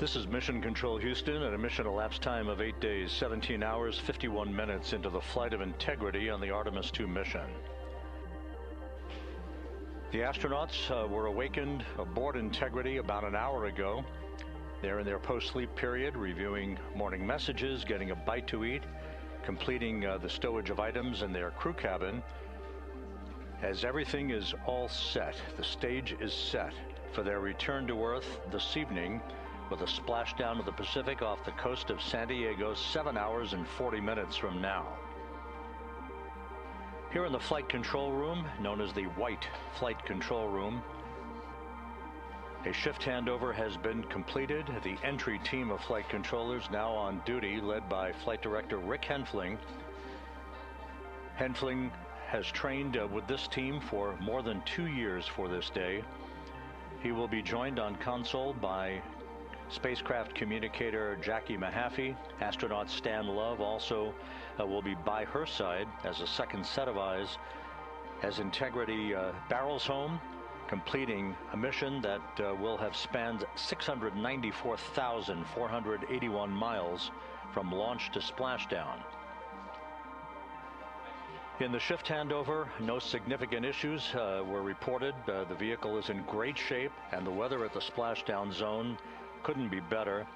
This is Mission Control Houston at a mission elapsed time of 8 days, 17 hours, 51 minutes into the flight of Integrity on the Artemis II mission. The astronauts were awakened aboard Integrity about an hour ago. They're in their post-sleep period, reviewing morning messages, getting a bite to eat, completing the stowage of items in their crew cabin. As everything is all set, the stage is set for their return to Earth this evening with a splashdown of the Pacific off the coast of San Diego 7 hours and 40 minutes from now. Here in the flight control room, known as the White Flight Control Room, a shift handover has been completed. The entry team of flight controllers now on duty, led by Flight Director Rick Henfling. Henfling has trained with this team for more than 2 years for this day. He will be joined on console by spacecraft communicator Jackie Mahaffey. Astronaut Stan Love also will be by her side as a second set of eyes as Integrity barrels home, completing a mission that will have spanned 694,481 miles from launch to splashdown. In the shift handover, no significant issues were reported. The vehicle is in great shape, and the weather at the splashdown zone couldn't be better.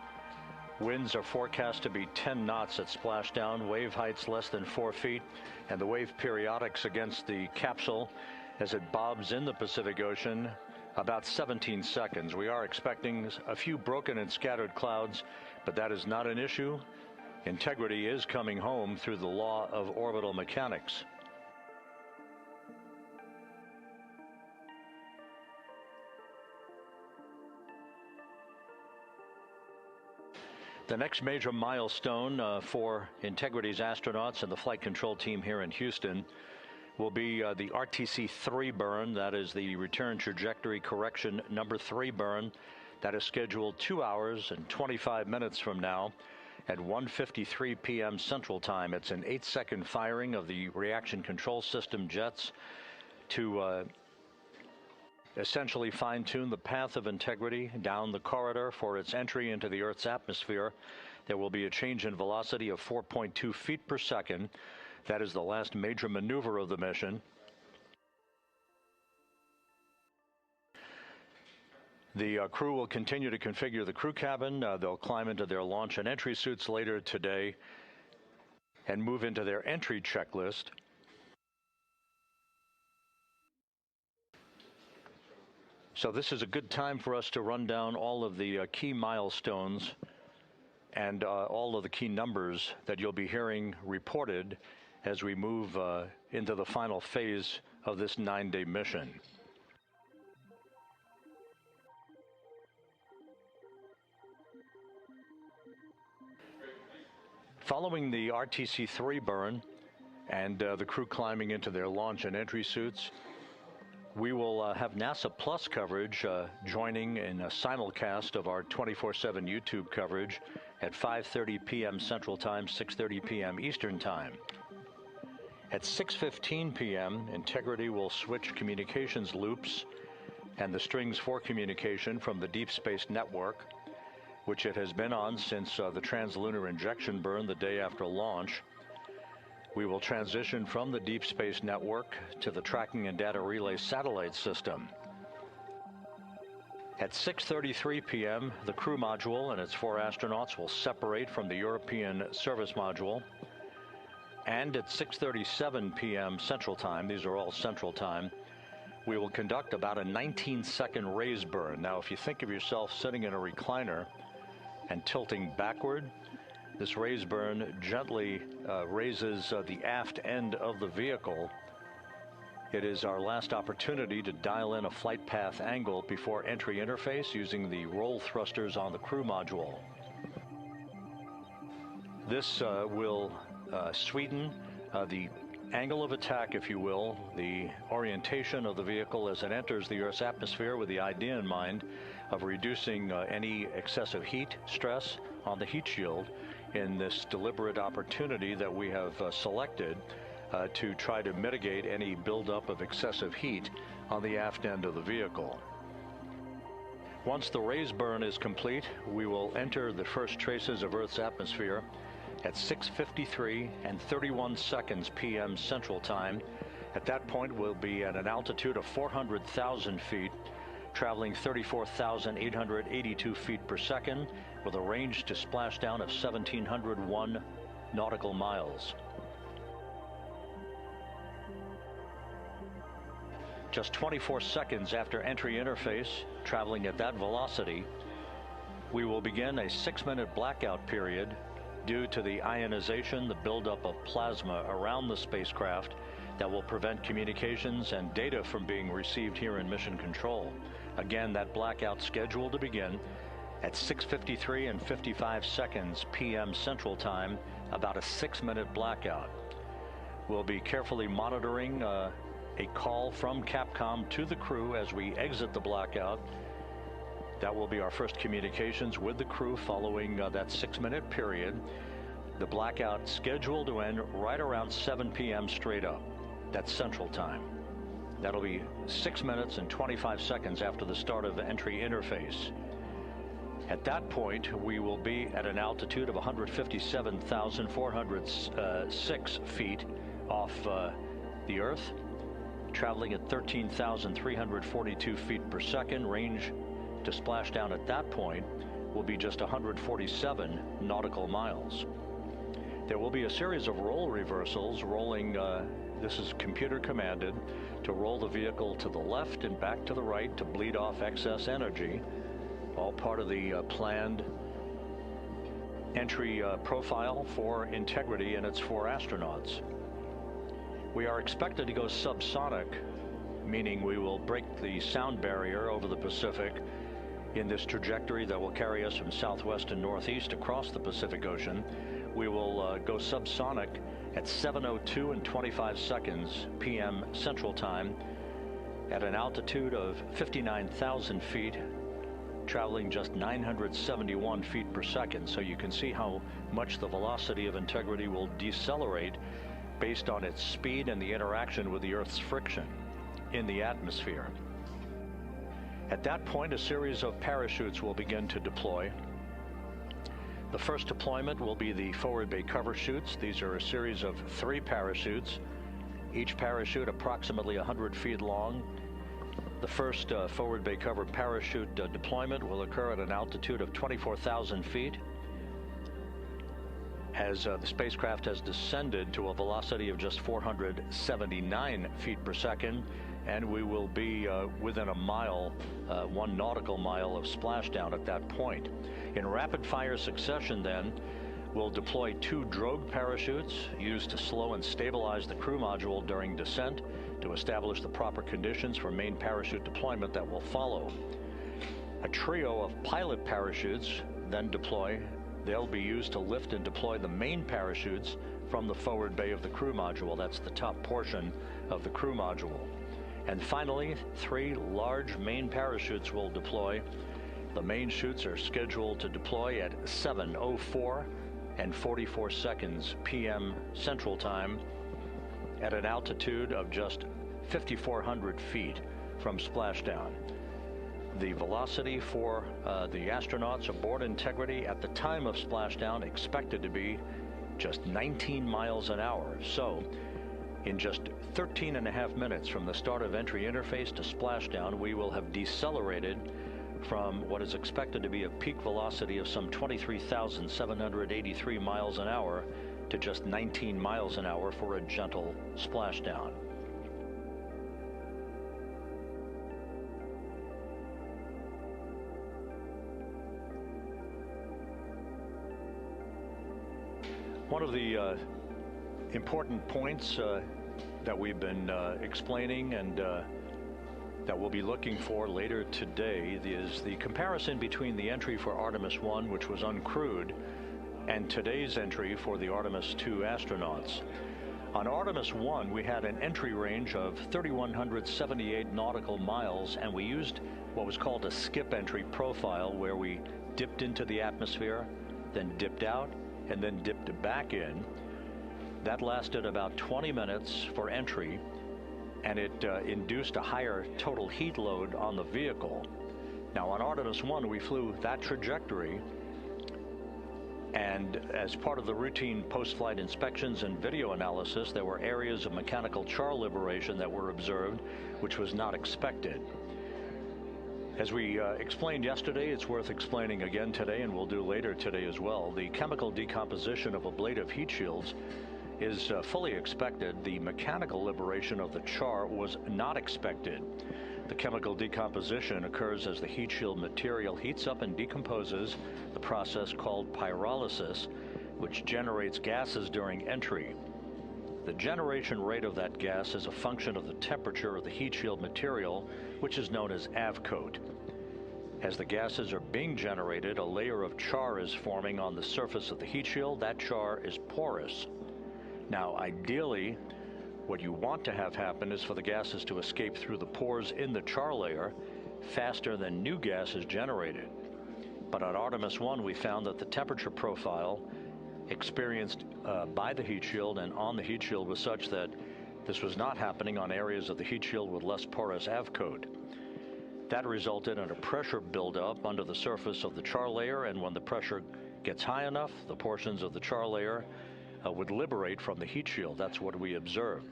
Winds are forecast to be 10 knots at splashdown, wave heights less than 4 feet, and the wave periodics against the capsule as it bobs in the Pacific Ocean about 17 seconds. We are expecting a few broken and scattered clouds, but that is not an issue. Integrity is coming home through the law of orbital mechanics. The next major milestone for Integrity's astronauts and the flight control team here in Houston will be the RTC-3 burn. That is the return trajectory correction number 3 burn. That is scheduled 2 hours and 25 minutes from now at 1:53 p.m. Central Time. It's an 8-second firing of the reaction control system jets to essentially fine-tune the path of Integrity down the corridor for its entry into the Earth's atmosphere. There will be a change in velocity of 4.2 feet per second. That is the last major maneuver of the mission. The crew will continue to configure the crew cabin. They'll climb into their launch and entry suits later today and move into their entry checklist. So this is a good time for us to run down all of the key milestones and all of the key numbers that you'll be hearing reported as we move into the final phase of this 9-day mission. Following the RTC-3 burn and the crew climbing into their launch and entry suits, we will have NASA Plus coverage joining in a simulcast of our 24/7 YouTube coverage at 5:30 p.m. Central Time, 6:30 p.m. Eastern Time. At 6:15 p.m., Integrity will switch communications loops and the strings for communication from the Deep Space Network, which it has been on since the trans-lunar injection burn the day after launch. We will transition from the Deep Space Network to the Tracking and Data Relay Satellite System. At 6:33 p.m., the crew module and its 4 astronauts will separate from the European Service Module. And at 6:37 p.m. Central Time, these are all Central Time, we will conduct about a 19-second raise burn. Now, if you think of yourself sitting in a recliner and tilting backward, this raise burn gently raises the aft end of the vehicle. It is our last opportunity to dial in a flight path angle before entry interface using the roll thrusters on the crew module. This will sweeten the angle of attack, if you will, the orientation of the vehicle as it enters the Earth's atmosphere, with the idea in mind of reducing any excessive heat stress on the heat shield in this deliberate opportunity that we have selected to try to mitigate any buildup of excessive heat on the aft end of the vehicle. Once the raise burn is complete, we will enter the first traces of Earth's atmosphere at 6:53 and 31 seconds p.m. Central Time. At that point, we'll be at an altitude of 400,000 feet, traveling 34,882 feet per second, with a range to splashdown of 1,701 nautical miles. Just 24 seconds after entry interface, traveling at that velocity, we will begin a 6-minute blackout period due to the ionization, the buildup of plasma around the spacecraft that will prevent communications and data from being received here in Mission Control. Again, that blackout scheduled to begin at 6:53 and 55 seconds p.m. Central Time, about a 6-minute blackout. We'll be carefully monitoring a call from Capcom to the crew as we exit the blackout. That will be our first communications with the crew following that 6-minute period. The blackout scheduled to end right around 7 p.m. straight up. That's Central Time. That'll be 6 minutes and 25 seconds after the start of entry interface. At that point, we will be at an altitude of 157,406 feet off the Earth, traveling at 13,342 feet per second. Range to splashdown at that point will be just 147 nautical miles. There will be a series of roll reversals, rolling, this is computer commanded, to roll the vehicle to the left and back to the right to bleed off excess energy, all part of the planned entry profile for Integrity and its 4 astronauts. We are expected to go subsonic, meaning we will break the sound barrier over the Pacific in this trajectory that will carry us from southwest and northeast across the Pacific Ocean. We will go subsonic at 7:02 and 25 seconds p.m. Central Time at an altitude of 59,000 feet, traveling just 971 feet per second. So you can see how much the velocity of Integrity will decelerate based on its speed and the interaction with the Earth's friction in the atmosphere. At that point, a series of parachutes will begin to deploy. The first deployment will be the forward bay cover chutes. These are a series of 3 parachutes, each parachute approximately 100 feet long. The first forward bay cover parachute deployment will occur at an altitude of 24,000 feet. As the spacecraft has descended to a velocity of just 479 feet per second, and we will be within a mile, 1 nautical mile of splashdown at that point. In rapid fire succession then, we'll deploy 2 drogue parachutes used to slow and stabilize the crew module during descent to establish the proper conditions for main parachute deployment that will follow. A trio of pilot parachutes then deploy. They'll be used to lift and deploy the main parachutes from the forward bay of the crew module. That's the top portion of the crew module. And finally, 3 large main parachutes will deploy. The main chutes are scheduled to deploy at 7:04 and 44 seconds p.m. Central Time at an altitude of just 5,400 feet from splashdown. The velocity for the astronauts aboard Integrity at the time of splashdown expected to be just 19 miles an hour. So, in just 13.5 minutes from the start of entry interface to splashdown, we will have decelerated from what is expected to be a peak velocity of some 23,783 miles an hour to just 19 miles an hour for a gentle splashdown. One of the important points that we've been explaining and that we'll be looking for later today is the comparison between the entry for Artemis I, which was uncrewed, and today's entry for the Artemis II astronauts. On Artemis I, we had an entry range of 3,178 nautical miles, and we used what was called a skip entry profile, where we dipped into the atmosphere, then dipped out, and then dipped back in. That lasted about 20 minutes for entry, and it induced a higher total heat load on the vehicle. Now on Artemis I, we flew that trajectory, and as part of the routine post-flight inspections and video analysis, there were areas of mechanical char liberation that were observed, which was not expected. As we explained yesterday, it's worth explaining again today, and we'll do later today as well. The chemical decomposition of ablative heat shields is fully expected. The mechanical liberation of the char was not expected. The chemical decomposition occurs as the heat shield material heats up and decomposes, the process called pyrolysis, which generates gases during entry. The generation rate of that gas is a function of the temperature of the heat shield material, which is known as avcoat. As the gases are being generated, a layer of char is forming on the surface of the heat shield. That char is porous. Now, ideally, what you want to have happen is for the gases to escape through the pores in the char layer faster than new gas is generated. But on Artemis I, we found that the temperature profile experienced by the heat shield and on the heat shield was such that this was not happening on areas of the heat shield with less porous avcoat. That resulted in a pressure buildup under the surface of the char layer, and when the pressure gets high enough, the portions of the char layer would liberate from the heat shield. That's what we observed.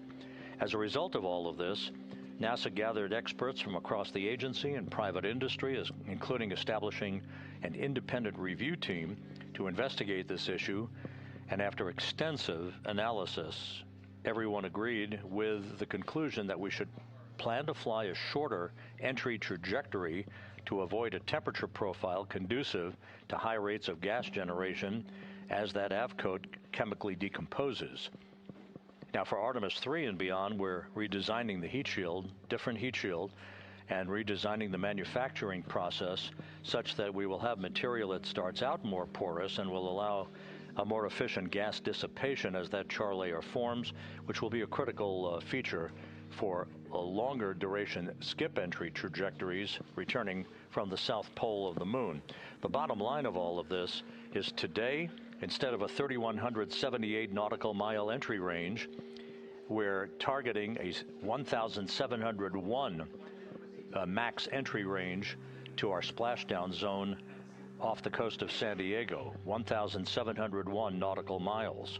As a result of all of this, NASA gathered experts from across the agency and private industry, including establishing an independent review team to investigate this issue, and after extensive analysis, everyone agreed with the conclusion that we should plan to fly a shorter entry trajectory to avoid a temperature profile conducive to high rates of gas generation as that avcoat chemically decomposes. Now for Artemis III and beyond, we're redesigning the heat shield, different heat shield, and redesigning the manufacturing process such that we will have material that starts out more porous and will allow a more efficient gas dissipation as that char layer forms, which will be a critical feature for a longer duration skip entry trajectories returning from the south pole of the moon. The bottom line of all of this is today, instead of a 3,178 nautical mile entry range, we're targeting a 1,701 max entry range to our splashdown zone off the coast of San Diego, 1,701 nautical miles.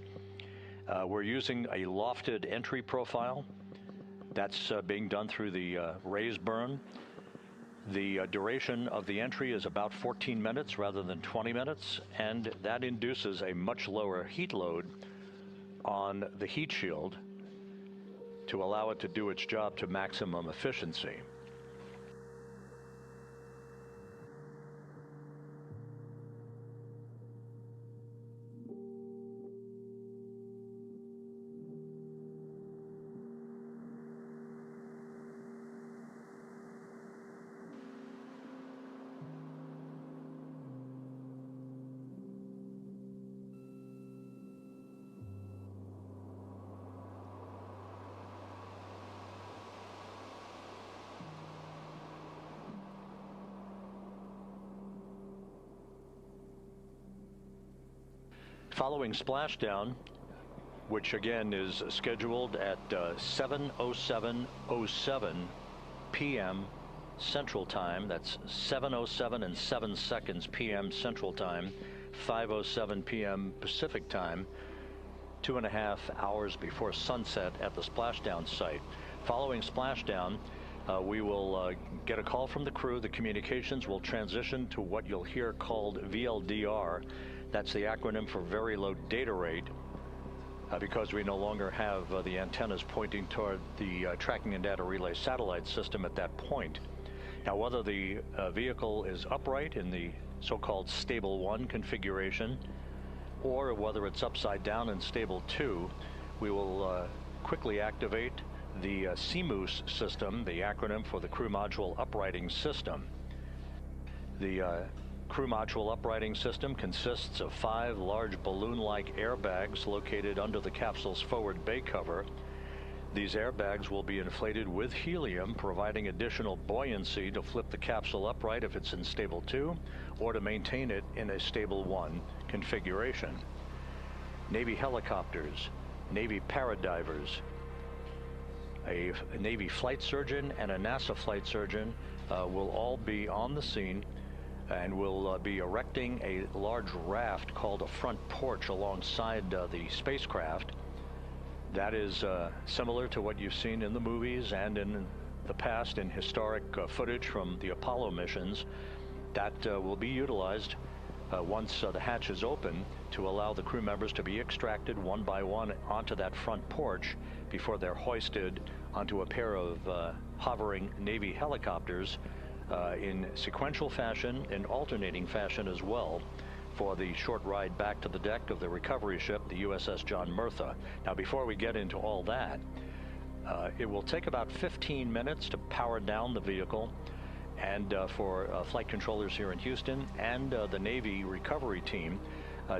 We're using a lofted entry profile. That's being done through the raise burn. The duration of the entry is about 14 minutes rather than 20 minutes, and that induces a much lower heat load on the heat shield to allow it to do its job to maximum efficiency. Following splashdown, which again is scheduled at 7:07:07 p.m. Central Time. That's 7:07 and 7 seconds p.m. Central Time, 5:07 p.m. Pacific Time, 2.5 hours before sunset at the splashdown site. Following splashdown, we will get a call from the crew. The communications will transition to what you'll hear called VLDR. That's the acronym for Very Low Data Rate, because we no longer have the antennas pointing toward the Tracking and Data Relay satellite system at that point. Now, whether the vehicle is upright in the so-called Stable 1 configuration, or whether it's upside down in Stable 2, we will quickly activate the CMOOS system, the acronym for the Crew Module Uprighting System. The Crew Module Uprighting System consists of 5 large balloon-like airbags located under the capsule's forward bay cover. These airbags will be inflated with helium, providing additional buoyancy to flip the capsule upright if it's in Stable 2, or to maintain it in a Stable 1 configuration. Navy helicopters, Navy paradivers, a Navy flight surgeon and a NASA flight surgeon will all be on the scene, and will be erecting a large raft called a front porch alongside the spacecraft. That is similar to what you've seen in the movies and in the past in historic footage from the Apollo missions. That will be utilized once the hatch is open to allow the crew members to be extracted one by one onto that front porch before they're hoisted onto a pair of hovering Navy helicopters in sequential fashion, in alternating fashion as well, for the short ride back to the deck of the recovery ship, the USS John Murtha. Now, before we get into all that, it will take about 15 minutes to power down the vehicle, and for flight controllers here in Houston and the Navy recovery team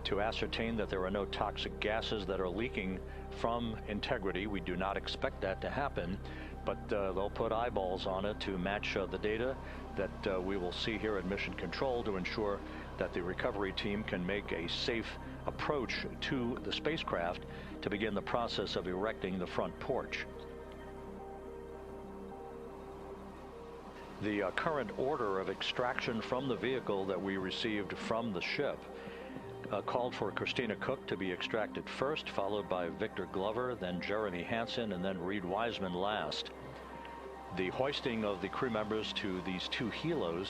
to ascertain that there are no toxic gases that are leaking from Integrity. We do not expect that to happen, but they'll put eyeballs on it to match the data that we will see here at Mission Control to ensure that the recovery team can make a safe approach to the spacecraft to begin the process of erecting the front porch. The current order of extraction from the vehicle that we received from the ship called for Christina Koch to be extracted first, followed by Victor Glover, then Jeremy Hansen, and then Reid Wiseman last. The hoisting of the crew members to these two helos,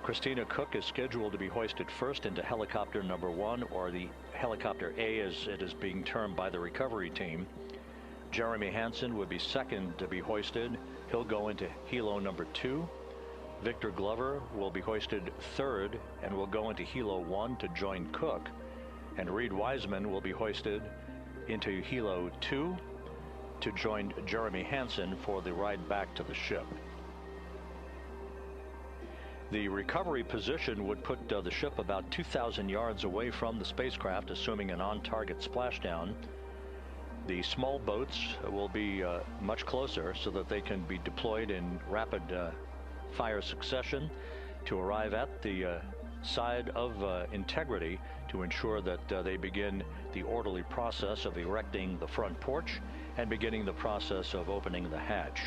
Christina Koch is scheduled to be hoisted first into helicopter number 1, or the helicopter A as it is being termed by the recovery team. Jeremy Hansen would be second to be hoisted. He'll go into helo number 2. Victor Glover will be hoisted third and will go into helo 1 to join Cook. And Reid Wiseman will be hoisted into helo 2 to join Jeremy Hansen for the ride back to the ship. The recovery position would put the ship about 2,000 yards away from the spacecraft, assuming an on-target splashdown. The small boats will be much closer so that they can be deployed in rapid fire succession to arrive at the side of Integrity to ensure that they begin the orderly process of erecting the front porch and beginning the process of opening the hatch.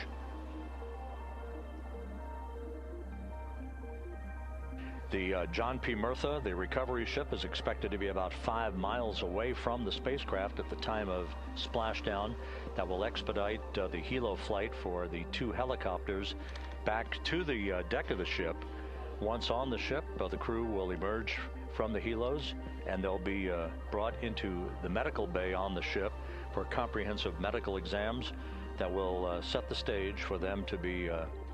The John P. Murtha, the recovery ship, is expected to be about 5 miles away from the spacecraft at the time of splashdown. That will expedite the helo flight for the two helicopters back to the deck of the ship. Once on the ship, the crew will emerge from the helos, and they'll be brought into the medical bay on the ship for comprehensive medical exams that will set the stage for them to be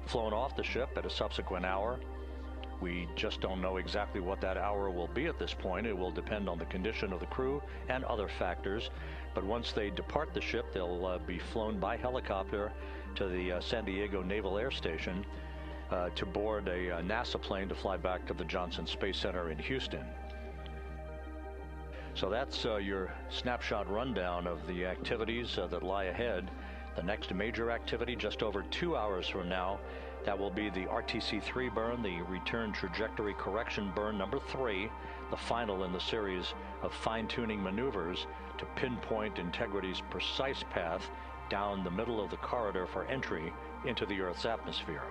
flown off the ship at a subsequent hour. We just don't know exactly what that hour will be at this point. It will depend on the condition of the crew and other factors. But once they depart the ship, they'll be flown by helicopter to the San Diego Naval Air Station to board a NASA plane to fly back to the Johnson Space Center in Houston. So that's your snapshot rundown of the activities that lie ahead. The next major activity just over 2 hours from now, that will be the RTC-3 burn, the return trajectory correction burn number 3, the final in the series of fine-tuning maneuvers to pinpoint Integrity's precise path down the middle of the corridor for entry into the Earth's atmosphere.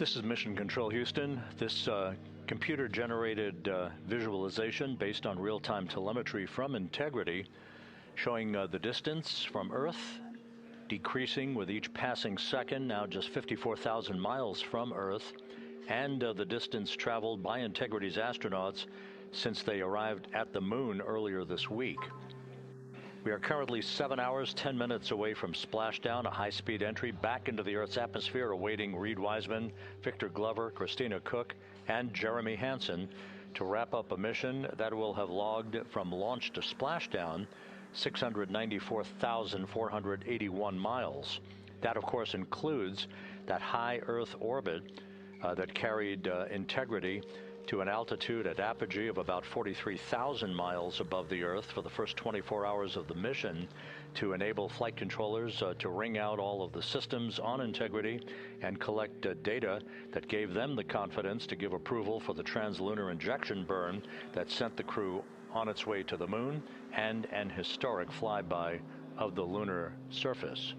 This is Mission Control Houston. This computer-generated visualization based on real-time telemetry from Integrity showing the distance from Earth decreasing with each passing second, now just 54,000 miles from Earth, and the distance traveled by Integrity's astronauts since they arrived at the moon earlier this week. We are currently 7 hours, 10 minutes away from Splashdown, a high-speed entry back into the Earth's atmosphere, awaiting Reid Wiseman, Victor Glover, Christina Koch, and Jeremy Hansen to wrap up a mission that will have logged from launch to splashdown 694,481 miles. That, of course, includes that high Earth orbit that carried Integrity to an altitude at apogee of about 43,000 miles above the Earth for the first 24 hours of the mission to enable flight controllers to ring out all of the systems on Integrity and collect data that gave them the confidence to give approval for the translunar injection burn that sent the crew on its way to the moon and an historic flyby of the lunar surface.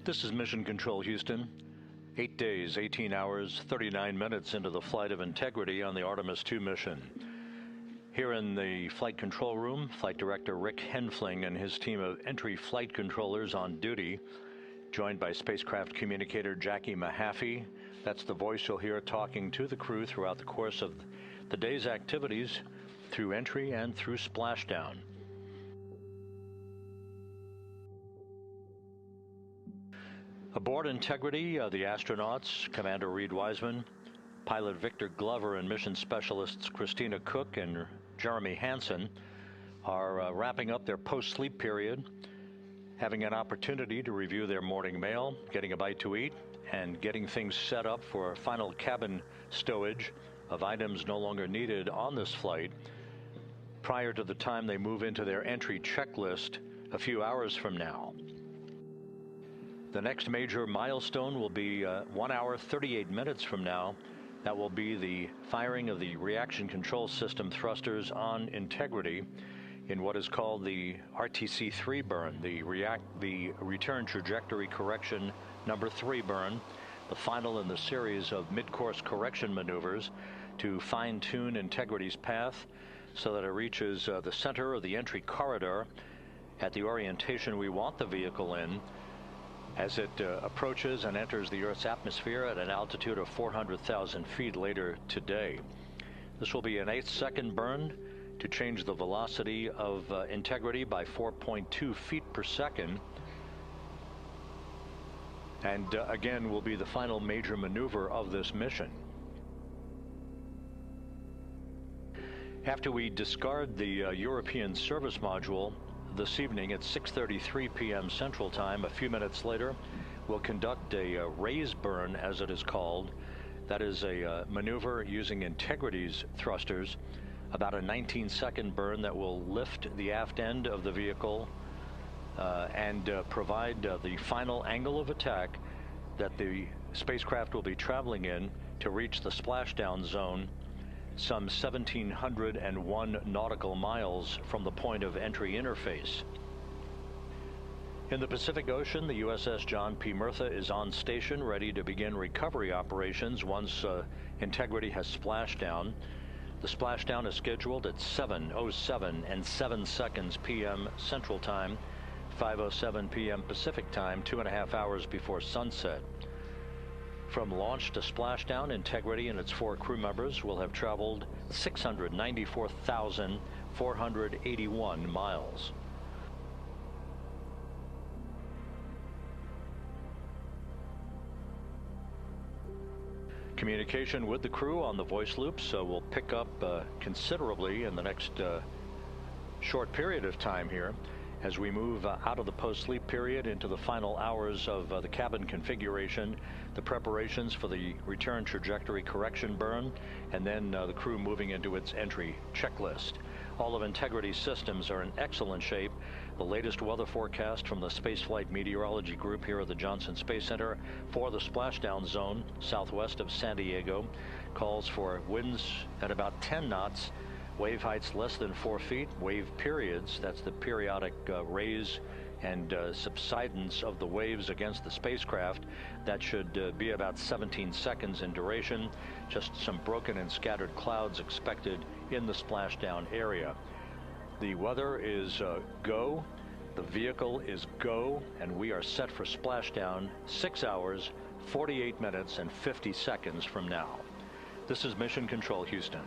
This is Mission Control Houston. 8 days, 18 hours, 39 minutes into the flight of integrity on the Artemis II mission. Here in the flight control room, Flight Director Rick Henfling and his team of entry flight controllers on duty, joined by spacecraft communicator Jackie Mahaffey. That's the voice you'll hear talking to the crew throughout the course of the day's activities through entry and through splashdown. Aboard Integrity, the astronauts, Commander Reid Wiseman, pilot Victor Glover, and mission specialists Christina Koch and Jeremy Hansen are wrapping up their post-sleep period, having an opportunity to review their morning mail, getting a bite to eat, and getting things set up for final cabin stowage of items no longer needed on this flight prior to the time they move into their entry checklist a few hours from now. The next major milestone will be 1 hour, 38 minutes from now. That will be the firing of the reaction control system thrusters on Integrity in what is called the RTC-3 burn, the return trajectory correction number 3 burn, the final in the series of mid-course correction maneuvers to fine-tune Integrity's path so that it reaches the center of the entry corridor at the orientation we want the vehicle in as it approaches and enters the Earth's atmosphere at an altitude of 400,000 feet later today. This will be an 8-second burn to change the velocity of Integrity by 4.2 feet per second. And again, will be the final major maneuver of this mission. After we discard the European service module this evening at 6:33 p.m. Central Time, a few minutes later, we'll conduct a raise burn, as it is called. That is a maneuver using Integrity's thrusters, about a 19-second burn that will lift the aft end of the vehicle and provide the final angle of attack that the spacecraft will be traveling in to reach the splashdown zone some 1,701 nautical miles from the point of entry interface. In the Pacific Ocean, the USS John P. Murtha is on station, ready to begin recovery operations once Integrity has splashed down. The splashdown is scheduled at 7:07 and 7 seconds p.m. Central Time, 5:07 p.m. Pacific Time, 2.5 hours before sunset. From launch to splashdown, Integrity and its 4 crew members will have traveled 694,481 miles. Communication with the crew on the voice loops will pick up considerably in the next short period of time here as we move out of the post-sleep period into the final hours of the cabin configuration, the preparations for the return trajectory correction burn, and then the crew moving into its entry checklist. All of Integrity's systems are in excellent shape. The latest weather forecast from the Spaceflight Meteorology Group here at the Johnson Space Center for the splashdown zone southwest of San Diego calls for winds at about 10 knots, wave heights less than 4 feet, wave periods, that's the periodic raise and subsidence of the waves against the spacecraft, that should be about 17 seconds in duration. Just some broken and scattered clouds expected in the splashdown area. The weather is go, the vehicle is go, and we are set for splashdown 6 hours, 48 minutes, and 50 seconds from now. This is Mission Control Houston.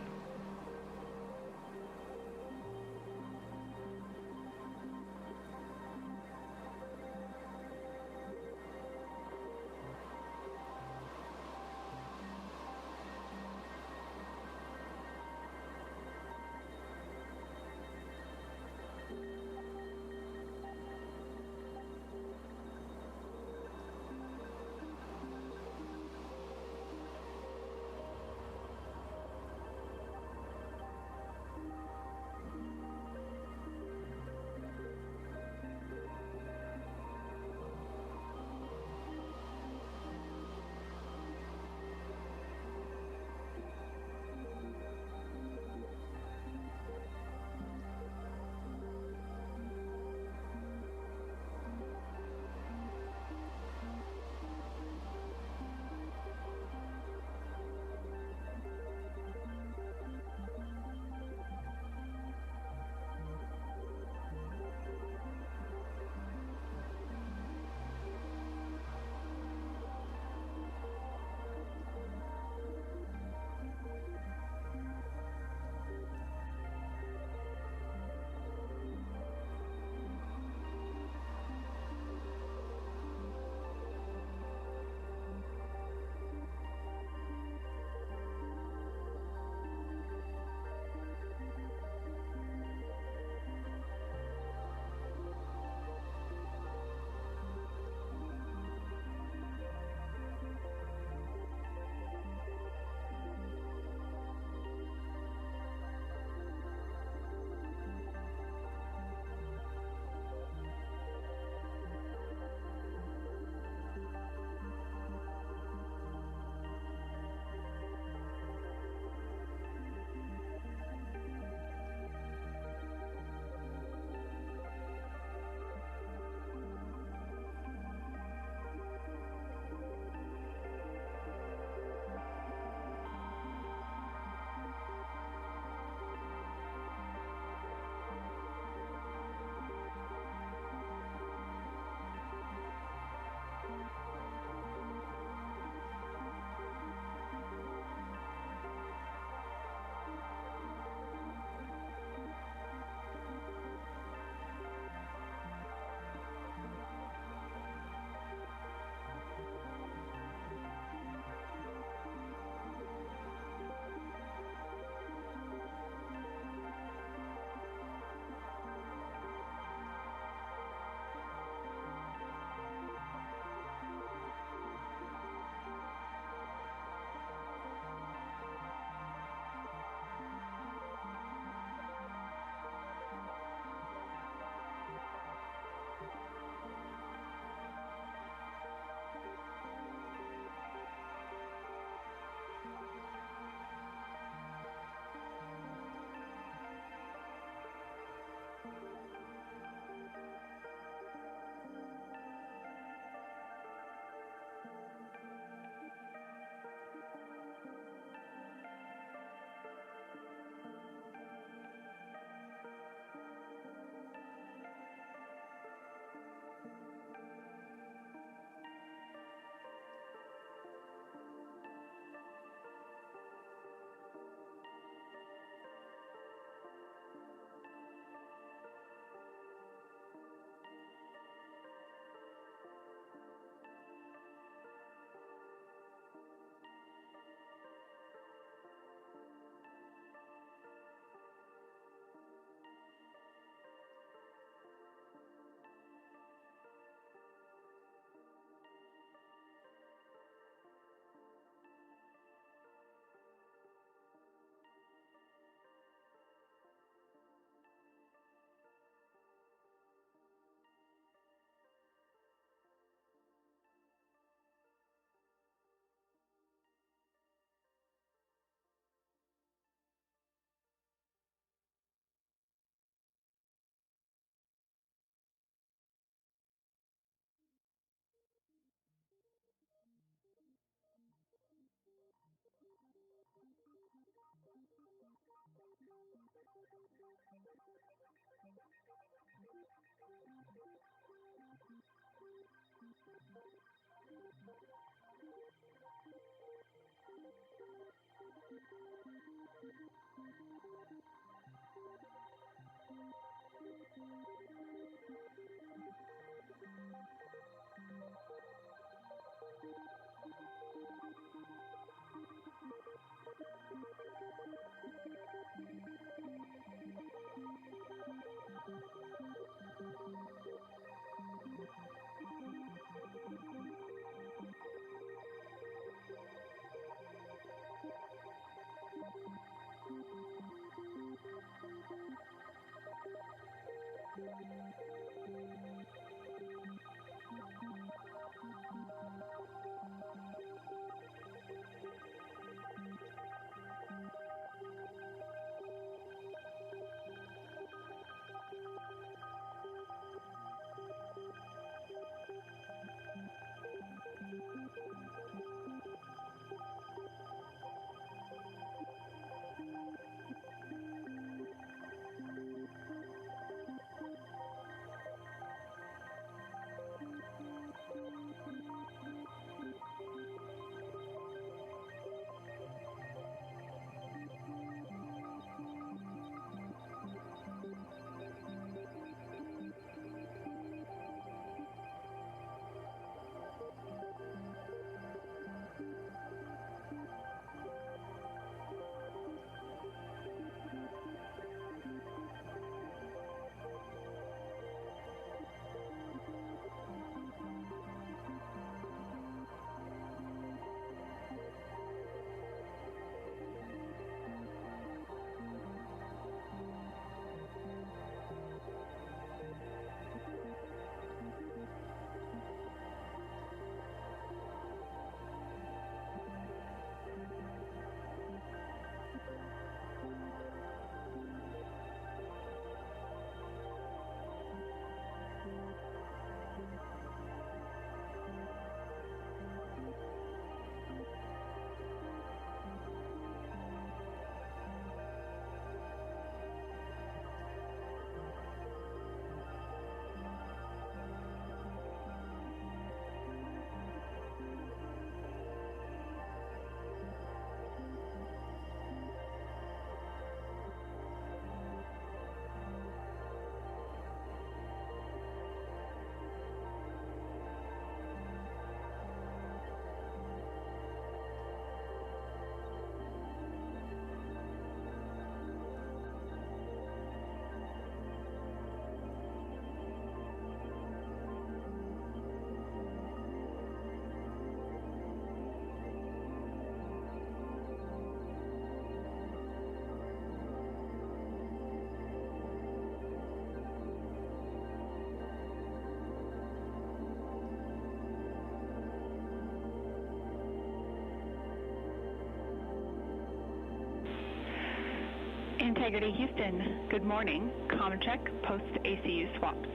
Integrity Houston, good morning. Comm check, post ACU swaps.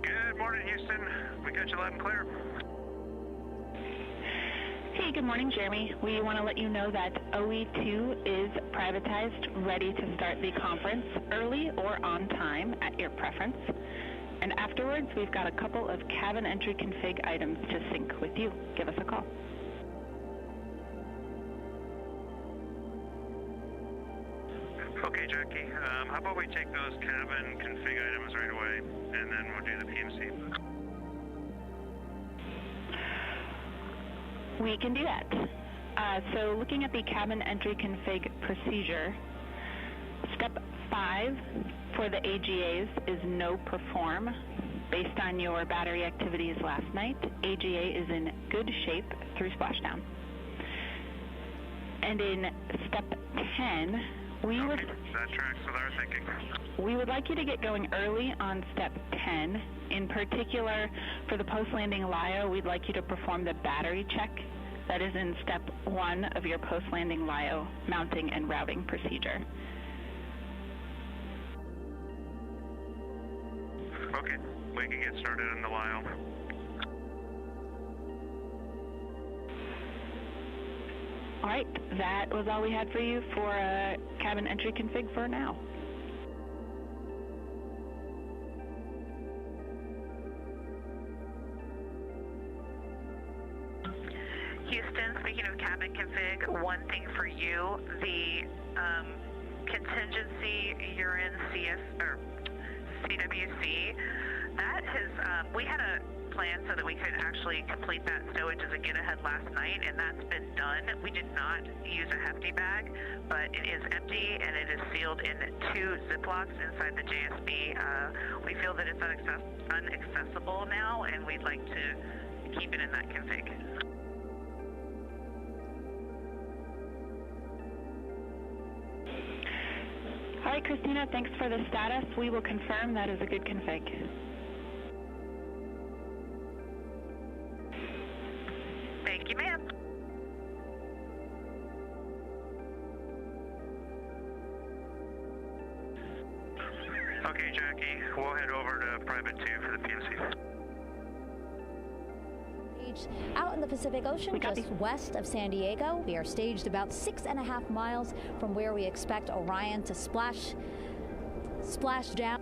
Good morning, Houston. We got you loud and clear. Hey, good morning, Jeremy. We want to let you know that OE2 is privatized, ready to start the conference early or on time at your preference. And afterwards, we've got a couple of cabin entry config items to sync with you. Give us a call. Okay, Jackie. How about we take those cabin config items right away, and then we'll do the PMC. We can do that. So looking at the cabin entry config procedure, step 5 for the AGAs is no perform. Based on your battery activities last night, AGA is in good shape through splashdown. And in step 10, that tracks with our thinking. We would like you to get going early on step 10. In particular, for the post-landing LIO, we'd like you to perform the battery check. That is in step 1 of your post-landing LIO mounting and routing procedure. Okay, we can get started on the LIO. All right, that was all we had for you for cabin entry config for now. Houston, speaking of cabin config, one thing for you, the contingency you're in or CWC, that has, we had a plan so that we could actually complete that stowage as a get-ahead last night, and that's been done. We did not use a hefty bag, but it is empty, and it is sealed in 2 Ziplocs inside the JSB. We feel that it's unaccessible now, and we'd like to keep it in that config. All right, Christina, thanks for the status. We will confirm that is a good config. Thank you, ma'am. Okay, Jackie, we'll head over to Private 2 for the PMC. Out in the Pacific Ocean, just west of San Diego. We are staged about 6.5 miles from where we expect Orion to splash down.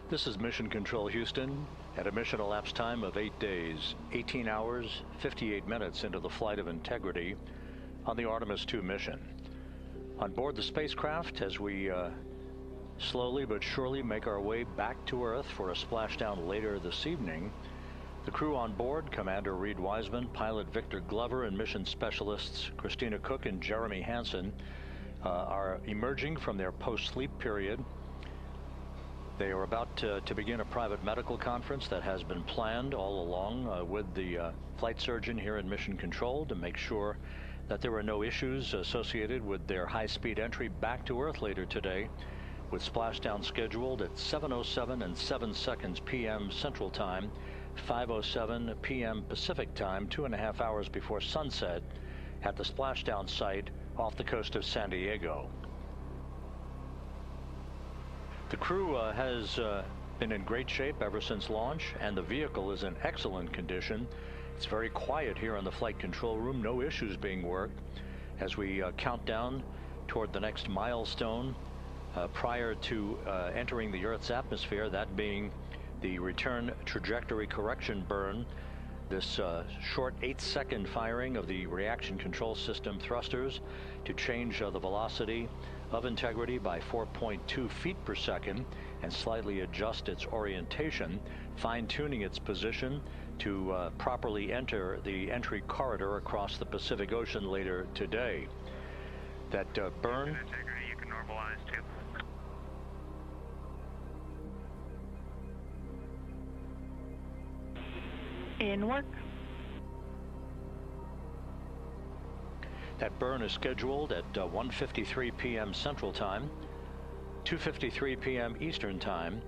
This is Mission Control Houston at a mission elapsed time of 8 days, 18 hours, 58 minutes into the flight of Integrity on the Artemis II mission. On board the spacecraft, as we slowly but surely make our way back to Earth for a splashdown later this evening, the crew on board, Commander Reid Wiseman, pilot Victor Glover, and mission specialists Christina Koch and Jeremy Hansen, are emerging from their post-sleep period. They are about to begin a private medical conference that has been planned all along with the flight surgeon here in Mission Control to make sure that there are no issues associated with their high-speed entry back to Earth later today, with splashdown scheduled at 7:07 and 7 seconds p.m. Central Time, 5:07 p.m. Pacific Time, 2.5 hours before sunset at the splashdown site off the coast of San Diego. The crew has been in great shape ever since launch, and the vehicle is in excellent condition. It's very quiet here in the flight control room, no issues being worked as we count down toward the next milestone prior to entering the Earth's atmosphere, that being the return trajectory correction burn. This short 8-second firing of the reaction control system thrusters to change the velocity of Integrity by 4.2 feet per second and slightly adjust its orientation, fine-tuning its position to properly enter the entry corridor across the Pacific Ocean later today. That burn... Integrity, you can normalize too. In work. That burn is scheduled at 1:53 p.m. Central Time, 2:53 p.m. Eastern Time.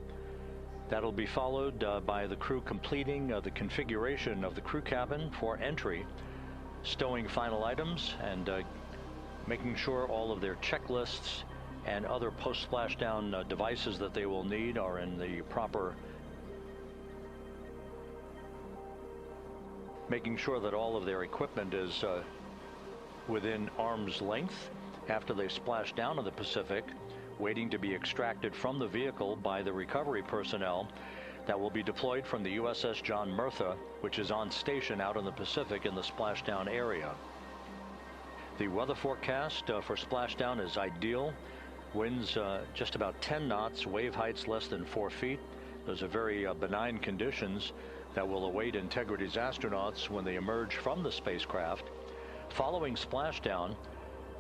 That'll be followed by the crew completing the configuration of the crew cabin for entry, stowing final items, and making sure all of their checklists and other post-splashdown devices that they will need are in the proper, making sure that all of their equipment is within arm's length after they splash down in the Pacific, waiting to be extracted from the vehicle by the recovery personnel that will be deployed from the USS John Murtha, which is on station out in the Pacific in the splashdown area. The weather forecast for splashdown is ideal. Winds just about 10 knots, wave heights less than 4 feet. Those are very benign conditions that will await Integrity's astronauts when they emerge from the spacecraft. Following splashdown,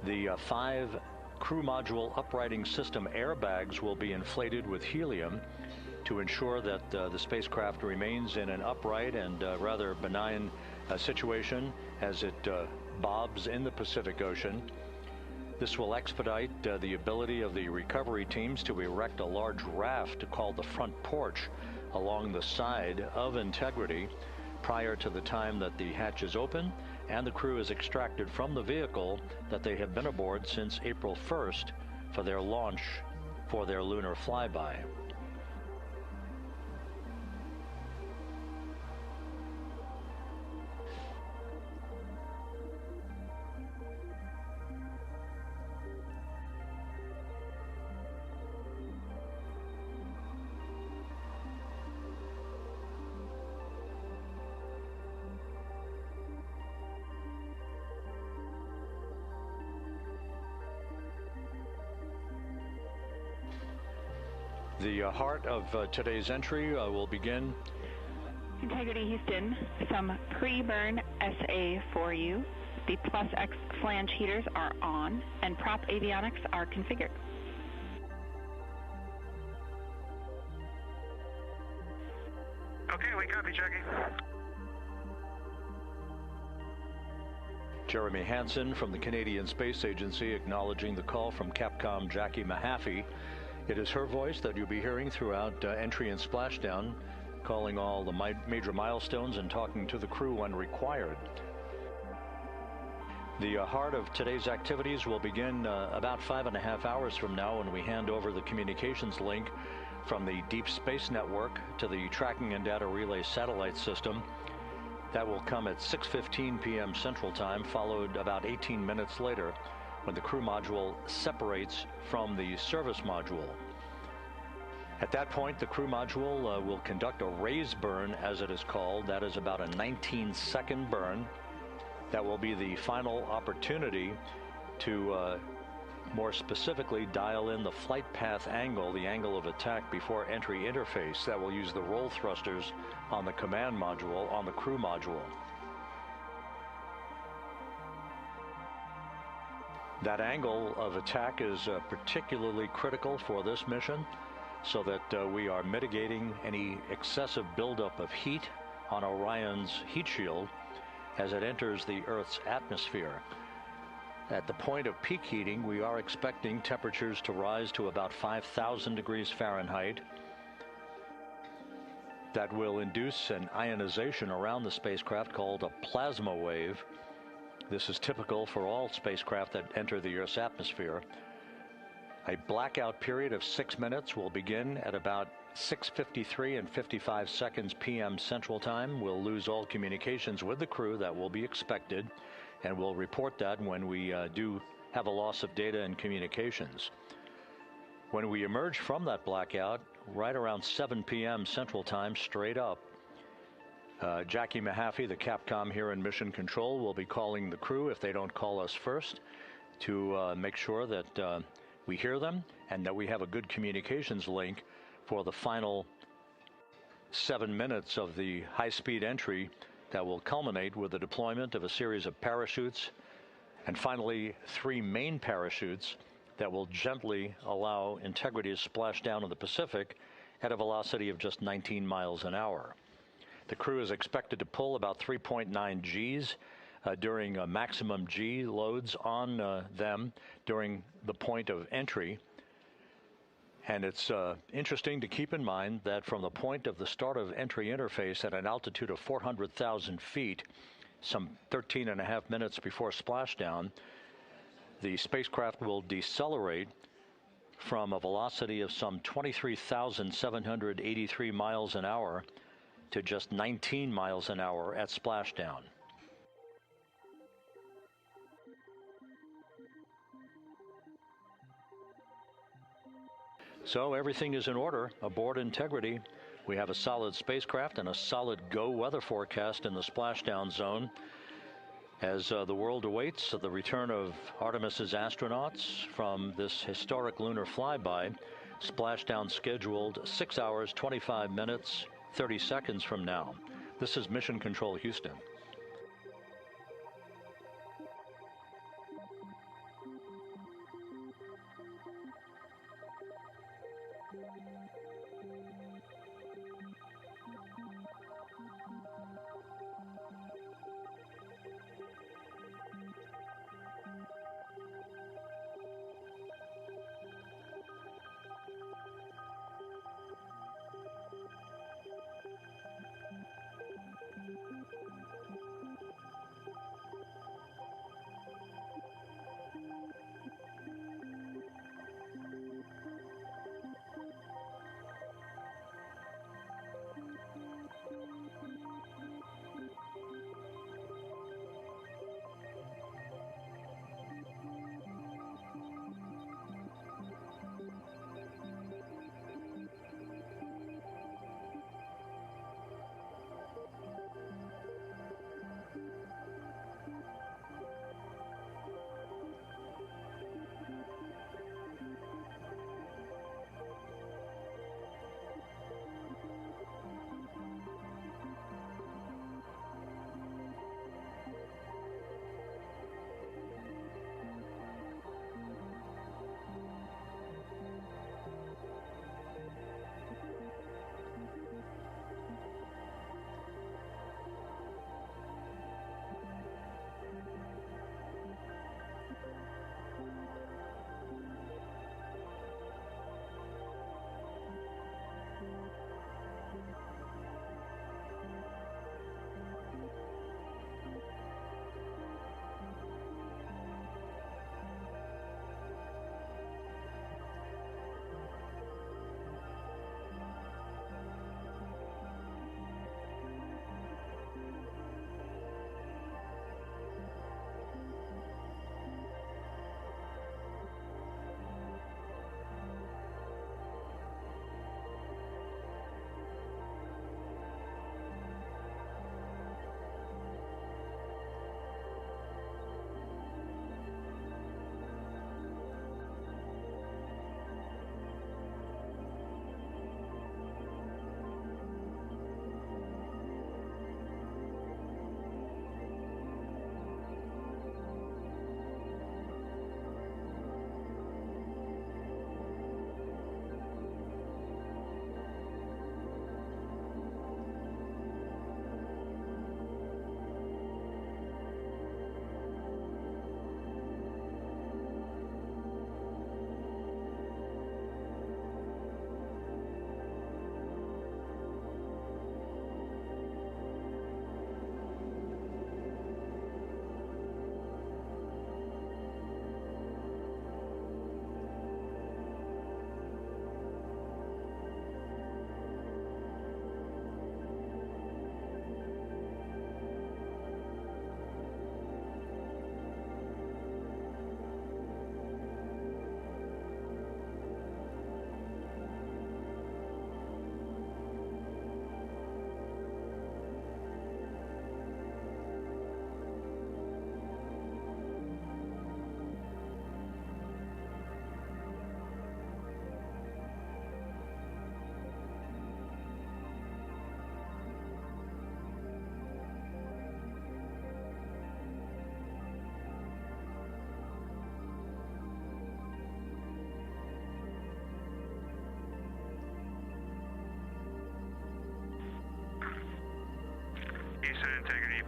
the 5 crew module uprighting system airbags will be inflated with helium to ensure that the spacecraft remains in an upright and rather benign situation as it bobs in the Pacific Ocean. This will expedite the ability of the recovery teams to erect a large raft called the front porch along the side of Integrity prior to the time that the hatches open and the crew is extracted from the vehicle that they have been aboard since April 1st for their launch for their lunar flyby. The heart of today's entry will begin. Integrity Houston, some pre-burn SA for you. The Plus X flange heaters are on and prop avionics are configured. Okay, we copy, Jackie. Jeremy Hansen from the Canadian Space Agency acknowledging the call from Capcom Jackie Mahaffey. It is her voice that you'll be hearing throughout entry and splashdown, calling all the major milestones and talking to the crew when required. The heart of today's activities will begin about 5.5 hours from now when we hand over the communications link from the Deep Space Network to the Tracking and Data Relay Satellite System. That will come at 6:15 p.m. Central Time, followed about 18 minutes later when the crew module separates from the service module. At that point, the crew module will conduct a raise burn, as it is called. That is about a 19-second burn. That will be the final opportunity to more specifically dial in the flight path angle, the angle of attack before entry interface. That will use the roll thrusters on the command module, on the crew module. That angle of attack is particularly critical for this mission, so that we are mitigating any excessive buildup of heat on Orion's heat shield as it enters the Earth's atmosphere. At the point of peak heating, we are expecting temperatures to rise to about 5,000 degrees Fahrenheit. That will induce an ionization around the spacecraft called a plasma wave. This is typical for all spacecraft that enter the Earth's atmosphere. A blackout period of 6 minutes will begin at about 6:53 and 55 seconds p.m. Central Time. We'll lose all communications with the crew. That will be expected, and we'll report that when we do have a loss of data and communications. When we emerge from that blackout, right around 7 p.m. Central Time, straight up, Jackie Mahaffey, the Capcom here in Mission Control, will be calling the crew, if they don't call us first, to make sure that we hear them and that we have a good communications link for the final 7 minutes of the high-speed entry that will culminate with the deployment of a series of parachutes and finally 3 main parachutes that will gently allow Integrity to splash down in the Pacific at a velocity of just 19 miles an hour. The crew is expected to pull about 3.9 Gs during maximum G loads on them during the point of entry. And it's interesting to keep in mind that from the point of the start of entry interface at an altitude of 400,000 feet, some 13.5 minutes before splashdown, the spacecraft will decelerate from a velocity of some 23,783 miles an hour to just 19 miles an hour at splashdown. So everything is in order aboard Integrity. We have a solid spacecraft and a solid go weather forecast in the splashdown zone as the world awaits the return of Artemis's astronauts from this historic lunar flyby. Splashdown scheduled 6 hours, 25 minutes, 30 seconds from now. This is Mission Control Houston.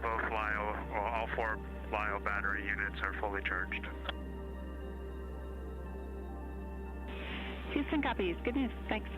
both LiO, or all 4 LiO battery units are fully charged. Houston copies. Good news. Thanks.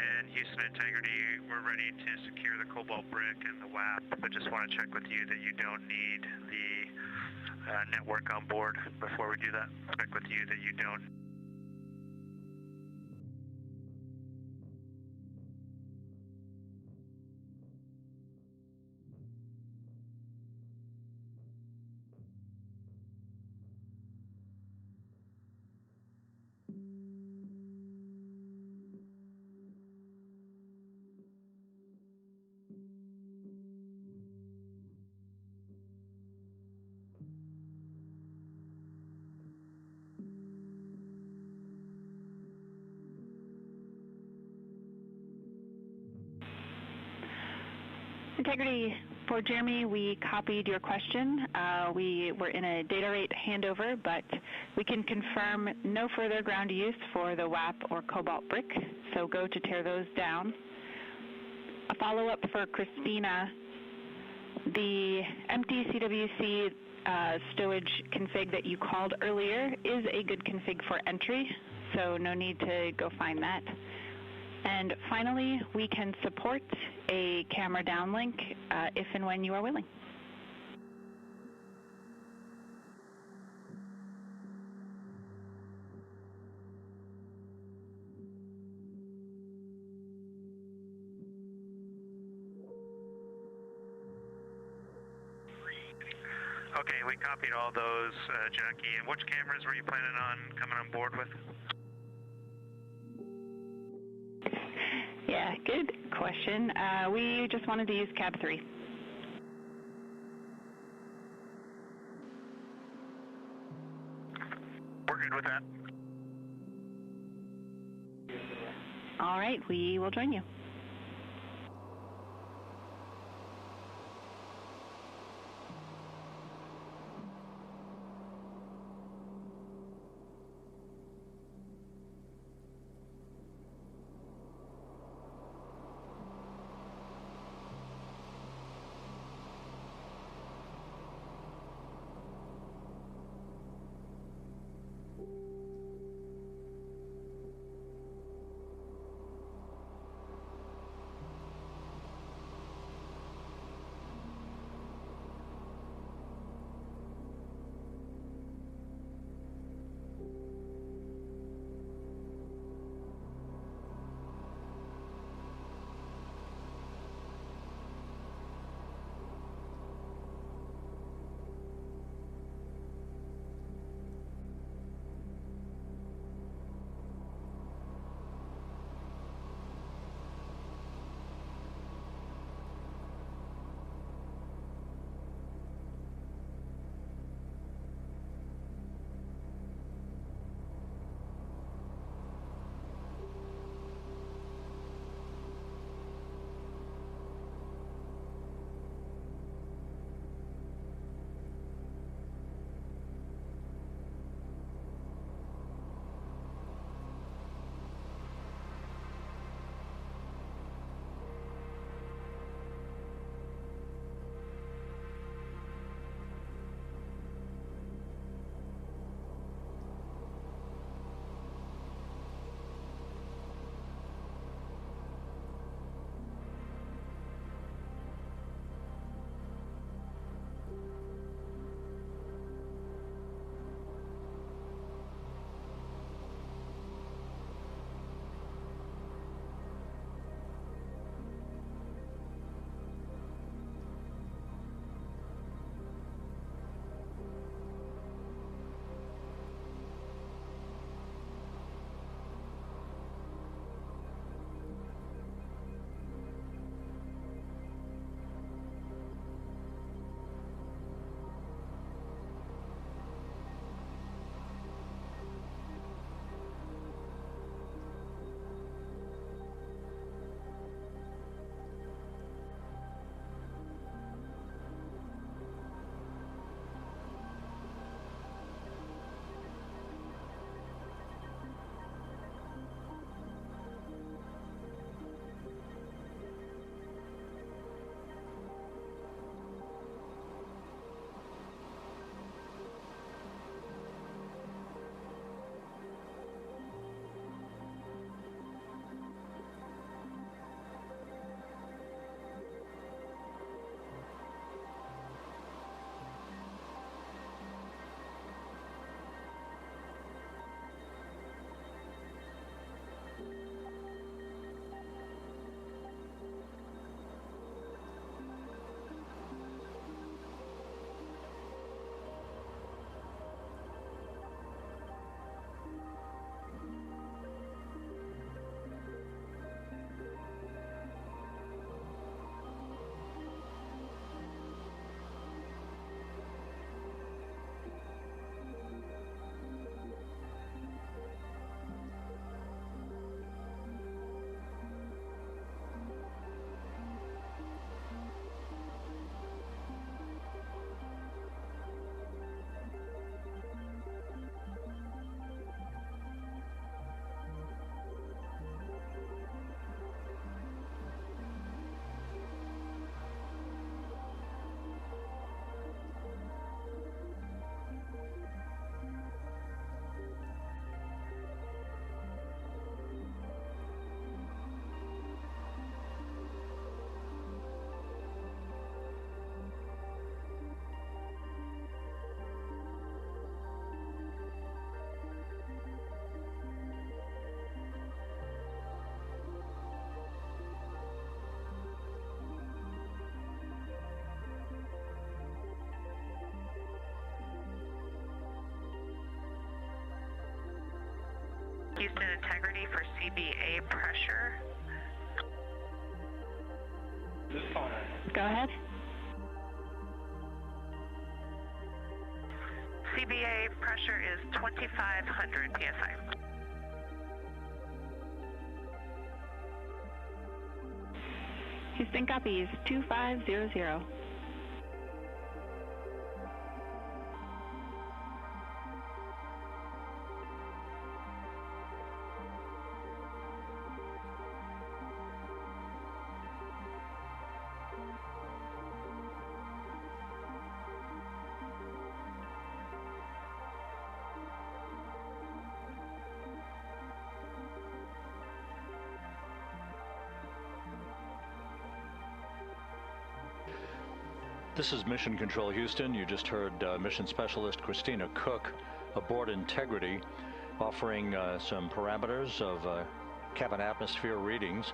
And Houston Integrity, we're ready to secure the cobalt brick and the WAP, but just want to check with you that you don't need the network on board before we do that. Check with you that you don't. Integrity, for Jeremy, we copied your question. We were in a data rate handover, but we can confirm no further ground use for the WAP or cobalt brick, so go to tear those down. A follow-up for Christina, the empty CWC stowage config that you called earlier is a good config for entry, so no need to go find that. And finally, we can support a camera downlink if and when you are willing. Okay, we copied all those, Jackie. And which cameras were you planning on coming on board with? Yeah, good question. We just wanted to use cab 3. We're good with that. All right, we will join you. Houston integrity for CBA pressure. Go ahead. CBA pressure is 2,500 PSI. Houston copies 2500. This is Mission Control Houston. You just heard Mission Specialist Christina Koch aboard Integrity offering some parameters of cabin atmosphere readings.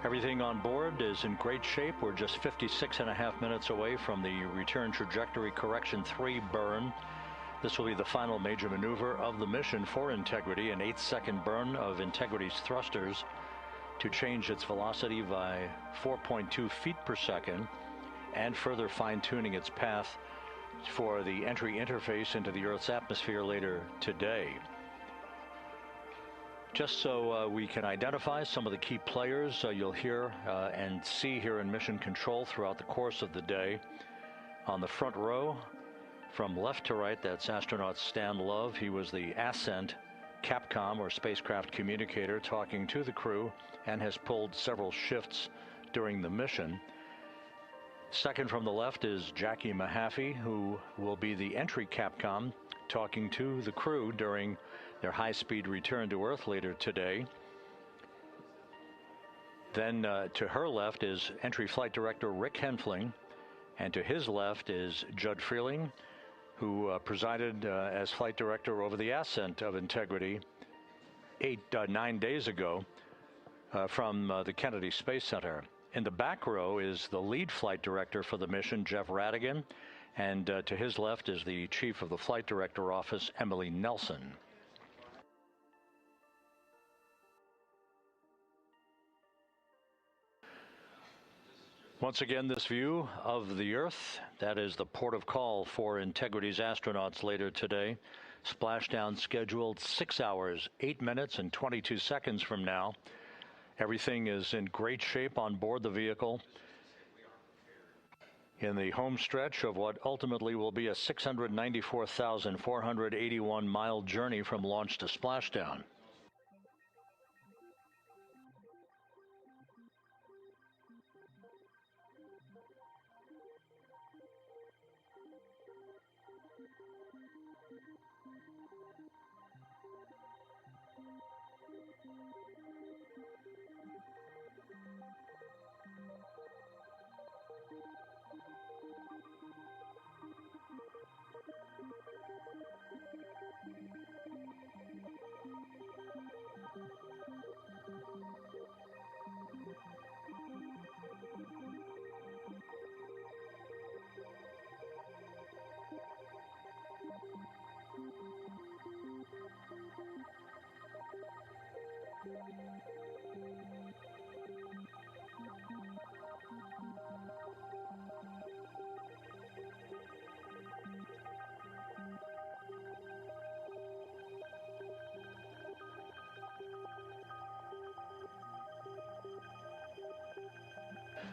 Everything on board is in great shape. We're just 56.5 minutes away from the return trajectory correction 3 burn. This will be the final major maneuver of the mission for Integrity, an 8-second burn of Integrity's thrusters to change its velocity by 4.2 feet per second, and further fine-tuning its path for the entry interface into the Earth's atmosphere later today. Just so we can identify some of the key players you'll hear and see here in Mission Control throughout the course of the day. On the front row, from left to right, that's astronaut Stan Love. He was the Ascent Capcom, or spacecraft communicator, talking to the crew, and has pulled several shifts during the mission. Second from the left is Jackie Mahaffey, who will be the entry Capcom, talking to the crew during their high-speed return to Earth later today. Then to her left is entry flight director Rick Henfling, and to his left is Judd Freeling, who presided as flight director over the ascent of Integrity 9 days ago from the Kennedy Space Center. In the back row is the lead flight director for the mission, Jeff Radigan, and to his left is the chief of the flight director office, Emily Nelson. Once again, this view of the Earth, that is the port of call for Integrity's astronauts later today. Splashdown scheduled 6 hours, 8 minutes, and 22 seconds from now. Everything is in great shape on board the vehicle in the home stretch of what ultimately will be a 694,481-mile journey from launch to splashdown.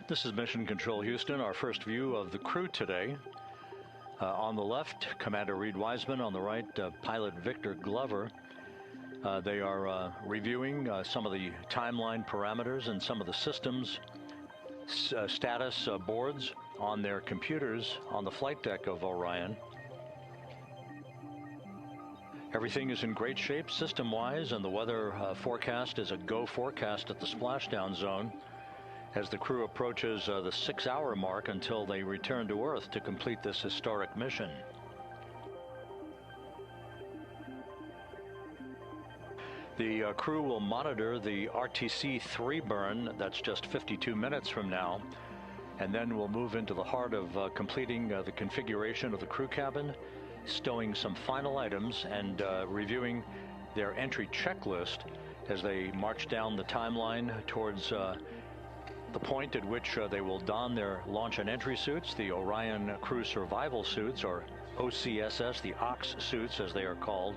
This is Mission Control Houston, our first view of the crew today. On the left, Commander Reid Wiseman. On the right, pilot Victor Glover. They are reviewing some of the timeline parameters and some of the systems status boards on their computers on the flight deck of Orion. Everything is in great shape system-wise, and the weather forecast is a go forecast at the splashdown zone as the crew approaches the 6-hour mark until they return to Earth to complete this historic mission. The crew will monitor the RTC 3 burn. That's just 52 minutes from now, and then we'll move into the heart of completing the configuration of the crew cabin, stowing some final items, and reviewing their entry checklist as they march down the timeline towards the point at which they will don their launch and entry suits, the Orion Crew Survival Suits, or OCSS, the OX suits as they are called,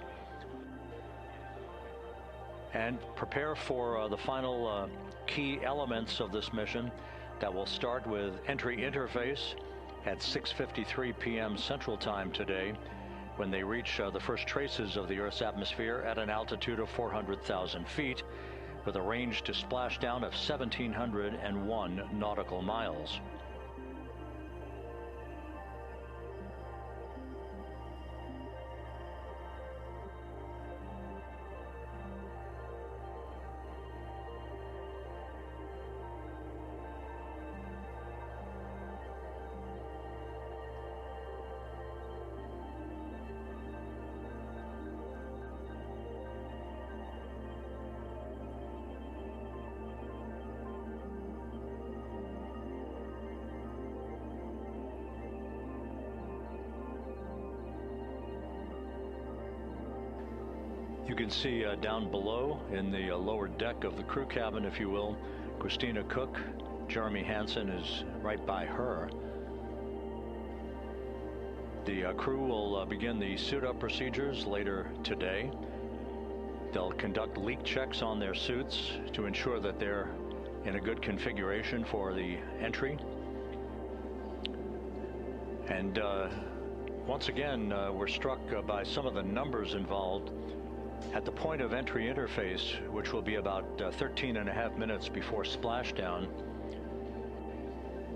and prepare for the final key elements of this mission that will start with entry interface at 6:53 p.m. Central Time today, when they reach the first traces of the Earth's atmosphere at an altitude of 400,000 feet, with a range to splashdown of 1,701 nautical miles. You can see down below in the lower deck of the crew cabin, if you will, Christina Koch. Jeremy Hansen is right by her. The crew will begin the suit-up procedures later today. They'll conduct leak checks on their suits to ensure that they're in a good configuration for the entry. And once again, we're struck by some of the numbers involved. At the point of entry interface, which will be about 13.5 minutes before splashdown,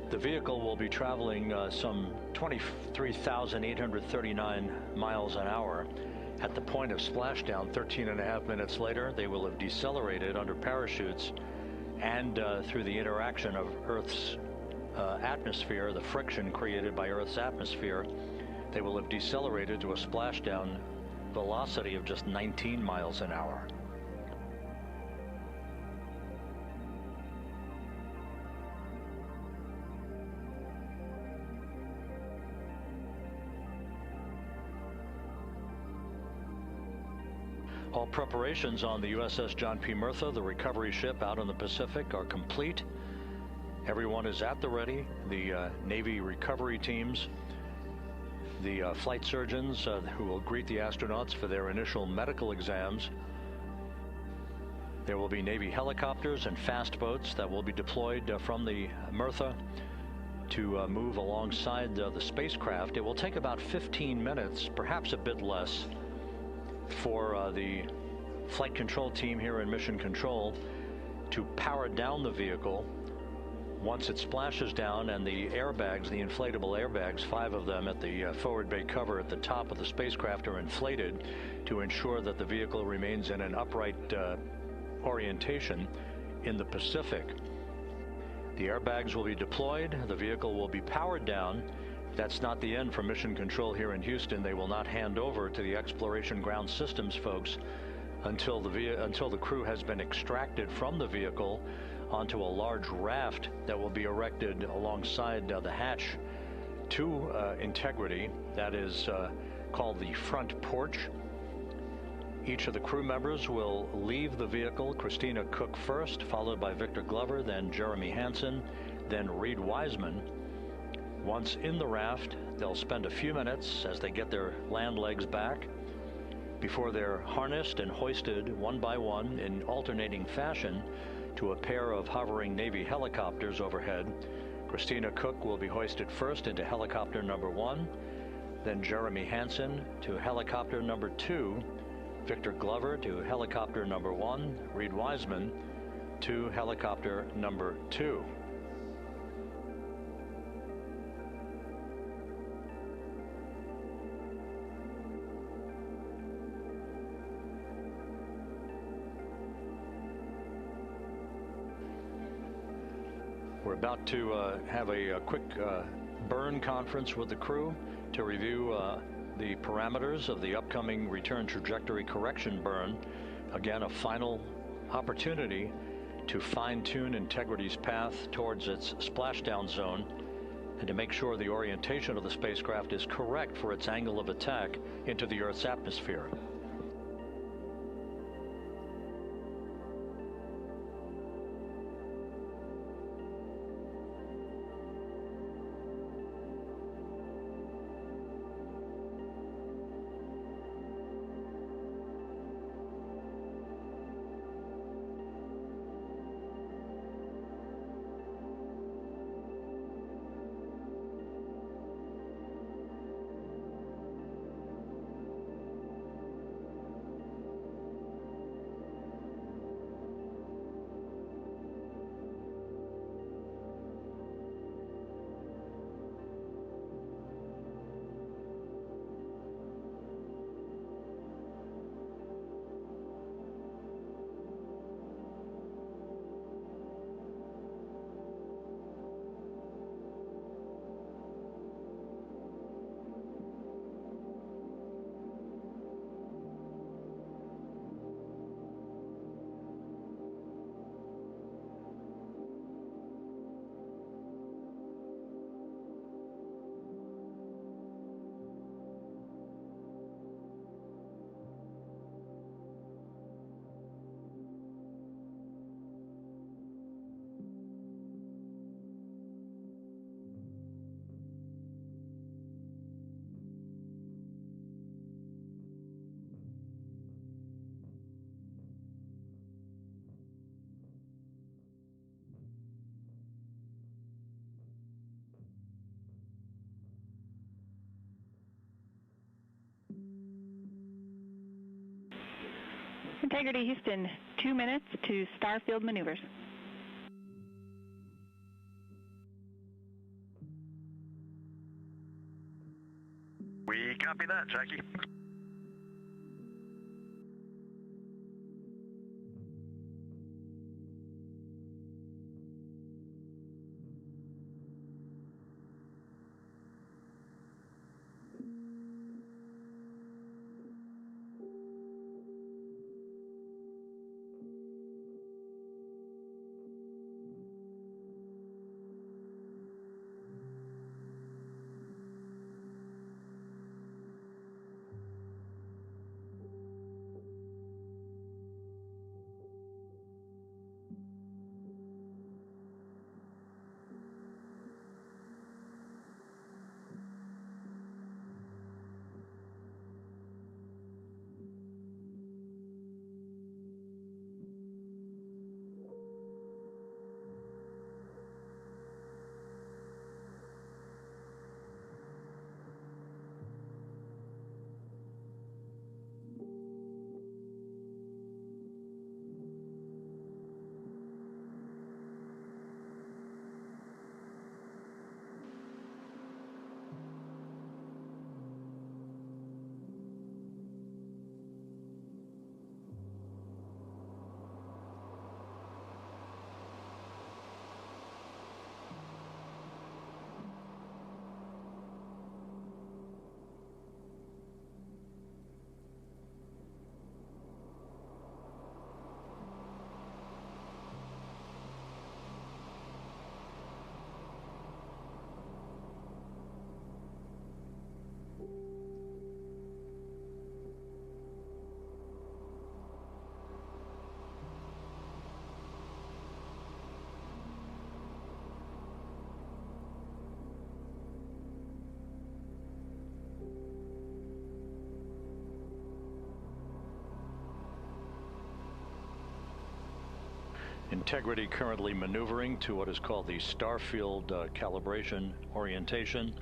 the vehicle will be traveling some 23,839 miles an hour. At the point of splashdown, 13.5 minutes later, they will have decelerated under parachutes and through the interaction of Earth's atmosphere, the friction created by Earth's atmosphere, they will have decelerated to a splashdown velocity of just 19 miles an hour. All preparations on the USS John P. Murtha, the recovery ship out in the Pacific, are complete. Everyone is at the ready. The Navy recovery teams, the flight surgeons who will greet the astronauts for their initial medical exams. There will be Navy helicopters and fast boats that will be deployed from the Murtha to move alongside the spacecraft. It will take about 15 minutes, perhaps a bit less, for the flight control team here in Mission Control to power down the vehicle. Once it splashes down and the airbags, the inflatable airbags, 5 of them at the forward bay cover at the top of the spacecraft, are inflated to ensure that the vehicle remains in an upright orientation in the Pacific. The airbags will be deployed. The vehicle will be powered down. That's not the end for Mission Control here in Houston. They will not hand over to the Exploration Ground Systems folks until the crew has been extracted from the vehicle onto a large raft that will be erected alongside the hatch to Integrity. That is called the front porch. Each of the crew members will leave the vehicle, Christina Koch first, followed by Victor Glover, then Jeremy Hansen, then Reid Wiseman. Once in the raft, they'll spend a few minutes as they get their land legs back before they're harnessed and hoisted one by one in alternating fashion to a pair of hovering Navy helicopters overhead. Christina Koch will be hoisted first into helicopter number 1, then Jeremy Hansen to helicopter number 2, Victor Glover to helicopter number 1, Reid Wiseman to helicopter number 2. We're about to have a quick burn conference with the crew to review the parameters of the upcoming return trajectory correction burn. Again, a final opportunity to fine-tune Integrity's path towards its splashdown zone and to make sure the orientation of the spacecraft is correct for its angle of attack into the Earth's atmosphere. Integrity Houston, 2 minutes to Starfield maneuvers. We copy that, Jackie. Integrity currently maneuvering to what is called the Starfield calibration orientation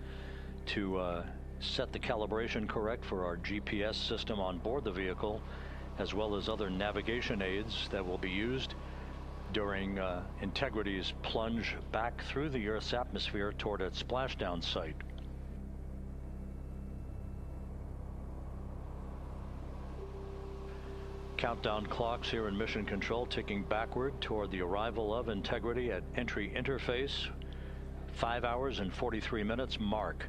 to set the calibration correct for our GPS system on board the vehicle, as well as other navigation aids that will be used during Integrity's plunge back through the Earth's atmosphere toward its splashdown site. Countdown clocks here in Mission Control ticking backward toward the arrival of Integrity at entry interface. 5 hours and 43 minutes mark.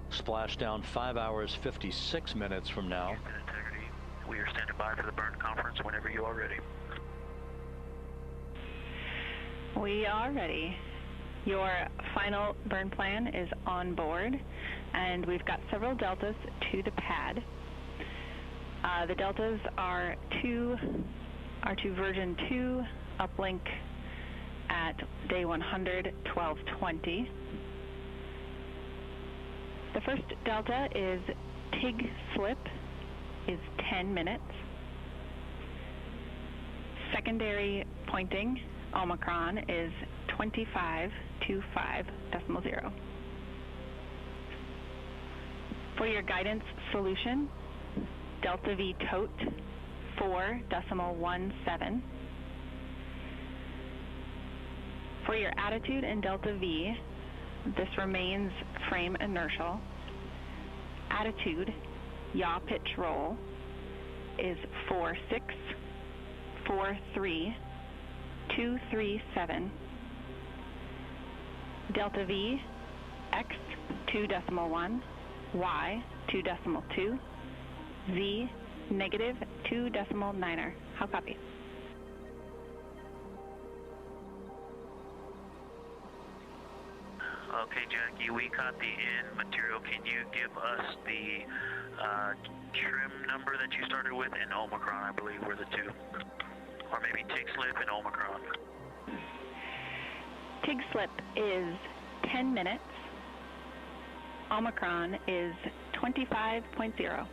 Splashdown 5 hours 56 minutes from now. Integrity, we are standing by for the burn conference whenever you are ready. We are ready. Your final burn plan is on board, and we've got several deltas to the pad. The deltas are to version 2 uplink at day 100, 12:20. The first delta is TIG slip is 10 minutes. Secondary pointing Omicron is 2525.0. For your guidance solution, Delta V tote 4.17. For your attitude in Delta V, this remains frame inertial. Attitude, yaw pitch roll, is 4643.237. Delta V, X 2.1, Y 2.2, Z negative 2.9er. How copy? Okay, Jackie, we caught the in material. Can you give us the trim number that you started with in Omicron, I believe were the two? Or maybe TIG slip and Omicron. TIG slip is 10 minutes. Omicron is 25.0.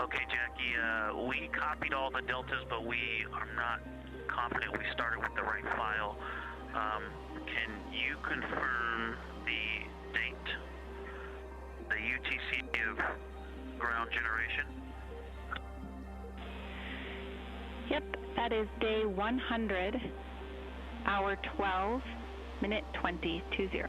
Okay, Jackie, we copied all the deltas, but we are not confident we started with the right file. Can you confirm the date, the UTC of ground generation? Yep, that is day 100, hour 12, minute 20, 20.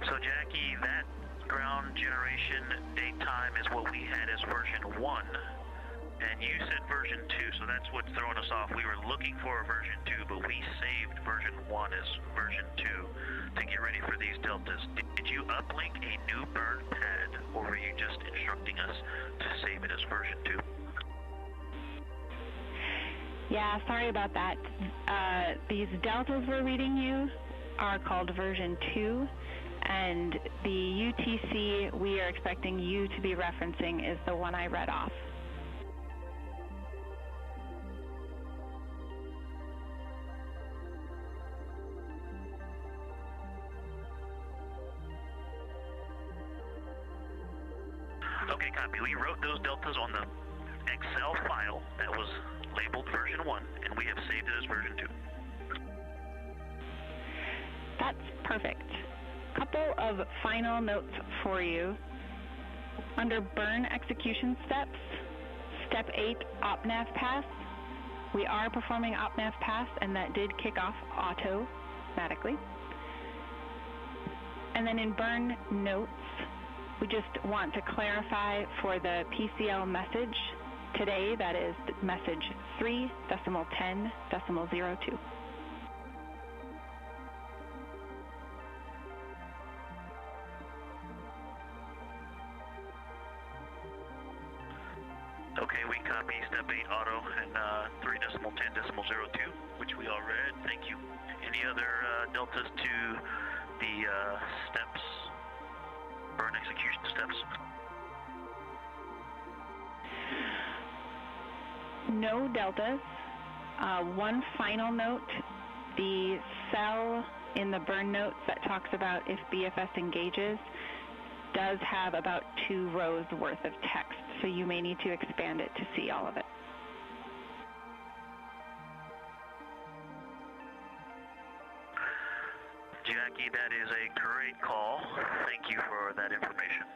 So Jackie, that ground generation date time is what we had as version 1, and you said version 2, so that's what's throwing us off. We were looking for a version 2, but we saved version 1 as version 2 to get ready for these deltas. Did you uplink a new burn pad, or were you just instructing us to save it as version 2? Yeah, sorry about that. These deltas we're reading you are called version 2. And the UTC we are expecting you to be referencing is the one I read off. Okay, copy. We wrote those deltas on the Excel file that was labeled version 1, and we have saved it as version 2. That's perfect. Couple of final notes for you. Under burn execution steps, step 8, OpNav pass. We are performing OpNav pass, and that did kick off automatically. And then in burn notes, we just want to clarify for the PCL message today, that is message 3.10.02. Okay, we copy step 8 auto and 3.10.02, which we all read. Thank you. Any other deltas to the steps, burn execution steps? No deltas. One final note, the cell in the burn notes that talks about if BFS engages does have about 2 rows worth of text, so you may need to expand it to see all of it. Jackie, that is a great call. Thank you for that information.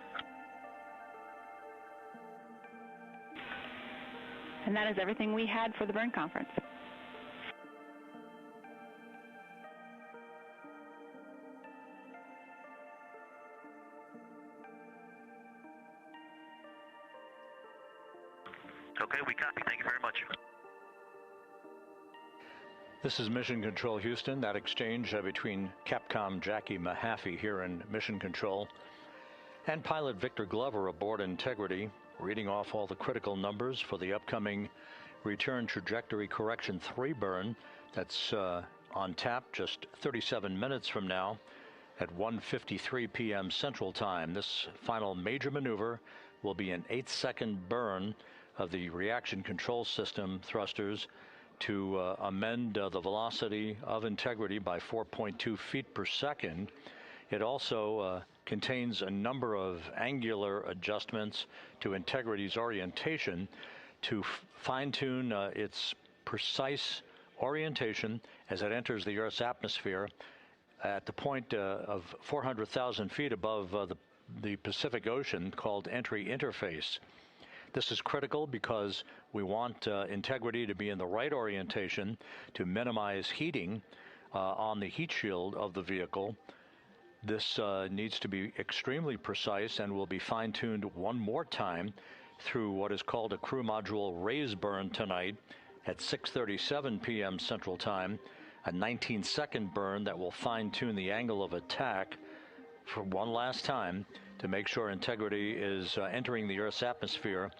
And that is everything we had for the burn conference. Okay, we copy. Thank you very much. This is Mission Control Houston. That exchange between Capcom Jackie Mahaffey here in Mission Control and pilot Victor Glover aboard Integrity, reading off all the critical numbers for the upcoming Return Trajectory Correction 3 burn. That's on tap just 37 minutes from now at 1:53 p.m. Central Time. This final major maneuver will be an 8-second burn of the reaction control system thrusters to amend the velocity of Integrity by 4.2 feet per second. It also contains a number of angular adjustments to Integrity's orientation to fine-tune its precise orientation as it enters the Earth's atmosphere at the point of 400,000 feet above the Pacific Ocean, called entry interface. This is critical because we want Integrity to be in the right orientation to minimize heating on the heat shield of the vehicle. This needs to be extremely precise and will be fine-tuned one more time through what is called a crew module raise burn tonight at 6:37 p.m. Central Time, a 19-second burn that will fine-tune the angle of attack for one last time to make sure Integrity is entering the Earth's atmosphere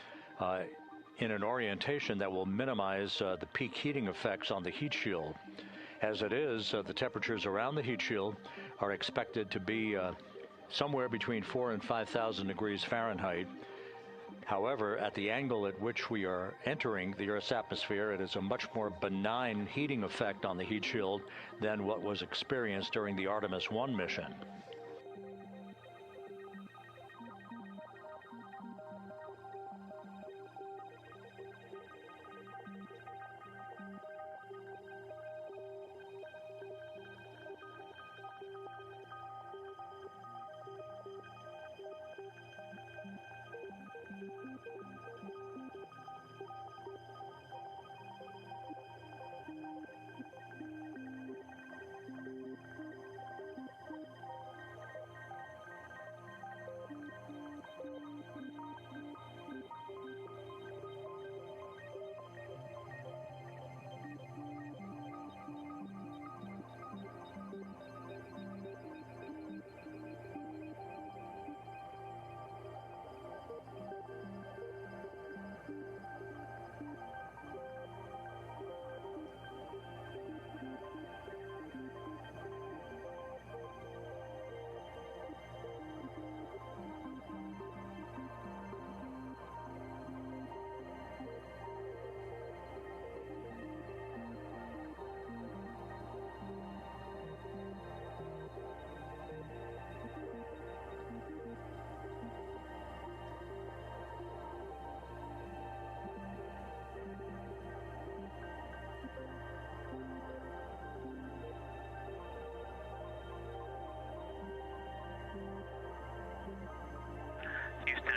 in an orientation that will minimize the peak heating effects on the heat shield. As it is, the temperatures around the heat shield are expected to be somewhere between 4,000 and 5,000 degrees Fahrenheit. However, at the angle at which we are entering the Earth's atmosphere, it is a much more benign heating effect on the heat shield than what was experienced during the Artemis I mission.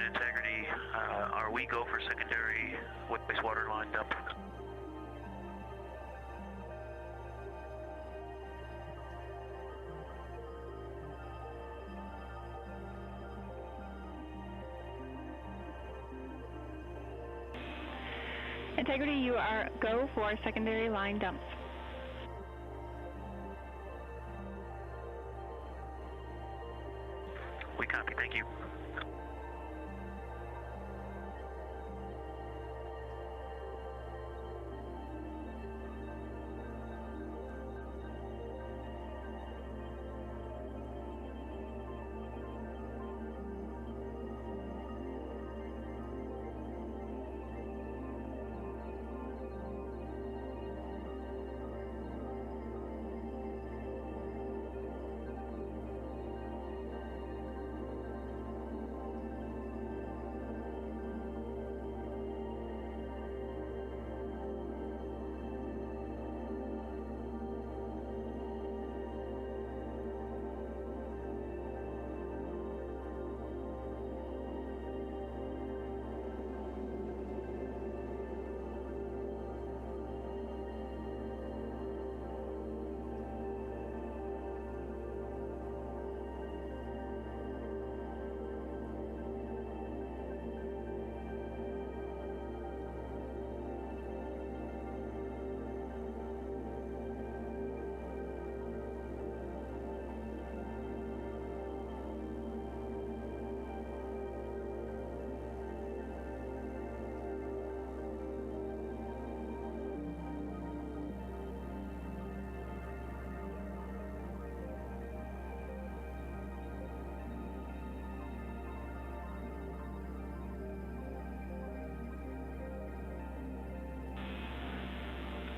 integrity. Are we go for secondary wastewater line dump? Integrity, you are go for secondary line dumps. We copy, thank you.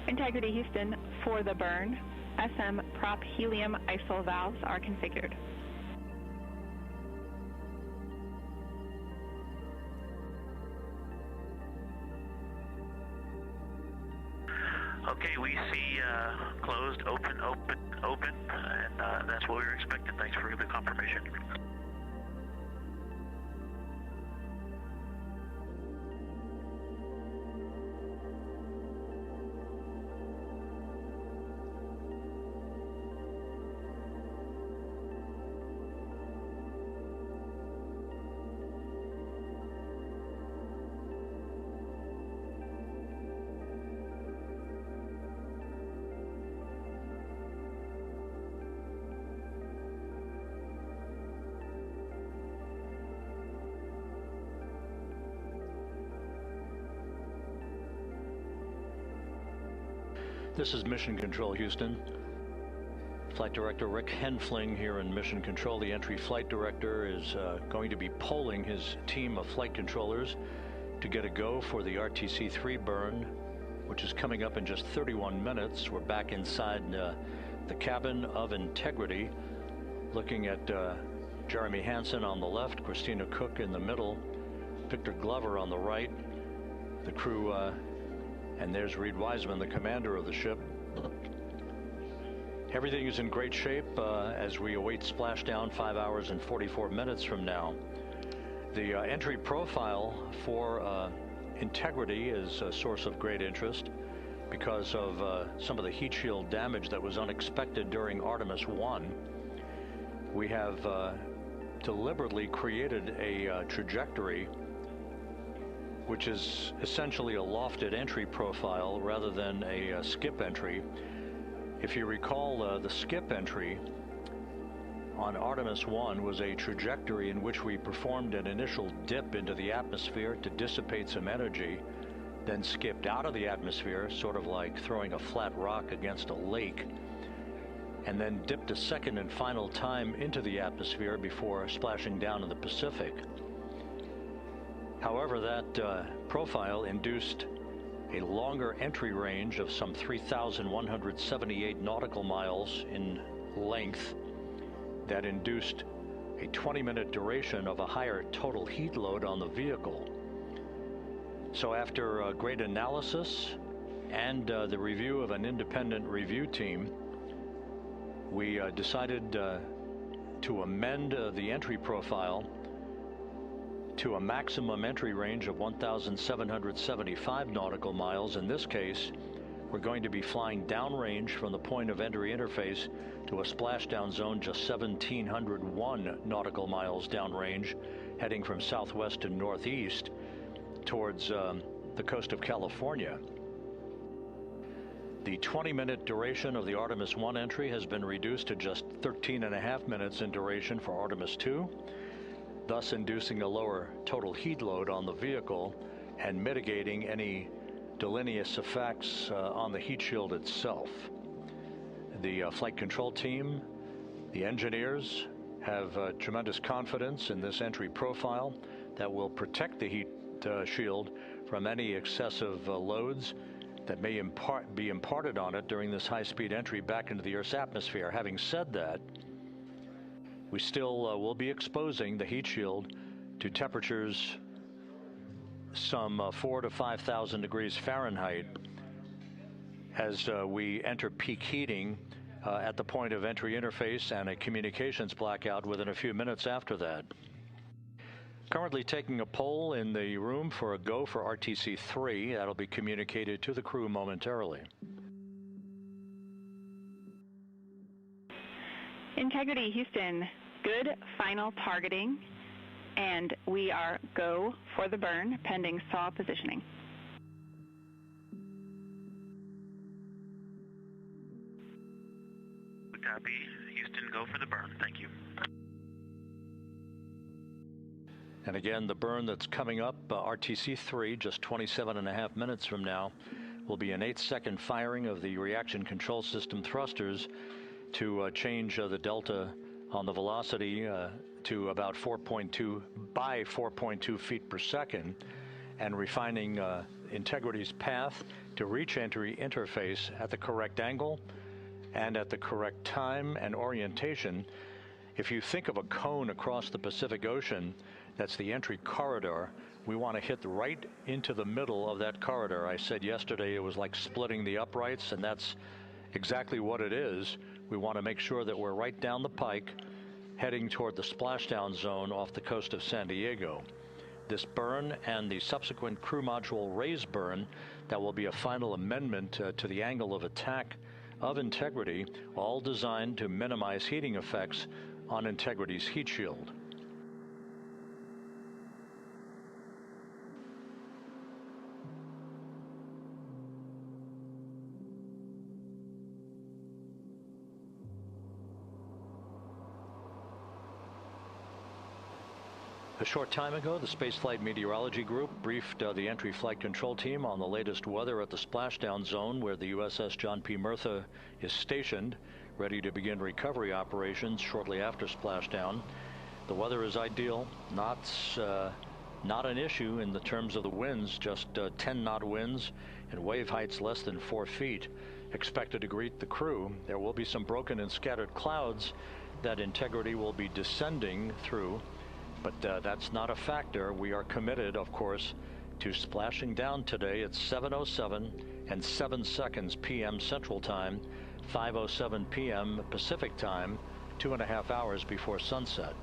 Integrity Houston, for the burn, SM prop helium ISOL valves are configured. Okay, we see closed, open, and that's what we were expecting. Thanks for the confirmation. This is Mission Control Houston. Flight Director Rick Henfling here in Mission Control. The entry flight director is going to be polling his team of flight controllers to get a go for the RTC-3 burn, which is coming up in just 31 minutes. We're back inside the cabin of Integrity, looking at Jeremy Hansen on the left, Christina Koch in the middle, Victor Glover on the right, the crew, and there's Reid Wiseman, the commander of the ship. Everything is in great shape as we await splashdown 5 hours and 44 minutes from now. The entry profile for Integrity is a source of great interest because of some of the heat shield damage that was unexpected during Artemis I. We have deliberately created a trajectory which is essentially a lofted entry profile rather than a skip entry. If you recall, the skip entry on Artemis I was a trajectory in which we performed an initial dip into the atmosphere to dissipate some energy, then skipped out of the atmosphere, sort of like throwing a flat rock against a lake, and then dipped a second and final time into the atmosphere before splashing down in the Pacific. However, that profile induced a longer entry range of some 3,178 nautical miles in length that induced a 20-minute duration of a higher total heat load on the vehicle. So after great analysis and the review of an independent review team, we decided to amend the entry profile to a maximum entry range of 1,775 nautical miles. In this case, we're going to be flying downrange from the point of entry interface to a splashdown zone just 1,701 nautical miles downrange, heading from southwest to northeast towards the coast of California. The 20-minute duration of the Artemis I entry has been reduced to just 13.5 minutes in duration for Artemis II, thus inducing a lower total heat load on the vehicle and mitigating any deleterious effects on the heat shield itself. The flight control team, the engineers, have tremendous confidence in this entry profile that will protect the heat shield from any excessive loads that may be imparted on it during this high-speed entry back into the Earth's atmosphere. Having said that, we still will be exposing the heat shield to temperatures some 4,000 to 5,000 degrees Fahrenheit as we enter peak heating at the point of entry interface and a communications blackout within a few minutes after that. Currently taking a poll in the room for a go for RTC 3. That'll be communicated to the crew momentarily. Integrity Houston, good final targeting, and we are go for the burn pending SAW positioning. Copy. Houston, go for the burn. Thank you. And again, the burn that's coming up, RTC 3, just 27.5 minutes from now, will be an 8-second firing of the reaction control system thrusters to change the delta on the velocity to about 4.2 feet per second, and refining Integrity's path to reach entry interface at the correct angle and at the correct time and orientation. If you think of a cone across the Pacific Ocean, that's the entry corridor. We want to hit right into the middle of that corridor. I said yesterday it was like splitting the uprights, and that's exactly what it is. We want to make sure that we're right down the pike, heading toward the splashdown zone off the coast of San Diego. This burn and the subsequent crew module raise burn, that will be a final amendment to the angle of attack of Integrity, all designed to minimize heating effects on Integrity's heat shield. A short time ago, the Spaceflight Meteorology Group briefed the entry flight control team on the latest weather at the splashdown zone where the USS John P. Murtha is stationed, ready to begin recovery operations shortly after splashdown. The weather is ideal, not an issue in the terms of the winds, just 10-knot winds and wave heights less than 4 feet expected to greet the crew. There will be some broken and scattered clouds that Integrity will be descending through, but that's not a factor. We are committed, of course, to splashing down today at 7:07 and 7 seconds p.m. Central Time, 5:07 p.m. Pacific Time, 2.5 hours before sunset.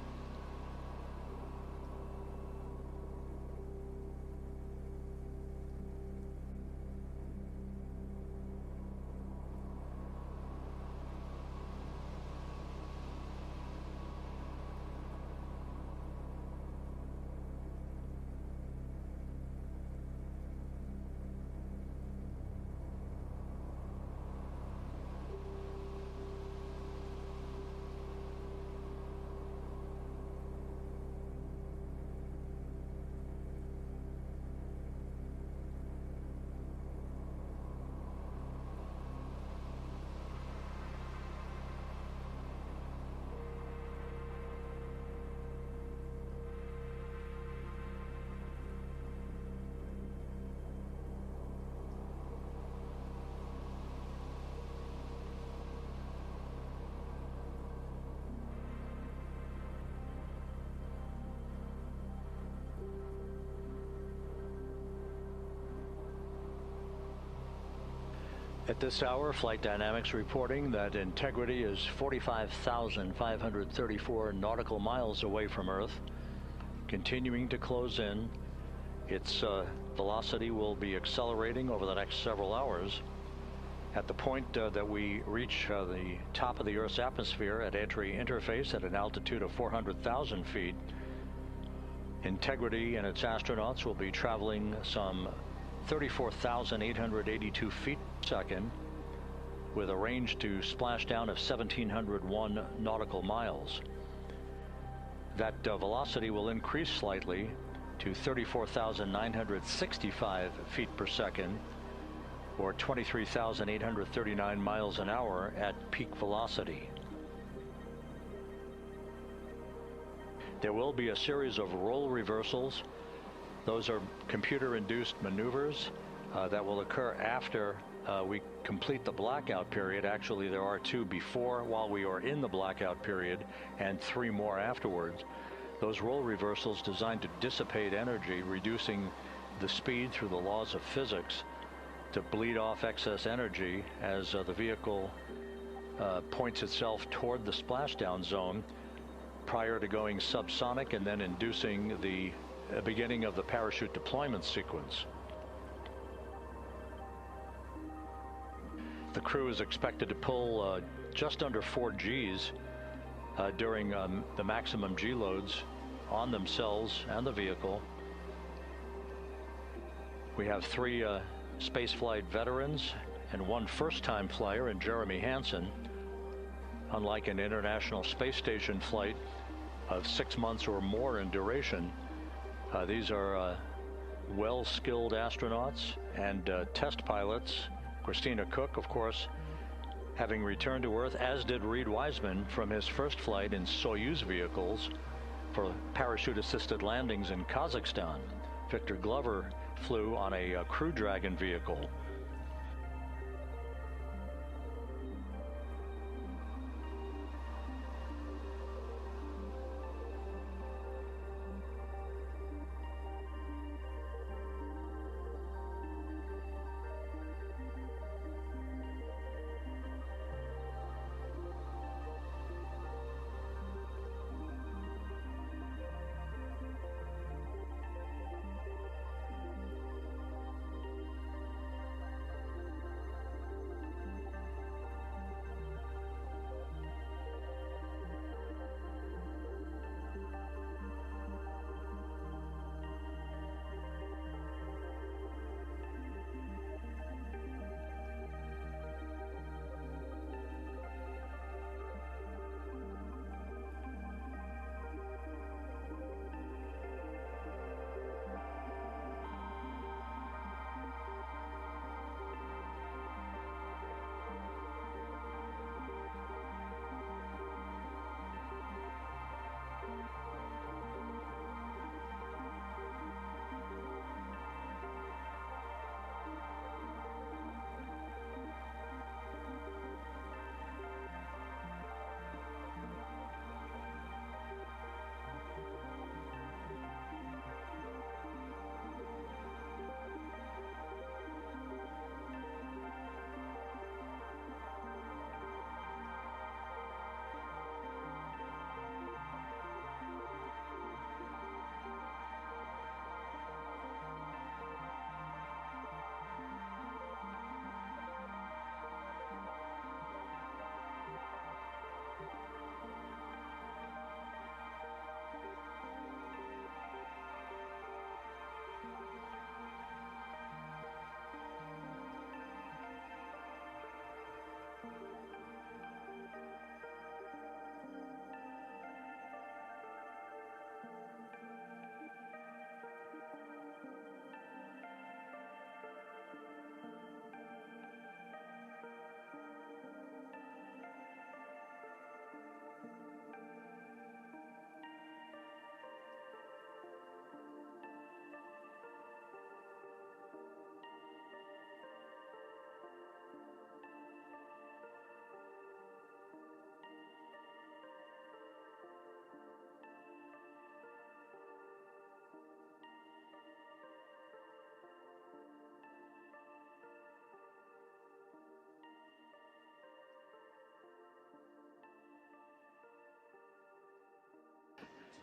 At this hour, Flight Dynamics reporting that Integrity is 45,534 nautical miles away from Earth. continuing to close in. Its velocity will be accelerating over the next several hours. At the point that we reach the top of the Earth's atmosphere at entry interface at an altitude of 400,000 feet, Integrity and its astronauts will be traveling some 34,882 feet per second with a range to splashdown of 1,701 nautical miles. That velocity will increase slightly to 34,965 feet per second, or 23,839 miles an hour at peak velocity. There will be a series of roll reversals. Those are computer-induced maneuvers that will occur after we complete the blackout period. Actually, there are 2 before, while we are in the blackout period, and 3 more afterwards. Those roll reversals designed to dissipate energy, reducing the speed through the laws of physics to bleed off excess energy as the vehicle points itself toward the splashdown zone prior to going subsonic and then inducing the beginning of the parachute deployment sequence. The crew is expected to pull just under 4 Gs during the maximum G loads on themselves and the vehicle. We have 3 spaceflight veterans and 1 first-time flyer in Jeremy Hansen. Unlike an International Space Station flight of 6 months or more in duration, these are well-skilled astronauts and test pilots. Christina Koch, of course, having returned to Earth, as did Reid Wiseman from his first flight in Soyuz vehicles for parachute-assisted landings in Kazakhstan. Victor Glover flew on a Crew Dragon vehicle.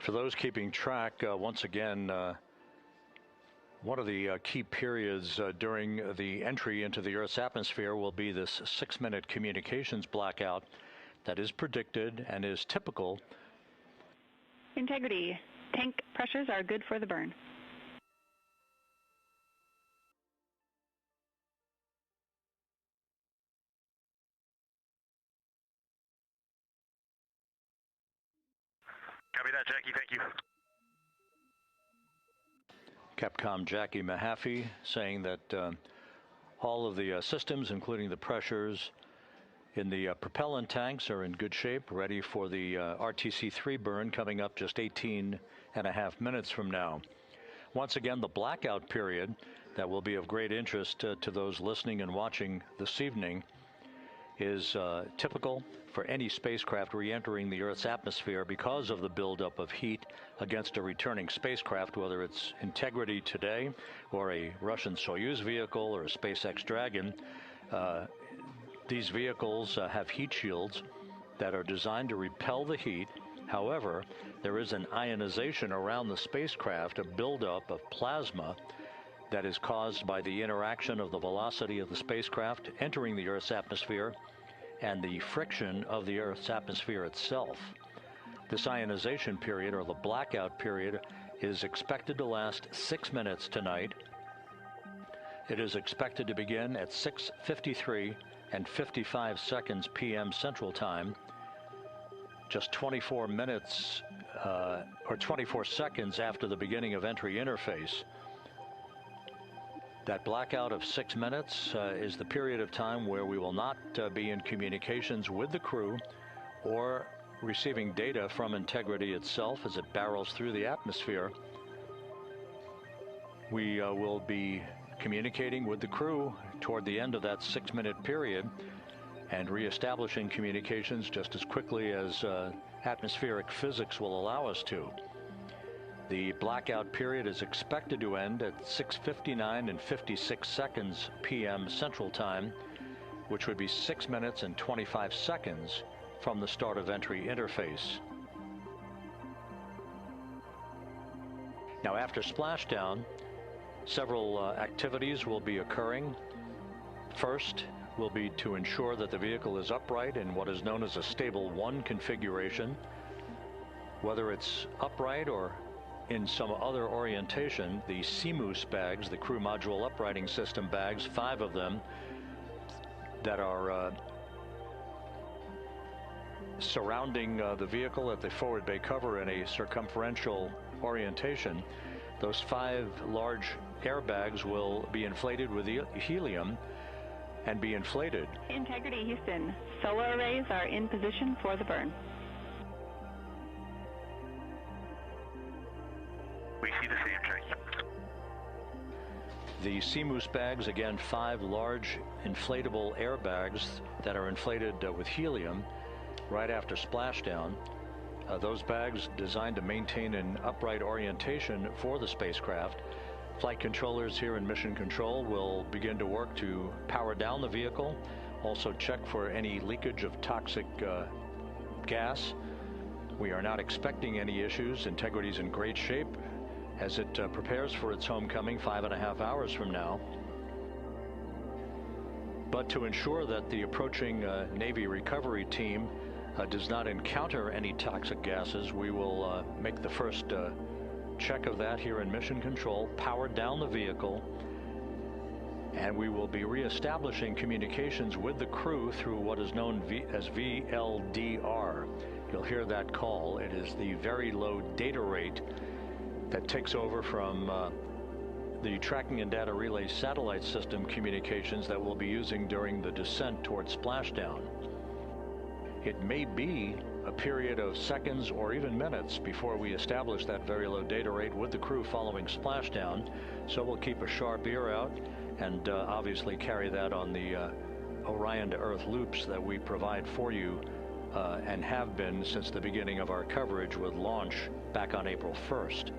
For those keeping track, once again, one of the key periods during the entry into the Earth's atmosphere will be this 6-minute communications blackout that is predicted and is typical. Integrity. Tank pressures are good for the burn. Copy that, Jackie. Thank you. Capcom Jackie Mahaffey saying that all of the systems, including the pressures in the propellant tanks, are in good shape, ready for the RTC-3 burn coming up just 18.5 minutes from now. Once again, the blackout period that will be of great interest to those listening and watching this evening is typical for any spacecraft re-entering the Earth's atmosphere because of the buildup of heat against a returning spacecraft, whether it's Integrity today or a Russian Soyuz vehicle or a SpaceX Dragon. These vehicles have heat shields that are designed to repel the heat. However, there is an ionization around the spacecraft, a buildup of plasma that is caused by the interaction of the velocity of the spacecraft entering the Earth's atmosphere and the friction of the Earth's atmosphere itself. This ionization period, or the blackout period, is expected to last 6 minutes tonight. It is expected to begin at 6:53 and 55 seconds p.m. Central Time, just 24 minutes or 24 seconds after the beginning of entry interface. That blackout of 6 minutes is the period of time where we will not be in communications with the crew or receiving data from Integrity itself as it barrels through the atmosphere. We will be communicating with the crew toward the end of that 6-minute period and reestablishing communications just as quickly as atmospheric physics will allow us to. The blackout period is expected to end at 6:59 and 56 seconds p.m. Central Time, which would be 6 minutes and 25 seconds from the start of entry interface. Now, after splashdown, several activities will be occurring. First will be to ensure that the vehicle is upright in what is known as a stable 1 configuration. Whether it's upright or in some other orientation, the CMOOS bags, the crew module uprighting system bags, 5 of them that are surrounding the vehicle at the forward bay cover in a circumferential orientation. Those 5 large airbags will be inflated with helium and be inflated. Integrity Houston, solar arrays are in position for the burn. We see the same, Jackie. The CMOOS bags, again, 5 large inflatable airbags that are inflated with helium right after splashdown. Those bags designed to maintain an upright orientation for the spacecraft. Flight controllers here in Mission Control will begin to work to power down the vehicle, also check for any leakage of toxic gas. We are not expecting any issues. Integrity's in great shape as it prepares for its homecoming 5.5 hours from now. But to ensure that the approaching Navy recovery team does not encounter any toxic gases, we will make the first check of that here in Mission Control, power down the vehicle, and we will be reestablishing communications with the crew through what is known as VLDR. You'll hear that call. It is the very low data rate that takes over from the tracking and data relay satellite system communications that we'll be using during the descent towards splashdown. It may be a period of seconds or even minutes before we establish that very low data rate with the crew following splashdown, so we'll keep a sharp ear out and obviously carry that on the Orion to Earth loops that we provide for you and have been since the beginning of our coverage with launch back on April 1st.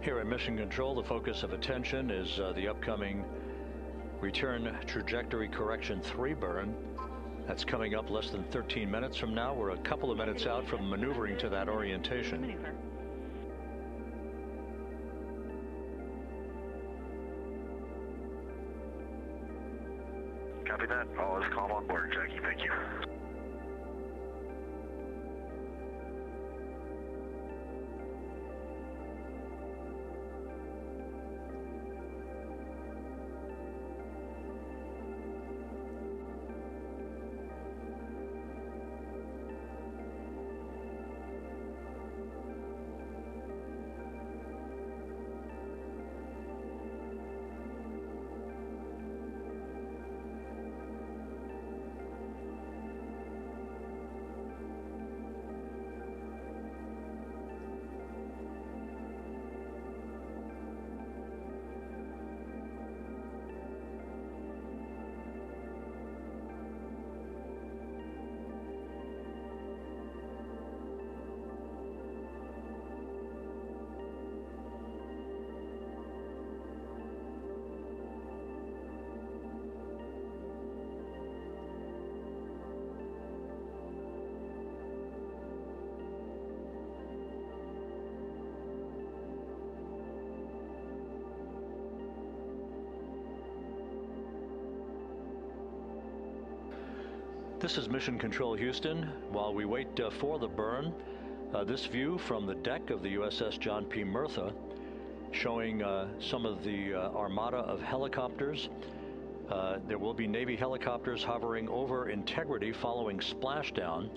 Here at Mission Control, the focus of attention is the upcoming Return Trajectory Correction 3 burn. That's coming up less than 13 minutes from now. We're a couple of minutes out from maneuvering to that orientation. Copy that. All is calm on board, Jackie. Thank you. This is Mission Control Houston. While we wait for the burn, this view from the deck of the USS John P. Murtha showing some of the armada of helicopters. There will be Navy helicopters hovering over Integrity following splashdown.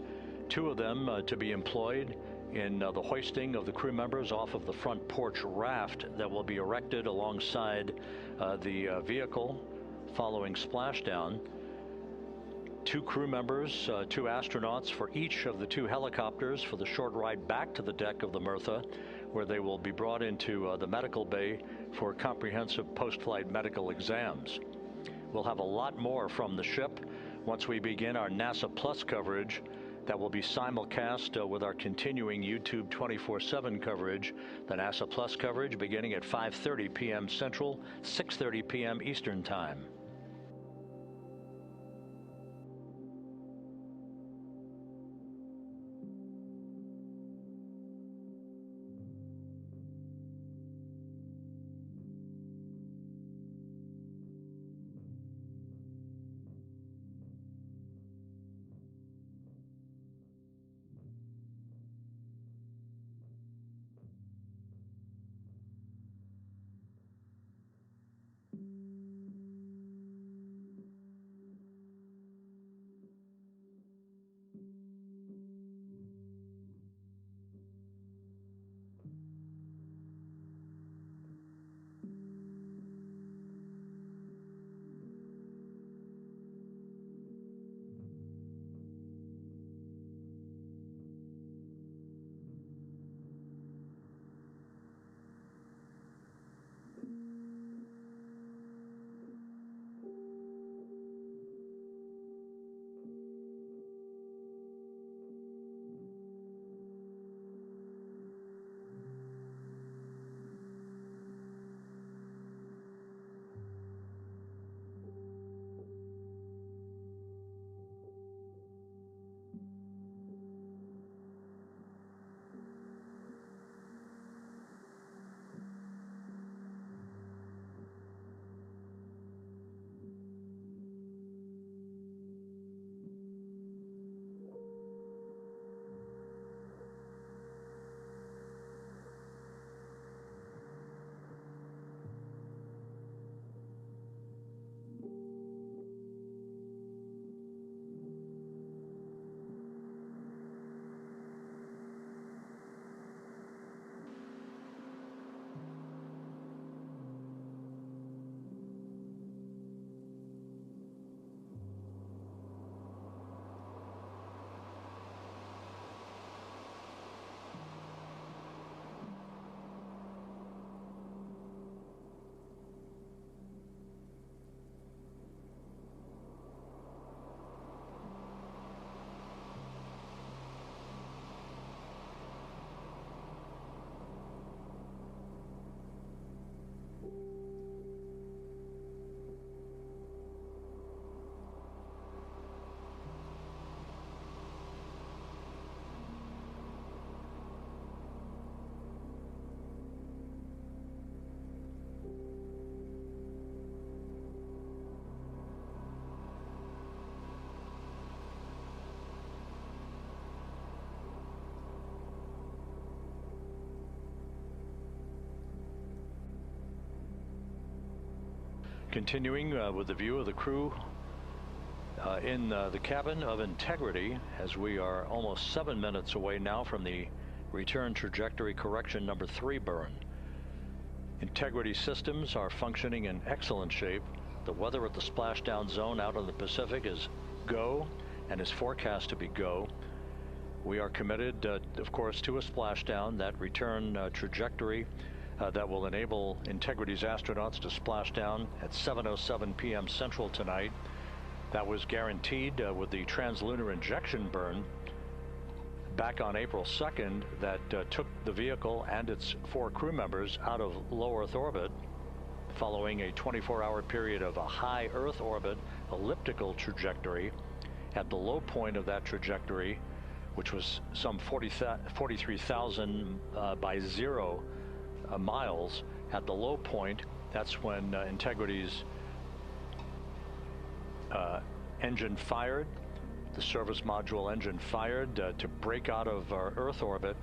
2 of them to be employed in the hoisting of the crew members off of the front porch raft that will be erected alongside the vehicle following splashdown. 2 crew members, 2 astronauts for each of the 2 helicopters for the short ride back to the deck of the Murtha, where they will be brought into the medical bay for comprehensive post-flight medical exams. We'll have a lot more from the ship once we begin our NASA Plus coverage that will be simulcast with our continuing YouTube 24/7 coverage, the NASA Plus coverage beginning at 5:30 p.m. Central, 6:30 p.m. Eastern Time. Continuing with the view of the crew in the cabin of Integrity, as we are almost 7 minutes away now from the return trajectory correction number 3 burn. Integrity systems are functioning in excellent shape. The weather at the splashdown zone out in the Pacific is go and is forecast to be go. We are committed, of course, to a splashdown, that return trajectory that will enable Integrity's astronauts to splash down at 7:07 p.m. Central tonight. That was guaranteed with the translunar injection burn back on April 2nd that took the vehicle and its 4 crew members out of low Earth orbit following a 24-hour period of a high Earth orbit elliptical trajectory. At the low point of that trajectory, which was some 43,000 by 0 miles, at the low point, that's when Integrity's engine fired, the service module engine fired to break out of our Earth orbit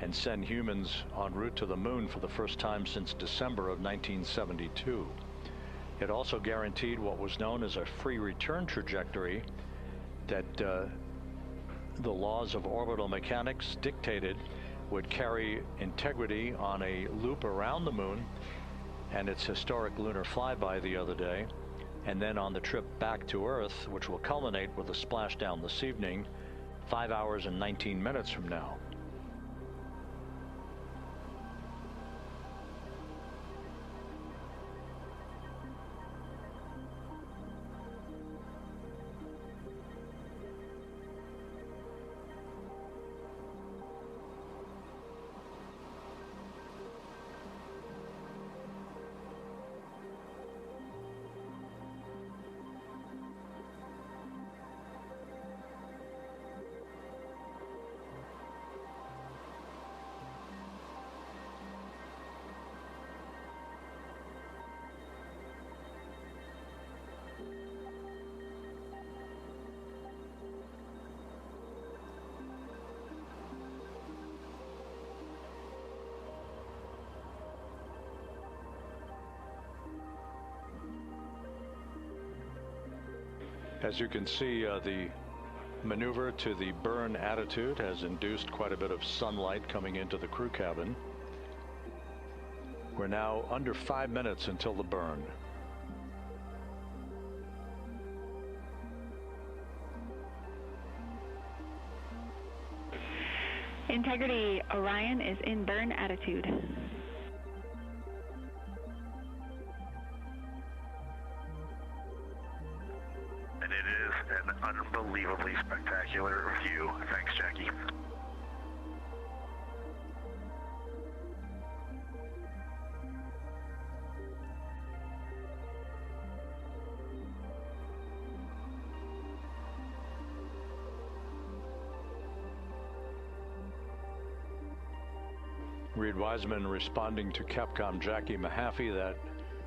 and send humans en route to the moon for the first time since December of 1972. It also guaranteed what was known as a free return trajectory that the laws of orbital mechanics dictated would carry Integrity on a loop around the moon and its historic lunar flyby the other day, and then on the trip back to Earth, which will culminate with a splashdown this evening, 5 hours and 19 minutes from now. As you can see, the maneuver to the burn attitude has induced quite a bit of sunlight coming into the crew cabin. We're now under 5 minutes until the burn. Integrity Orion is in burn attitude. Unbelievably spectacular view. Thanks, Jackie. Reid Wiseman responding to Capcom Jackie Mahaffey, that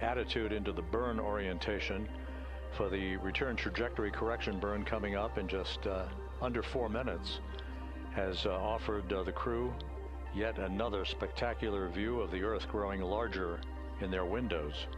attitude into the burn orientation for the return trajectory correction burn coming up in just under 4 minutes has offered the crew yet another spectacular view of the Earth growing larger in their windows.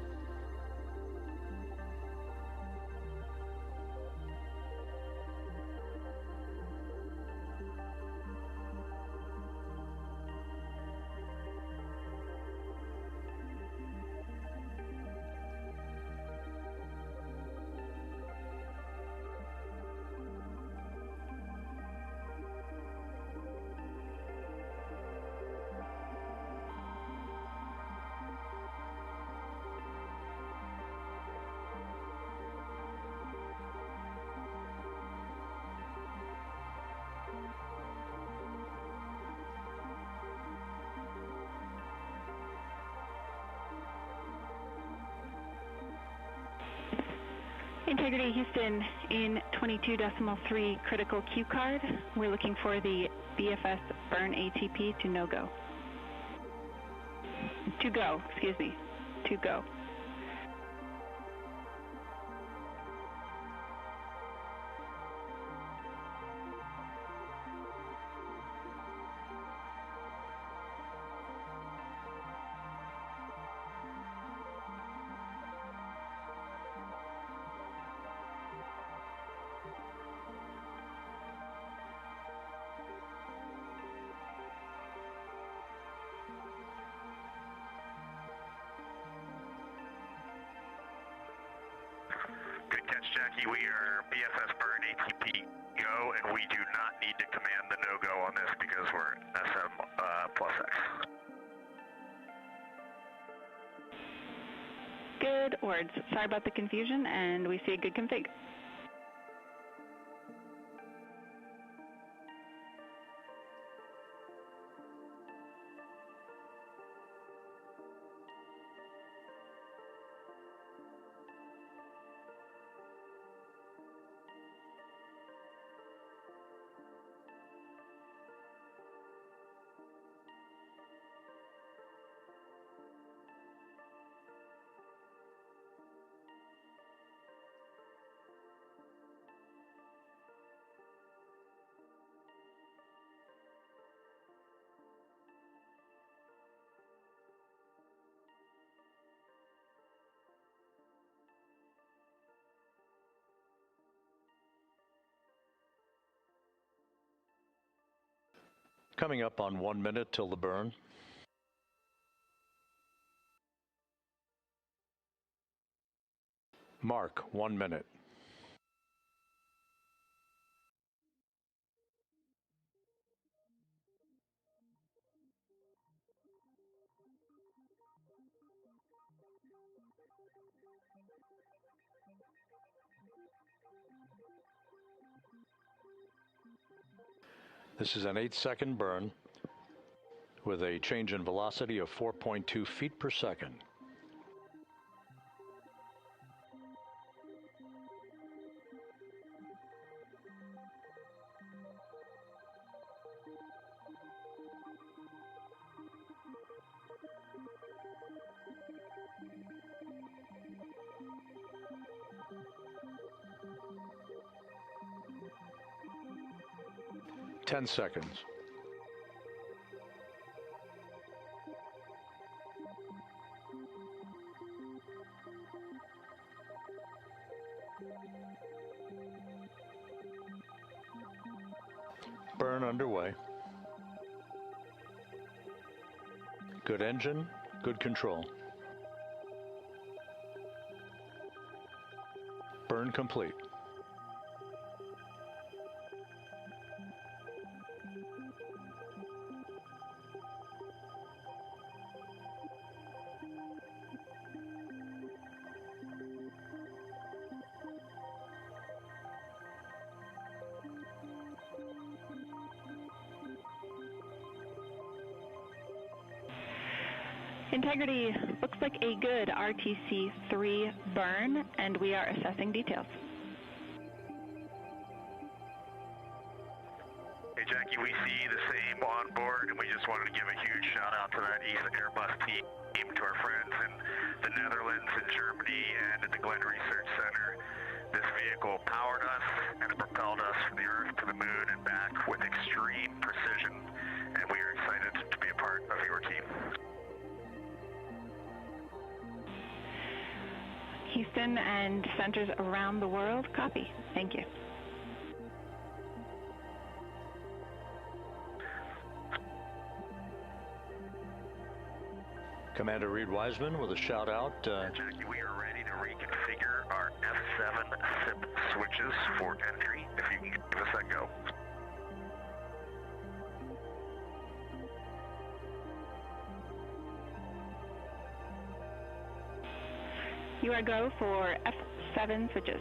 Integrity Houston in 22.3 critical Q card. We're looking for the BFS burn ATP to no go. To go, excuse me, to go. Good catch, Jackie. We are BFS burn ATP go, and we do not need to command the no-go on this because we're SM plus X. Good words. Sorry about the confusion, and we see a good config. Coming up on 1 minute till the burn. Mark, 1 minute. This is an 8-second burn with a change in velocity of 4.2 feet per second. Ten seconds. Burn underway. Good engine, good control. Burn complete. Integrity looks like a good RTC 3 burn, and we are assessing details. Hey Jackie, we see the same on board, and we just wanted to give a huge shout out to that ESA Airbus team, to our friends in the Netherlands and Germany and at the Glenn Research Center. This vehicle powered us and it propelled us from the Earth to the Moon and back with extreme precision, and we are excited to be a part of your team. Houston and centers around the world, copy. Thank you. Commander Reid Wiseman with a shout out. Jackie, we are ready to reconfigure our F7 SIP switches for entry, if you can give us that go. You are go for F7 switches.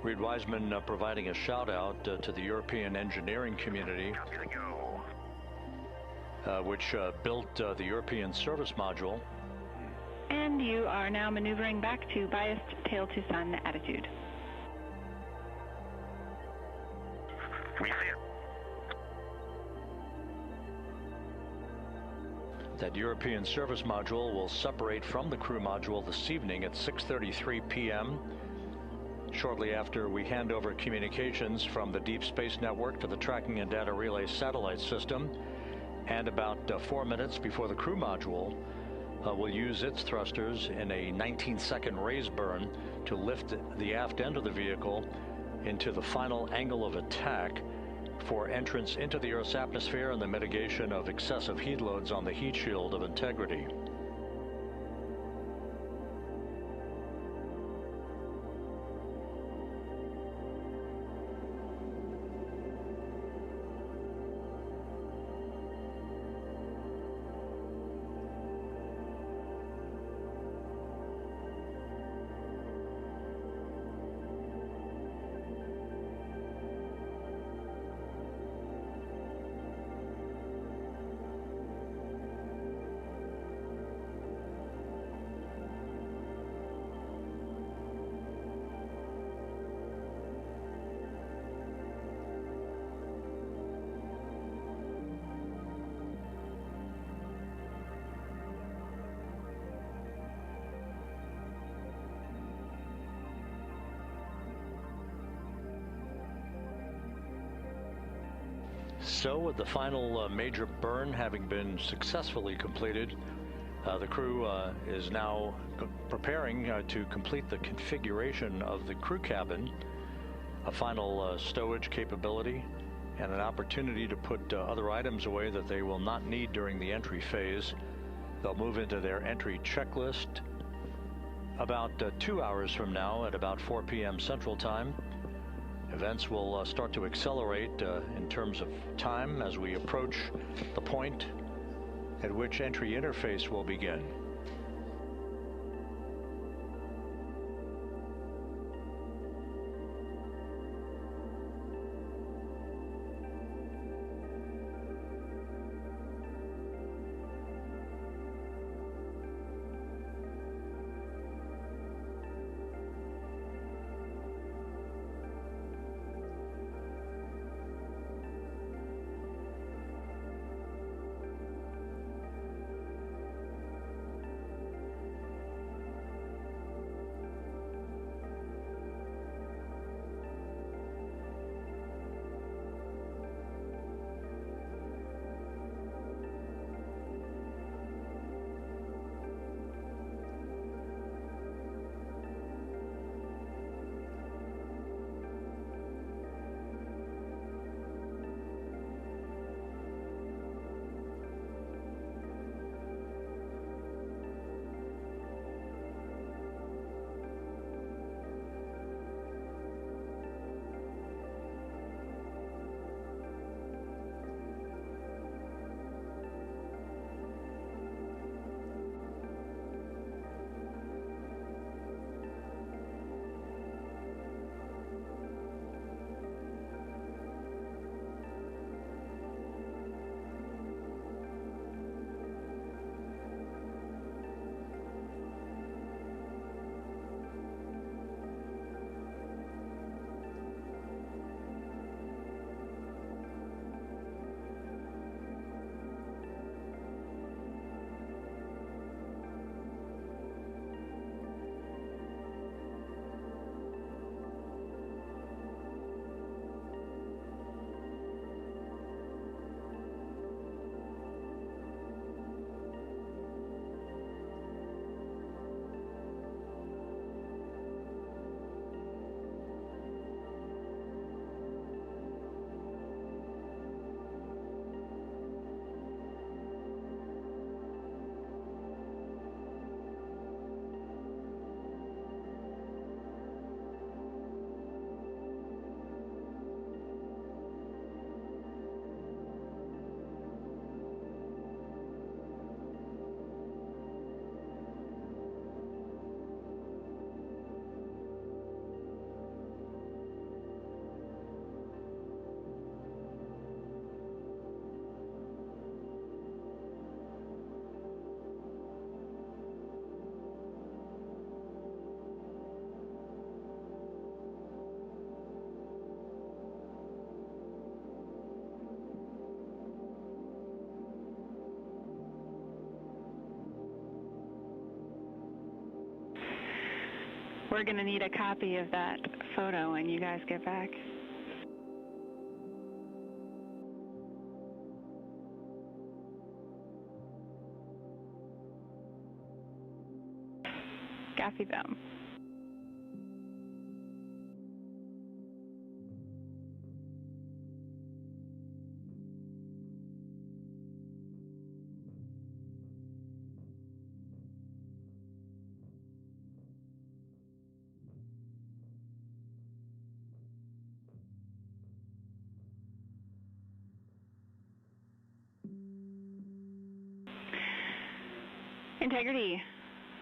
Reid Wiseman providing a shout out to the European engineering community, which built the European service module. And you are now maneuvering back to biased tail to sun attitude. We see it. That European service module will separate from the crew module this evening at 6:33 p.m. shortly after we hand over communications from the Deep Space Network to the Tracking and Data Relay satellite system, and about 4 minutes before the crew module will use its thrusters in a 19-second raise burn to lift the aft end of the vehicle into the final angle of attack for entrance into the Earth's atmosphere and the mitigation of excessive heat loads on the heat shield of Integrity. So with the final major burn having been successfully completed, the crew is now preparing to complete the configuration of the crew cabin, a final stowage capability, and an opportunity to put other items away that they will not need during the entry phase. They'll move into their entry checklist about 2 hours from now at about 4 p.m. Central Time. Events will start to accelerate in terms of time as we approach the point at which entry interface will begin. We're going to need a copy of that photo when you guys get back. Copy them. Integrity.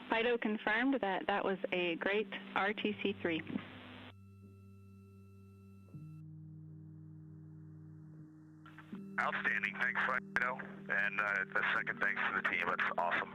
FIDO confirmed that that was a great RTC-3. Outstanding. Thanks, FIDO. And a second thanks to the team. That's awesome.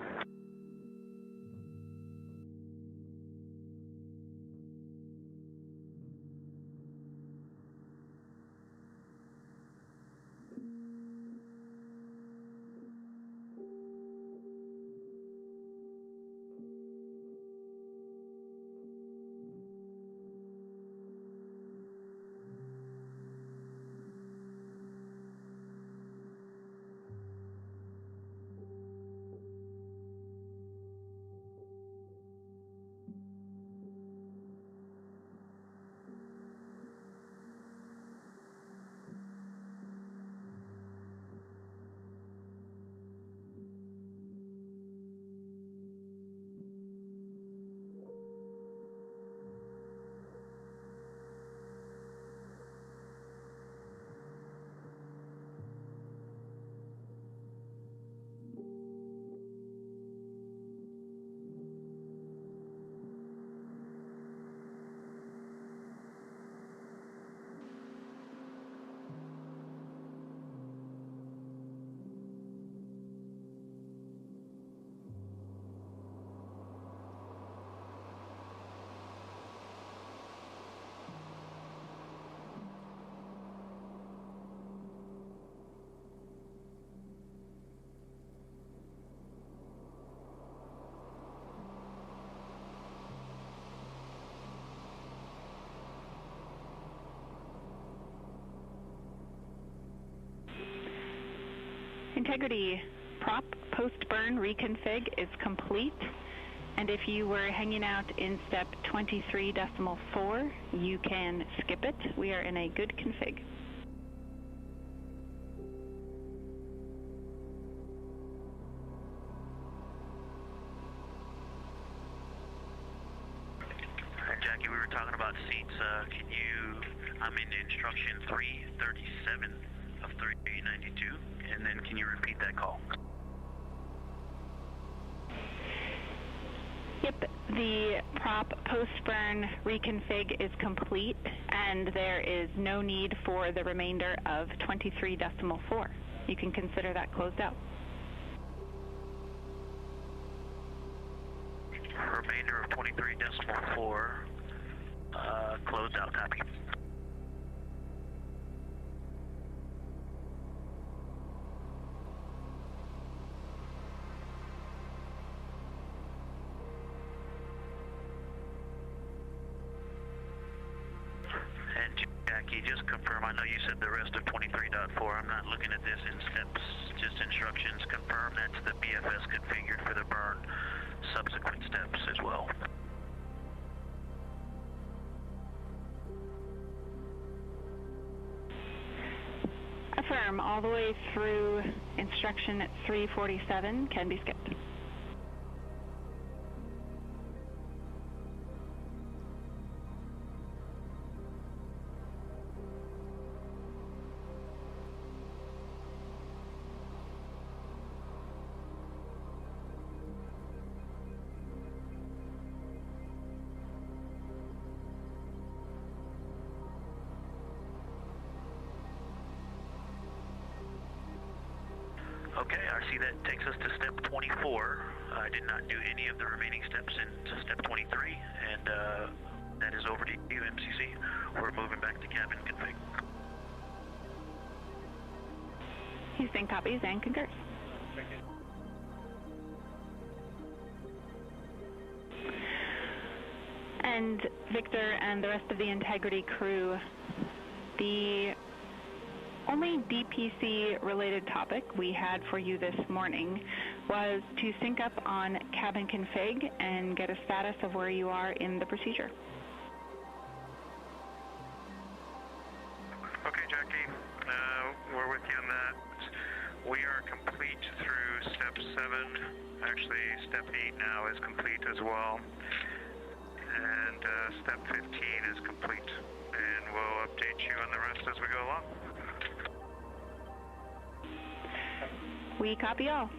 Integrity prop post-burn reconfig is complete. And if you were hanging out in step 23.4, you can skip it. We are in a good config. Jackie, we were talking about seats. Can you, I'm in instruction 337 of 392, and then can you repeat that call? Yep, the prop post-burn reconfig is complete, and there is no need for the remainder of 23.4. You can consider that closed out. Remainder of 23.4, closed out, copy. And Jackie, just confirm, I know you said the rest of 23.4, I'm not looking at this in steps, just instructions. Confirm that's the BFS configured for the burn subsequent steps as well. Affirm, all the way through instruction 347 can be skipped. Okay, I see that takes us to step 24. I did not do any of the remaining steps into step 23, and that is over to you, MCC. We're moving back to cabin config. Houston copies and concurs. And Victor and the rest of the Integrity crew, the only DPC-related topic we had for you this morning was to sync up on cabin config and get a status of where you are in the procedure. Okay, Jackie, we're with you on that. We are complete through step 7. Actually, step 8 now is complete as well. And step 15 is complete. And we'll update you on the rest as we go along. We copy all.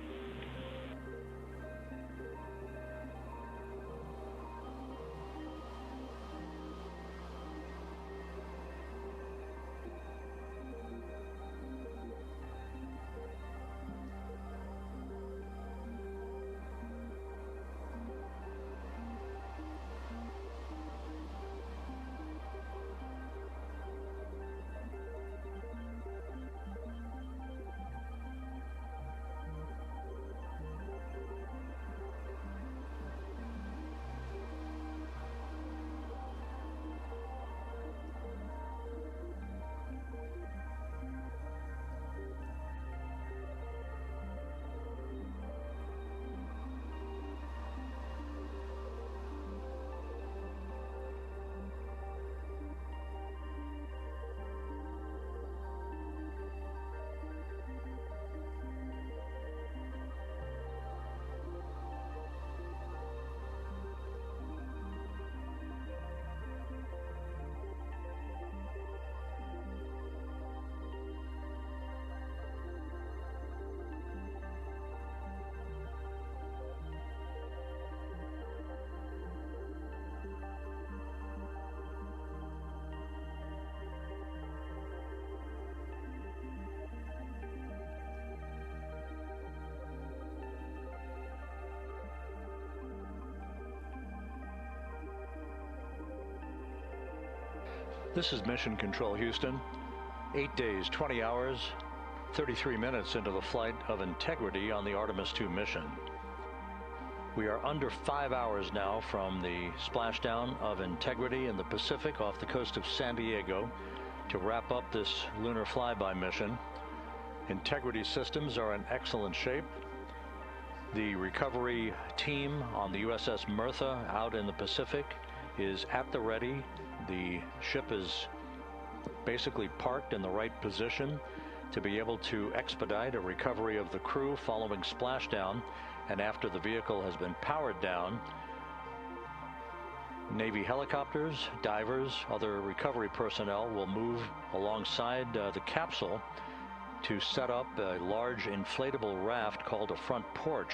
This is Mission Control Houston. 8 days, 20 hours, 33 minutes into the flight of Integrity on the Artemis II mission. We are under 5 hours now from the splashdown of Integrity in the Pacific off the coast of San Diego to wrap up this lunar flyby mission. Integrity systems are in excellent shape. The recovery team on the USS Merthyr out in the Pacific is at the ready. The ship is basically parked in the right position to be able to expedite a recovery of the crew following splashdown, and after the vehicle has been powered down, Navy helicopters, divers, other recovery personnel will move alongside the capsule to set up a large inflatable raft called a front porch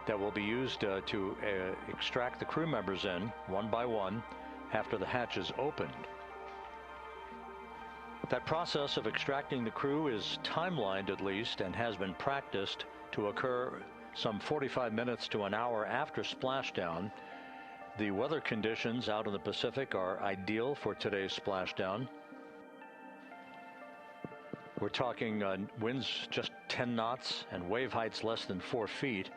that will be used to extract the crew members in one by one after the hatch is opened. That process of extracting the crew is timelined at least and has been practiced to occur some 45 minutes to an hour after splashdown. The weather conditions out in the Pacific are ideal for today's splashdown. We're talking winds just 10 knots and wave heights less than 4 feet.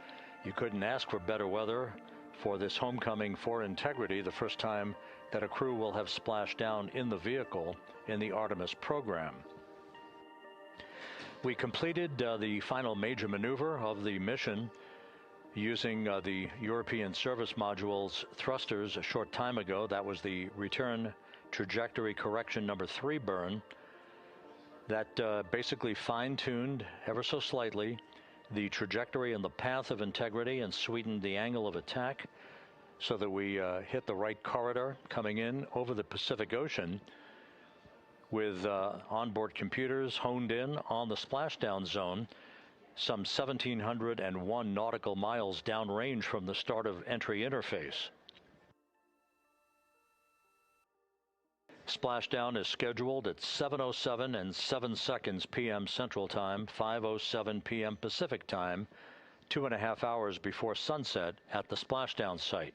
You couldn't ask for better weather for this homecoming for Integrity, the first time that a crew will have splashed down in the vehicle in the Artemis program. We completed the final major maneuver of the mission using the European Service Module's thrusters a short time ago. That was the return trajectory correction number 3 burn that basically fine-tuned ever so slightly the trajectory and the path of Integrity and sweetened the angle of attack so that we hit the right corridor coming in over the Pacific Ocean with onboard computers honed in on the splashdown zone, some 1,701 nautical miles downrange from the start of entry interface. Splashdown is scheduled at 7:07 and 7 seconds p.m. Central Time, 5:07 p.m. Pacific Time, 2.5 hours before sunset at the splashdown site.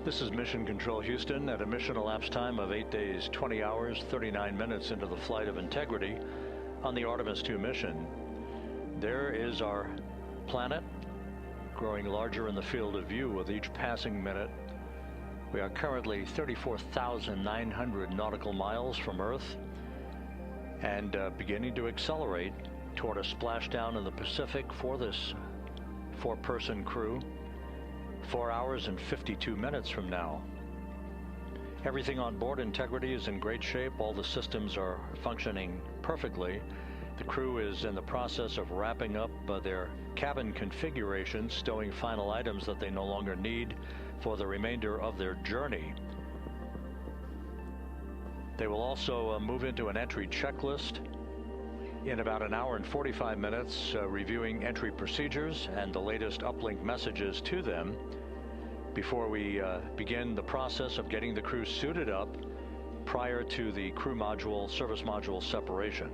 This is Mission Control Houston at a mission elapsed time of 8 days, 20 hours, 39 minutes into the flight of Integrity on the Artemis II mission. There is our planet, growing larger in the field of view with each passing minute. We are currently 34,900 nautical miles from Earth and beginning to accelerate toward a splashdown in the Pacific for this 4-person crew. 4 hours and 52 minutes from now. Everything on board Integrity is in great shape. All the systems are functioning perfectly. The crew is in the process of wrapping up their cabin configuration, stowing final items that they no longer need for the remainder of their journey. They will also move into an entry checklist in about an hour and 45 minutes, reviewing entry procedures and the latest uplink messages to them before we begin the process of getting the crew suited up prior to the crew module, service module separation.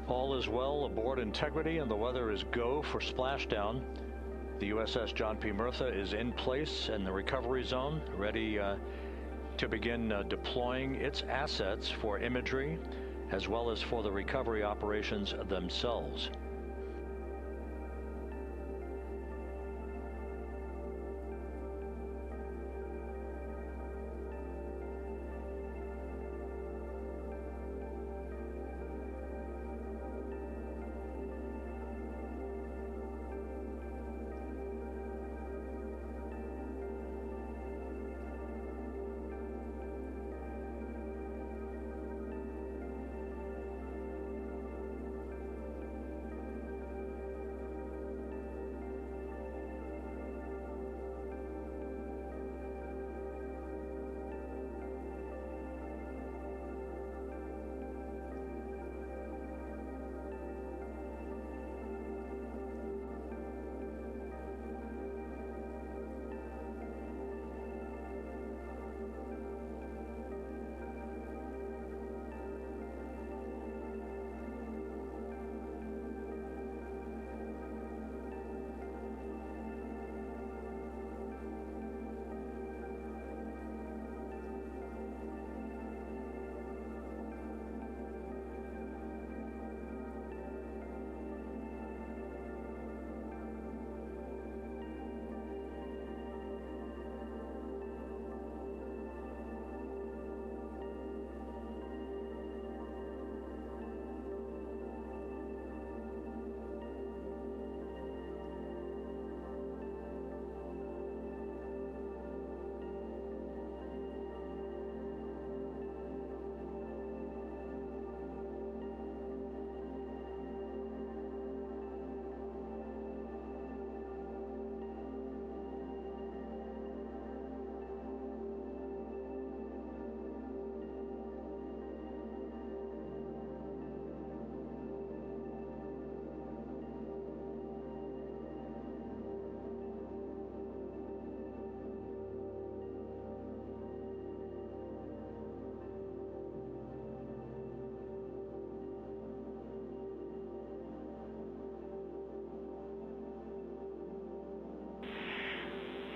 All is well aboard Integrity and the weather is go for splashdown. The USS John P. Murtha is in place in the recovery zone, ready to begin deploying its assets for imagery as well as for the recovery operations themselves.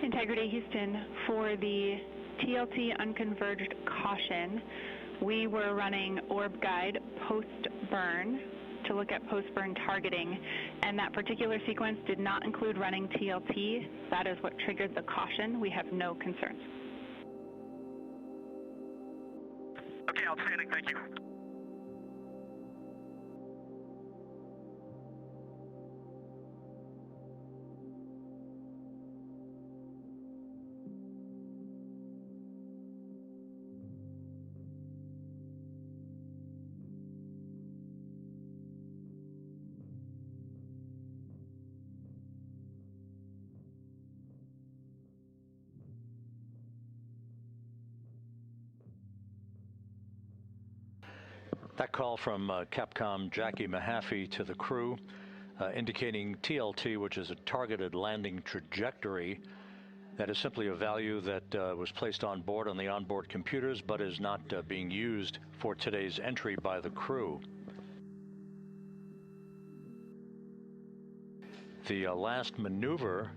Integrity Houston, for the TLT unconverged caution, we were running orb guide post-burn to look at post-burn targeting, and that particular sequence did not include running TLT. That is what triggered the caution. We have no concerns. Okay, outstanding, thank you. That call from Capcom Jackie Mahaffey to the crew, indicating TLT, which is a targeted landing trajectory. That is simply a value that was placed on board on the onboard computers, but is not being used for today's entry by the crew. The last maneuver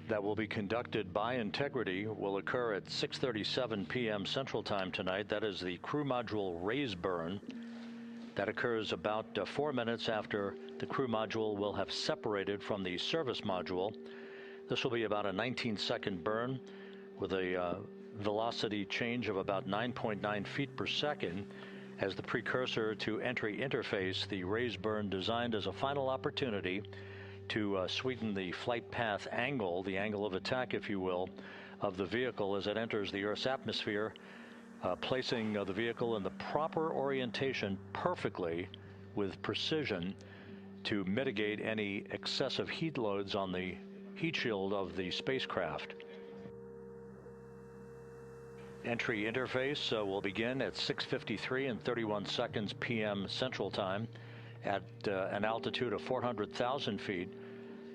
that will be conducted by Integrity will occur at 6:37 p.m. Central Time tonight. That is the crew module raise burn. That occurs about 4 minutes after the crew module will have separated from the service module. This will be about a 19-second burn with a velocity change of about 9.9 feet per second as the precursor to entry interface. The raise burn designed as a final opportunity to sweeten the flight path angle, the angle of attack, if you will, of the vehicle as it enters the Earth's atmosphere, placing the vehicle in the proper orientation perfectly with precision to mitigate any excessive heat loads on the heat shield of the spacecraft. Entry interface will begin at 6:53 and 31 seconds p.m. Central Time at an altitude of 400,000 feet,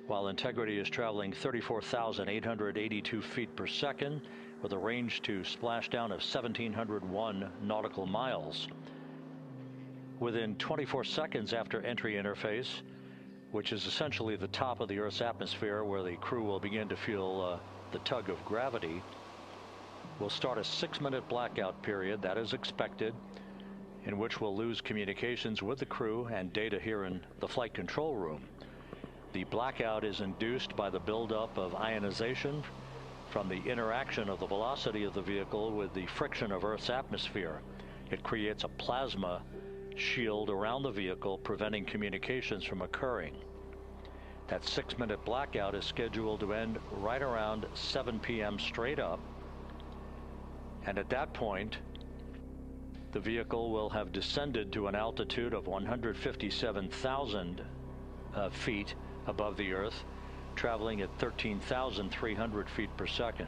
while Integrity is traveling 34,882 feet per second with a range to splashdown of 1,701 nautical miles. Within 24 seconds after entry interface, which is essentially the top of the Earth's atmosphere where the crew will begin to feel the tug of gravity, we'll start a 6-minute blackout period that is expected, in which we'll lose communications with the crew and data here in the flight control room. The blackout is induced by the buildup of ionization from the interaction of the velocity of the vehicle with the friction of Earth's atmosphere. It creates a plasma shield around the vehicle, preventing communications from occurring. That 6-minute blackout is scheduled to end right around 7 p.m. straight up, and at that point, the vehicle will have descended to an altitude of 157,000 feet above the Earth, traveling at 13,300 feet per second.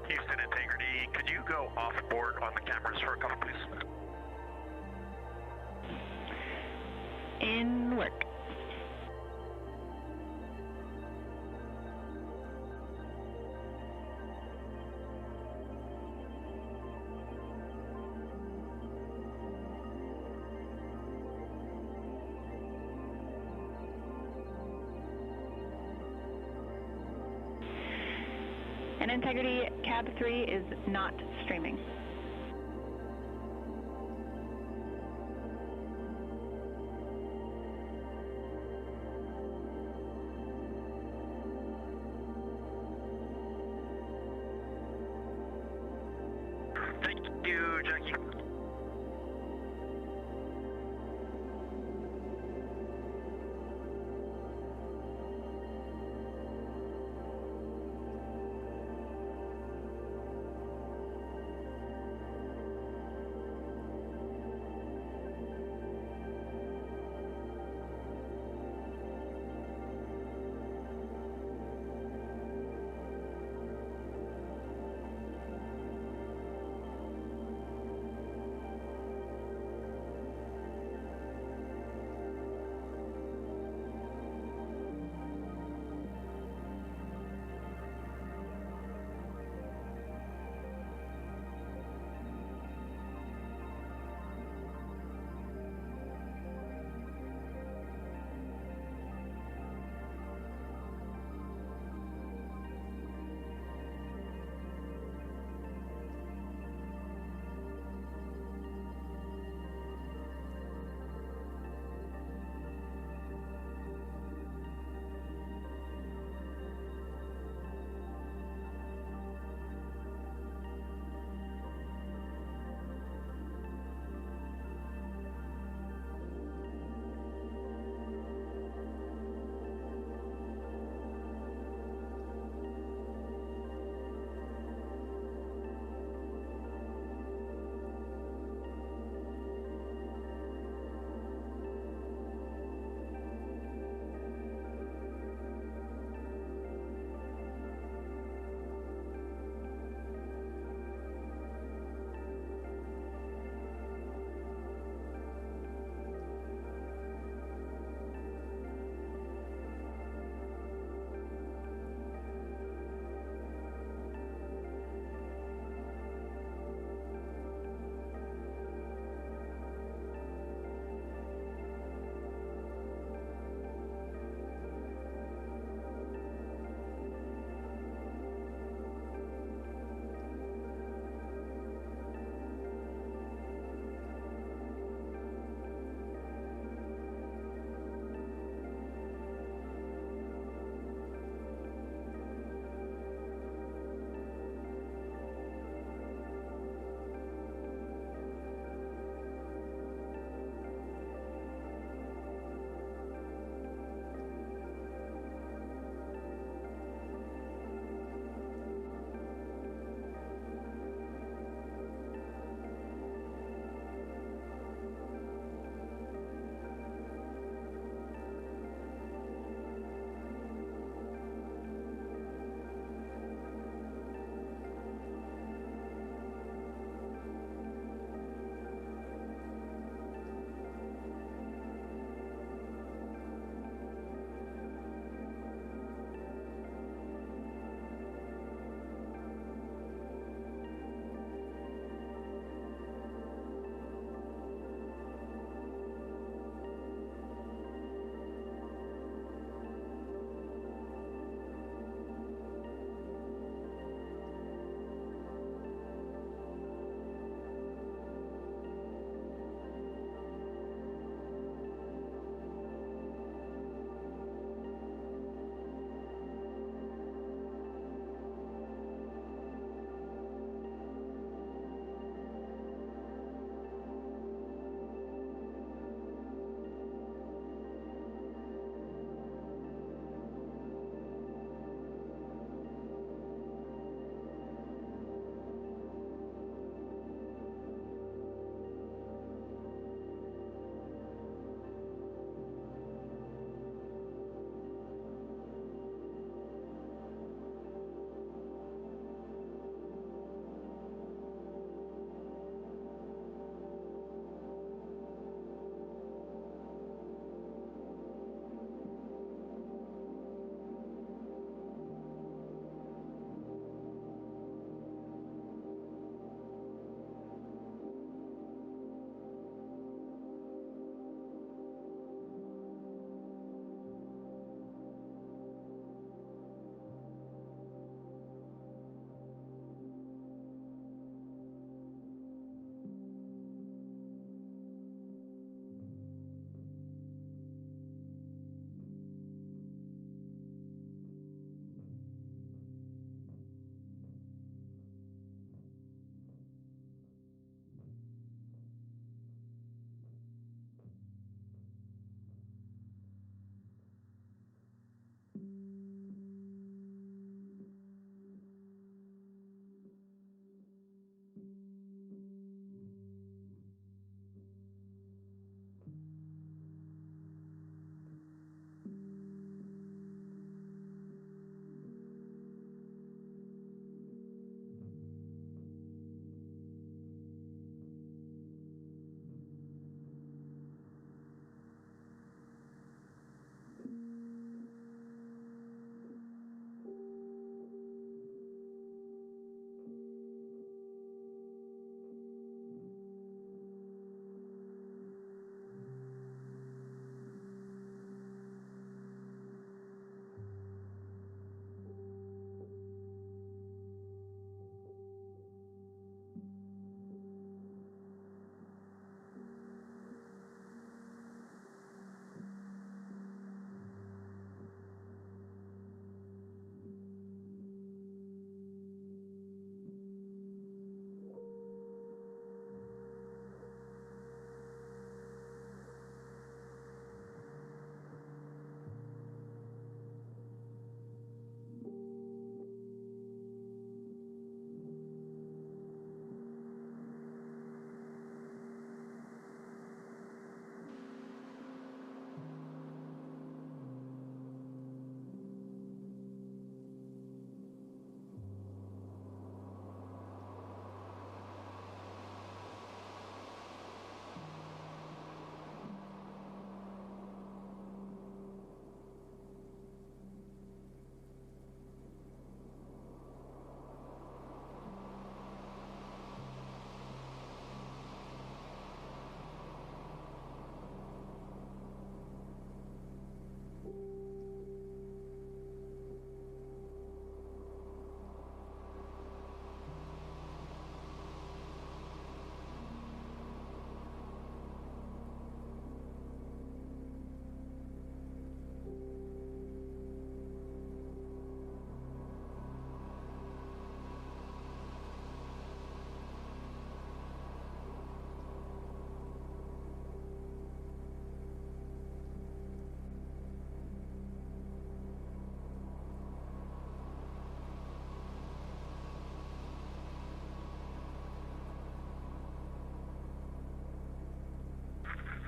Houston Integrity, could you go off board on the cameras for a couple, please? In work. And Integrity, Cab 3 is not streaming. Thank you, Jackie.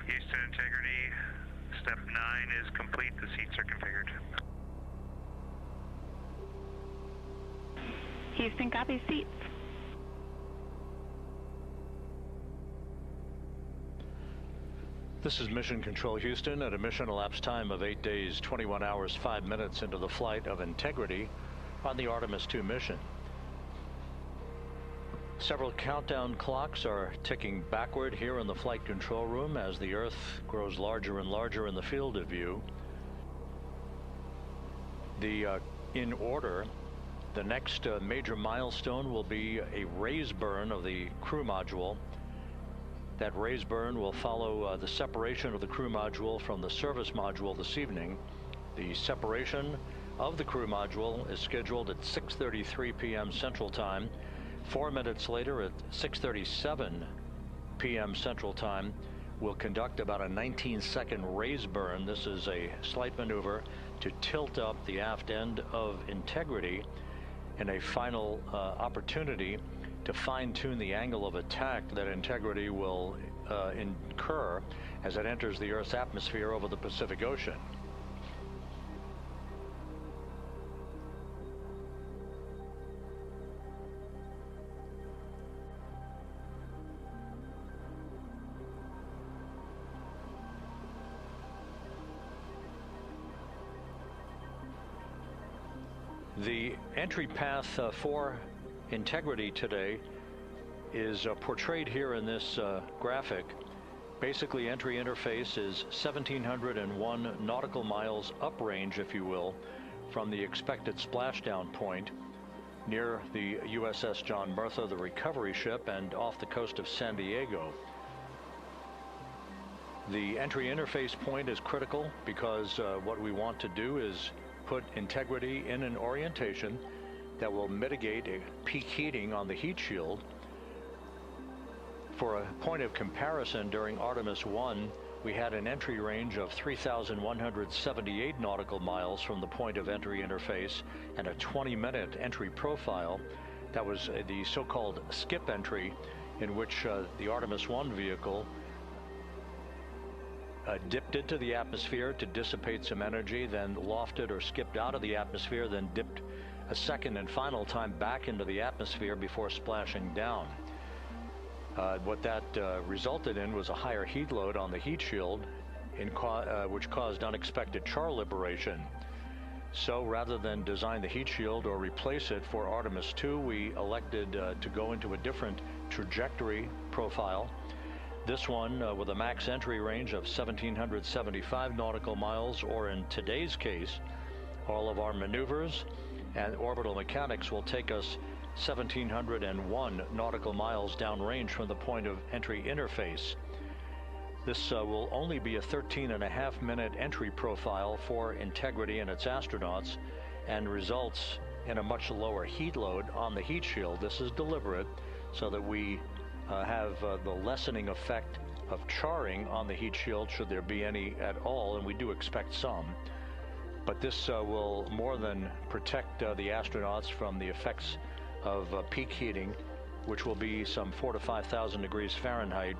Houston integrity, step 9 is complete. The seats are configured. Houston, copy seats. This is Mission Control Houston at a mission elapsed time of 8 days, 21 hours, 5 minutes into the flight of Integrity on the Artemis II mission. Several countdown clocks are ticking backward here in the flight control room as the Earth grows larger and larger in the field of view. In order, the next major milestone will be a raise burn of the crew module. That raise burn will follow the separation of the crew module from the service module this evening. The separation of the crew module is scheduled at 6:33 p.m. Central Time. 4 minutes later, at 6:37 p.m. Central Time, we'll conduct about a 19-second raise burn. This is a slight maneuver to tilt up the aft end of Integrity in a final opportunity to fine-tune the angle of attack that Integrity will incur as it enters the Earth's atmosphere over the Pacific Ocean. The entry path for Integrity today is portrayed here in this graphic. Basically, entry interface is 1,701 nautical miles uprange, if you will, from the expected splashdown point near the USS John Murtha, the recovery ship, and off the coast of San Diego. The entry interface point is critical because what we want to do is put Integrity in an orientation that will mitigate a peak heating on the heat shield. For a point of comparison, during Artemis I, we had an entry range of 3,178 nautical miles from the point of entry interface and a 20-minute entry profile. That was the so-called skip entry, in which the Artemis I vehicle dipped into the atmosphere to dissipate some energy, then lofted or skipped out of the atmosphere, then dipped a second and final time back into the atmosphere before splashing down. What that resulted in was a higher heat load on the heat shield, which caused unexpected char liberation. So rather than design the heat shield or replace it for Artemis II, we elected to go into a different trajectory profile. This one with a max entry range of 1,775 nautical miles, or in today's case, all of our maneuvers and orbital mechanics will take us 1,701 nautical miles downrange from the point of entry interface. This will only be a 13.5-minute entry profile for Integrity and its astronauts, and results in a much lower heat load on the heat shield. This is deliberate so that we have the lessening effect of charring on the heat shield, should there be any at all, and we do expect some. But this will more than protect the astronauts from the effects of peak heating, which will be some 4,000 to 5,000 degrees Fahrenheit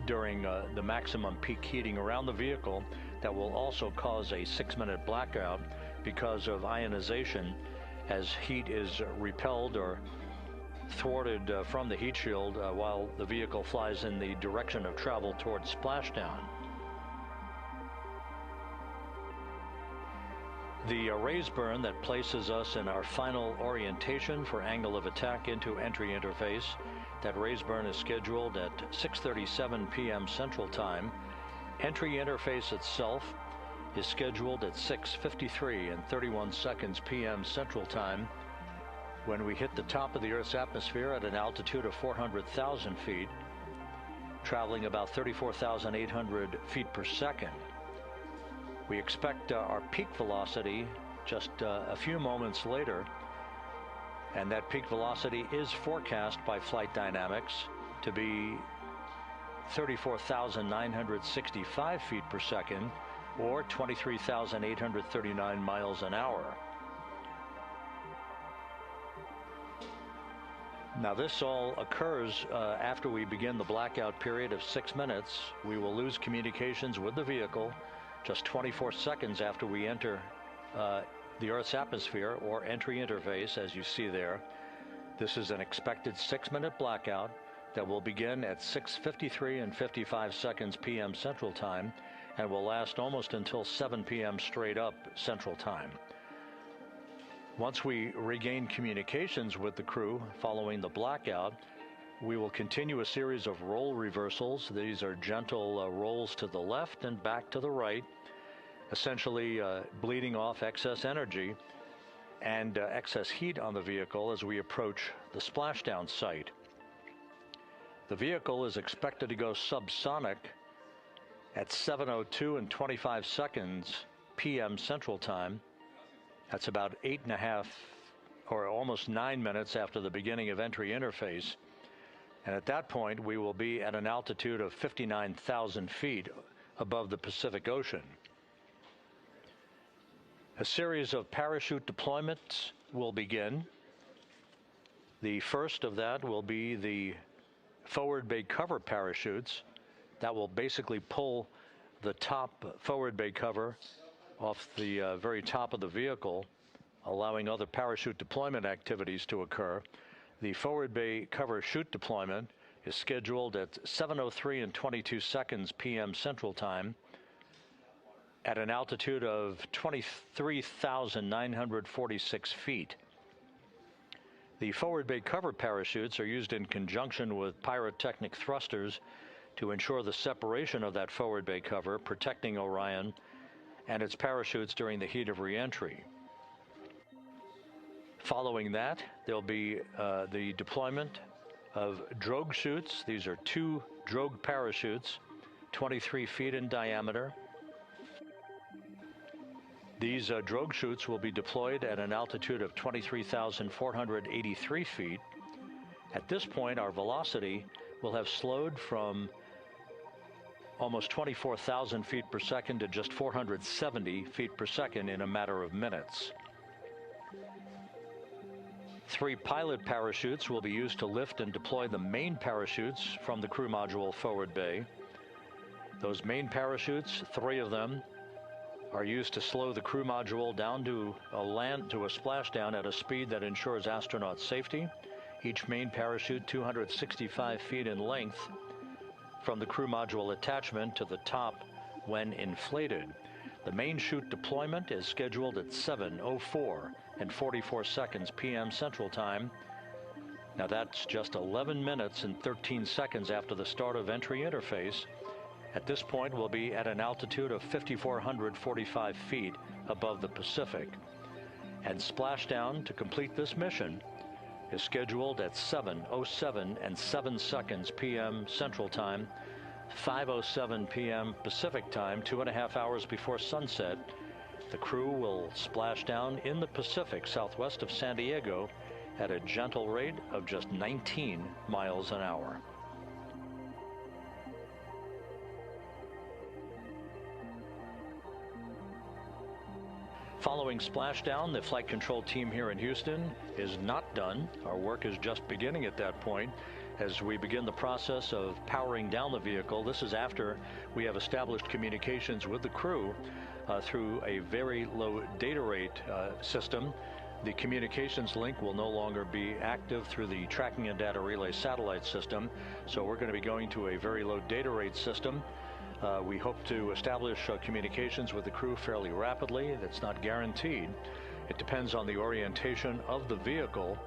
during the maximum peak heating around the vehicle. That will also cause a 6-minute blackout because of ionization, as heat is repelled or thwarted from the heat shield while the vehicle flies in the direction of travel towards splashdown. The raise burn that places us in our final orientation for angle of attack into entry interface, that raise burn is scheduled at 6:37 p.m. Central Time. Entry interface itself is scheduled at 6:53 and 31 seconds p.m. Central Time, when we hit the top of the Earth's atmosphere at an altitude of 400,000 feet, traveling about 34,800 feet per second. We expect our peak velocity just a few moments later, and that peak velocity is forecast by flight dynamics to be 34,965 feet per second, or 23,839 miles an hour. Now this all occurs after we begin the blackout period of 6 minutes. We will lose communications with the vehicle just 24 seconds after we enter the Earth's atmosphere or entry interface, as you see there. This is an expected 6-minute blackout that will begin at 6:53 and 55 seconds p.m. Central Time and will last almost until 7 p.m. straight up Central Time. Once we regain communications with the crew following the blackout, we will continue a series of roll reversals. These are gentle rolls to the left and back to the right, essentially bleeding off excess energy and excess heat on the vehicle as we approach the splashdown site. The vehicle is expected to go subsonic at 7:02 and 25 seconds p.m. Central Time. That's about 8.5 or almost 9 minutes after the beginning of entry interface. And at that point, we will be at an altitude of 59,000 feet above the Pacific Ocean. A series of parachute deployments will begin. The first of that will be the forward bay cover parachutes that will basically pull the top forward bay cover off the very top of the vehicle, allowing other parachute deployment activities to occur. The forward bay cover chute deployment is scheduled at 7:03 and 22 seconds p.m. Central Time at an altitude of 23,946 feet. The forward bay cover parachutes are used in conjunction with pyrotechnic thrusters to ensure the separation of that forward bay cover, protecting Orion and its parachutes during the heat of re-entry. Following that, there'll be the deployment of drogue chutes. These are 2 drogue parachutes, 23 feet in diameter. These drogue chutes will be deployed at an altitude of 23,483 feet. At this point, our velocity will have slowed from almost 24,000 feet per second to just 470 feet per second in a matter of minutes. 3 pilot parachutes will be used to lift and deploy the main parachutes from the crew module forward bay. Those main parachutes, 3 of them, are used to slow the crew module down to a splashdown at a speed that ensures astronaut safety. Each main parachute 265 feet in length from the crew module attachment to the top when inflated. The main chute deployment is scheduled at 7:04 and 44 seconds p.m. Central Time. Now that's just 11 minutes and 13 seconds after the start of entry interface. At this point, we'll be at an altitude of 5,445 feet above the Pacific. And splashdown to complete this mission is scheduled at 7:07 and 7 seconds p.m. Central Time, 5:07 p.m. Pacific Time, 2.5 hours before sunset. The crew will splash down in the Pacific southwest of San Diego at a gentle rate of just 19 miles an hour. Following splashdown, the flight control team here in Houston is not done. Our work is just beginning at that point as we begin the process of powering down the vehicle. This is after we have established communications with the crew through a very low data rate system. The communications link will no longer be active through the tracking and data relay satellite system, so we're going to be going to a very low data rate system. We hope to establish communications with the crew fairly rapidly. That's not guaranteed. It depends on the orientation of the vehicle.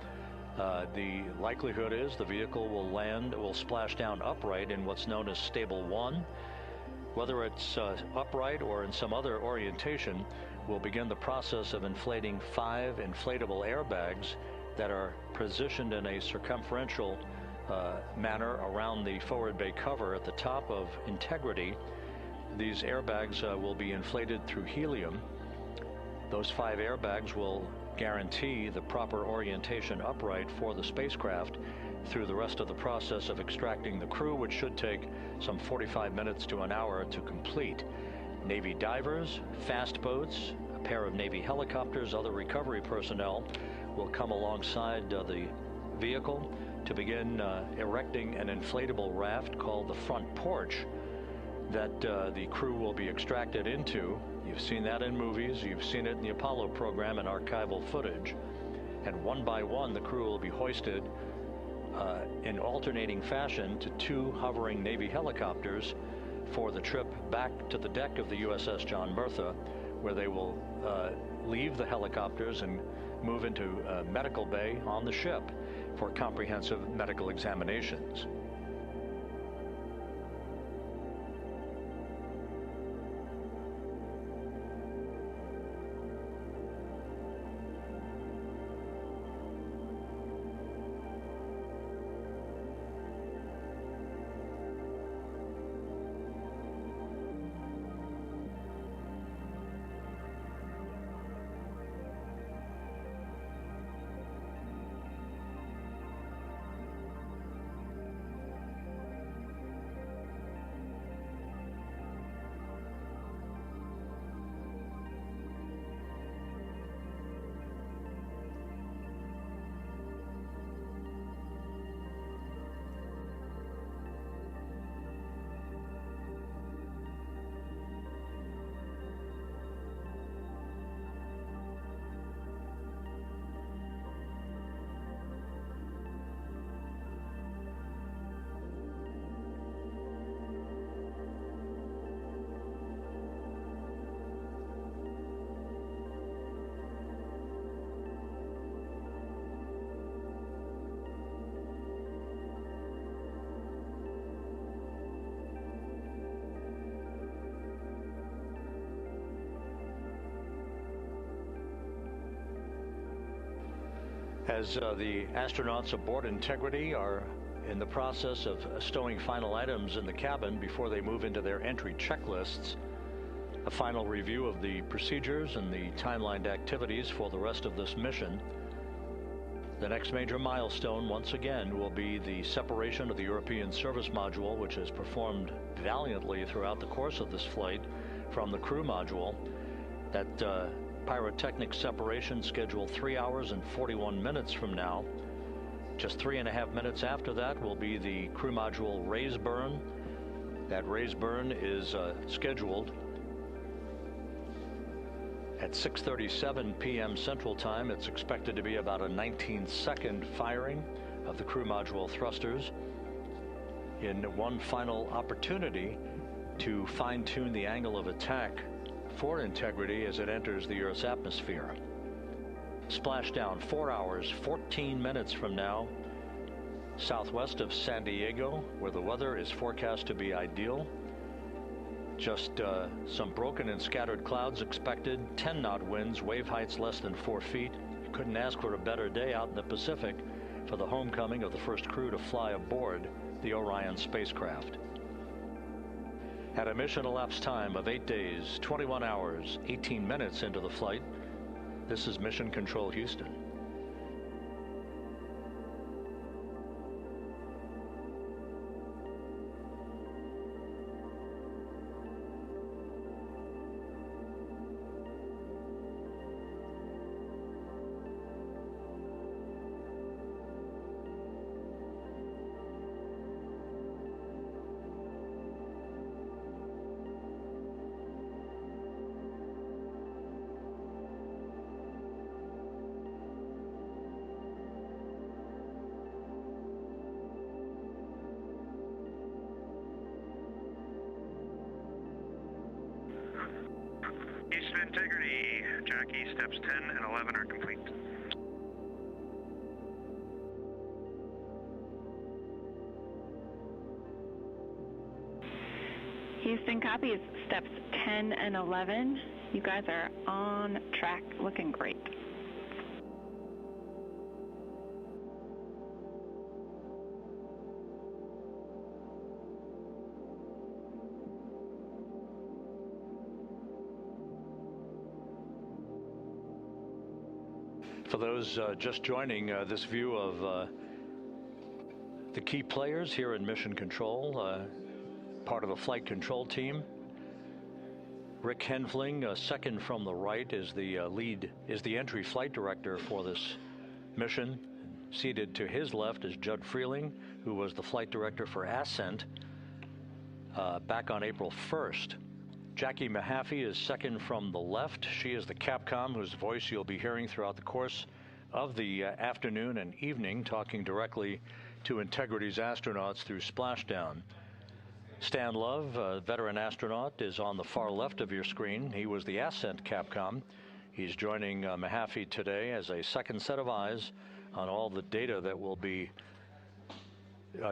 The likelihood is the vehicle will splash down upright in what's known as Stable 1. Whether it's upright or in some other orientation, we'll begin the process of inflating 5 inflatable airbags that are positioned in a circumferential manner around the forward bay cover at the top of integrity. These airbags will be inflated through helium. Those 5 airbags will guarantee the proper orientation upright for the spacecraft through the rest of the process of extracting the crew, which should take some 45 minutes to an hour to complete. Navy divers, fast boats, a pair of Navy helicopters, other recovery personnel will come alongside the vehicle to begin erecting an inflatable raft called the front porch that the crew will be extracted into. You've seen that in movies, you've seen it in the Apollo program and archival footage. And one by one, the crew will be hoisted in alternating fashion to 2 hovering Navy helicopters for the trip back to the deck of the USS John Murtha, where they will leave the helicopters and move into medical bay on the ship for comprehensive medical examinations. As the astronauts aboard Integrity are in the process of stowing final items in the cabin before they move into their entry checklists, a final review of the procedures and the timelined activities for the rest of this mission. The next major milestone, once again, will be the separation of the European service module, which has performed valiantly throughout the course of this flight, from the crew module. That pyrotechnic separation scheduled 3 hours and 41 minutes from now. Just 3.5 minutes after that will be the crew module raise burn. That raise burn is scheduled at 6:37 p.m. Central Time. It's expected to be about a 19-second firing of the crew module thrusters in one final opportunity to fine-tune the angle of attack for Integrity as it enters the Earth's atmosphere. Splashdown 4 hours, 14 minutes from now, southwest of San Diego, where the weather is forecast to be ideal. Just some broken and scattered clouds expected, 10-knot winds, wave heights less than 4 feet. You couldn't ask for a better day out in the Pacific for the homecoming of the first crew to fly aboard the Orion spacecraft. At a mission elapsed time of 8 days, 21 hours, 18 minutes into the flight, this is Mission Control Houston. Houston Integrity, Jackie, steps 10 and 11 are complete. Houston copies steps 10 and 11. You guys are on track, looking great. For those just joining this view of the key players here in Mission Control, part of the flight control team, Rick Henfling, second from the right, is the entry flight director for this mission. Seated to his left is Judd Freeling, who was the flight director for Ascent back on April 1st. Jackie Mahaffey is second from the left. She is the Capcom whose voice you'll be hearing throughout the course of the afternoon and evening, talking directly to Integrity's astronauts through Splashdown. Stan Love, a veteran astronaut, is on the far left of your screen. He was the Ascent Capcom. He's joining Mahaffey today as a second set of eyes on all the data that we'll be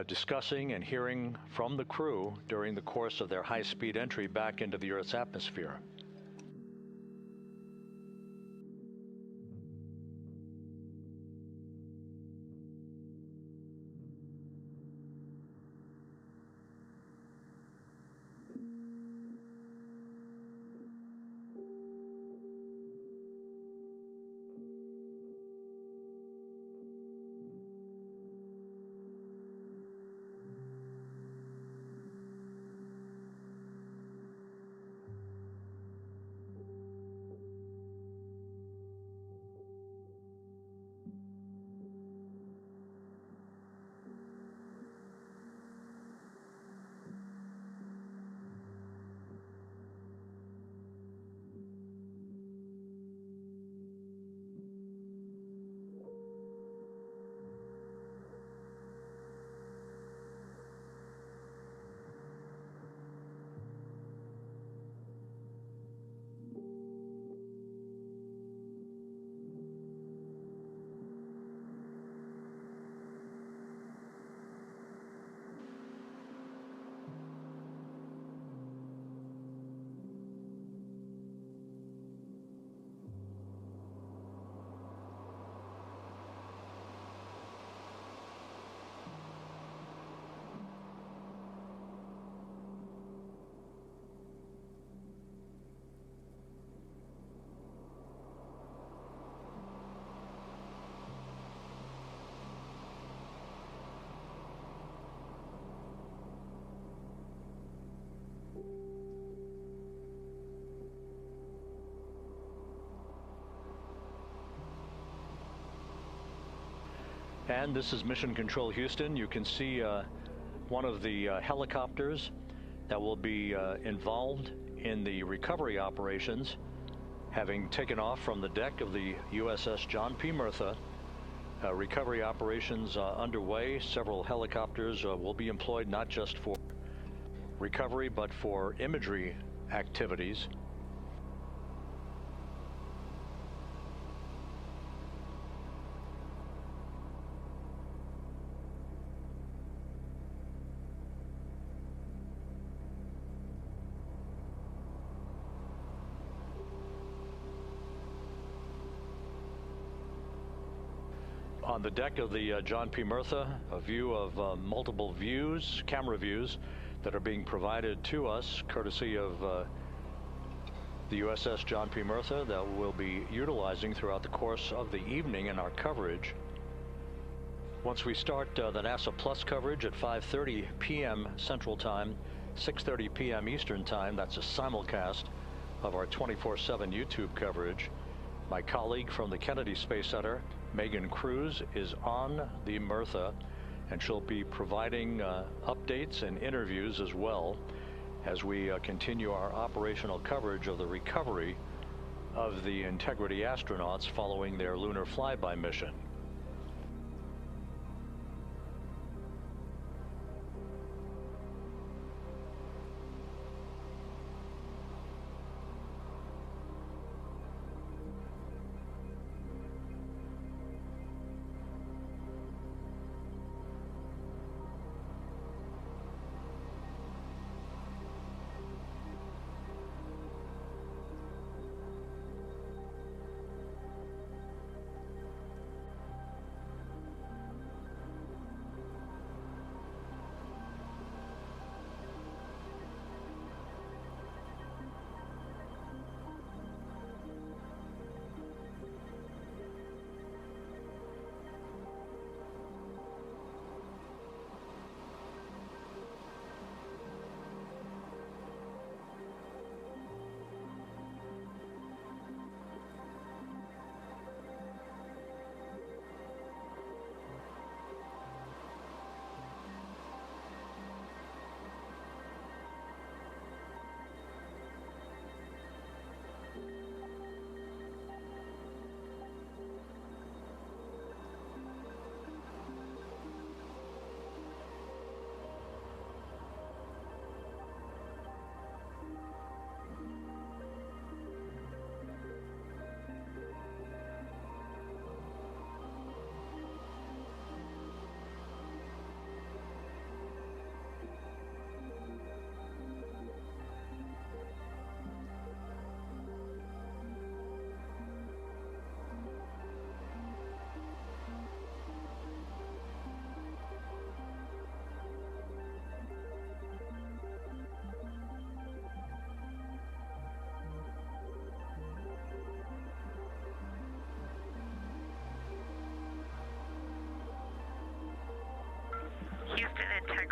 discussing and hearing from the crew during the course of their high-speed entry back into the Earth's atmosphere. And this is Mission Control Houston. You can see one of the helicopters that will be involved in the recovery operations, having taken off from the deck of the USS John P. Murtha. Recovery operations underway. Several helicopters will be employed not just for recovery but for imagery activities. On the deck of the John P. Murtha, a view of multiple views, camera views, that are being provided to us courtesy of the USS John P. Murtha that we'll be utilizing throughout the course of the evening in our coverage. Once we start the NASA Plus coverage at 5:30 p.m. Central Time, 6:30 p.m. Eastern Time, that's a simulcast of our 24/7 YouTube coverage. My colleague from the Kennedy Space Center, Megan Cruz, is on the Murtha, and she'll be providing updates and interviews as well as we continue our operational coverage of the recovery of the Integrity astronauts following their lunar flyby mission.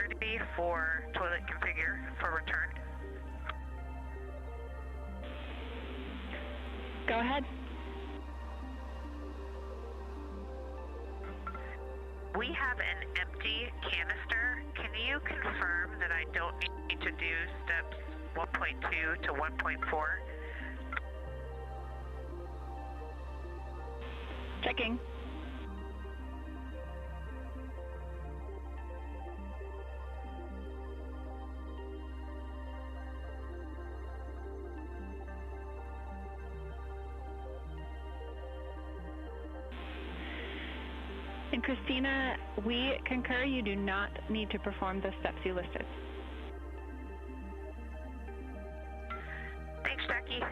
30 for toilet configure for return. Go ahead. We have an empty canister. Can you confirm that I don't need to do steps 1.2 to 1.4? Checking. And Christina, we concur you do not need to perform the steps you listed. Thanks, Jackie.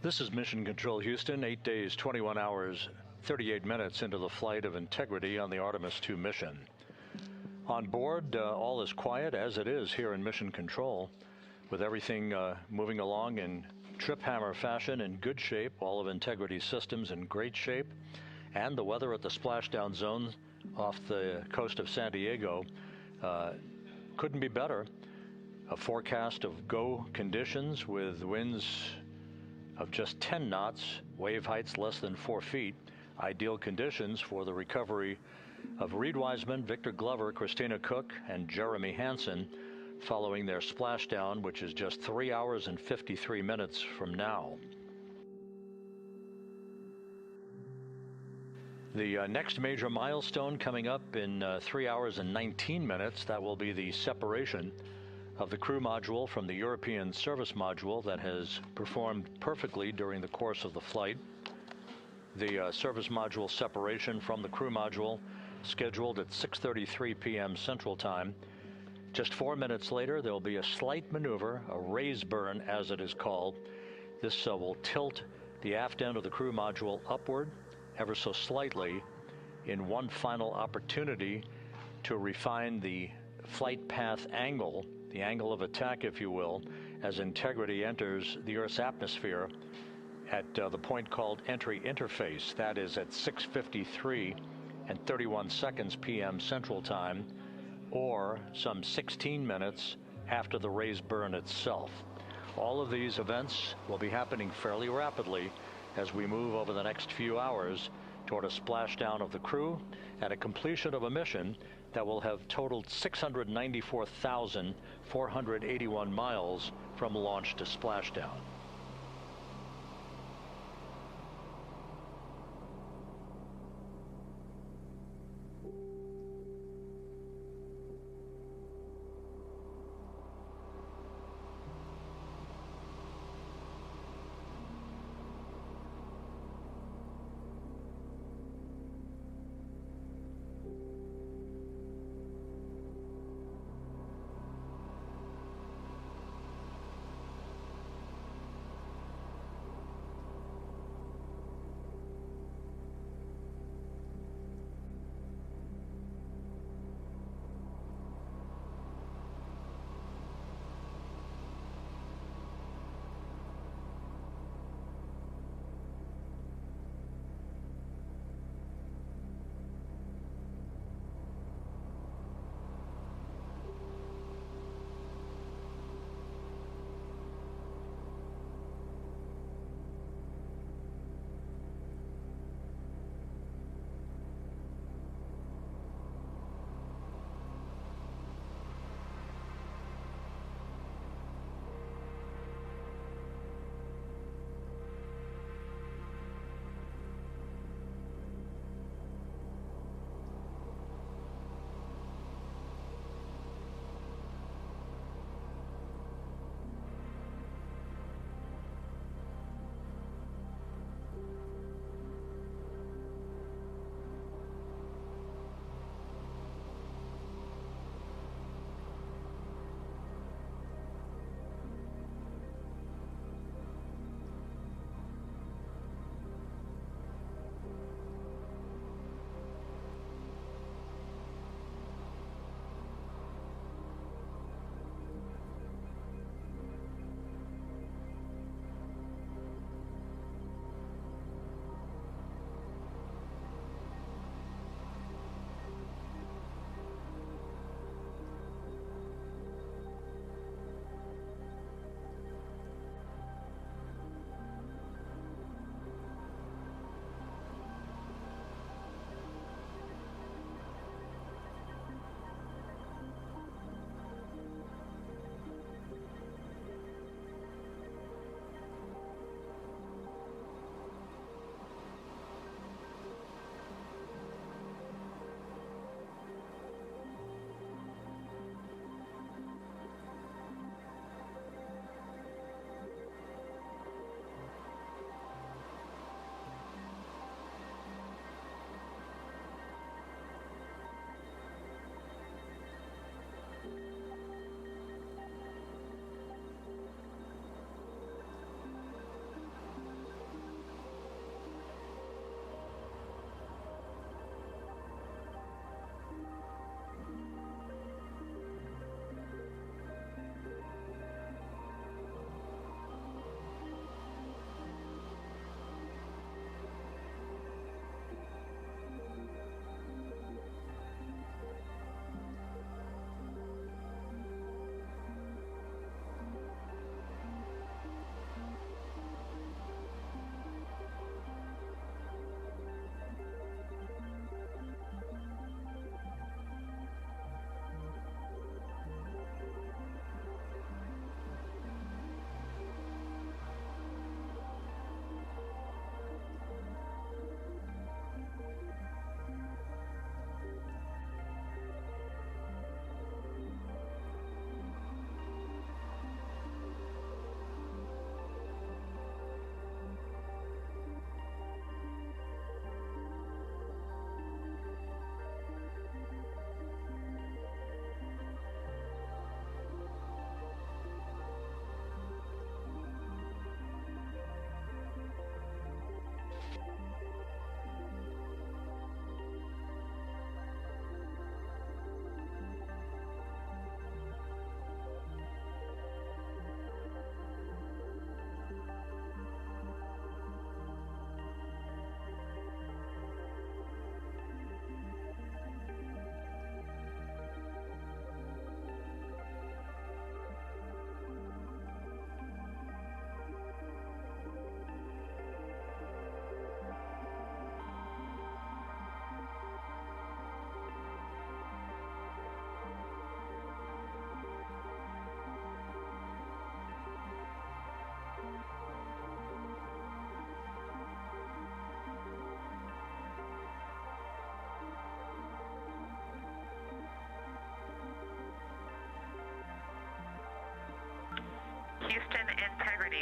This is Mission Control Houston, 8 days, 21 hours, 38 minutes into the flight of Integrity on the Artemis II mission. On board, all is quiet, as it is here in Mission Control, with everything moving along in trip hammer fashion, in good shape, all of Integrity's systems in great shape, and the weather at the splashdown zone off the coast of San Diego couldn't be better. A forecast of go conditions with winds of just 10 knots, wave heights less than 4 feet, ideal conditions for the recovery of Reid Wiseman, Victor Glover, Christina Koch, and Jeremy Hansen following their splashdown, which is just 3 hours and 53 minutes from now. The next major milestone coming up in 3 hours and 19 minutes, that will be the separation of the crew module from the European service module that has performed perfectly during the course of the flight. The service module separation from the crew module scheduled at 6:33 p.m. Central Time. Just 4 minutes later, there will be a slight maneuver, a raise burn as it is called. This will tilt the aft end of the crew module upward ever so slightly in one final opportunity to refine the flight path angle, the angle of attack, if you will, as Integrity enters the Earth's atmosphere at the point called entry interface. That is at 6:53 and 31 seconds p.m. Central Time, or some 16 minutes after the raise burn itself. All of these events will be happening fairly rapidly as we move over the next few hours toward a splashdown of the crew and a completion of a mission that will have totaled 694,481 miles from launch to splashdown.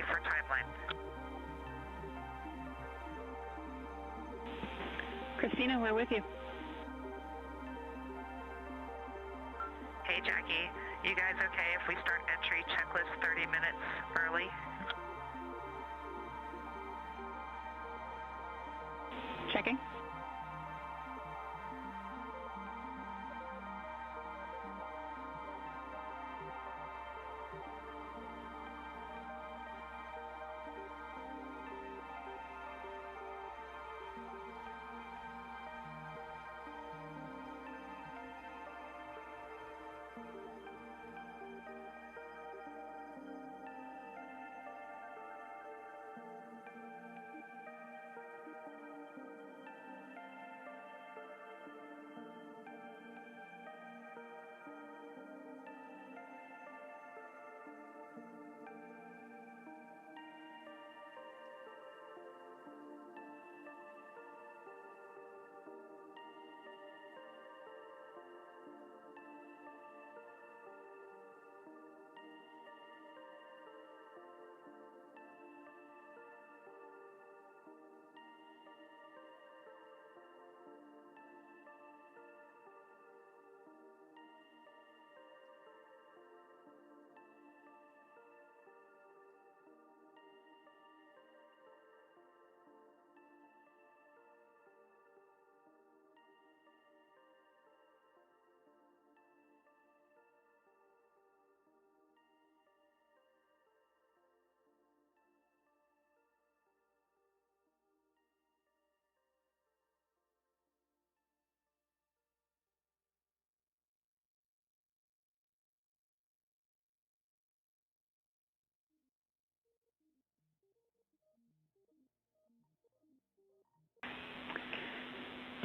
for timeline. Christina, we're with you. Hey, Jackie, you guys okay if we start entry checklist 30 minutes early? Checking.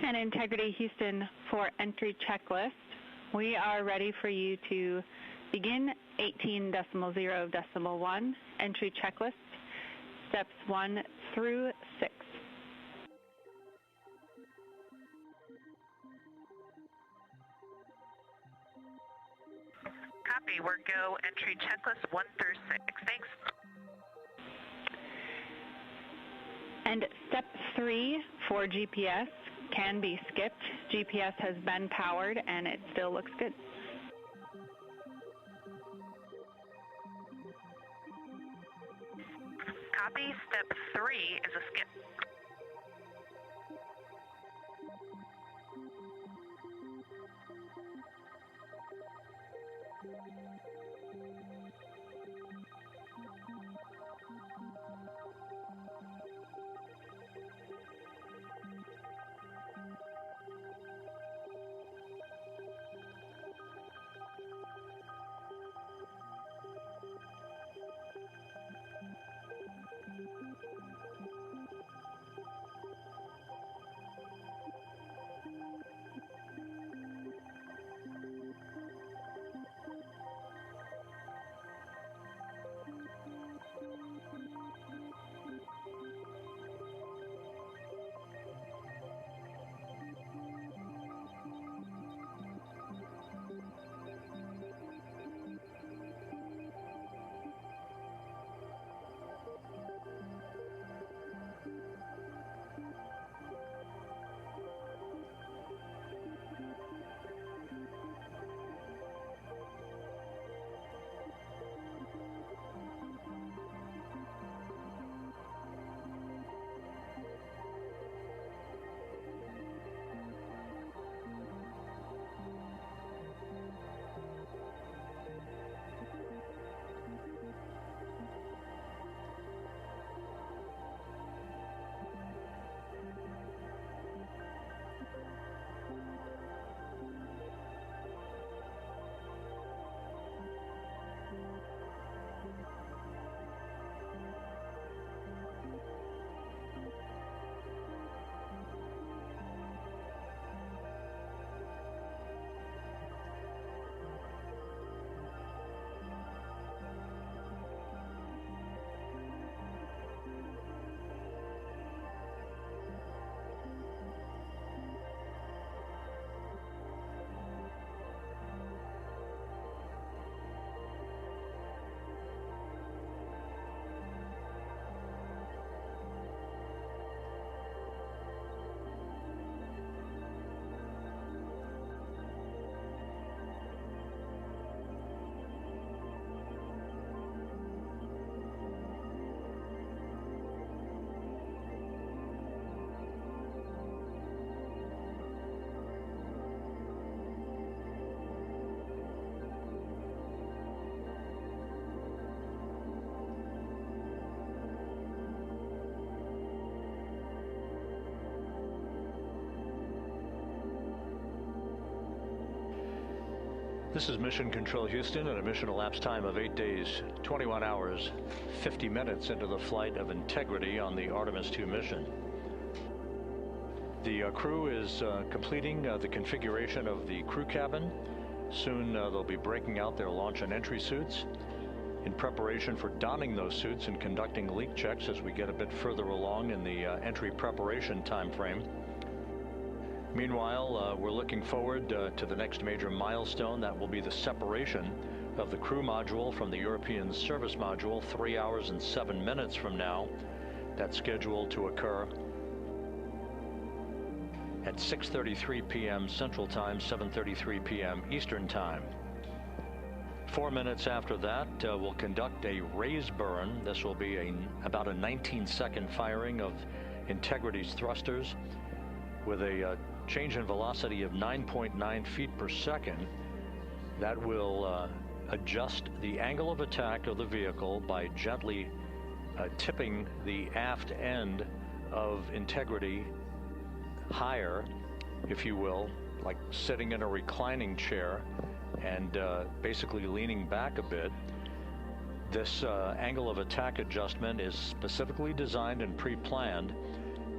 And Integrity Houston for entry checklist. We are ready for you to begin 18.0.1 entry checklist, steps 1 through 6. Copy, we're go entry checklist 1 through 6. Thanks. And step 3 for GPS can be skipped. GPS has been powered and it still looks good. Copy, step 3 is a skip. This is Mission Control Houston at a mission elapsed time of 8 days, 21 hours, 50 minutes into the flight of Integrity on the Artemis II mission. The crew is completing the configuration of the crew cabin. Soon they'll be breaking out their launch and entry suits in preparation for donning those suits and conducting leak checks as we get a bit further along in the entry preparation time frame. Meanwhile, we're looking forward to the next major milestone. That will be the separation of the crew module from the European service module 3 hours and 7 minutes from now. That's scheduled to occur at 6:33 p.m. Central Time, 7:33 p.m. Eastern Time. 4 minutes after that, we'll conduct a raise burn. This will be about a 19-second firing of Integrity's thrusters with a change in velocity of 9.9 feet per second. That will adjust the angle of attack of the vehicle by gently tipping the aft end of Integrity higher, if you will, like sitting in a reclining chair and basically leaning back a bit. This angle of attack adjustment is specifically designed and pre-planned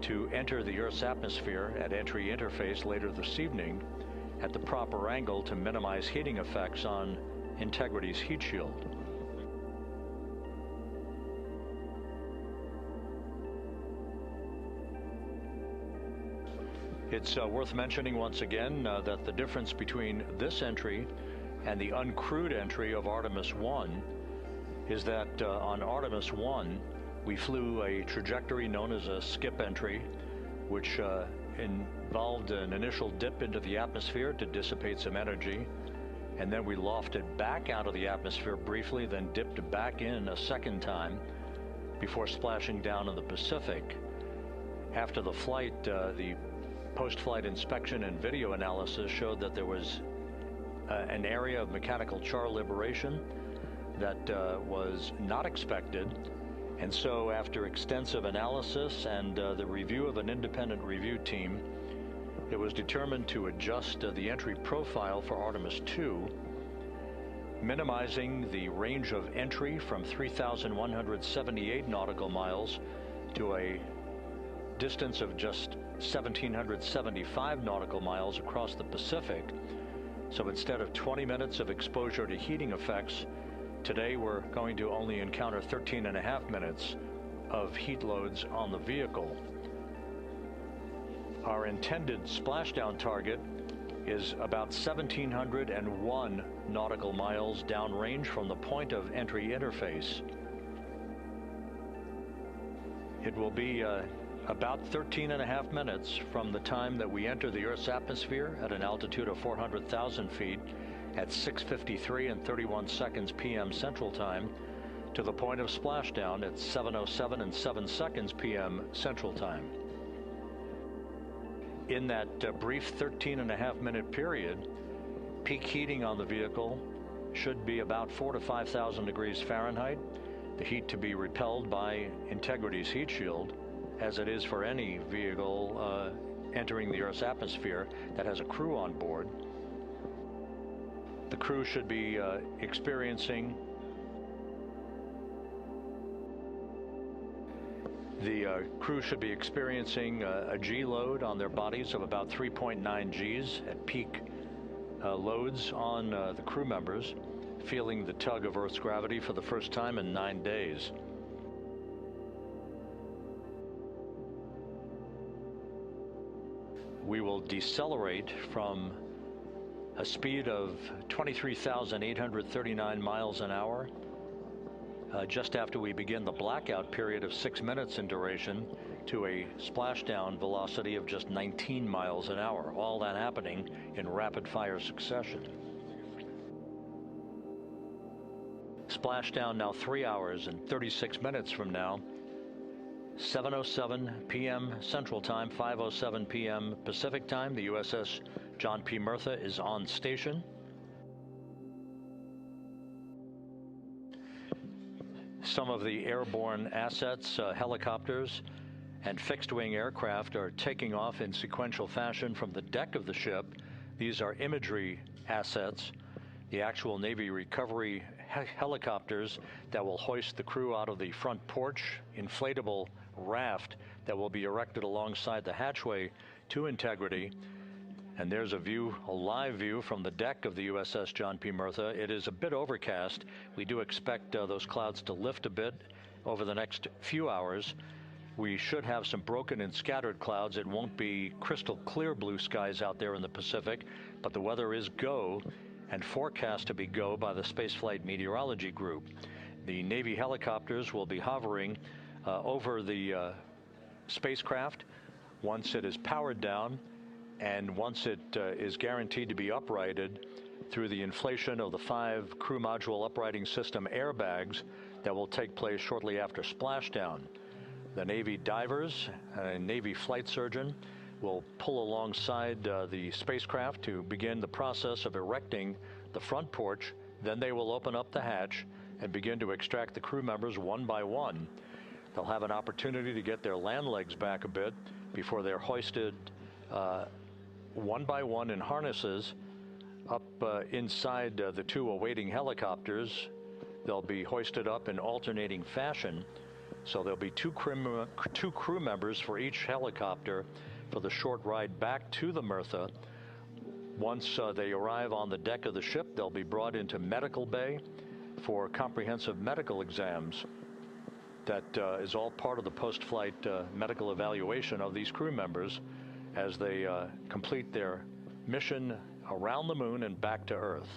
to enter the Earth's atmosphere at entry interface later this evening at the proper angle to minimize heating effects on Integrity's heat shield. It's worth mentioning once again that the difference between this entry and the uncrewed entry of Artemis I is that on Artemis I, we flew a trajectory known as a skip entry, which involved an initial dip into the atmosphere to dissipate some energy, and then we lofted back out of the atmosphere briefly, then dipped back in a second time before splashing down in the Pacific. After the flight, the post-flight inspection and video analysis showed that there was an area of mechanical char liberation that was not expected. And so after extensive analysis and the review of an independent review team, it was determined to adjust the entry profile for Artemis II, minimizing the range of entry from 3,178 nautical miles to a distance of just 1,775 nautical miles across the Pacific. So instead of 20 minutes of exposure to heating effects, today we're going to only encounter 13.5 minutes of heat loads on the vehicle. Our intended splashdown target is about 1,701 nautical miles downrange from the point of entry interface. It will be about 13.5 minutes from the time that we enter the Earth's atmosphere at an altitude of 400,000 feet at 6:53 and 31 seconds p.m. Central Time to the point of splashdown at 7:07 and 7 seconds p.m. Central Time. In that brief 13.5 minute period, peak heating on the vehicle should be about 4,000 to 5,000 degrees Fahrenheit, the heat to be repelled by Integrity's heat shield, as it is for any vehicle entering the Earth's atmosphere that has a crew on board. The crew should be experiencing a G load on their bodies of about 3.9 Gs at peak loads on the crew members, feeling the tug of Earth's gravity for the first time in 9 days. We will decelerate from a speed of 23,839 miles an hour just after we begin the blackout period of 6 minutes in duration to a splashdown velocity of just 19 miles an hour, all that happening in rapid fire succession. Splashdown now 3 hours and 36 minutes from now, 7:07 p.m. Central Time, 5:07 p.m. Pacific Time. The USS John P. Murtha is on station. Some of the airborne assets, helicopters, and fixed-wing aircraft are taking off in sequential fashion from the deck of the ship. These are imagery assets the actual Navy recovery helicopters that will hoist the crew out of the front porch, inflatable raft that will be erected alongside the hatchway to Integrity. And there's a view, a live view from the deck of the USS John P. Murtha. It is a bit overcast. We do expect those clouds to lift a bit over the next few hours. We should have some broken and scattered clouds. It won't be crystal clear blue skies out there in the Pacific, but the weather is go and forecast to be go by the Spaceflight Meteorology Group. The Navy helicopters will be hovering over the spacecraft once it is powered down, and once it is guaranteed to be uprighted through the inflation of the 5 crew module uprighting system airbags that will take place shortly after splashdown. The Navy divers and Navy flight surgeon will pull alongside the spacecraft to begin the process of erecting the front porch. Then they will open up the hatch and begin to extract the crew members one by one. They'll have an opportunity to get their land legs back a bit before they're hoisted one by one in harnesses up inside the 2 awaiting helicopters. They'll be hoisted up in alternating fashion. So there'll be two crew members for each helicopter for the short ride back to the Murtha. Once they arrive on the deck of the ship, they'll be brought into medical bay for comprehensive medical exams. That is all part of the post-flight medical evaluation of these crew members as they complete their mission around the moon and back to Earth.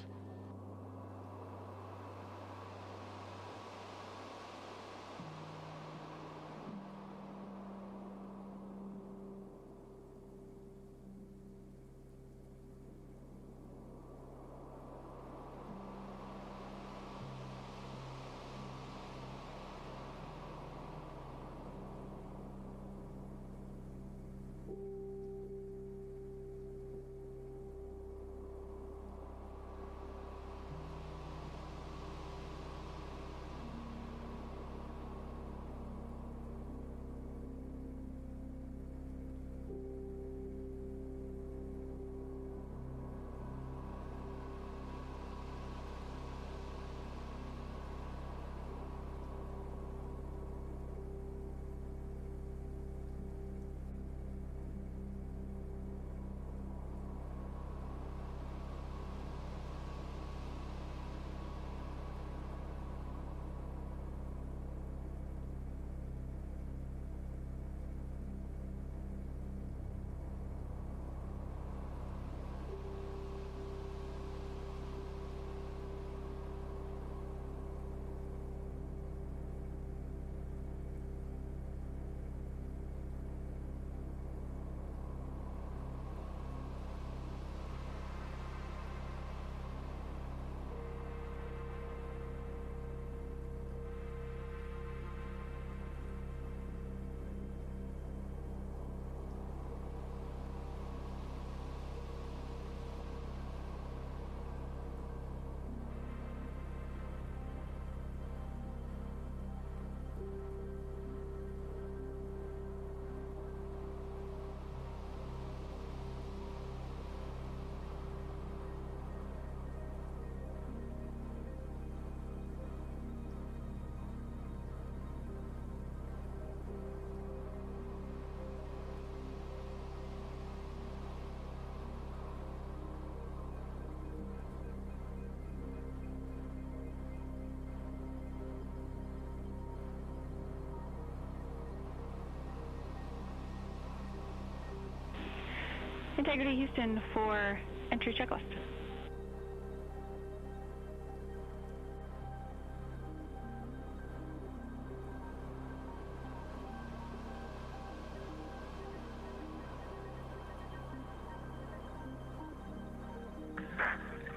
Integrity Houston for entry checklist.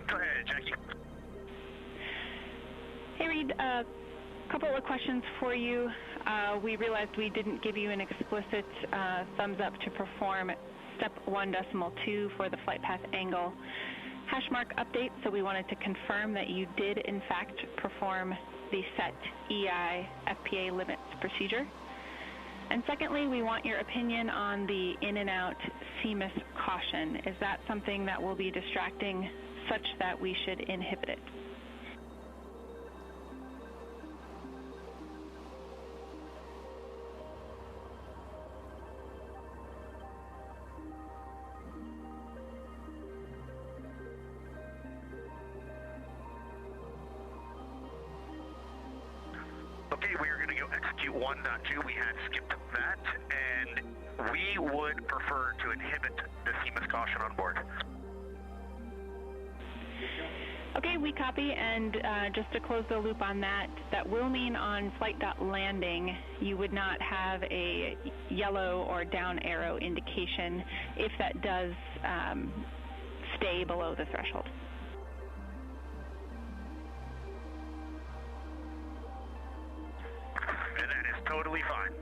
Go ahead, Jackie. Hey, Reid, a couple of questions for you. We realized we didn't give you an explicit thumbs up to perform step 1.2 for the flight path angle hash mark update, so we wanted to confirm that you did in fact perform the set EI FPA limits procedure. And secondly, we want your opinion on the in and out CMIS caution. Is that something that will be distracting such that we should inhibit it. Okay, we are going to go execute 1.2. We had skipped that, and we would prefer to inhibit the CMIS caution on board. Okay, we copy, and just to close the loop on that, that will mean on flight.landing, you would not have a yellow or down arrow indication if that does stay below the threshold. And that is totally fine.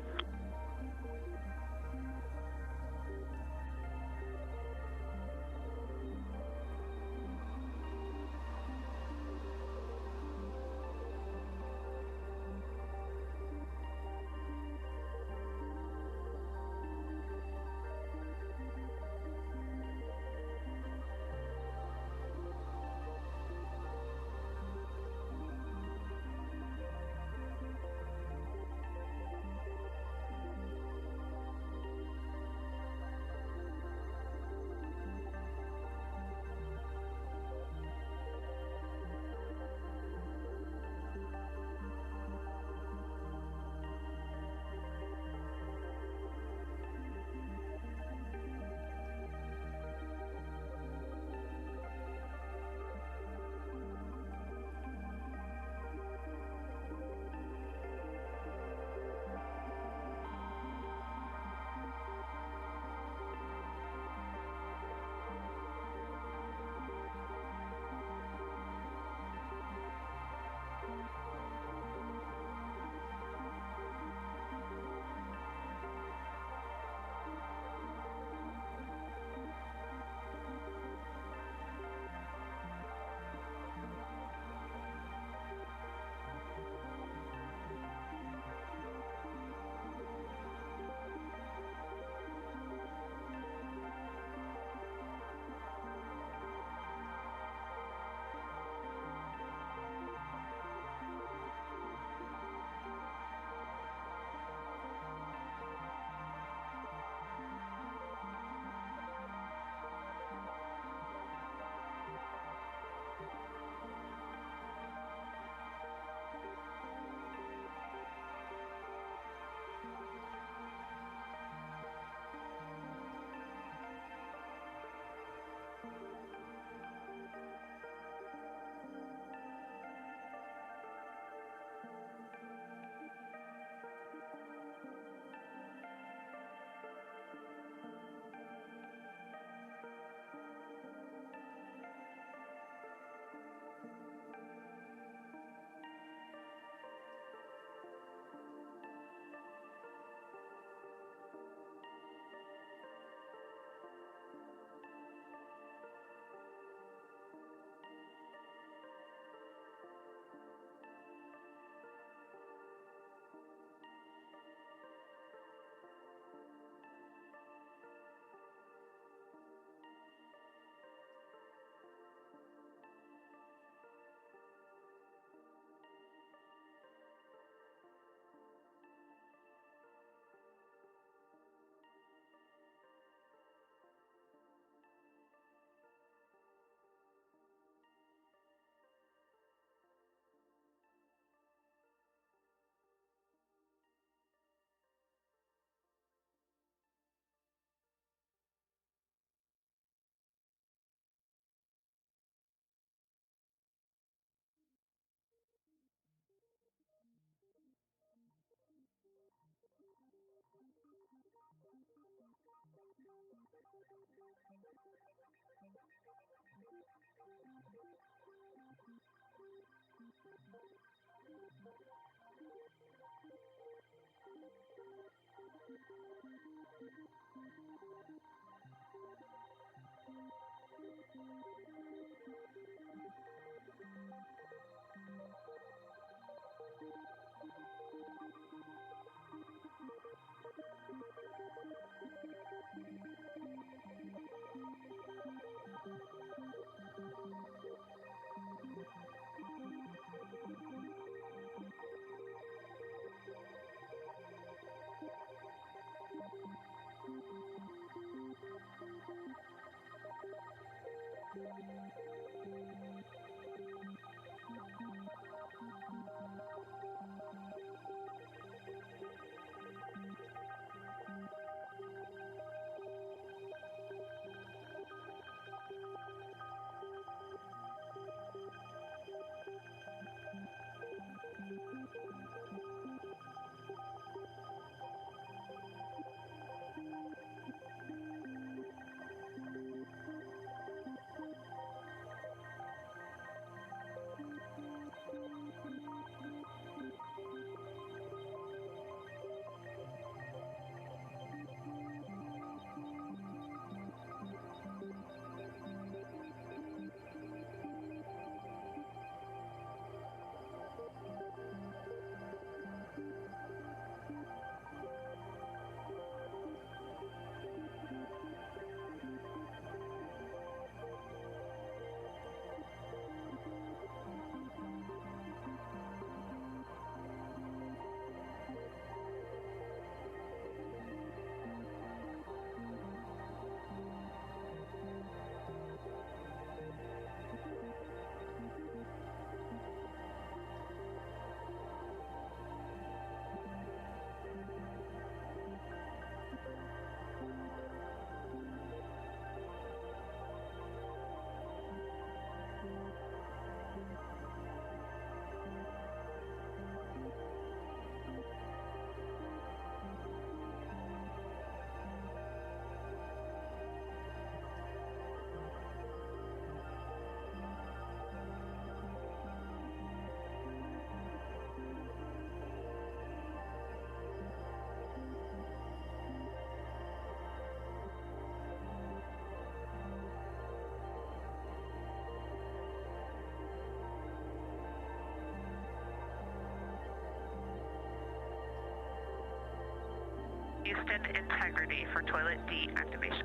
Houston, integrity for toilet deactivation.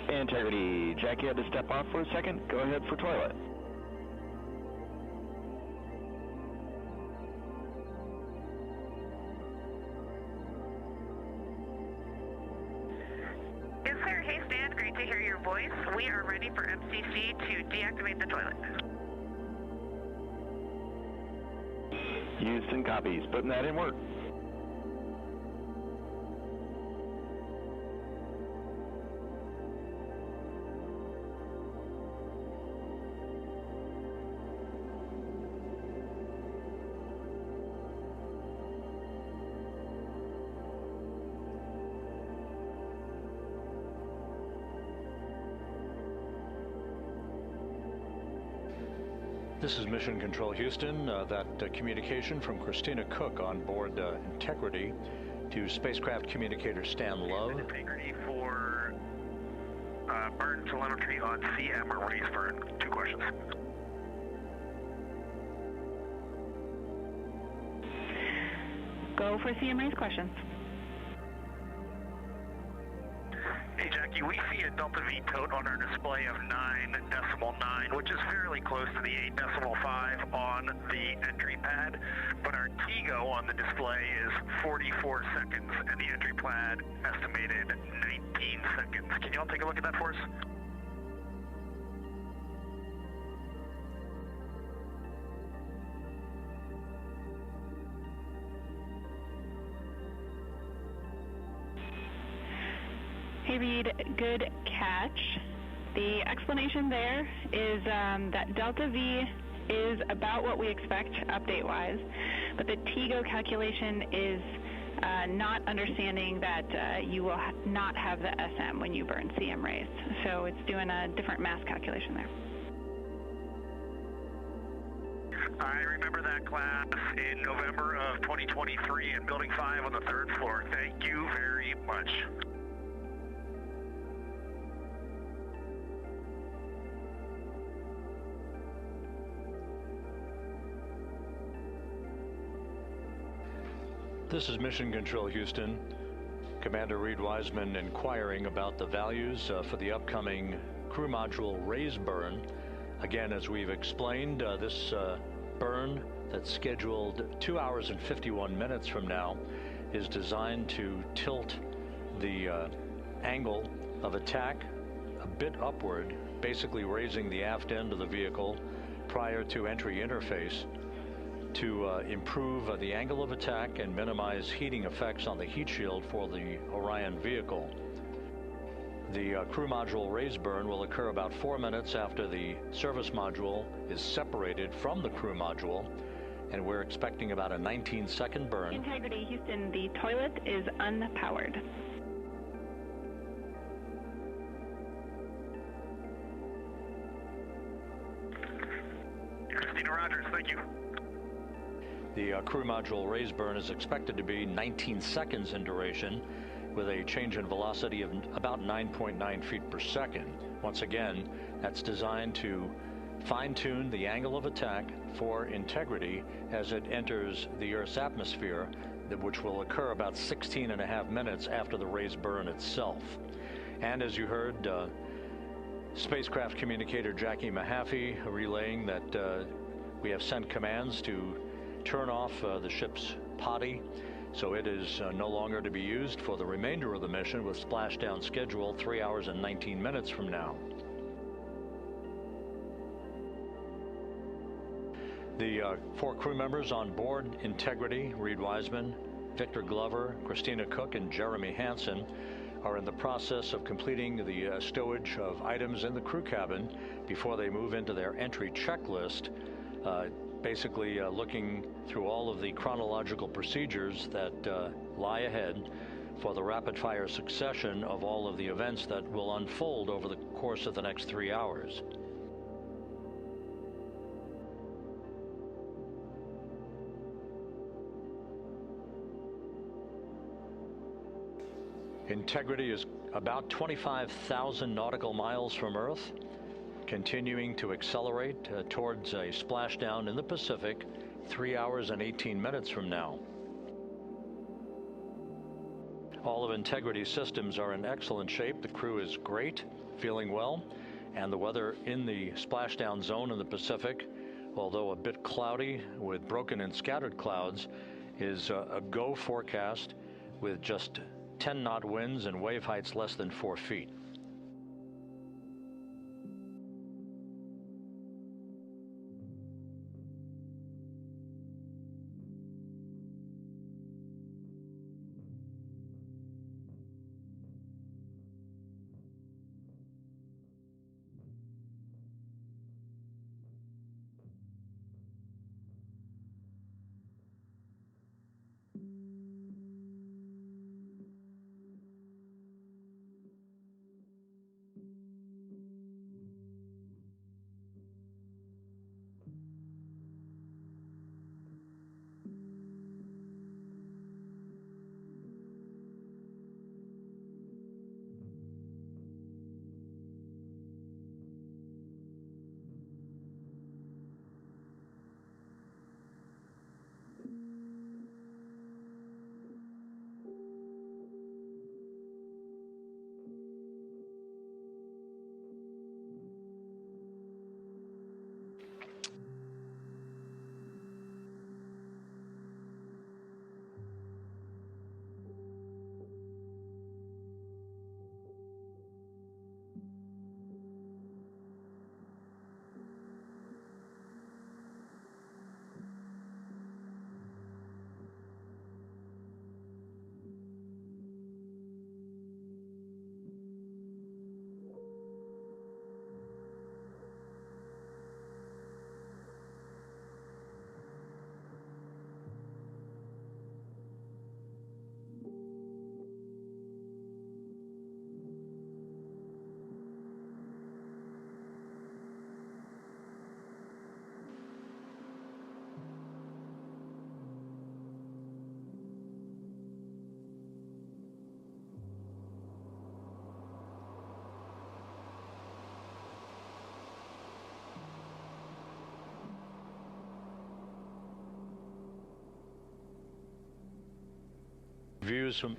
Integrity, Jackie had to step off for a second. Go ahead for toilet. Yes, sir. Hey, Stan. Great to hear your voice. We are ready for MCC to deactivate the toilet. Houston copies. Putting that in work. This is Mission Control Houston. That communication from Christina Koch on board Integrity to spacecraft communicator Stan Love. Integrity for burn telemetry on CM or raise burn. 2 questions. Go for CM raise questions. Hey Jackie, we see a Delta V tote on our display of 9.9, which is fairly close to the 8.5 on the entry pad, but our TGO on the display is 44 seconds, and the entry pad estimated 19 seconds. Can you all take a look at that for us? Hey Reid, good catch. The explanation there is that Delta V is about what we expect update-wise, but the TGO calculation is not understanding that you will not have the SM when you burn CM raised. So it's doing a different mass calculation there. I remember that class in November of 2023 in Building 5 on the 3rd floor. Thank you very much. This is Mission Control Houston. Commander Reid Wiseman inquiring about the values for the upcoming crew module raise burn. Again, as we've explained, this burn that's scheduled 2 hours and 51 minutes from now is designed to tilt the angle of attack a bit upward, basically raising the aft end of the vehicle prior to entry interface to improve the angle of attack and minimize heating effects on the heat shield for the Orion vehicle. The crew module raise burn will occur about 4 minutes after the service module is separated from the crew module, and we're expecting about a 19-second burn. Integrity Houston, the toilet is unpowered. Christina Rogers, thank you. The crew module raise burn is expected to be 19 seconds in duration, with a change in velocity of about 9.9 feet per second. Once again, that's designed to fine-tune the angle of attack for Integrity as it enters the Earth's atmosphere, which will occur about 16.5 minutes after the raise burn itself. And as you heard, spacecraft communicator Jackie Mahaffey relaying that we have sent commands to turn off the ship's potty, so it is no longer to be used for the remainder of the mission, with splashdown scheduled 3 hours and 19 minutes from now. The 4 crew members on board Integrity, Reid Wiseman, Victor Glover, Christina Koch, and Jeremy Hansen, are in the process of completing the stowage of items in the crew cabin before they move into their entry checklist, basically looking through all of the chronological procedures that lie ahead for the rapid-fire succession of all of the events that will unfold over the course of the next 3 hours. Integrity is about 25,000 nautical miles from Earth, continuing to accelerate towards a splashdown in the Pacific 3 hours and 18 minutes from now. All of Integrity's systems are in excellent shape. The crew is great, feeling well, and the weather in the splashdown zone in the Pacific, although a bit cloudy with broken and scattered clouds, is a go forecast with just 10-knot winds and wave heights less than 4 feet. Views from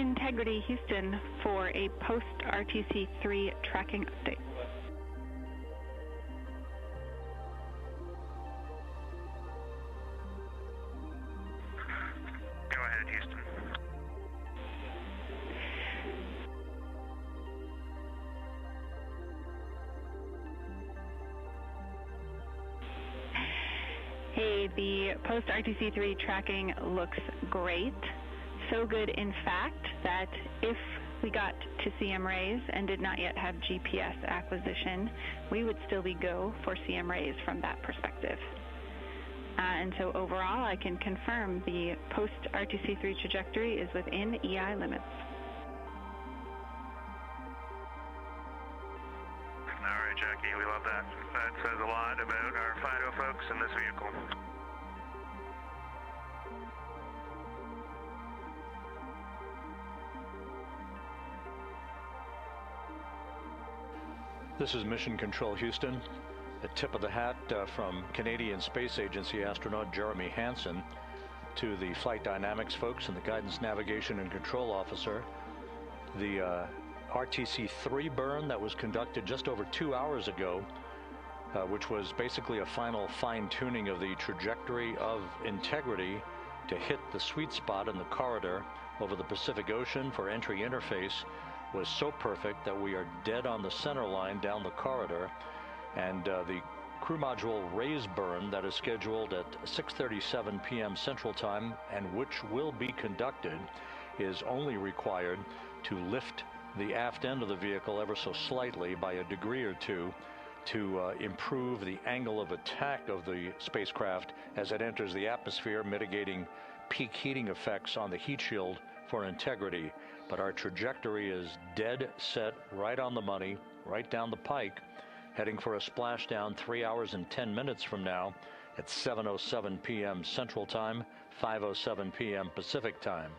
Integrity Houston for a post-RTC3 tracking update. Go ahead, Houston. Hey, the post-RTC3 tracking looks great. So good, in fact, that if we got to CM rays and did not yet have GPS acquisition, we would still be go for CM rays from that perspective. And so overall, I can confirm the post-RTC3 trajectory is within EI limits. All right, Jackie, we love that. That says a lot about our FIDO folks in this vehicle. This is Mission Control Houston. A tip of the hat from Canadian Space Agency astronaut Jeremy Hansen to the flight dynamics folks and the guidance, navigation, and control officer. The RTC3 burn that was conducted just over 2 hours ago, which was basically a final fine-tuning of the trajectory of Integrity to hit the sweet spot in the corridor over the Pacific Ocean for entry interface, was so perfect that we are dead on the center line down the corridor, and the crew module raise burn that is scheduled at 6:37 p.m. Central Time and which will be conducted is only required to lift the aft end of the vehicle ever so slightly by a degree or two to improve the angle of attack of the spacecraft as it enters the atmosphere, mitigating peak heating effects on the heat shield for Integrity. But our trajectory is dead set, right on the money, right down the pike, heading for a splashdown 3 hours and 10 minutes from now at 7:07 p.m. Central Time, 5:07 p.m. Pacific Time.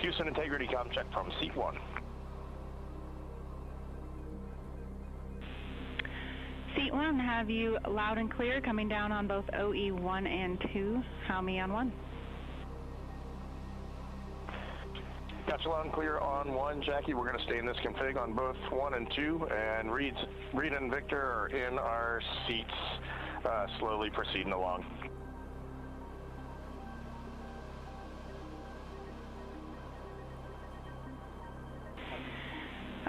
Houston integrity com check from seat 1. Seat 1, have you loud and clear coming down on both OE 1 and 2? How me on 1? Gotcha, loud and clear on 1, Jackie. We're going to stay in this config on both 1 and 2, and Reid and Victor are in our seats, slowly proceeding along.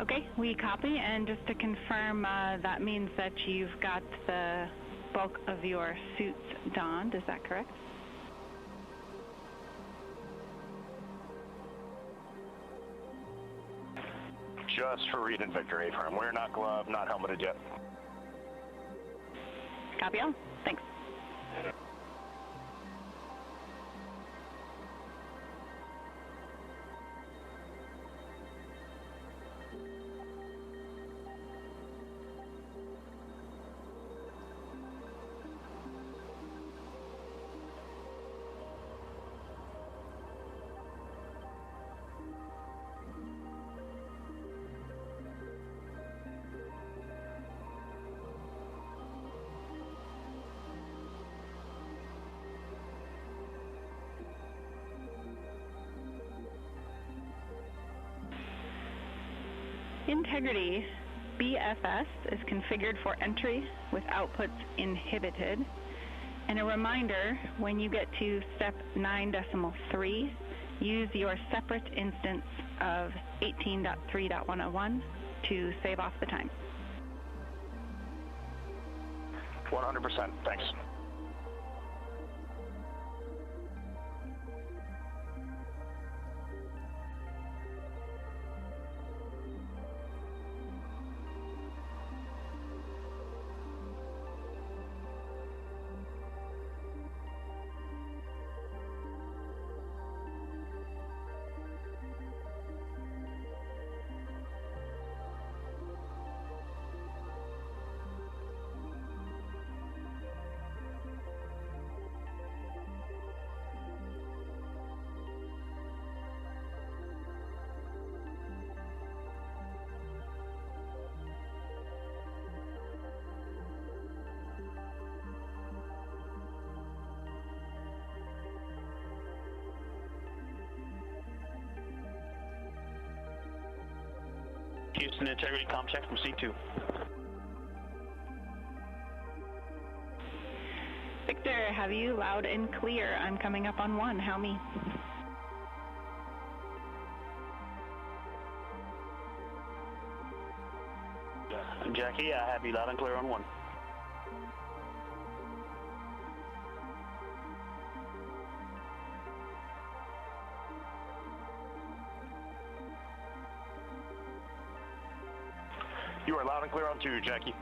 Okay, we copy, and just to confirm, that means that you've got the bulk of your suits donned, is that correct? Just for Reid and Victor, A-firm. We're not gloved, not helmeted yet. Copy all. Thanks. Integrity BFS is configured for entry with outputs inhibited. And a reminder, when you get to step 9.3, use your separate instance of 18.3.101 to save off the time. 100%, thanks. Houston integrity com check from C2. Victor, have you loud and clear? I'm coming up on 1. How me? Jackie, I have you loud and clear on 1. You are loud and clear on 2, Jackie.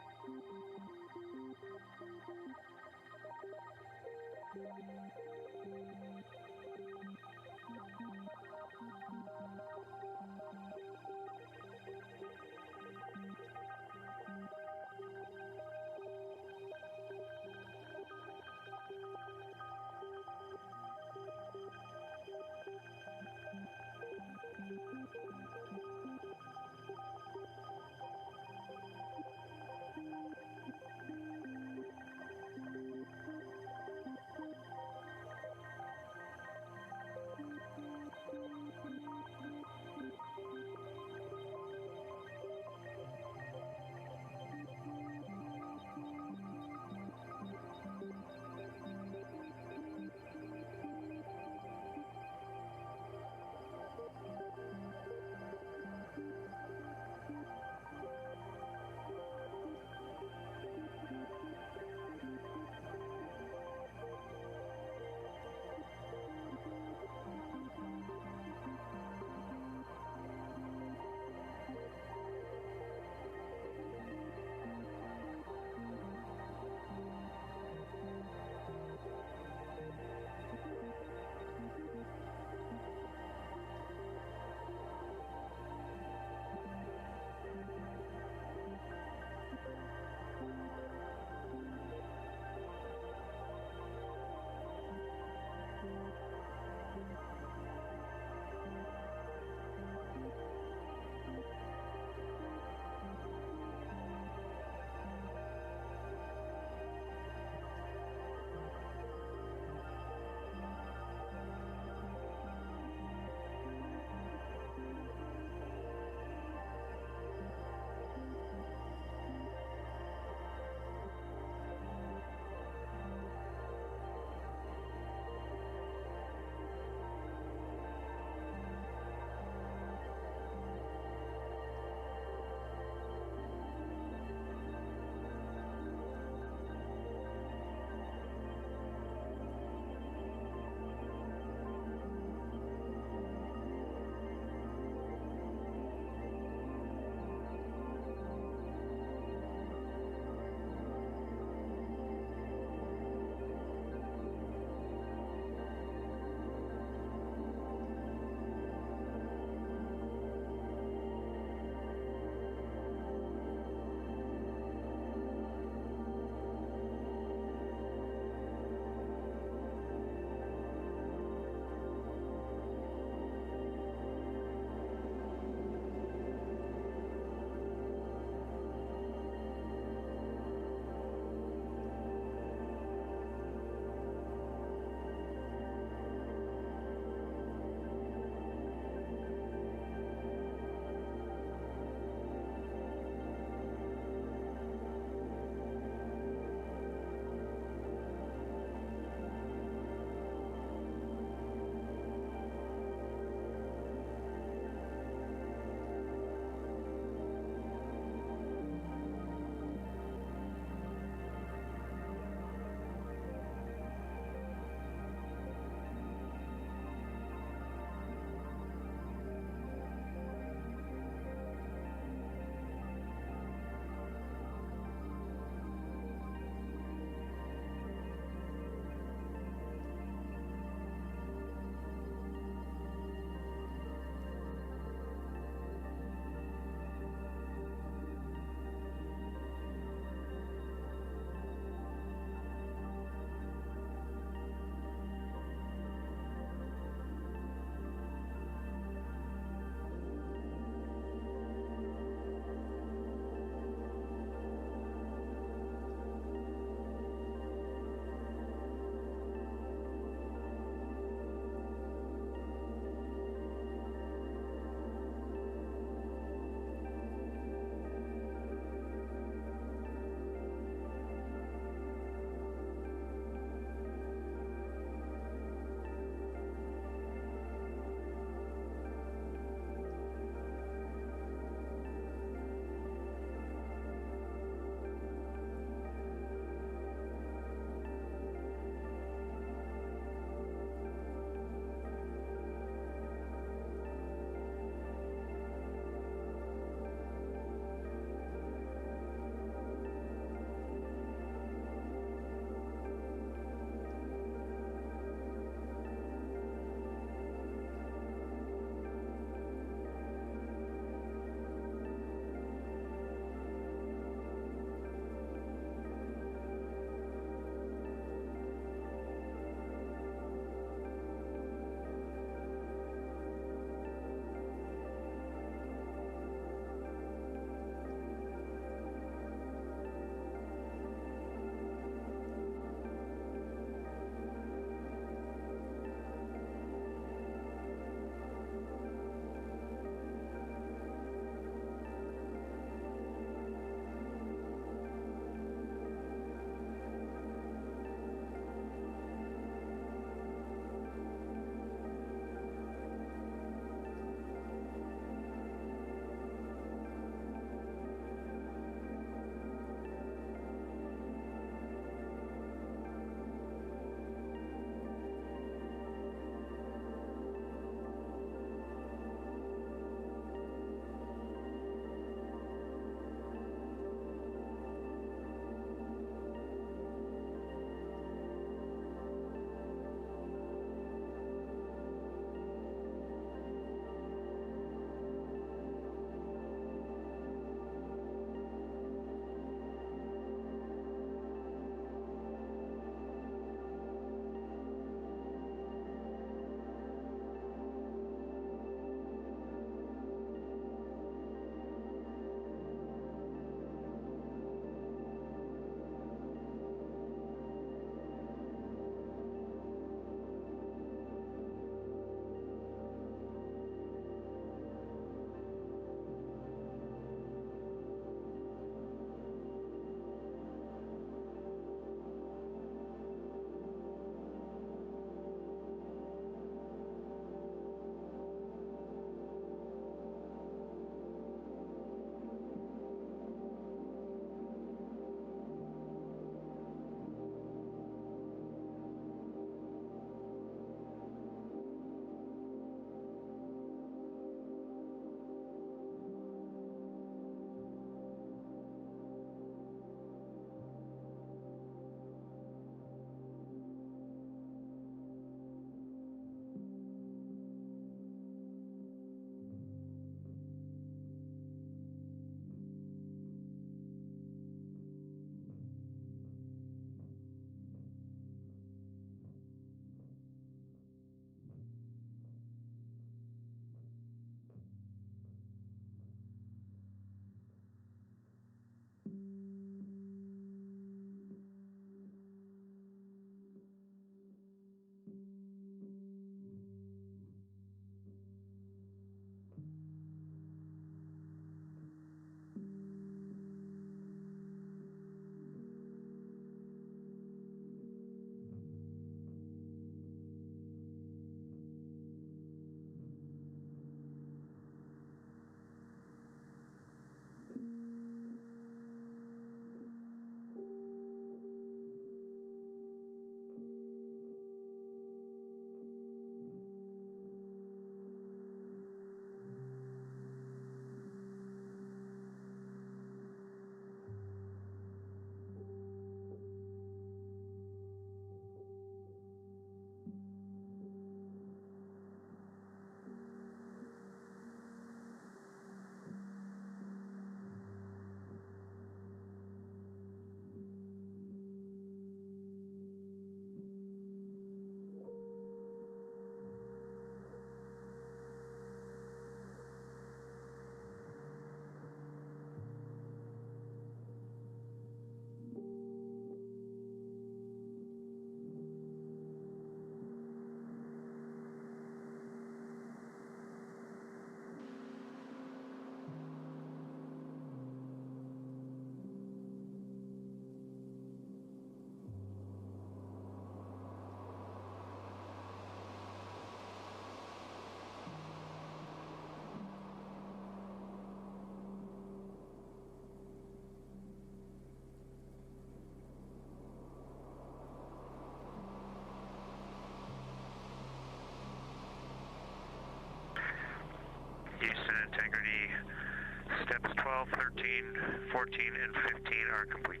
12, 13, 14, and 15 are complete.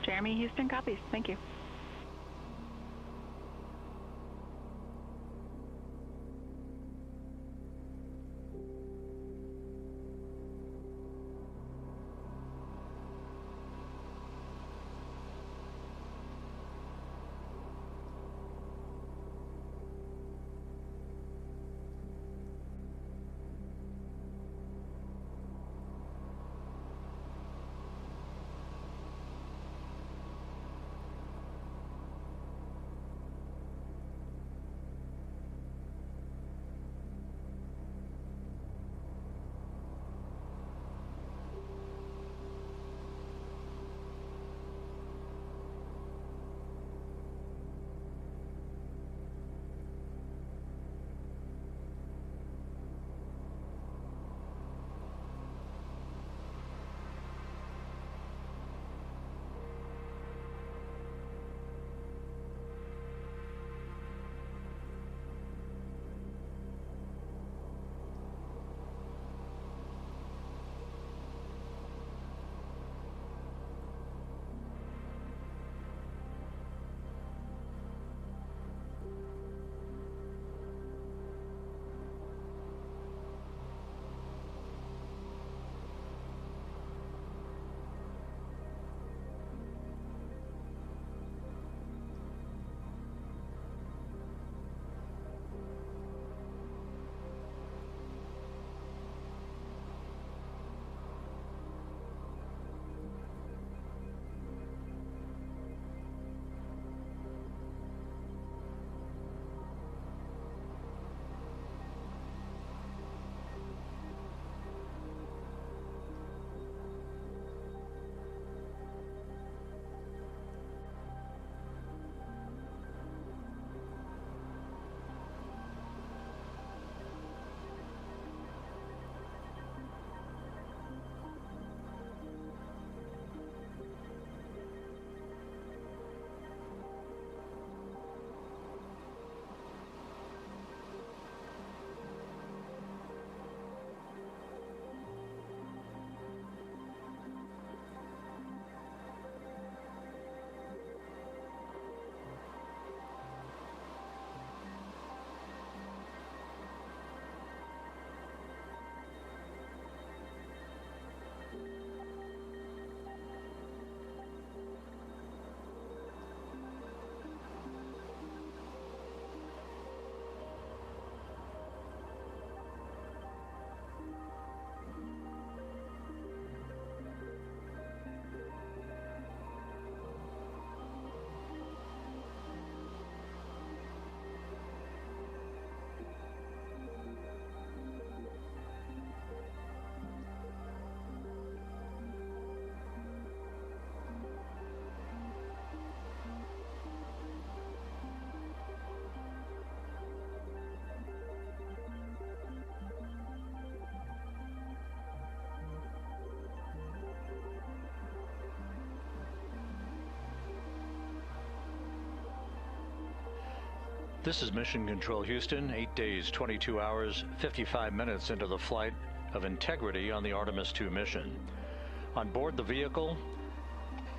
Jeremy, Houston copies. Thank you. This is Mission Control Houston, 8 days, 22 hours, 55 minutes into the flight of Integrity on the Artemis II mission. On board the vehicle,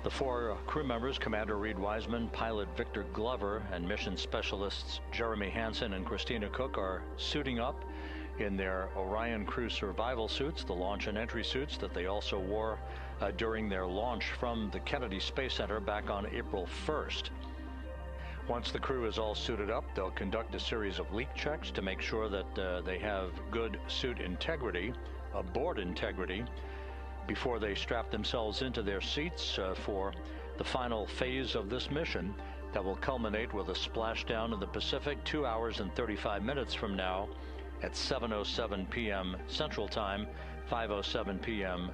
the 4 crew members, Commander Reid Wiseman, pilot Victor Glover, and mission specialists Jeremy Hansen and Christina Koch are suiting up in their Orion crew survival suits, the launch and entry suits that they also wore during their launch from the Kennedy Space Center back on April 1st. Once the crew is all suited up, they'll conduct a series of leak checks to make sure that they have good suit integrity, aboard integrity, before they strap themselves into their seats for the final phase of this mission that will culminate with a splashdown in the Pacific 2 hours and 35 minutes from now at 7:07 p.m. Central Time, 5:07 p.m.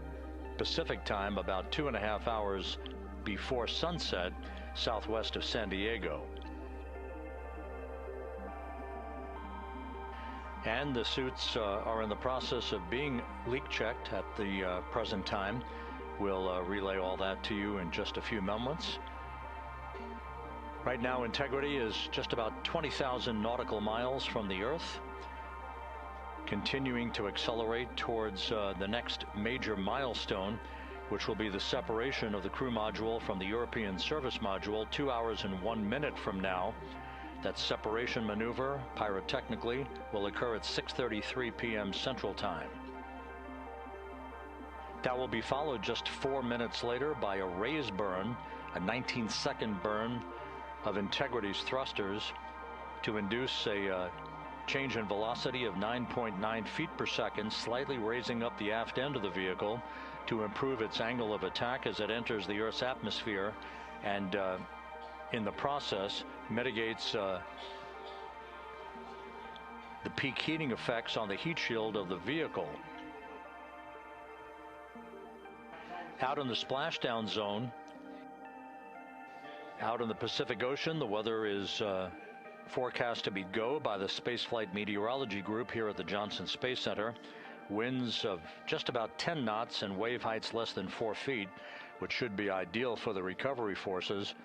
Pacific Time, about 2.5 hours before sunset southwest of San Diego. And the suits are in the process of being leak checked at the present time. We'll relay all that to you in just a few moments. Right now, Integrity is just about 20,000 nautical miles from the Earth, continuing to accelerate towards the next major milestone, which will be the separation of the crew module from the European service module 2 hours and 1 minute from now. That separation maneuver, pyrotechnically, will occur at 6:33 p.m. Central Time. That will be followed just 4 minutes later by a raise burn, a 19-second burn of Integrity's thrusters to induce a change in velocity of 9.9 feet per second, slightly raising up the aft end of the vehicle to improve its angle of attack as it enters the Earth's atmosphere, and in the process mitigates the peak heating effects on the heat shield of the vehicle. Out in the splashdown zone, out in the Pacific Ocean, the weather is forecast to be go by the Spaceflight Meteorology Group here at the Johnson Space Center. Winds of just about 10 knots and wave heights less than 4 feet, which should be ideal for the recovery forces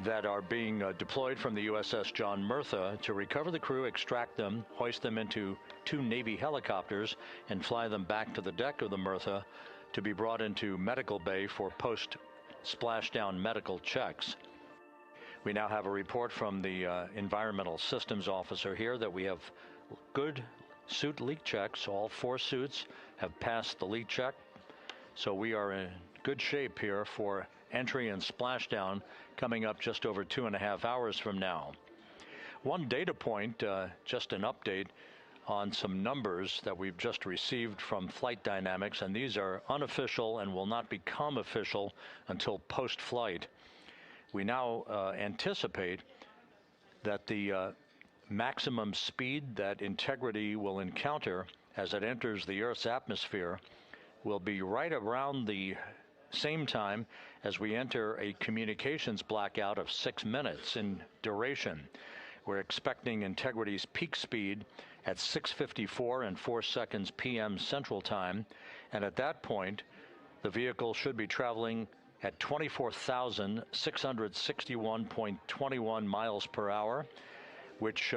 that are being deployed from the USS John Murtha to recover the crew, extract them, hoist them into 2 Navy helicopters, and fly them back to the deck of the Murtha to be brought into medical bay for post-splashdown medical checks. We now have a report from the environmental systems officer here that we have good suit leak checks. All 4 suits have passed the leak check, so we are in good shape here for entry and splashdown coming up just over 2.5 hours from now. One data point, just an update on some numbers that we've just received from Flight Dynamics, and these are unofficial and will not become official until post-flight. We now anticipate that the maximum speed that Integrity will encounter as it enters the Earth's atmosphere will be right around the same time as we enter a communications blackout of 6 minutes in duration. We're expecting Integrity's peak speed at 6:54 and 4 seconds p.m. Central Time, and at that point the vehicle should be traveling at 24,661.21 miles per hour, which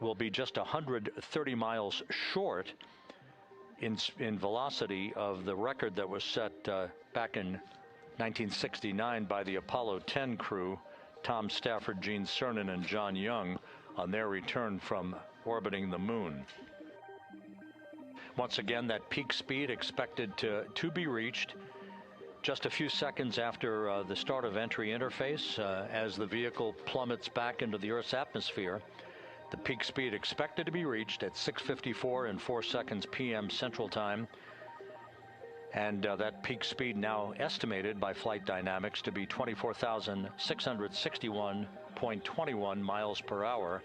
will be just 130 miles short in velocity of the record that was set back in 1969 by the Apollo 10 crew, Tom Stafford, Gene Cernan, and John Young, on their return from orbiting the moon. Once again, that peak speed expected to be reached just a few seconds after the start of entry interface, as the vehicle plummets back into the Earth's atmosphere. The peak speed expected to be reached at 6:54 and 4 seconds p.m. Central Time, and that peak speed now estimated by Flight Dynamics to be 24,661.21 miles per hour,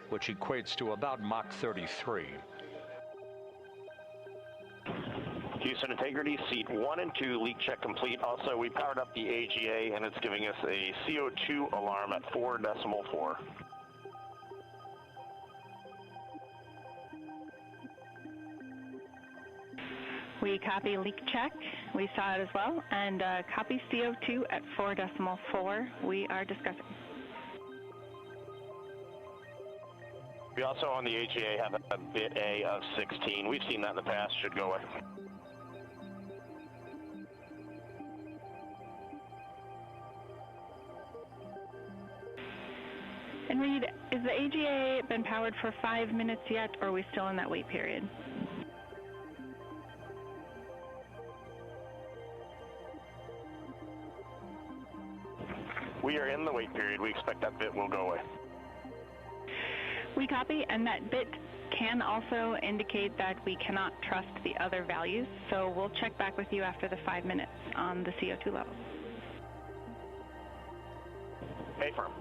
which equates to about Mach 33. Houston Integrity, seat 1 and 2, leak check complete. Also, we powered up the AGA, and it's giving us a CO2 alarm at 4.4. We copy leak check. We saw it as well. And copy CO2 at 4.4. We are discussing. We also on the AGA have a bit A of 16. We've seen that in the past. Should go away. And Reid, is the AGA been powered for 5 minutes yet, or are we still in that wait period? We are in the wait period. We expect that bit will go away. We copy, and that bit can also indicate that we cannot trust the other values, so we'll check back with you after the 5 minutes on the CO2 levels. A-firm.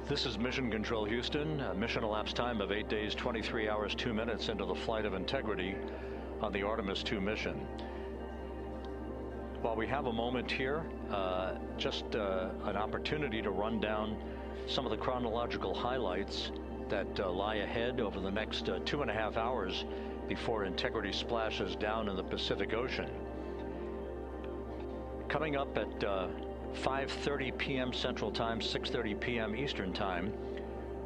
This is Mission Control Houston, a mission elapsed time of 8 days, 23 hours, 2 minutes into the flight of Integrity on the Artemis II mission. While we have a moment here, just an opportunity to run down some of the chronological highlights that lie ahead over the next 2.5 hours before Integrity splashes down in the Pacific Ocean. Coming up at 5:30 p.m. Central Time, 6:30 p.m. Eastern Time,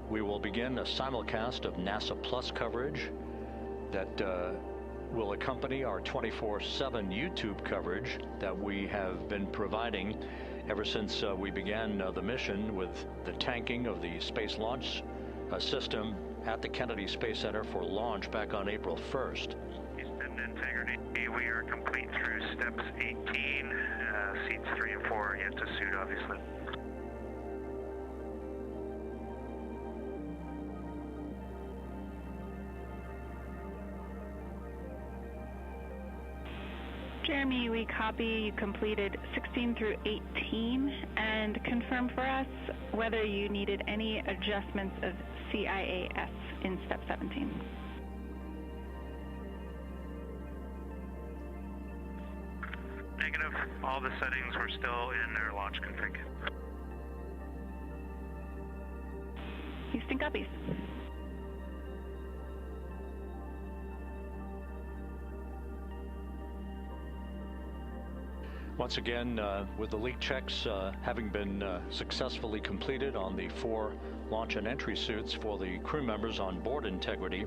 we will begin a simulcast of NASA Plus coverage that will accompany our 24/7 YouTube coverage that we have been providing ever since we began the mission with the tanking of the Space Launch System at the Kennedy Space Center for launch back on April 1st. Houston, Integrity, we are complete through steps 18, seats 3 and 4 are yet to suit, obviously. Jeremy, we copy you completed 16 through 18 and confirm for us whether you needed any adjustments of CIAS in step 17. Negative. All the settings were still in their launch config. Houston copies. Once again, with the leak checks having been successfully completed on the 4 launch and entry suits for the crew members on board Integrity,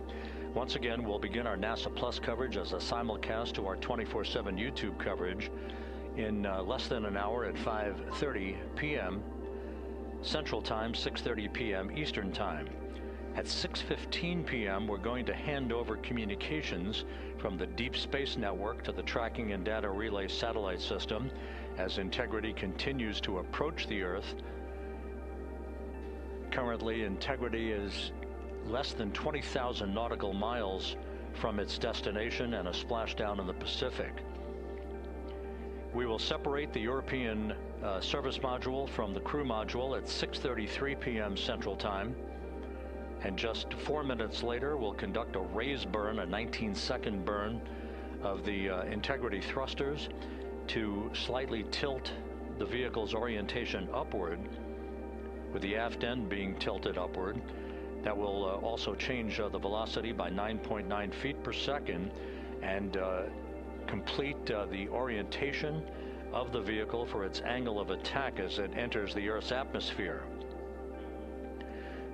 once again we'll begin our NASA Plus coverage as a simulcast to our 24/7 YouTube coverage in less than an hour at 5:30 p.m. Central Time, 6:30 p.m. Eastern Time. At 6:15 p.m., we're going to hand over communications from the Deep Space Network to the Tracking and Data Relay Satellite System as Integrity continues to approach the Earth. Currently, Integrity is less than 20,000 nautical miles from its destination and a splashdown in the Pacific. We will separate the European service module from the crew module at 6:33 p.m. Central Time. And just 4 minutes later, we'll conduct a raise burn, a 19-second burn of the Integrity thrusters to slightly tilt the vehicle's orientation upward, with the aft end being tilted upward. That will also change the velocity by 9.9 feet per second and complete the orientation of the vehicle for its angle of attack as it enters the Earth's atmosphere.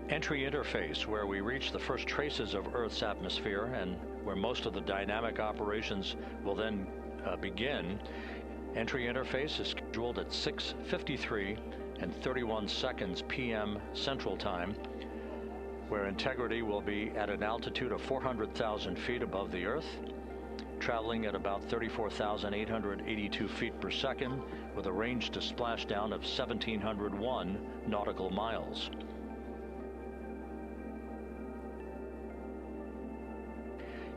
Entry interface, where we reach the first traces of Earth's atmosphere and where most of the dynamic operations will then begin. Entry interface is scheduled at 6:53 and 31 seconds p.m. Central Time, where Integrity will be at an altitude of 400,000 feet above the Earth, traveling at about 34,882 feet per second with a range to splashdown of 1,701 nautical miles.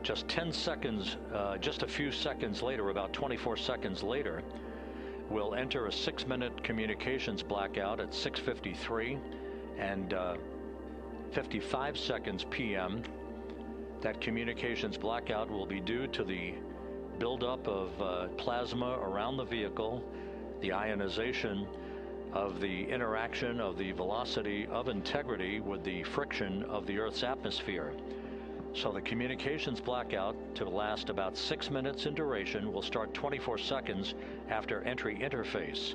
Just 10 seconds, just a few seconds later, about 24 seconds later, we'll enter a 6-minute communications blackout at 6:53 and 55 seconds p.m. That communications blackout will be due to the buildup of plasma around the vehicle, the ionization of the interaction of the velocity of Integrity with the friction of the Earth's atmosphere. So the communications blackout, to last about 6 minutes in duration, will start 24 seconds after entry interface.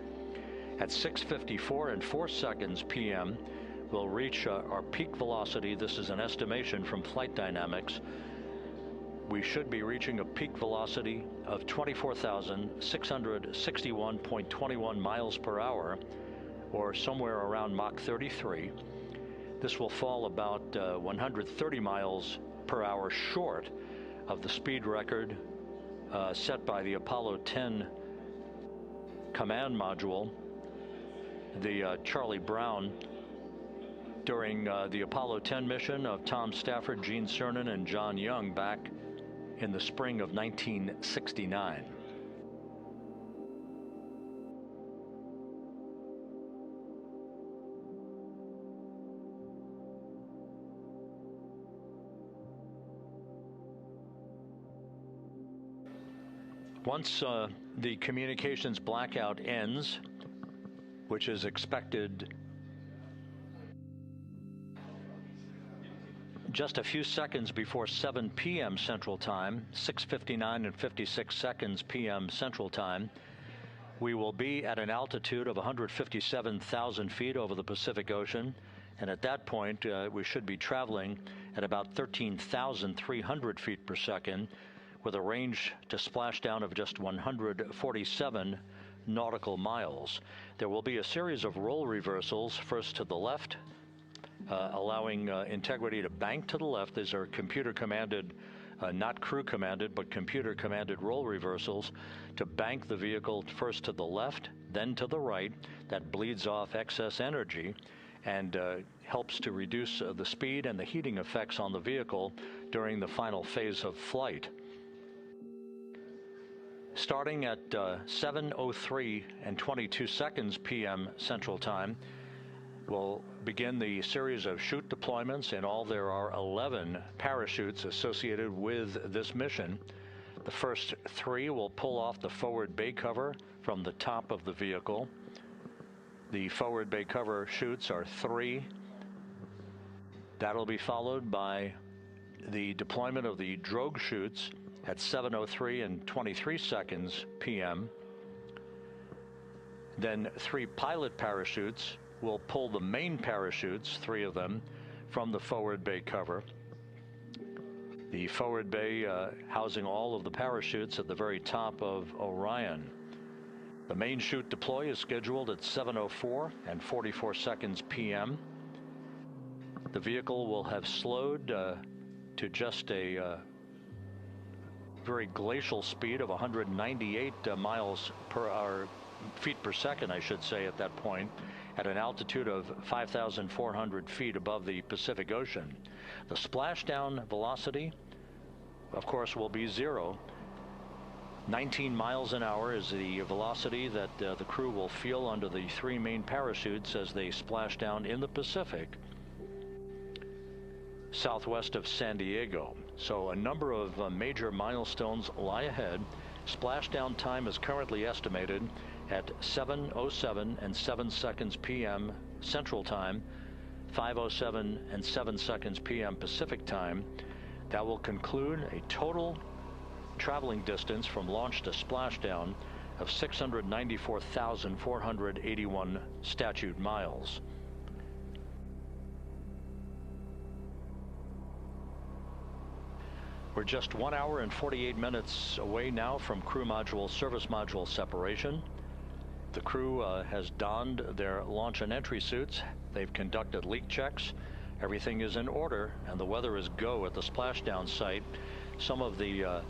At 6:54 and 4 seconds p.m., we'll reach our peak velocity. This is an estimation from Flight Dynamics. We should be reaching a peak velocity of 24,661.21 miles per hour, or somewhere around Mach 33. This will fall about 130 miles per hour short of the speed record set by the Apollo 10 command module, the Charlie Brown, during the Apollo 10 mission of Tom Stafford, Gene Cernan, and John Young back in the spring of 1969. Once the communications blackout ends, which is expected just a few seconds before 7 p.m. Central Time, 6:59 and 56 seconds p.m. Central Time, we will be at an altitude of 157,000 feet over the Pacific Ocean, and at that point we should be traveling at about 13,300 feet per second with a range to splashdown of just 147 nautical miles. There will be a series of roll reversals, first to the left, allowing Integrity to bank to the left. These are computer-commanded, not crew-commanded, but computer-commanded roll reversals to bank the vehicle first to the left, then to the right. That bleeds off excess energy and helps to reduce the speed and the heating effects on the vehicle during the final phase of flight. Starting at 7:03 and 22 seconds p.m. Central Time, we'll begin the series of chute deployments. In all, there are 11 parachutes associated with this mission. The first 3 will pull off the forward bay cover from the top of the vehicle. The forward bay cover chutes are 3. That'll be followed by the deployment of the drogue chutes at 7:03 and 23 seconds p.m. Then 3 pilot parachutes will pull the main parachutes, 3 of them, from the forward bay cover. The forward bay housing all of the parachutes at the very top of Orion. The main chute deploy is scheduled at 7:04 and 44 seconds p.m. The vehicle will have slowed to just a very glacial speed of 198 miles per hour, feet per second, I should say, at that point, at an altitude of 5,400 feet above the Pacific Ocean. The splashdown velocity, of course, will be 0. 19 miles an hour is the velocity that the crew will feel under the 3 main parachutes as they splash down in the Pacific, southwest of San Diego. So a number of major milestones lie ahead. Splashdown time is currently estimated at 7:07 and 7 seconds p.m. Central Time, 5:07 and 7 seconds p.m. Pacific Time. That will conclude a total traveling distance from launch to splashdown of 694,481 statute miles. We're just 1 hour and 48 minutes away now from crew module, service module separation. The crew has donned their launch and entry suits. They've conducted leak checks. Everything is in order, and the weather is go at the splashdown site. Some of the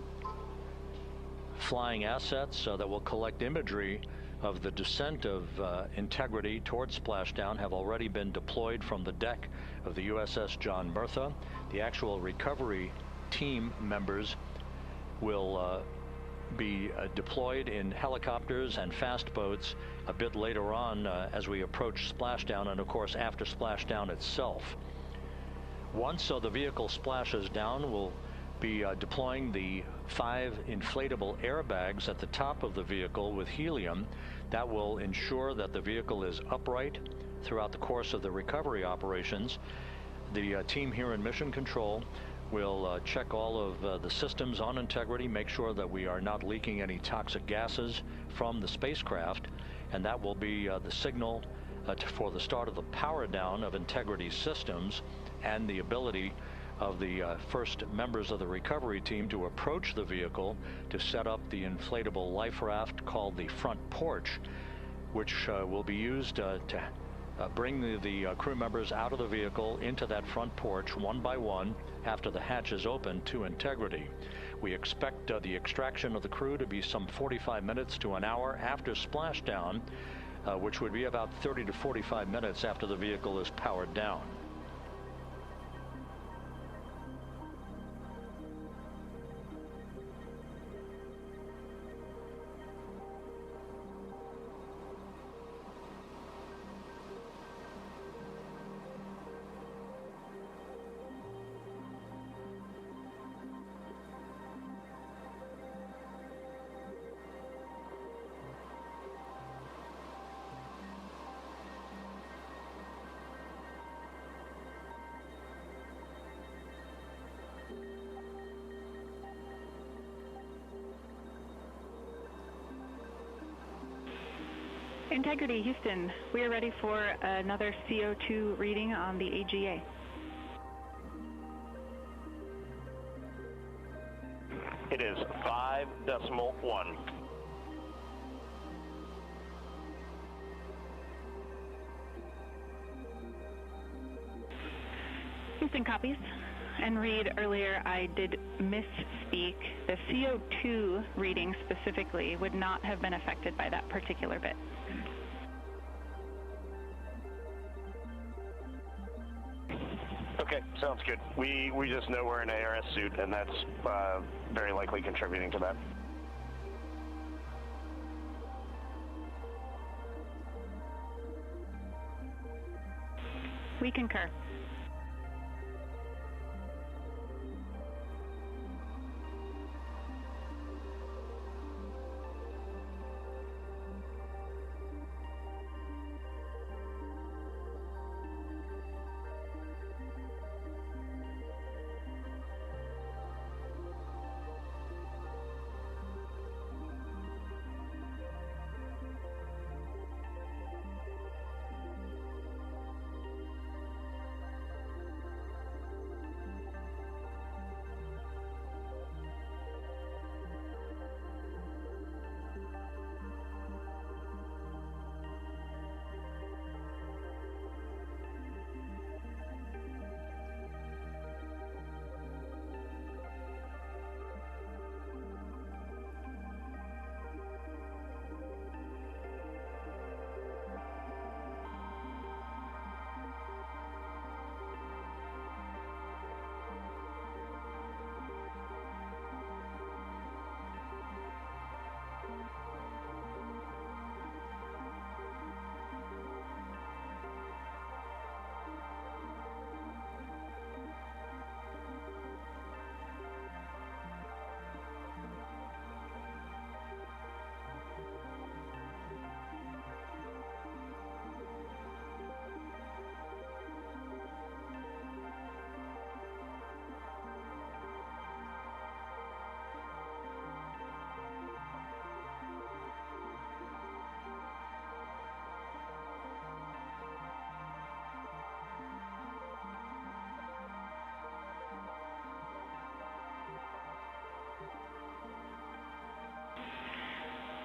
flying assets that will collect imagery of the descent of Integrity towards splashdown have already been deployed from the deck of the USS John Murtha. The actual recovery team members will be deployed in helicopters and fast boats a bit later on as we approach splashdown, and of course after splashdown itself. Once the vehicle splashes down, we'll be deploying the 5 inflatable airbags at the top of the vehicle with helium. That will ensure that the vehicle is upright throughout the course of the recovery operations. The team here in Mission Control will check all of the systems on Integrity, make sure that we are not leaking any toxic gases from the spacecraft, and that will be the signal for the start of the power down of Integrity systems and the ability of the first members of the recovery team to approach the vehicle to set up the inflatable life raft called the front porch, which will be used to bring the crew members out of the vehicle into that front porch one by one after the hatch is open to Integrity. We expect the extraction of the crew to be some 45 minutes to an hour after splashdown, which would be about 30 to 45 minutes after the vehicle is powered down. Integrity, Houston, we are ready for another CO2 reading on the AGA. It is 5.1. Houston copies. And Reid, earlier I did misspeak. The CO2 reading specifically would not have been affected by that particular bit. Okay, sounds good. We just know we're in an ARS suit, and that's very likely contributing to that. We concur.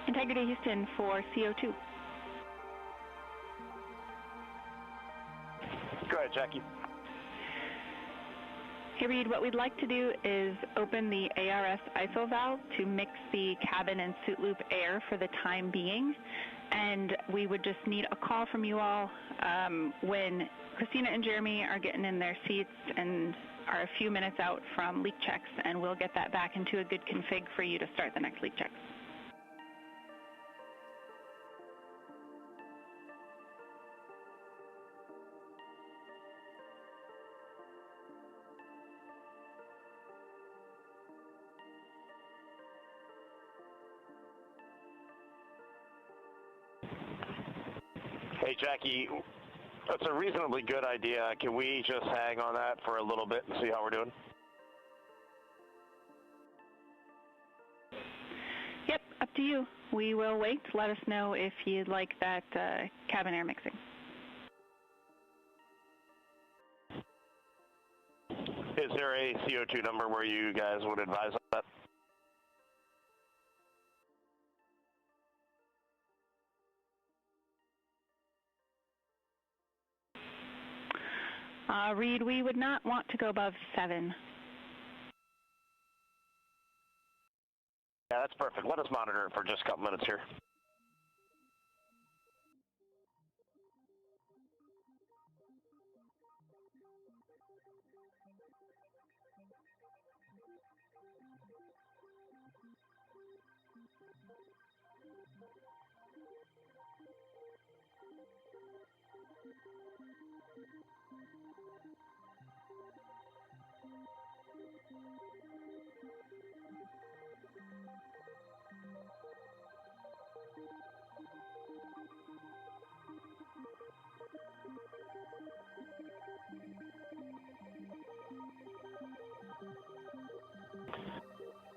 Integrity, Houston, for CO2. Go ahead, Jackie. Hey, Reid, what we'd like to do is open the ARS ISO valve to mix the cabin and suit loop air for the time being. And we would just need a call from you all when Christina and Jeremy are getting in their seats and are a few minutes out from leak checks, and we'll get that back into a good config for you to start the next leak check. Hey, Jackie, that's a reasonably good idea. Can we just hang on that for a little bit and see how we're doing? Yep, up to you. We will wait. Let us know if you'd like that cabin air mixing. Is there a CO2 number where you guys would advise on that? Reid, we would not want to go above 7. Yeah, that's perfect. Let us monitor it for just a couple minutes here.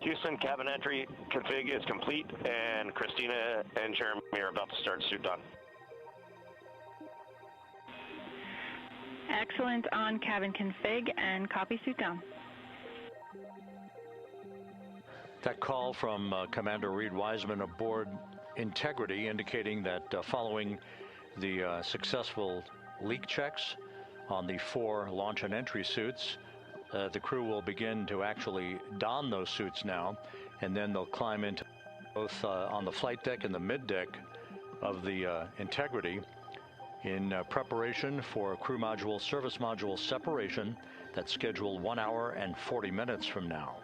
Houston, cabin entry config is complete, and Christina and Jeremy are about to start suit done. Excellent on cabin config and copy suit down. That call from Commander Reid Wiseman aboard Integrity indicating that following the successful leak checks on the 4 launch and entry suits, the crew will begin to actually don those suits now, and then they'll climb into both on the flight deck and the mid deck of the Integrity in preparation for crew module service module separation that's scheduled 1 hour and 40 minutes from now.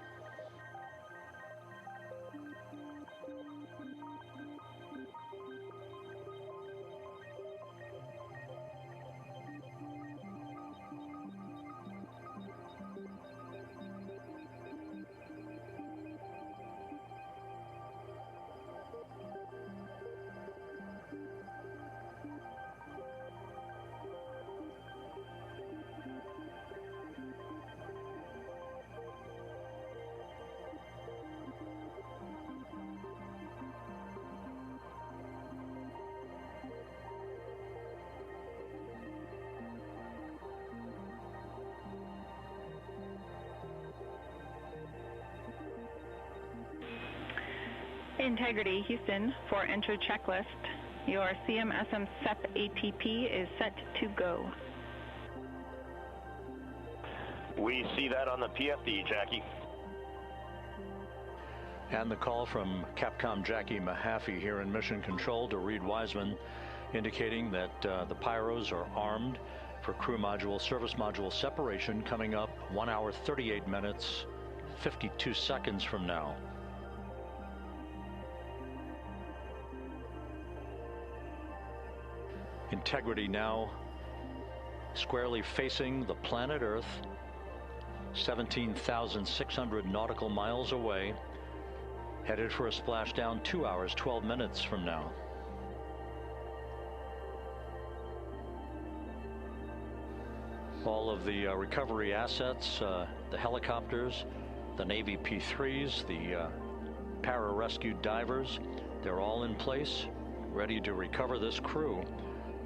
Integrity, Houston, for entry checklist. Your CMSM SEP ATP is set to go. We see that on the PFD, Jackie. And the call from Capcom Jackie Mahaffey here in Mission Control to Reid Wiseman indicating that the pyros are armed for crew module service module separation coming up 1 hour 38 minutes 52 seconds from now. Integrity now squarely facing the planet Earth, 17,600 nautical miles away, headed for a splashdown 2 hours 12 minutes from now. All of the recovery assets, the helicopters, the Navy P-3s, the para-rescue divers, they're all in place, ready to recover this crew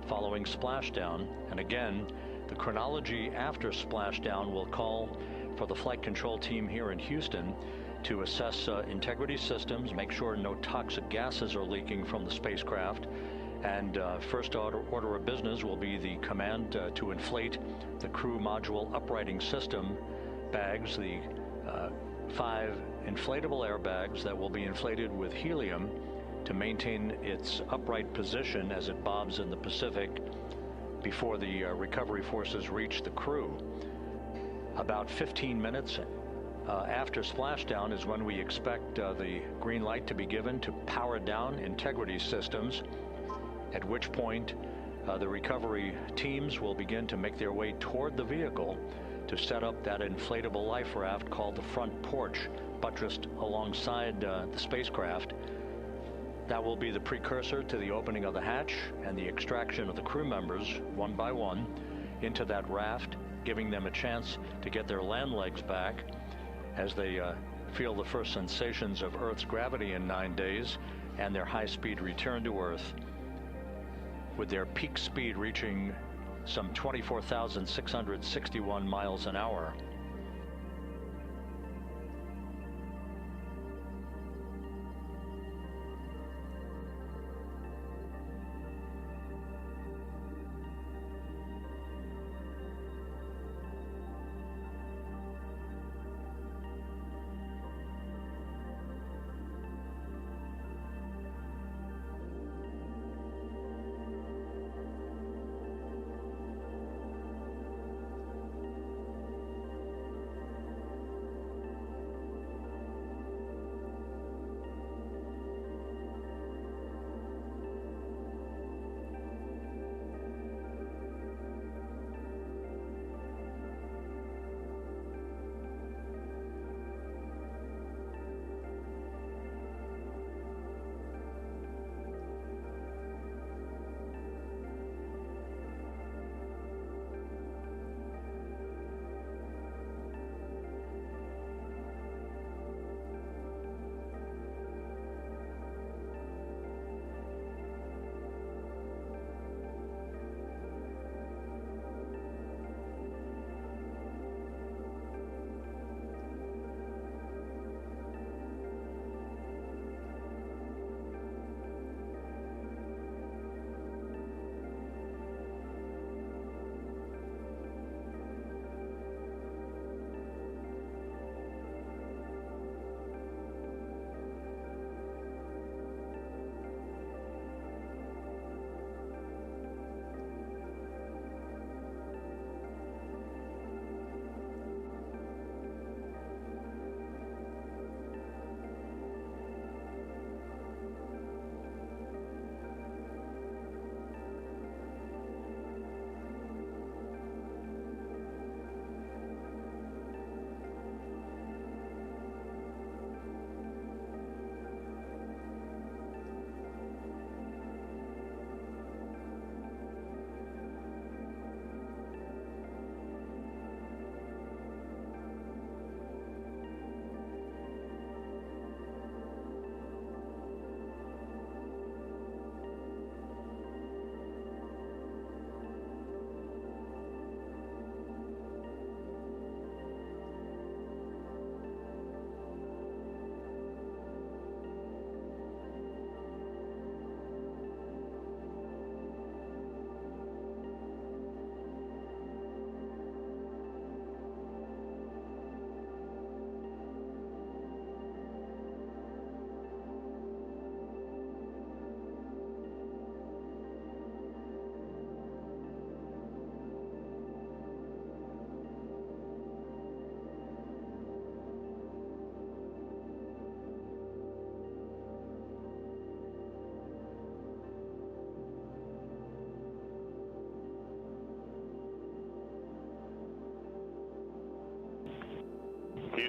following splashdown. And again, the chronology after splashdown will call for the flight control team here in Houston to assess integrity systems, make sure no toxic gases are leaking from the spacecraft, and first order of business will be the command to inflate the crew module uprighting system bags, the 5 inflatable airbags that will be inflated with helium to maintain its upright position as it bobs in the Pacific before the recovery forces reach the crew. About 15 minutes after splashdown is when we expect the green light to be given to power down integrity systems, at which point the recovery teams will begin to make their way toward the vehicle to set up that inflatable life raft called the front porch, buttressed alongside the spacecraft. That will be the precursor to the opening of the hatch and the extraction of the crew members one by one into that raft, giving them a chance to get their land legs back as they feel the first sensations of Earth's gravity in 9 days and their high-speed return to Earth, with their peak speed reaching some 24,661 miles an hour.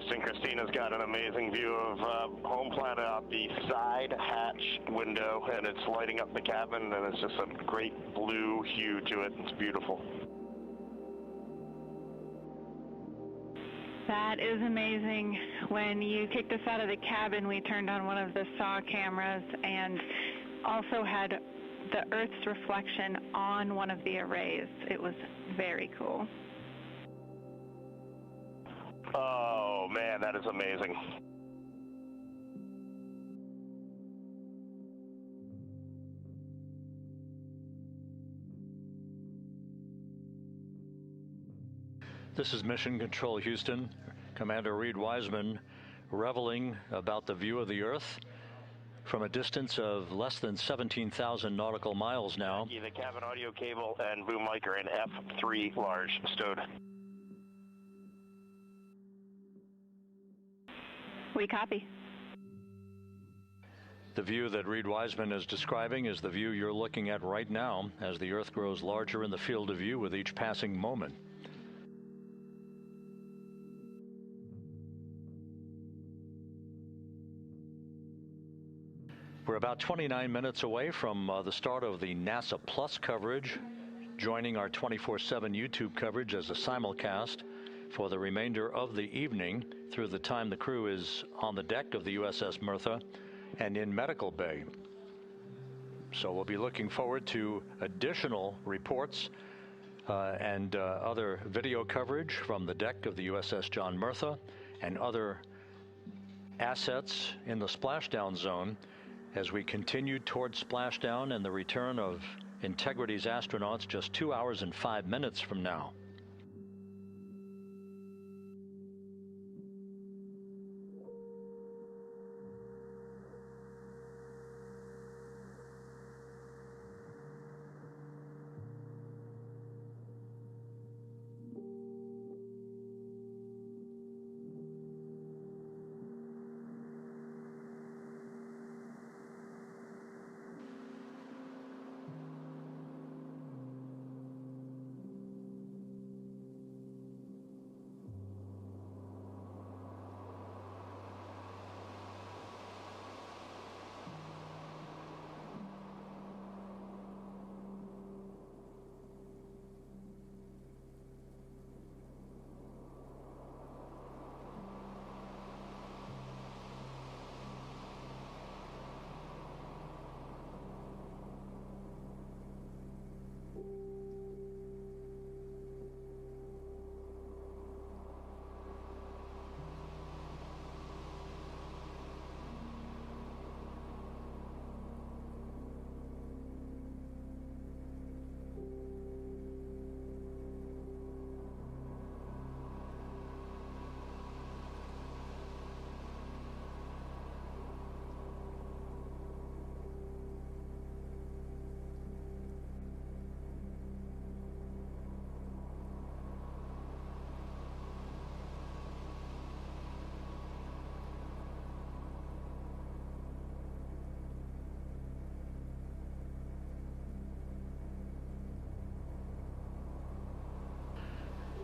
Houston. Christina's got an amazing view of home planet out the side hatch window, and it's lighting up the cabin, and it's just a great blue hue to it. It's beautiful. That is amazing. When you kicked us out of the cabin, we turned on one of the SAW cameras and also had the Earth's reflection on one of the arrays. It was very cool. Oh man, that is amazing. This is Mission Control Houston. Commander Reid Wiseman reveling about the view of the Earth from a distance of less than 17,000 nautical miles now. The cabin audio cable and boom mic are in F3 large stowed. We copy. The view that Reid Wiseman is describing is the view you're looking at right now as the Earth grows larger in the field of view with each passing moment. We're about 29 minutes away from the start of the NASA Plus coverage, joining our 24/7 YouTube coverage as a simulcast for the remainder of the evening through the time the crew is on the deck of the USS Merthyr and in medical bay. So we'll be looking forward to additional reports and other video coverage from the deck of the USS John Merthyr and other assets in the splashdown zone as we continue towards splashdown and the return of Integrity's astronauts just 2 hours and 5 minutes from now.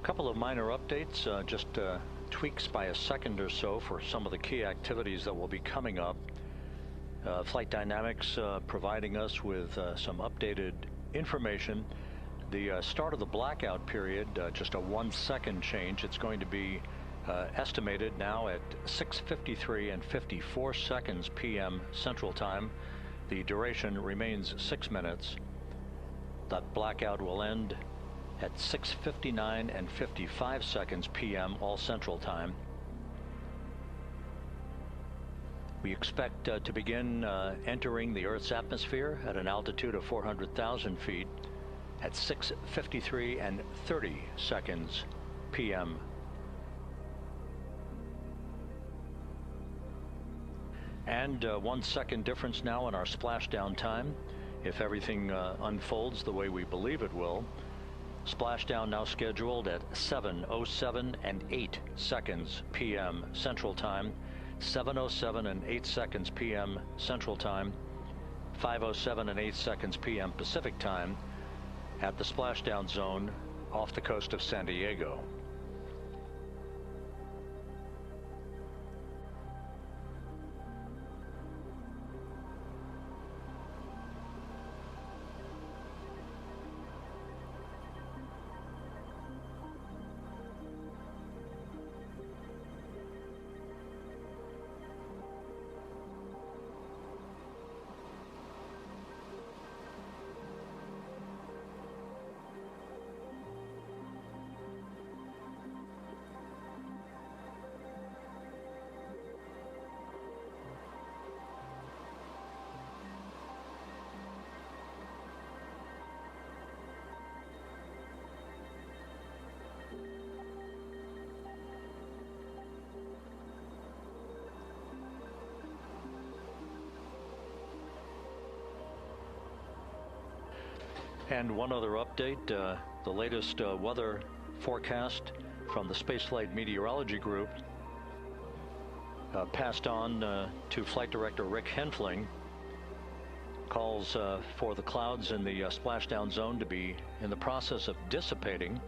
Couple of minor updates, just tweaks by a second or so for some of the key activities that will be coming up. Flight Dynamics providing us with some updated information. The start of the blackout period, just a 1 second change. It's going to be estimated now at 6:53 and 54 seconds p.m. Central Time. The duration remains 6 minutes. That blackout will end at 6:59 and 55 seconds p.m. all Central Time. We expect to begin entering the Earth's atmosphere at an altitude of 400,000 feet at 6:53 and 30 seconds p.m. And 1 second difference now in our splashdown time, if everything unfolds the way we believe it will. Splashdown now scheduled at 7:07 and 8 seconds p.m. Central Time, 7:07 and 8 seconds p.m. Central Time, 5:07 and 8 seconds p.m. Pacific Time at the splashdown zone off the coast of San Diego. And one other update, the latest weather forecast from the Spaceflight Meteorology Group passed on to Flight Director Rick Henfling, calls for the clouds in the splashdown zone to be in the process of dissipating.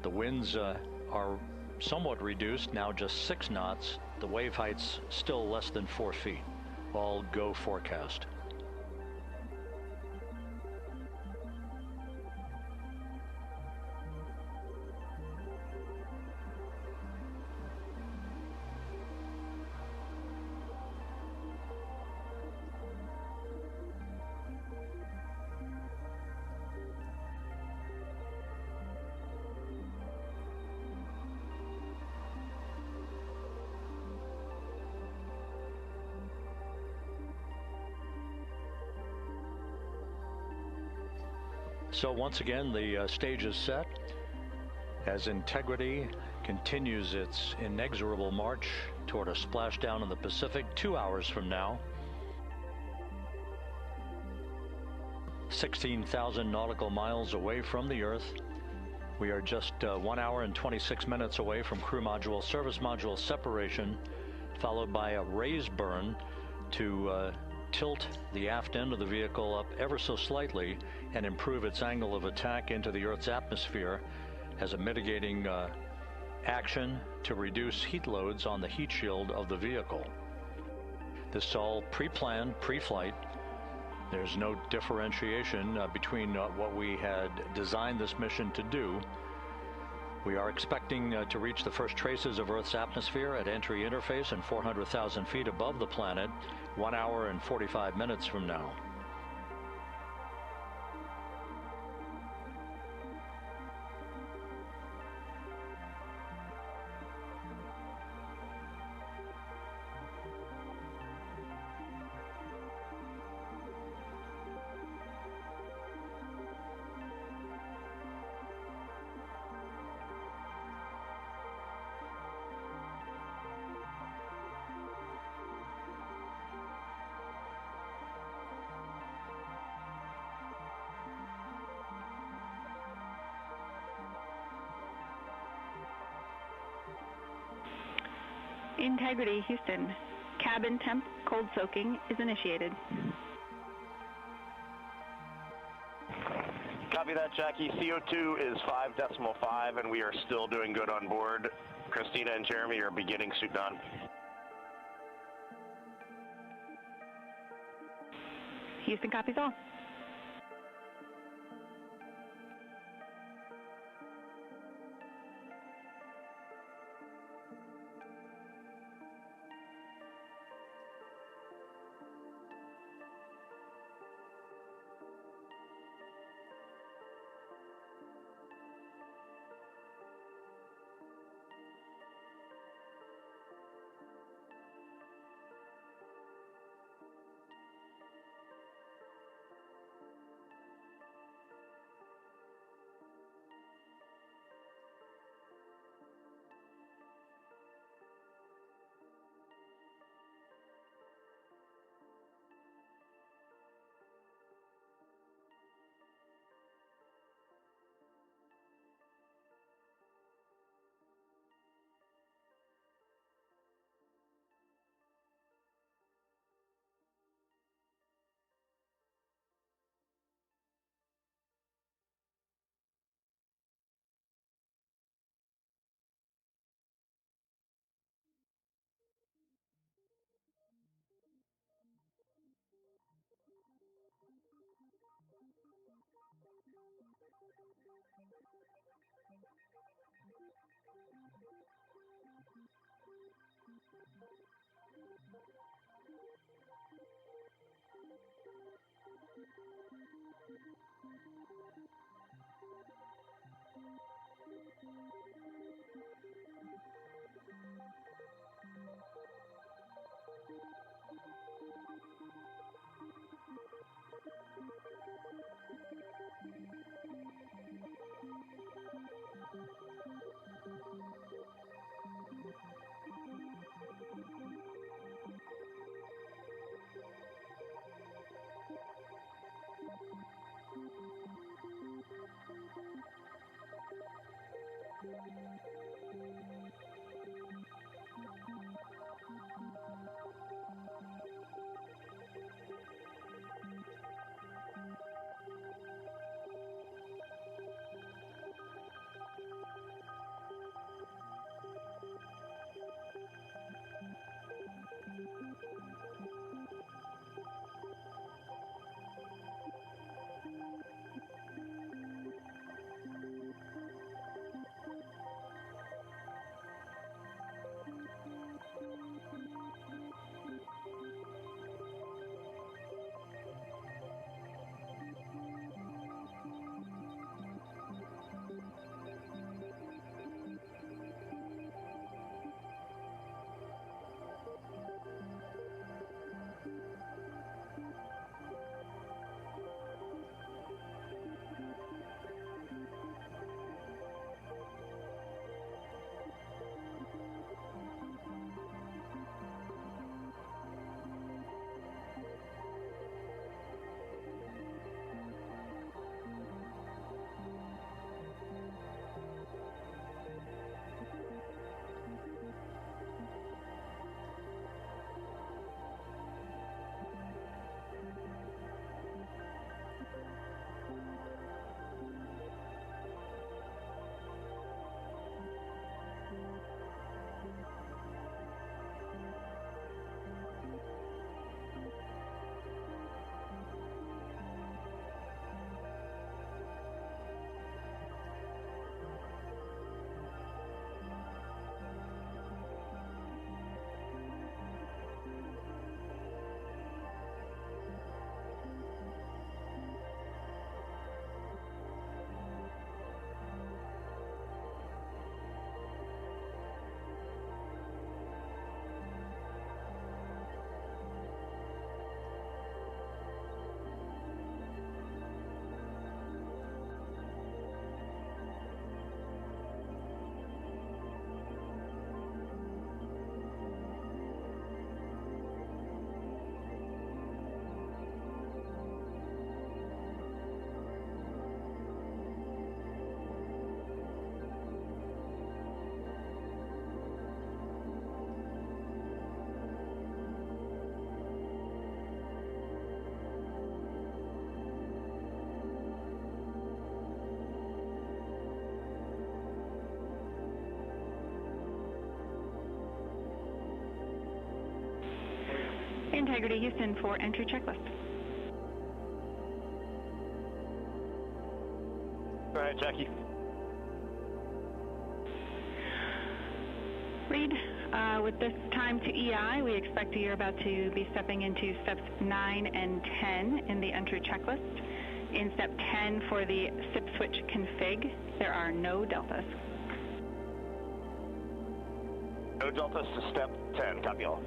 The winds are somewhat reduced, now just 6 knots. The wave height's still less than 4 feet. All go forecast. So once again, the stage is set as Integrity continues its inexorable march toward a splashdown in the Pacific 2 hours from now. 16,000 nautical miles away from the Earth. We are just 1 hour and 26 minutes away from crew module, service module separation, followed by a raise burn to tilt the aft end of the vehicle up ever so slightly and improve its angle of attack into the Earth's atmosphere as a mitigating action to reduce heat loads on the heat shield of the vehicle. This is all pre-planned, pre-flight. There's no differentiation between what we had designed this mission to do. We are expecting to reach the first traces of Earth's atmosphere at entry interface and 400,000 feet above the planet 1 hour and 45 minutes from now. Integrity, Houston. Cabin temp cold soaking is initiated. Copy that, Jackie. CO2 is 5.5, and we are still doing good on board. Christina and Jeremy are beginning suit on. Houston copies all. Integrity Houston for entry checklist. All right, Jackie. Reid, with this time to EI, we expect you're about to be stepping into steps 9 and 10 in the entry checklist. In step 10 for the SIP switch config, there are no deltas. No deltas to step 10, copy all.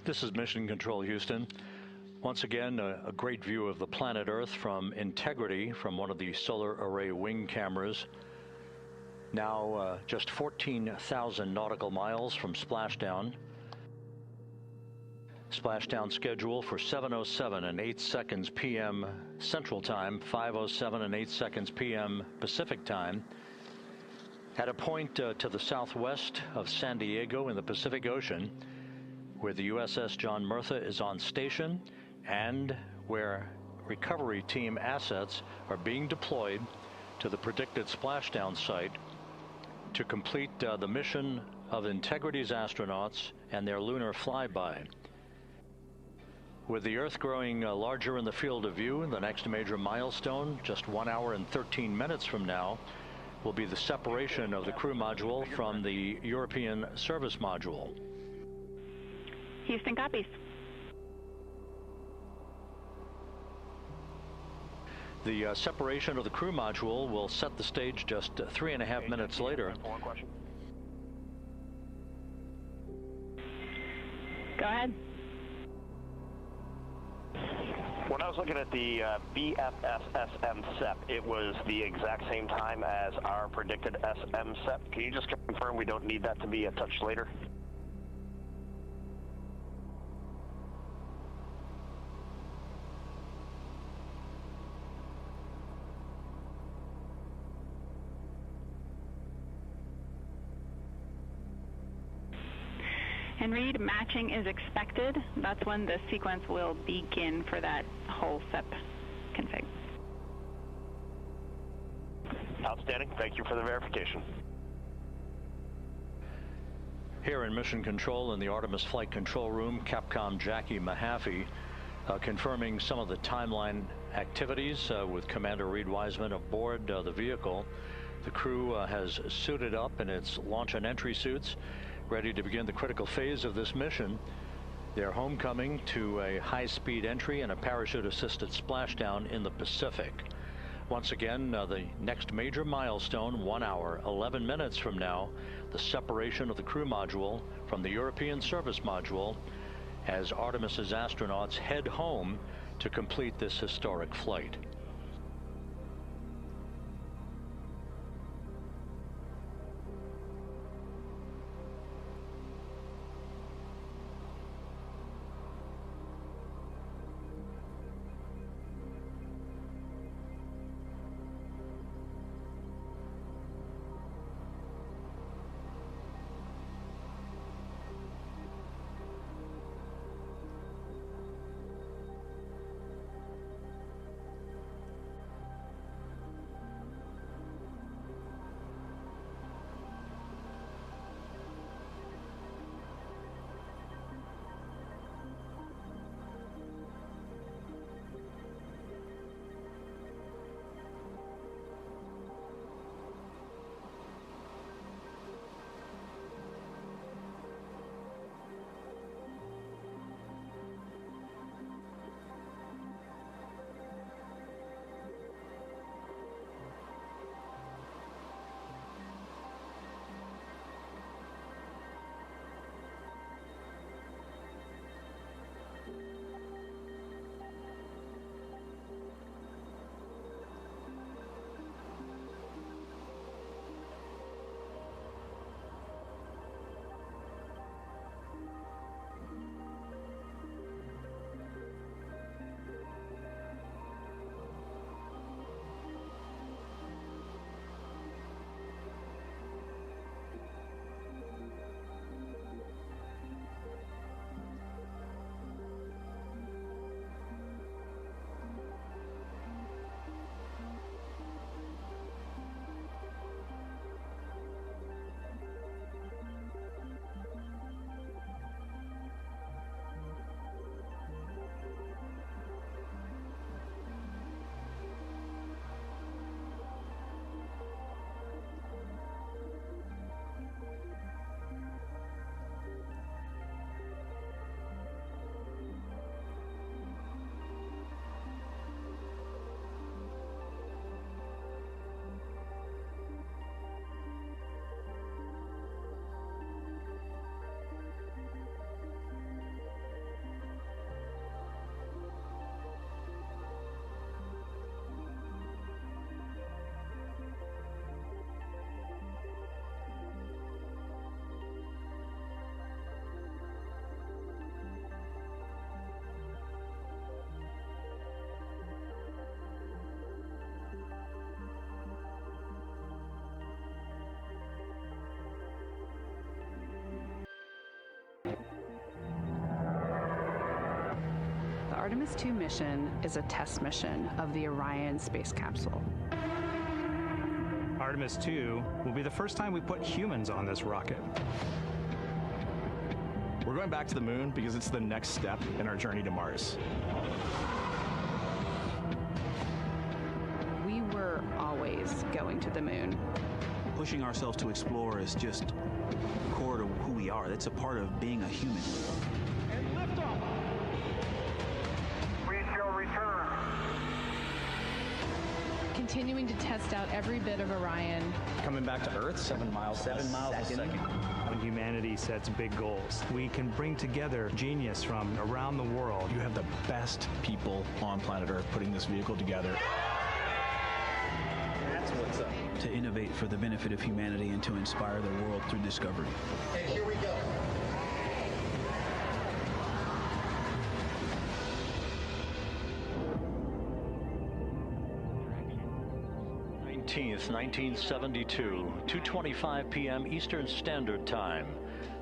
This is Mission Control Houston. Once again, a great view of the planet Earth from Integrity from one of the solar array wing cameras. Now just 14,000 nautical miles from Splashdown. Splashdown schedule for 7:07 and 8 seconds p.m. Central Time, 5:07 and 8 seconds p.m. Pacific Time. At a point to the southwest of San Diego in the Pacific Ocean, where the USS John Murtha is on station and where recovery team assets are being deployed to the predicted splashdown site to complete the mission of Integrity's astronauts and their lunar flyby. With the Earth growing larger in the field of view, the next major milestone, just 1 hour and 13 minutes from now, will be the separation of the crew module from the European service module. Houston copies. The separation of the crew module will set the stage just 3.5 minutes later. One question. Go ahead. When I was looking at the BFS-SM SEP, it was the exact same time as our predicted SM SEP. Can you just confirm we don't need that to be a touch later? And Reid, matching is expected. That's when the sequence will begin for that whole SEP config. Outstanding. Thank you for the verification. Here in Mission Control in the Artemis Flight Control Room, Capcom Jackie Mahaffey confirming some of the timeline activities with Commander Reid Wiseman aboard the vehicle. The crew has suited up in its launch and entry suits, ready to begin the critical phase of this mission. Their homecoming to a high-speed entry and a parachute-assisted splashdown in the Pacific. Once again, the next major milestone, 1 hour, 11 minutes from now, the separation of the crew module from the European service module as Artemis's astronauts head home to complete this historic flight. Artemis II mission is a test mission of the Orion space capsule. Artemis II will be the first time we put humans on this rocket. We're going back to the moon because it's the next step in our journey to Mars. We were always going to the moon. Pushing ourselves to explore is just core to who we are. That's a part of being a human. And liftoff. We shall return. Continuing to test out every bit of Orion. Coming back to Earth, 7 miles a second. When humanity sets big goals, we can bring together genius from around the world. You have the best people on planet Earth putting this vehicle together. That's what's up. To innovate for the benefit of humanity and to inspire the world through discovery. And here we go. th 1972, 2:25 p.m. Eastern Standard Time.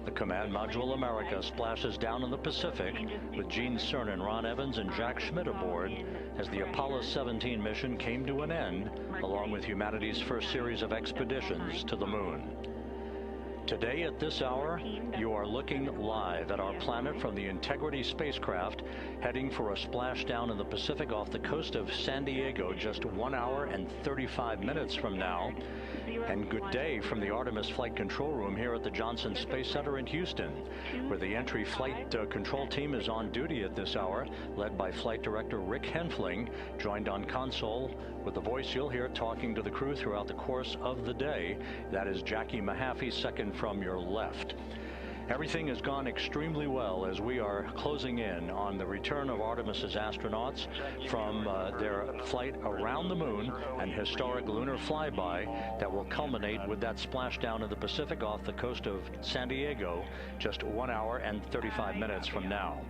The Command Module America splashes down in the Pacific with Gene Cernan, Ron Evans, and Jack Schmitt aboard as the Apollo 17 mission came to an end, along with humanity's first series of expeditions to the moon. Today at this hour, you are looking live at our planet from the Integrity spacecraft, heading for a splashdown in the Pacific off the coast of San Diego just 1 hour and 35 minutes from now. And good day from the Artemis Flight Control Room here at the Johnson Space Center in Houston, where the entry flight control team is on duty at this hour, led by Flight Director Rick Henfling, joined on console with the voice you'll hear talking to the crew throughout the course of the day. That is Jackie Mahaffey, second from your left. Everything has gone extremely well as we are closing in on the return of Artemis's astronauts from their flight around the moon and historic lunar flyby that will culminate with that splashdown in the Pacific off the coast of San Diego just 1 hour and 35 minutes from now.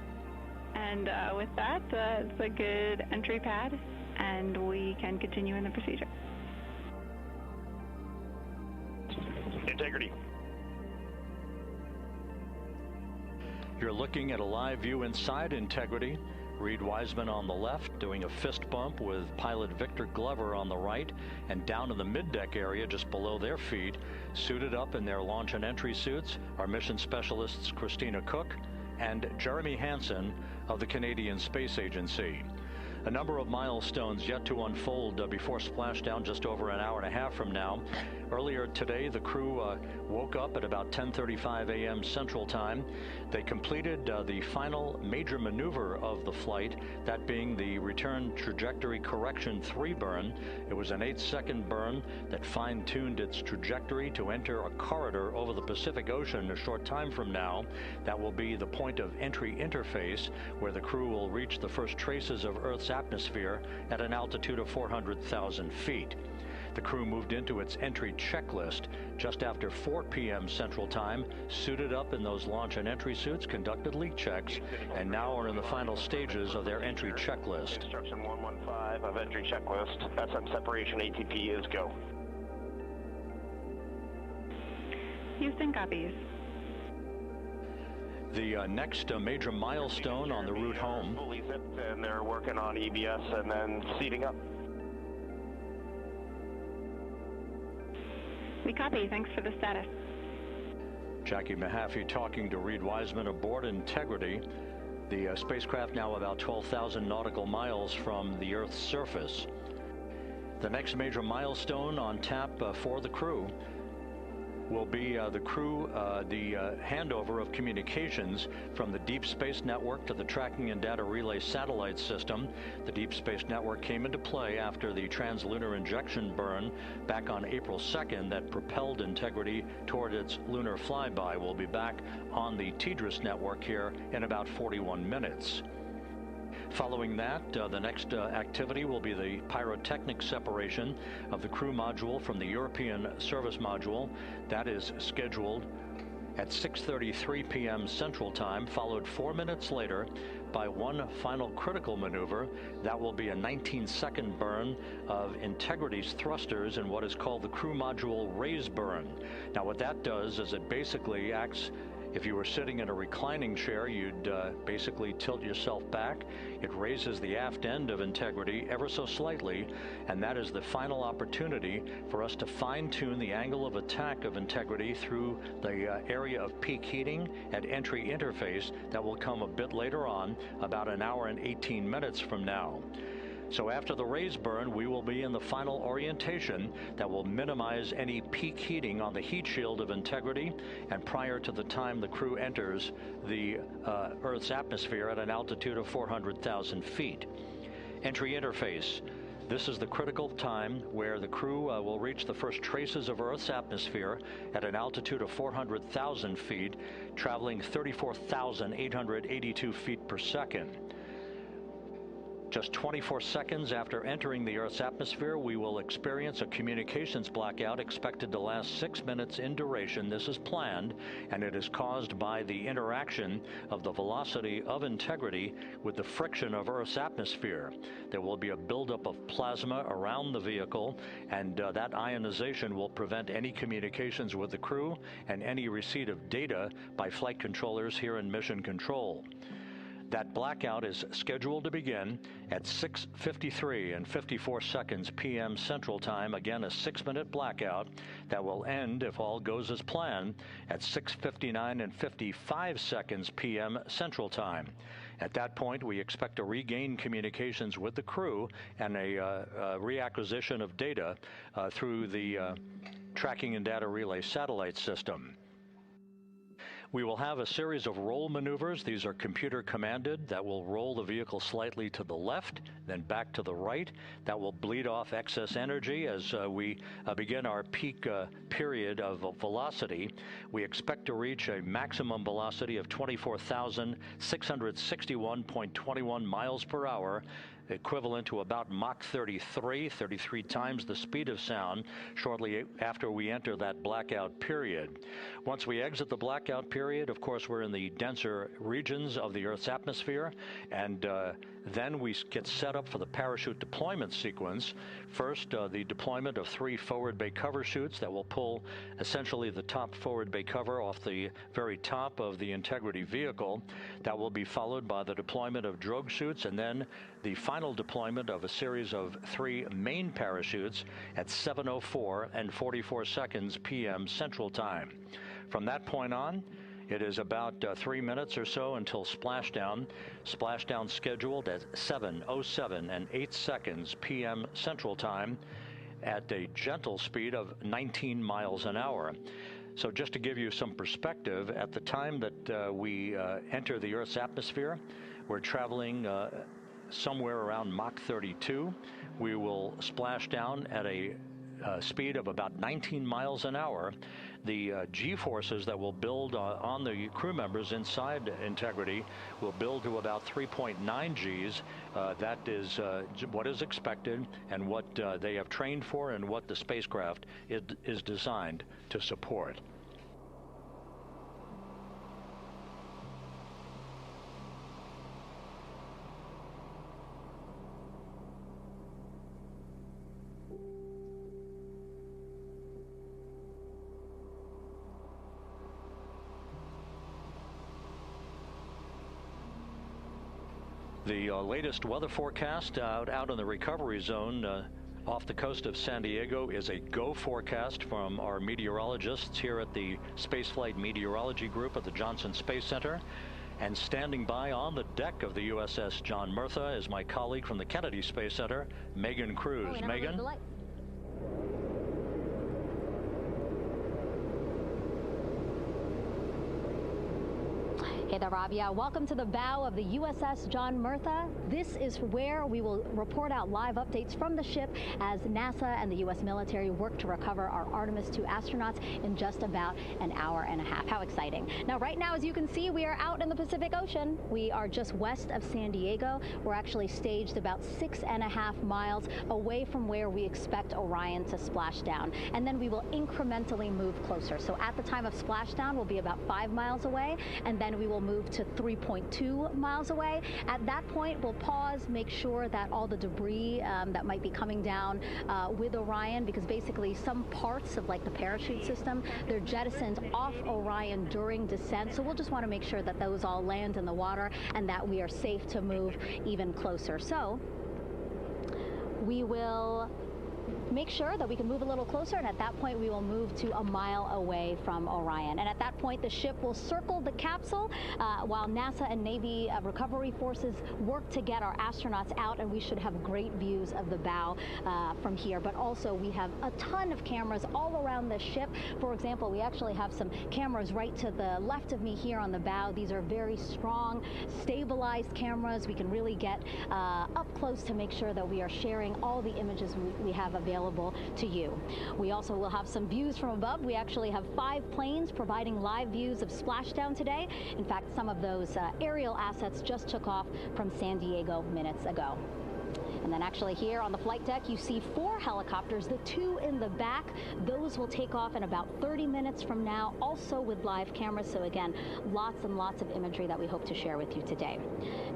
And with that, it's a good entry pad, and we can continue in the procedure. Integrity. You're looking at a live view inside Integrity. Reid Wiseman on the left doing a fist bump with pilot Victor Glover on the right, and down in the middeck area just below their feet, suited up in their launch and entry suits, are mission specialists Christina Koch and Jeremy Hansen of the Canadian Space Agency. A number of milestones yet to unfold before splashdown just over an hour and a half from now. Earlier today, the crew woke up at about 10:35 a.m. Central Time. They completed the final major maneuver of the flight, that being the return trajectory correction 3 burn. It was an 8-second burn that fine-tuned its trajectory to enter a corridor over the Pacific Ocean a short time from now. That will be the point of entry interface, where the crew will reach the first traces of Earth's atmosphere at an altitude of 400,000 feet. The crew moved into its entry checklist just after 4 p.m. Central Time, suited up in those launch and entry suits, conducted leak checks, and now are in the final stages of their entry checklist. Instruction 115 of entry checklist. SM separation ATP is go. Houston copies. The next major milestone on the route home. Fully zipped, and they're working on EBS and then seating up. We copy. Thanks for the status. Jackie Mahaffey talking to Reid Wiseman aboard Integrity. The spacecraft now about 12,000 nautical miles from the Earth's surface. The next major milestone on tap for the crew will be the handover of communications from the Deep Space Network to the Tracking and Data Relay Satellite System. The Deep Space Network came into play after the translunar injection burn back on April 2nd that propelled Integrity toward its lunar flyby. We'll be back on the TDRS network here in about 41 minutes. Following that, the next activity will be the pyrotechnic separation of the crew module from the European service module. That is scheduled at 6:33 p.m. Central Time, followed 4 minutes later by one final critical maneuver. That will be a 19-second burn of Integrity's thrusters in what is called the crew module raise burn. Now, what that does is it basically acts If you were sitting in a reclining chair, you'd basically tilt yourself back. It raises the aft end of Integrity ever so slightly, and that is the final opportunity for us to fine-tune the angle of attack of Integrity through the area of peak heating at entry interface that will come a bit later on, about an hour and 18 minutes from now. So after the raise burn, we will be in the final orientation that will minimize any peak heating on the heat shield of Integrity and prior to the time the crew enters the Earth's atmosphere at an altitude of 400,000 feet. Entry interface. This is the critical time where the crew will reach the first traces of Earth's atmosphere at an altitude of 400,000 feet, traveling 34,882 feet per second. Just 24 seconds after entering the Earth's atmosphere, we will experience a communications blackout expected to last 6 minutes in duration. This is planned, and it is caused by the interaction of the velocity of Integrity with the friction of Earth's atmosphere. There will be a buildup of plasma around the vehicle, and that ionization will prevent any communications with the crew and any receipt of data by flight controllers here in Mission Control. That blackout is scheduled to begin at 6:53 and 54 seconds p.m. Central Time. Again, a 6-minute blackout that will end, if all goes as planned, at 6:59 and 55 seconds p.m. Central Time. At that point, we expect to regain communications with the crew and a reacquisition of data through the Tracking and Data Relay satellite system. We will have a series of roll maneuvers. These are computer commanded that will roll the vehicle slightly to the left, then back to the right. That will bleed off excess energy as we begin our peak period of velocity. We expect to reach a maximum velocity of 24,661.21 miles per hour, equivalent to about Mach 33 times the speed of sound shortly after we enter that blackout period. Once we exit the blackout period, of course, we're in the denser regions of the Earth's atmosphere, and then we get set up for the parachute deployment sequence. First, the deployment of 3 forward bay cover chutes that will pull essentially the top forward bay cover off the very top of the Integrity vehicle. That will be followed by the deployment of drogue chutes, and then the final deployment of a series of 3 main parachutes at 7:04 and 44 seconds p.m. Central Time. From that point on, it is about 3 minutes or so until splashdown. Splashdown scheduled at 7:07 and 8 seconds p.m. Central Time at a gentle speed of 19 miles an hour. So just to give you some perspective, at the time that we enter the Earth's atmosphere, we're traveling somewhere around Mach 32. We will splash down at a speed of about 19 miles an hour. The G-forces that will build on the crew members inside Integrity will build to about 3.9 Gs. That is what is expected and what they have trained for and what the spacecraft is designed to support. The latest weather forecast out in the recovery zone off the coast of San Diego is a go forecast from our meteorologists here at the Spaceflight Meteorology Group at the Johnson Space Center. And standing by on the deck of the USS John Murtha is my colleague from the Kennedy Space Center, Megan Cruz. Megan? Hey there, Rob. Yeah, welcome to the bow of the USS John Murtha. This is where we will report out live updates from the ship as NASA and the U.S. military work to recover our Artemis II astronauts in just about an hour and a half. How exciting. Now, right now, as you can see, we are out in the Pacific Ocean. We are just west of San Diego. We're actually staged about 6.5 miles away from where we expect Orion to splash down. And then we will incrementally move closer. So at the time of splashdown, we'll be about 5 miles away, and then we will move to 3.2 miles away. At that point, we'll pause, make sure that all the debris that might be coming down with Orion, because basically some parts of like the parachute system, they're jettisoned off Orion during descent. So we'll just want to make sure that those all land in the water and that we are safe to move even closer. So we will make sure that we can move a little closer, and at that point we will move to a mile away from Orion. And at that point the ship will circle the capsule while NASA and Navy recovery forces work to get our astronauts out, and we should have great views of the bow from here. But also we have a ton of cameras all around the ship. For example, we actually have some cameras right to the left of me here on the bow. These are very strong, stabilized cameras. We can really get up close to make sure that we are sharing all the images we have available to you. We also will have some views from above. We actually have 5 planes providing live views of Splashdown today. In fact, some of those aerial assets just took off from San Diego minutes ago. And then actually here on the flight deck, you see 4 helicopters, the 2 in the back. Those will take off in about 30 minutes from now, also with live cameras. So again, lots and lots of imagery that we hope to share with you today.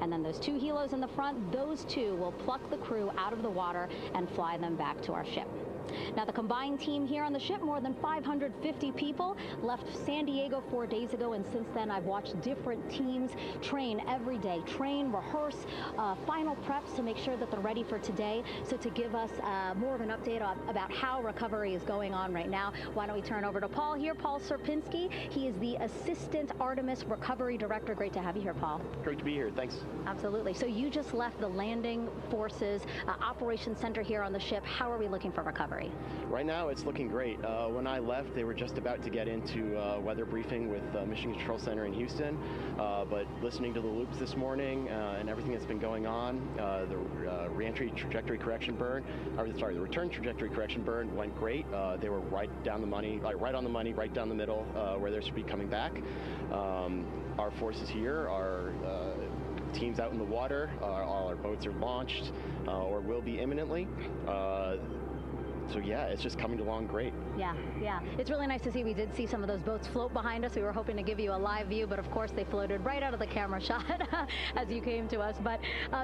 And then those 2 helos in the front, those 2 will pluck the crew out of the water and fly them back to our ship. Now, the combined team here on the ship, more than 550 people, left San Diego 4 days ago, and since then I've watched different teams train every day, rehearse, final preps to make sure that they're ready for today. So to give us more of an update about how recovery is going on right now, why don't we turn over to Paul here, Paul Serpinski. He is the Assistant Artemis Recovery Director. Great to have you here, Paul. Great to be here, thanks. Absolutely. So you just left the landing forces operations center here on the ship. How are we looking for recovery? Right now, it's looking great. When I left, they were just about to get into weather briefing with Mission Control Center in Houston. But listening to the loops this morning and everything that's been going on, the reentry trajectory correction burn, the return trajectory correction burn went great. They were right down the money, right on the money, right down the middle, where they should be coming back. Our forces here are teams out in the water. All our boats are launched or will be imminently. So yeah, it's just coming along great. Yeah. It's really nice to see. We did see some of those boats float behind us. We were hoping to give you a live view, but of course they floated right out of the camera shot as you came to us. But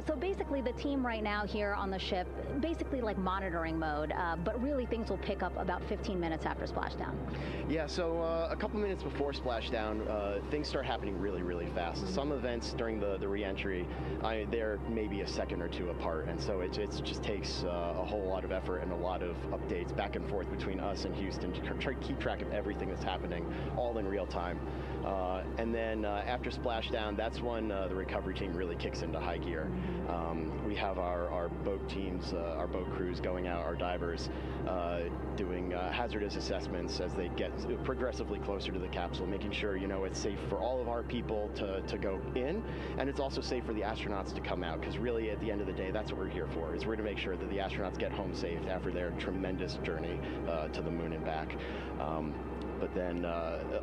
so basically the team right now here on the ship, basically like monitoring mode, but really things will pick up about 15 minutes after splashdown. Yeah, so a couple minutes before splashdown, things start happening really, really fast. Some events during the re-entry, they're maybe a second or 2 apart, and so it just takes a whole lot of effort and a lot of updates back and forth between us and Houston to try to keep track of everything that's happening, all in real time. And then after splashdown, that's when the recovery team really kicks into high gear. We have our boat teams, our boat crews going out, our divers doing hazardous assessments as they get progressively closer to the capsule, making sure it's safe for all of our people to go in, and it's also safe for the astronauts to come out, because really at the end of the day, that's what we're here for, is we're to make sure that the astronauts get home safe after their tremendous journey to the moon and back. But then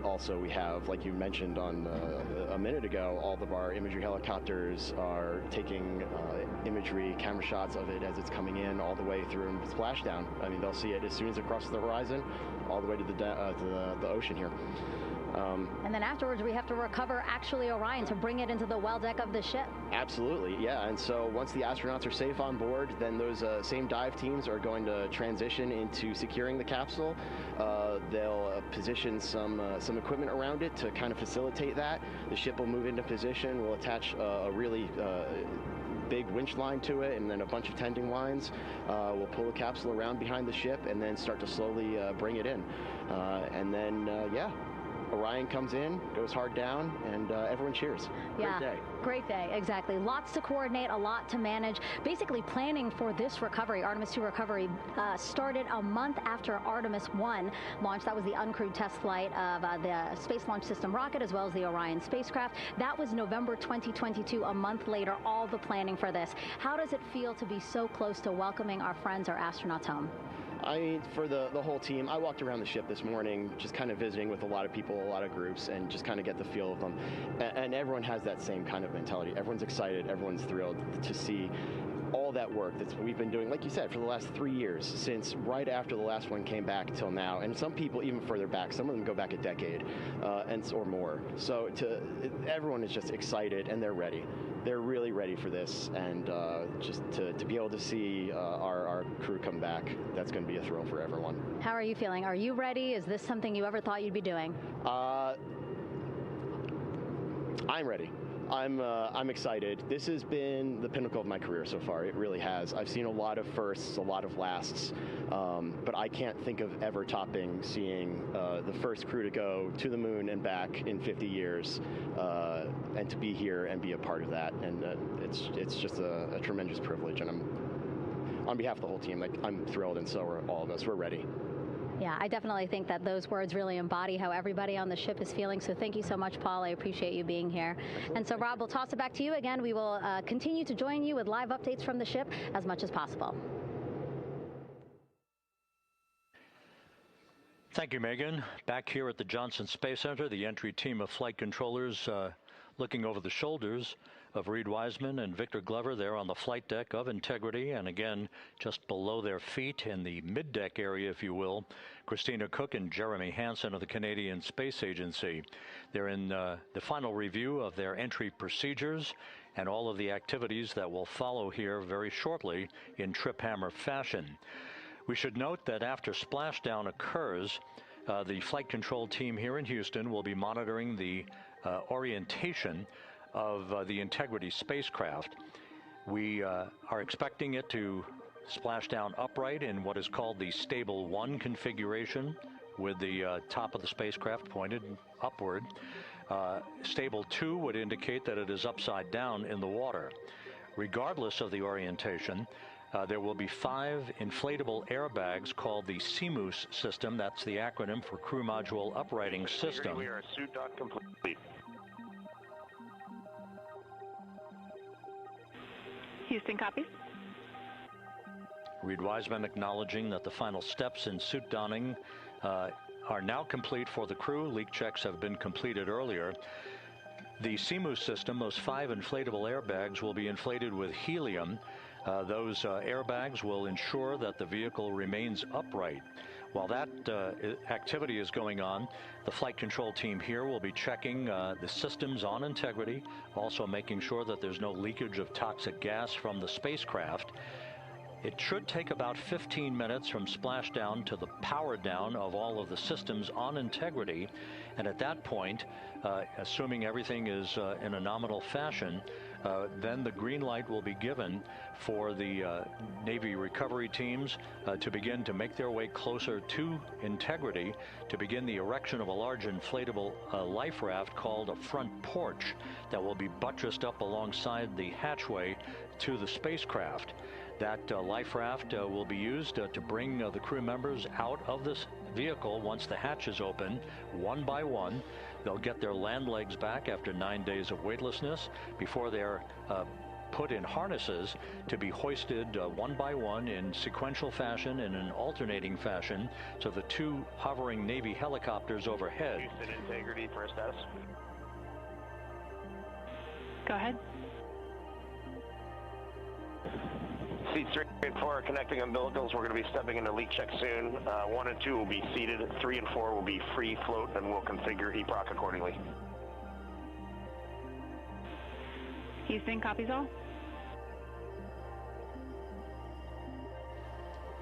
also we have, like you mentioned on a minute ago, all of our imagery helicopters are taking imagery, camera shots of it as it's coming in all the way through splashdown. I mean, they'll see it as soon as it crosses the horizon, all the way to the ocean here. And then afterwards, we have to recover actually Orion to bring it into the well deck of the ship. Absolutely, yeah. And so once the astronauts are safe on board, then those same dive teams are going to transition into securing the capsule. They'll position some equipment around it to kind of facilitate that. The ship will move into position. We'll attach a really big winch line to it, and then a bunch of tending lines. We'll pull the capsule around behind the ship and then start to slowly bring it in. And then, yeah. Orion comes in, goes hard down, and everyone cheers. Yeah, great day. Great day, exactly. Lots to coordinate, a lot to manage. Basically planning for this recovery, Artemis II recovery, started a month after Artemis I launched. That was the uncrewed test flight of the Space Launch System rocket, as well as the Orion spacecraft. That was November 2022, a month later, all the planning for this. How does it feel to be so close to welcoming our friends, our astronauts home? I mean, for the whole team, I walked around the ship this morning just kind of visiting with a lot of people, a lot of groups, and just kind of get the feel of them. And everyone has that same kind of mentality. Everyone's excited, everyone's thrilled to see all that work that we've been doing, like you said, for the last 3 years, since right after the last one came back till now, and some people even further back. Some of them go back a decade or more. So everyone is just excited, and they're ready. They're really ready for this, and just to be able to see our crew come back, that's going to be a thrill for everyone. How are you feeling? Are you ready? Is this something you ever thought you'd be doing? I'm ready. I'm excited. This has been the pinnacle of my career so far. It really has. I've seen a lot of firsts, a lot of lasts, but I can't think of ever topping seeing the first crew to go to the moon and back in 50 years, and to be here and be a part of that. And it's just a tremendous privilege. And on behalf of the whole team, I'm thrilled, and so are all of us. We're ready. Yeah, I definitely think that those words really embody how everybody on the ship is feeling. So thank you so much, Paul. I appreciate you being here. And so, Rob, we'll toss it back to you again. We will continue to join you with live updates from the ship as much as possible. Thank you, Megan. Back here at the Johnson Space Center, the entry team of flight controllers looking over the shoulders of Reid Wiseman and Victor Glover there on the flight deck of Integrity, and again just below their feet in the mid-deck area, if you will, Christina Koch and Jeremy Hansen of the Canadian Space Agency. They're in the final review of their entry procedures and all of the activities that will follow here very shortly in trip hammer fashion. We should note that after splashdown occurs, the flight control team here in Houston will be monitoring the orientation of the Integrity spacecraft. We are expecting it to splash down upright in what is called the Stable 1 configuration, with the top of the spacecraft pointed upward. Stable 2 would indicate that it is upside down in the water. Regardless of the orientation, there will be 5 inflatable airbags called the CMOOS system. That's the acronym for Crew Module Uprighting System. We are suit dock complete. Houston copies. Reid Wiseman acknowledging that the final steps in suit donning are now complete for the crew. Leak checks have been completed earlier. The CMOOS system, those 5 inflatable airbags, will be inflated with helium. Those airbags will ensure that the vehicle remains upright. While that activity is going on, the flight control team here will be checking the systems on Integrity, also making sure that there's no leakage of toxic gas from the spacecraft. It should take about 15 minutes from splashdown to the power down of all of the systems on Integrity. And at that point, assuming everything is in a nominal fashion, then the green light will be given for the Navy recovery teams to begin to make their way closer to Integrity to begin the erection of a large inflatable life raft called a front porch that will be buttressed up alongside the hatchway to the spacecraft. That life raft will be used to bring the crew members out of this vehicle once the hatch is open, one by one. They'll get their land legs back after 9 days of weightlessness before they're put in harnesses to be hoisted one by one in sequential fashion, in an alternating fashion, to the 2 hovering Navy helicopters overhead. Houston Integrity for status. Go ahead. Seats 3 and 4 are connecting umbilicals. We're going to be stepping into leak check soon. 1 and 2 will be seated. 3 and 4 will be free float, and we'll configure EPROC accordingly. Houston copies all.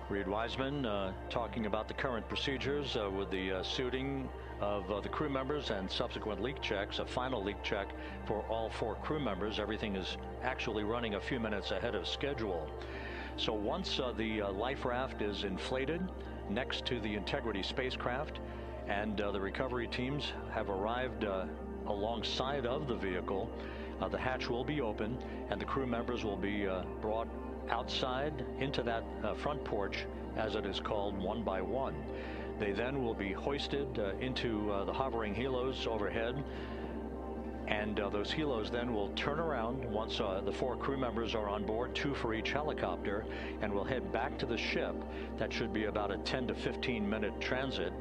Reid Wiseman talking about the current procedures with the suiting of the crew members and subsequent leak checks, a final leak check for all 4 crew members. Everything is actually running a few minutes ahead of schedule. So once the life raft is inflated next to the Integrity spacecraft and the recovery teams have arrived alongside of the vehicle, the hatch will be open and the crew members will be brought outside into that front porch, as it is called, one by one. They then will be hoisted into the hovering helos overhead. And those helos then will turn around once the 4 crew members are on board, 2 for each helicopter, and will head back to the ship. That should be about a 10 to 15 minute transit.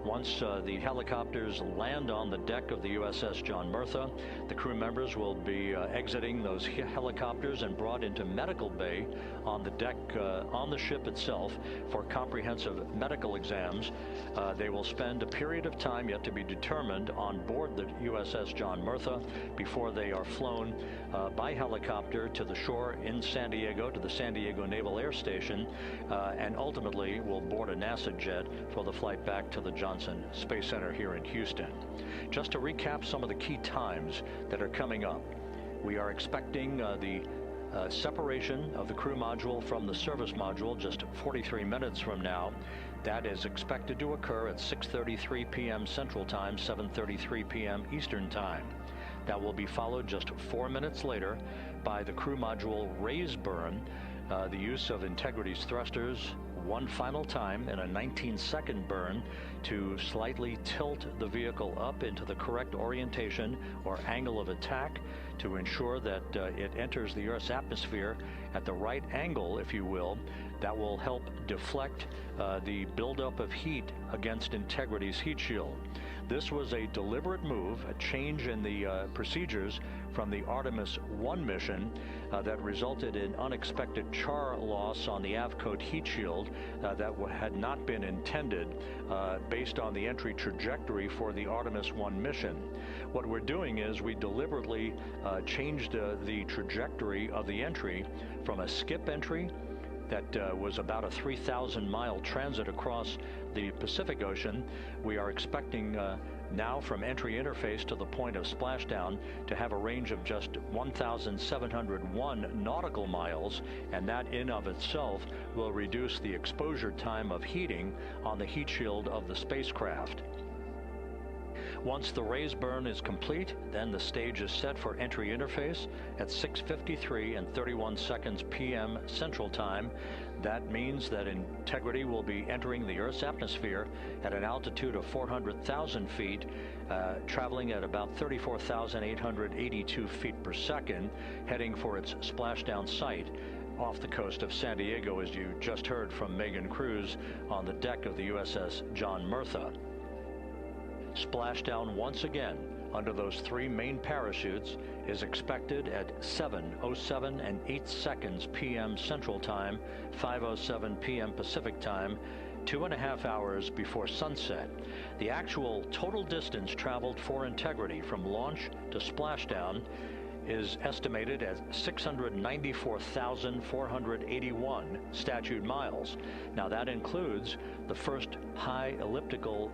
Once the helicopters land on the deck of the USS John Murtha, the crew members will be exiting those helicopters and brought into medical bay on the deck on the ship itself for comprehensive medical exams. They will spend a period of time yet to be determined on board the USS John Murtha before they are flown by helicopter to the shore in San Diego, to the San Diego Naval Air Station, and ultimately will board a NASA jet for the flight back to the Johnson Space Center here in Houston. Just to recap some of the key times that are coming up, we are expecting the separation of the crew module from the service module just 43 minutes from now. That is expected to occur at 6:33 p.m. Central Time, 7:33 p.m. Eastern Time. That will be followed just 4 minutes later by the crew module raise burn, the use of Integrity's thrusters one final time in a 19-second burn to slightly tilt the vehicle up into the correct orientation or angle of attack to ensure that it enters the Earth's atmosphere at the right angle, if you will. That will help deflect the buildup of heat against Integrity's heat shield. This was a deliberate move, a change in the procedures from the Artemis I mission that resulted in unexpected char loss on the Avcode heat shield that had not been intended based on the entry trajectory for the Artemis I mission. What we're doing is we deliberately changed the trajectory of the entry from a skip entry that was about a 3,000-mile transit across the Pacific Ocean. We are expecting now from entry interface to the point of splashdown to have a range of just 1,701 nautical miles, and that in of itself will reduce the exposure time of heating on the heat shield of the spacecraft. Once the raise burn is complete, then the stage is set for entry interface at 6:53 and 31 seconds p.m. Central Time. That means that Integrity will be entering the Earth's atmosphere at an altitude of 400,000 feet, traveling at about 34,882 feet per second, heading for its splashdown site off the coast of San Diego, as you just heard from Megan Cruz on the deck of the USS John Murtha. Splashdown once again under those 3 main parachutes is expected at 7:07 and 8 seconds p.m. Central Time, 5:07 p.m. Pacific Time, 2.5 hours before sunset. The actual total distance traveled for Integrity from launch to splashdown is estimated at 694,481 statute miles. Now that includes the first high elliptical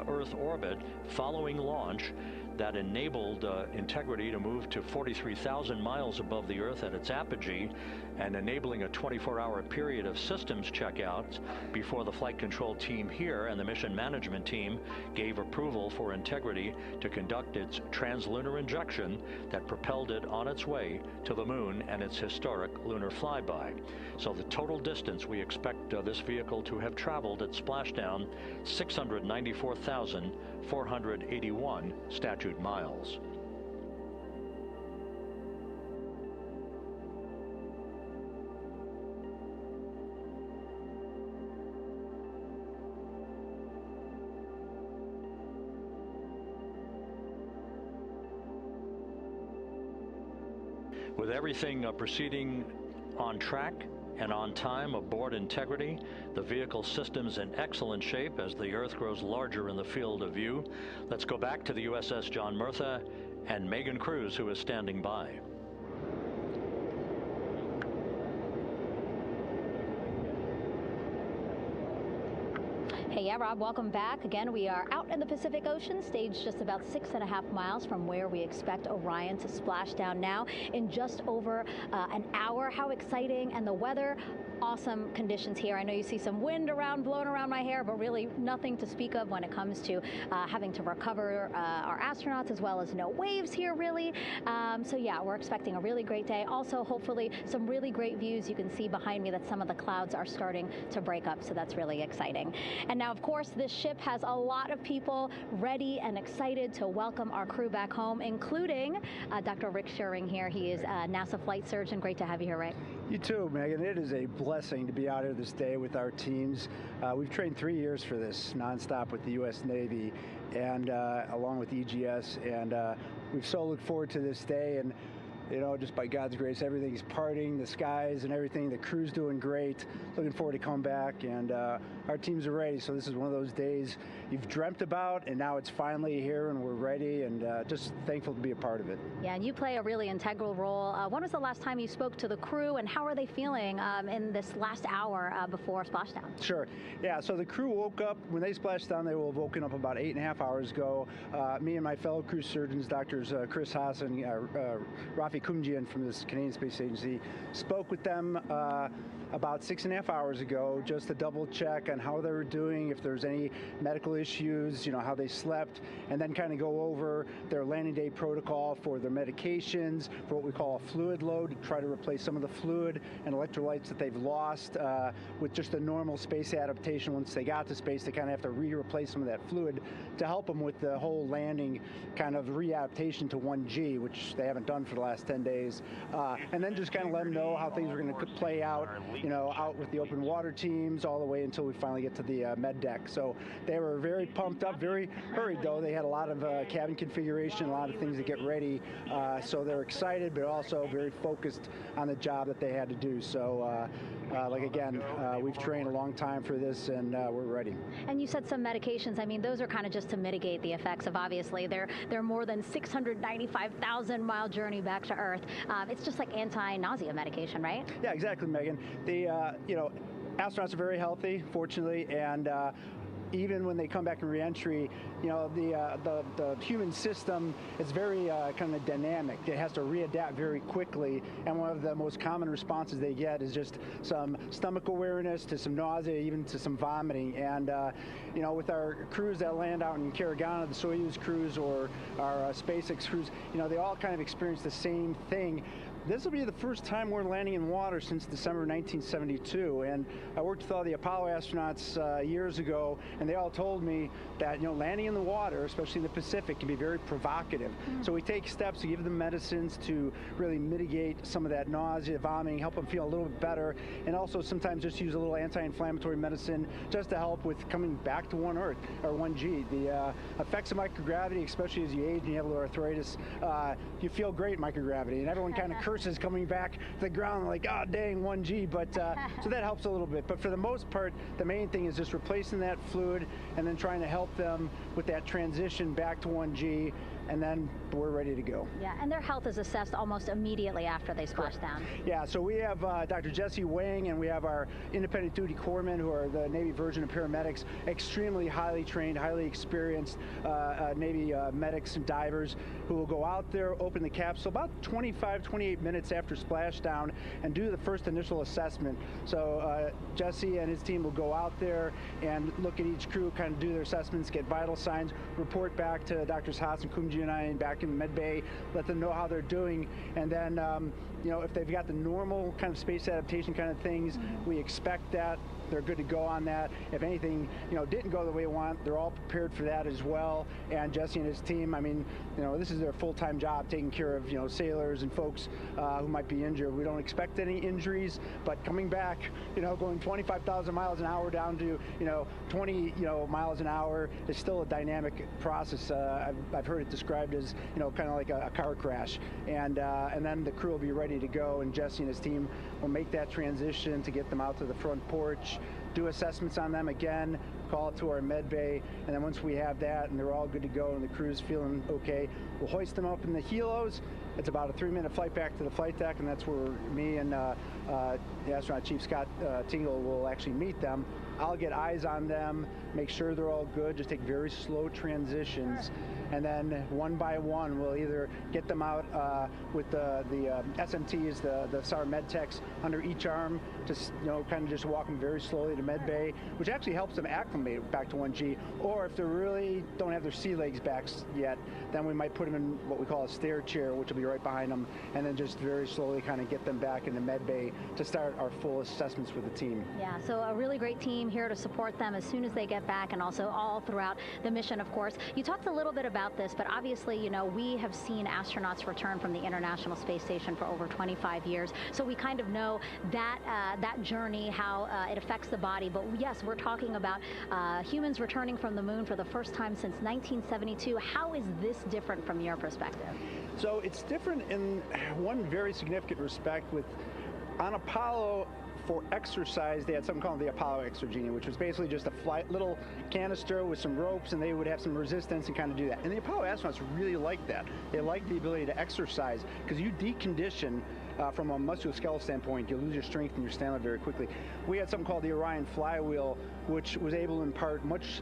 Earth orbit following launch that enabled Integrity to move to 43,000 miles above the Earth at its apogee, and enabling a 24-hour period of systems checkouts before the flight control team here and the mission management team gave approval for Integrity to conduct its translunar injection that propelled it on its way to the moon and its historic lunar flyby. So the total distance we expect this vehicle to have traveled at splashdown, 694,481 statute miles. With everything proceeding on track and on time aboard Integrity, the vehicle system's in excellent shape as the Earth grows larger in the field of view. Let's go back to the USS John Murtha and Megan Cruz, who is standing by. Hey, yeah, Rob, welcome back. Again, we are out in the Pacific Ocean, staged just about 6.5 miles from where we expect Orion to splash down now in just over an hour. How exciting. And the weather, awesome conditions here. I know you see some wind blowing around my hair, but really nothing to speak of when it comes to having to recover our astronauts, as well as no waves here, really. So yeah, we're expecting a really great day. Also, hopefully, some really great views. You can see behind me that some of the clouds are starting to break up, so that's really exciting. And now, of course, this ship has a lot of people ready and excited to welcome our crew back home, including Dr. Rick Schuring here. He is a NASA flight surgeon. Great to have you here, Rick. You too, Megan. It is a blessing to be out here this day with our teams. We've trained 3 years for this nonstop with the U.S. Navy and along with EGS, and we've so looked forward to this day. And you know, just by God's grace, everything's parting, the skies and everything. The crew's doing great. Looking forward to coming back, and our teams are ready. So this is one of those days you've dreamt about, and now it's finally here, and we're ready, and just thankful to be a part of it. Yeah, and you play a really integral role. When was the last time you spoke to the crew, and how are they feeling in this last hour before splashdown? Sure. Yeah, so the crew woke up, when they splashed down, they were woken up about 8.5 hours ago. Me and my fellow crew surgeons, Doctors Chris Hansen, Rafi Kumjian from this Canadian Space Agency, spoke with them about 6.5 hours ago, just to double check on how they were doing, if there's any medical issues, you know, how they slept, and then kind of go over their landing day protocol for their medications, for what we call a fluid load, to try to replace some of the fluid and electrolytes that they've lost with just a normal space adaptation. Once they got to space, they kind of have to replace some of that fluid to help them with the whole landing kind of readaptation to 1G, which they haven't done for the last 10 days. And then just kind of let them know how things are going to play out, you know, out with the open water teams all the way until we finally get to the med deck. So they were very pumped up, very hurried though. They had a lot of cabin configuration, a lot of things to get ready. So they're excited, but also very focused on the job that they had to do. So like again, we've trained a long time for this, and we're ready. And you said some medications. I mean, those are kind of just to mitigate the effects of, obviously, their more than 695,000 mile journey back to Earth. It's just like anti-nausea medication, right? Yeah, exactly, Megan. The you know, astronauts are very healthy, fortunately, and even when they come back in re-entry, you know, the human system is very kind of dynamic. It has to readapt very quickly, and one of the most common responses they get is just some stomach awareness, to some nausea, even to some vomiting. And you know, with our crews that land out in Karagana, the Soyuz crews or our SpaceX crews, you know, they all kind of experience the same thing. This will be the first time we're landing in water since December 1972, and I worked with all the Apollo astronauts years ago, and they all told me that, you know, landing in the water, especially in the Pacific, can be very provocative. So we take steps to give them medicines to really mitigate some of that nausea, vomiting, help them feel a little bit better, and also sometimes just use a little anti-inflammatory medicine just to help with coming back to 1 Earth, or 1G. The effects of microgravity, especially as you age and you have a little arthritis, you feel great in microgravity, and everyone kind of curses coming back to the ground like, oh dang, 1G, but so that helps a little bit. But for the most part, the main thing is just replacing that fluid and then trying to help them with that transition back to 1G, and then we're ready to go. Yeah, and their health is assessed almost immediately after they splash down. Yeah, so we have Dr. Jesse Wang, and we have our independent duty corpsmen, who are the Navy version of paramedics, extremely highly trained, highly experienced Navy medics and divers, who will go out there, open the capsule about 28 minutes after splashdown, and do the first initial assessment. So Jesse and his team will go out there and look at each crew, kind of do their assessments, get vital signs, report back to Drs. Haas and Kumji and I back in the med bay, let them know how they're doing, and then you know, if they've got the normal kind of space adaptation kind of things, we expect that they're good to go on that. If anything, you know, didn't go the way we want, they're all prepared for that as well. And Jesse and his team, I mean, you know, this is their full-time job, taking care of, you know, sailors and folks who might be injured. We don't expect any injuries, but coming back, you know, going 25,000 miles an hour down to, you know, 20, you know, miles an hour is still a dynamic process. I've heard it described as, you know, kind of like a car crash. And then the crew will be ready to go, and Jesse and his team will make that transition to get them out to the front porch, do assessments on them again, call it to our med bay, and then once we have that and they're all good to go and the crew's feeling okay, we'll hoist them up in the helos. It's about a 3-minute flight back to the flight deck, and that's where me and the astronaut chief, Scott Tingle, will actually meet them. I'll get eyes on them, make sure they're all good, just take very slow transitions, and then one by one we'll either get them out with the SMTs, the SAR med techs, under each arm, just, you know, kind of just walking very slowly to med bay, which actually helps them acclimate back to 1G. Or if they really don't have their sea legs back yet, then we might put them in what we call a stair chair, which will be right behind them, and then just very slowly kind of get them back into med bay to start our full assessments with the team. Yeah, so a really great team here to support them as soon as they get back, and also all throughout the mission, of course. You talked a little bit about this, but obviously, you know, we have seen astronauts return from the International Space Station for over 25 years, so we kind of know that that journey, how it affects the body. But yes, we're talking about humans returning from the moon for the first time since 1972. How is this different from your perspective? So it's different in one very significant respect. With on Apollo, for exercise, they had something called the Apollo Exergenia, which was basically just a little canister with some ropes, and they would have some resistance and kind of do that. And the Apollo astronauts really liked that. They liked the ability to exercise, because you decondition from a musculoskeletal standpoint, you lose your strength and your stamina very quickly. We had something called the Orion flywheel, which was able to impart much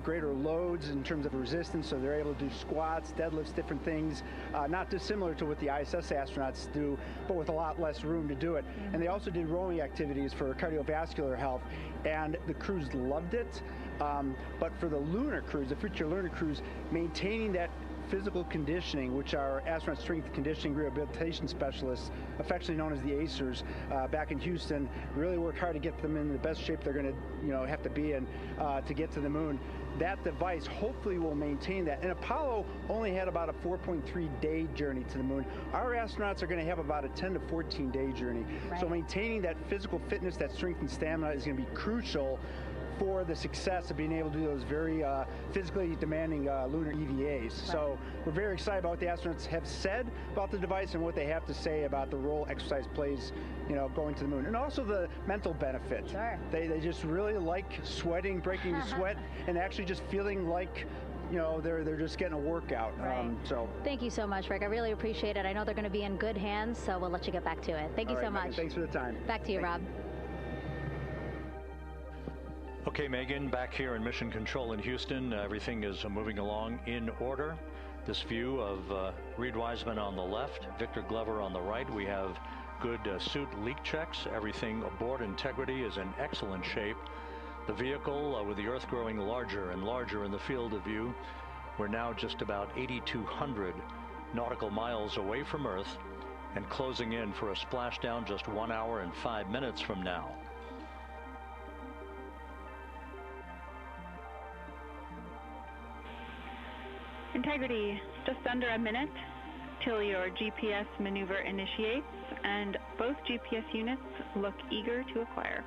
greater loads in terms of resistance, so they're able to do squats, deadlifts, different things, not dissimilar to what the ISS astronauts do, but with a lot less room to do it. And they also did rowing activities for cardiovascular health, and the crews loved it. But for the lunar crews, the future lunar crews, maintaining that physical conditioning, which our astronaut strength conditioning rehabilitation specialists, affectionately known as the ACERs, back in Houston, really worked hard to get them in the best shape they're going to, have to be in to get to the moon. That device hopefully will maintain that. And Apollo only had about a 4.3-day journey to the moon. Our astronauts are going to have about a 10 to 14-day journey. Right. So maintaining that physical fitness, that strength and stamina is going to be crucial for the success of being able to do those very physically demanding lunar EVAs. Right. So we're very excited about what the astronauts have said about the device and what they have to say about the role exercise plays, going to the moon. And also the mental benefit. Sure. They just really like sweating, breaking the sweat, and actually just feeling like they're just getting a workout. Right. So thank you so much, Rick. I really appreciate it. I know they're going to be in good hands, so we'll let you get back to it. Thank you so much. Megan, thanks for the time. Back to you, Rob. Okay, Megan, back here in Mission Control in Houston, everything is moving along in order. This view of Reid Wiseman on the left, Victor Glover on the right. We have good suit leak checks. Everything aboard Integrity is in excellent shape. The vehicle, with the Earth growing larger and larger in the field of view, we're now just about 8,200 nautical miles away from Earth and closing in for a splashdown just 1 hour and 5 minutes from now. Integrity, just under a minute till your GPS maneuver initiates, and both GPS units look eager to acquire.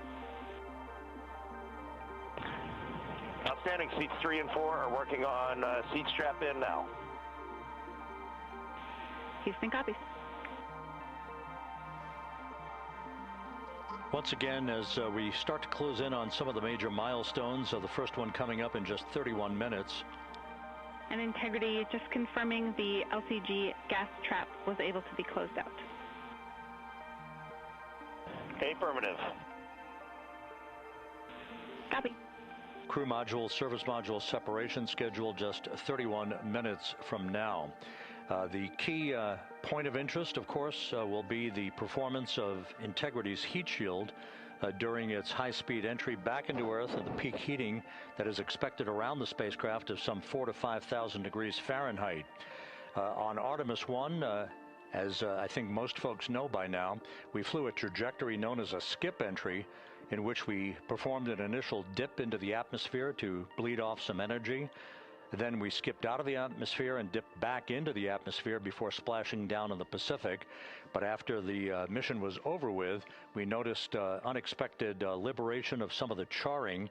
Outstanding. Seats 3 and 4 are working on seat strap in now. Houston copies. Once again, as we start to close in on some of the major milestones, the first one coming up in just 31 minutes. And Integrity, just confirming the LCG gas trap was able to be closed out. Affirmative. Copy. Crew module, service module separation scheduled just 31 minutes from now. The key point of interest, of course, will be the performance of Integrity's heat shield during its high-speed entry back into Earth and the peak heating that is expected around the spacecraft of some 4,000 to 5,000 degrees Fahrenheit. On Artemis I, as I think most folks know by now, we flew a trajectory known as a skip entry, in which we performed an initial dip into the atmosphere to bleed off some energy. Then we skipped out of the atmosphere and dipped back into the atmosphere before splashing down in the Pacific. But after the mission was over with, we noticed unexpected liberation of some of the charring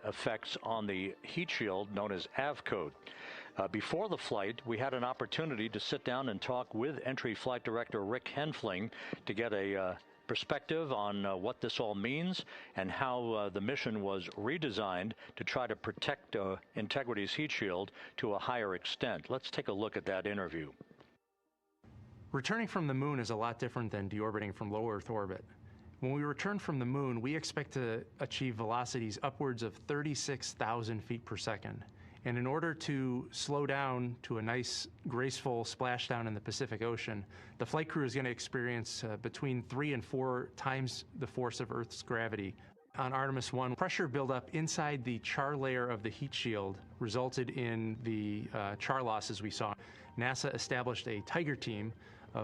effects on the heat shield known as AVCOAT. Before the flight, we had an opportunity to sit down and talk with Entry Flight Director Rick Henfling to get a perspective on what this all means and how the mission was redesigned to try to protect Integrity's heat shield to a higher extent. Let's take a look at that interview. Returning from the moon is a lot different than deorbiting from low Earth orbit. When we return from the moon, we expect to achieve velocities upwards of 36,000 feet per second. And in order to slow down to a nice, graceful splashdown in the Pacific Ocean, the flight crew is going to experience between 3 and 4 times the force of Earth's gravity. On Artemis I, pressure buildup inside the char layer of the heat shield resulted in the char losses we saw. NASA established a Tiger team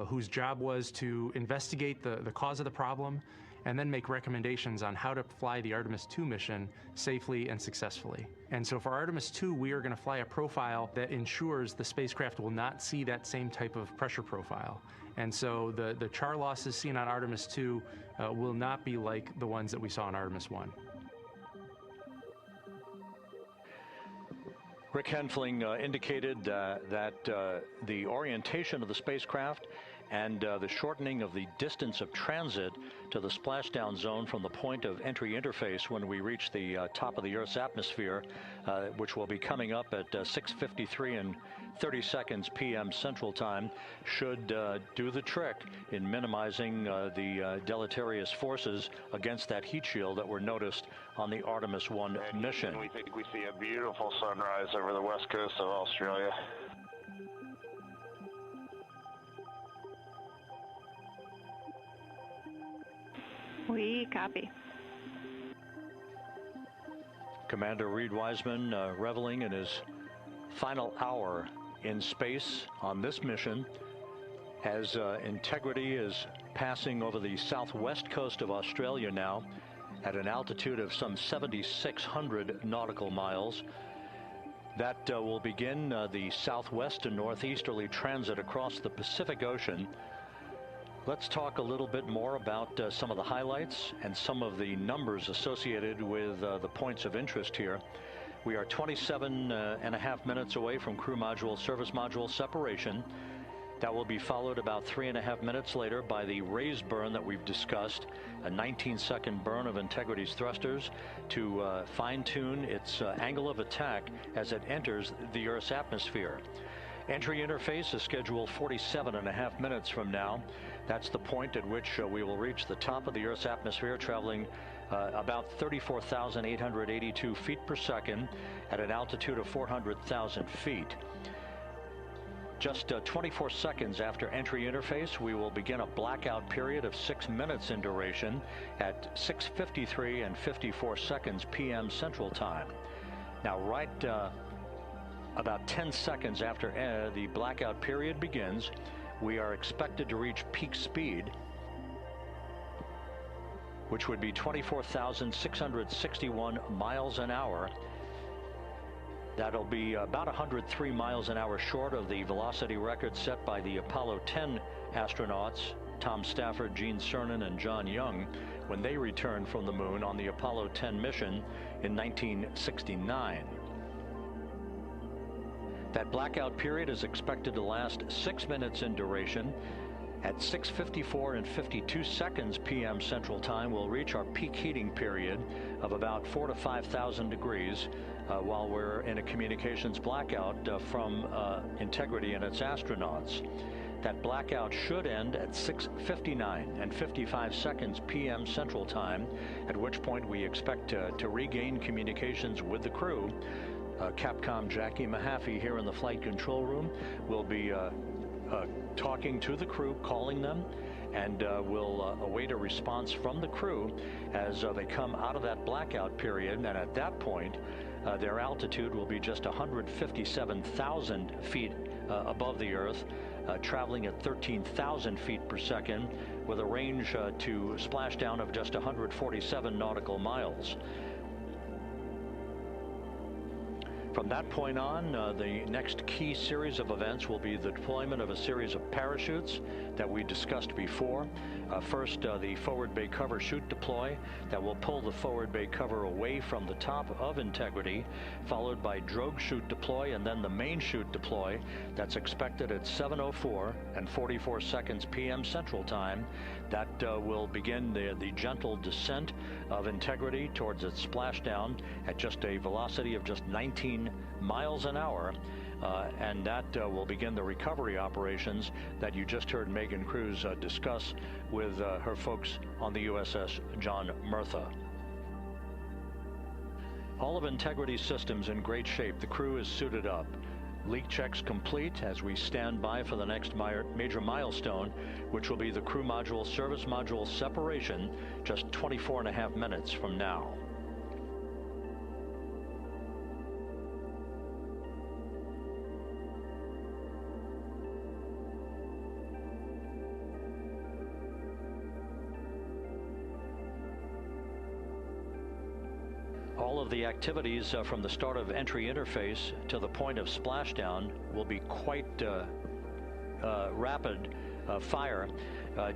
whose job was to investigate the cause of the problem and then make recommendations on how to fly the Artemis II mission safely and successfully. And so for Artemis II, we are going to fly a profile that ensures the spacecraft will not see that same type of pressure profile. And so the char losses seen on Artemis II will not be like the ones that we saw on Artemis I. Rick Henfling indicated that the orientation of the spacecraft and the shortening of the distance of transit to the splashdown zone from the point of entry interface when we reach the top of the Earth's atmosphere, which will be coming up at 6:53 and 30 seconds p.m. Central Time, should do the trick in minimizing the deleterious forces against that heat shield that were noticed on the Artemis I mission. We think we see a beautiful sunrise over the west coast of Australia. We copy. Commander Reid Wiseman reveling in his final hour in space on this mission as Integrity is passing over the southwest coast of Australia now at an altitude of some 7,600 nautical miles. That will begin the southwest and northeasterly transit across the Pacific Ocean. Let's talk a little bit more about some of the highlights and some of the numbers associated with the points of interest here. We are 27.5 minutes away from crew module, service module separation. That will be followed about 3.5 minutes later by the raise burn that we've discussed, a 19-second burn of Integrity's thrusters to fine-tune its angle of attack as it enters the Earth's atmosphere. Entry interface is scheduled 47.5 minutes from now. That's the point at which we will reach the top of the Earth's atmosphere, traveling about 34,882 feet per second at an altitude of 400,000 feet. Just 24 seconds after entry interface, we will begin a blackout period of 6 minutes in duration at 6:53 and 54 seconds p.m. Central Time. Now, right about 10 seconds after the blackout period begins, we are expected to reach peak speed, which would be 24,661 miles an hour. That'll be about 103 miles an hour short of the velocity record set by the Apollo 10 astronauts, Tom Stafford, Gene Cernan, and John Young, when they returned from the moon on the Apollo 10 mission in 1969. That blackout period is expected to last 6 minutes in duration. At 6:54 and 52 seconds p.m. Central Time, we'll reach our peak heating period of about 4,000 to 5,000 degrees while we're in a communications blackout from Integrity and its astronauts. That blackout should end at 6:59 and 55 seconds p.m. Central Time, at which point we expect to regain communications with the crew. Capcom Jackie Mahaffey here in the flight control room will be talking to the crew, calling them, and we'll await a response from the crew as they come out of that blackout period. And at that point, their altitude will be just 157,000 feet above the Earth, traveling at 13,000 feet per second with a range to splashdown of just 147 nautical miles. From that point on, the next key series of events will be the deployment of a series of parachutes that we discussed before. First, the forward bay cover chute deploy that will pull the forward bay cover away from the top of Integrity, followed by drogue chute deploy and then the main chute deploy that's expected at 7:04 and 44 seconds p.m. Central Time. That will begin the gentle descent of Integrity towards its splashdown at just a velocity of just 19 miles an hour. And that will begin the recovery operations that you just heard Megan Cruz discuss with her folks on the USS John Murtha. All of Integrity's systems in great shape. The crew is suited up. Leak checks complete as we stand by for the next major milestone, which will be the crew module service module separation just 24.5 minutes from now. All of the activities from the start of entry interface to the point of splashdown will be quite rapid fire.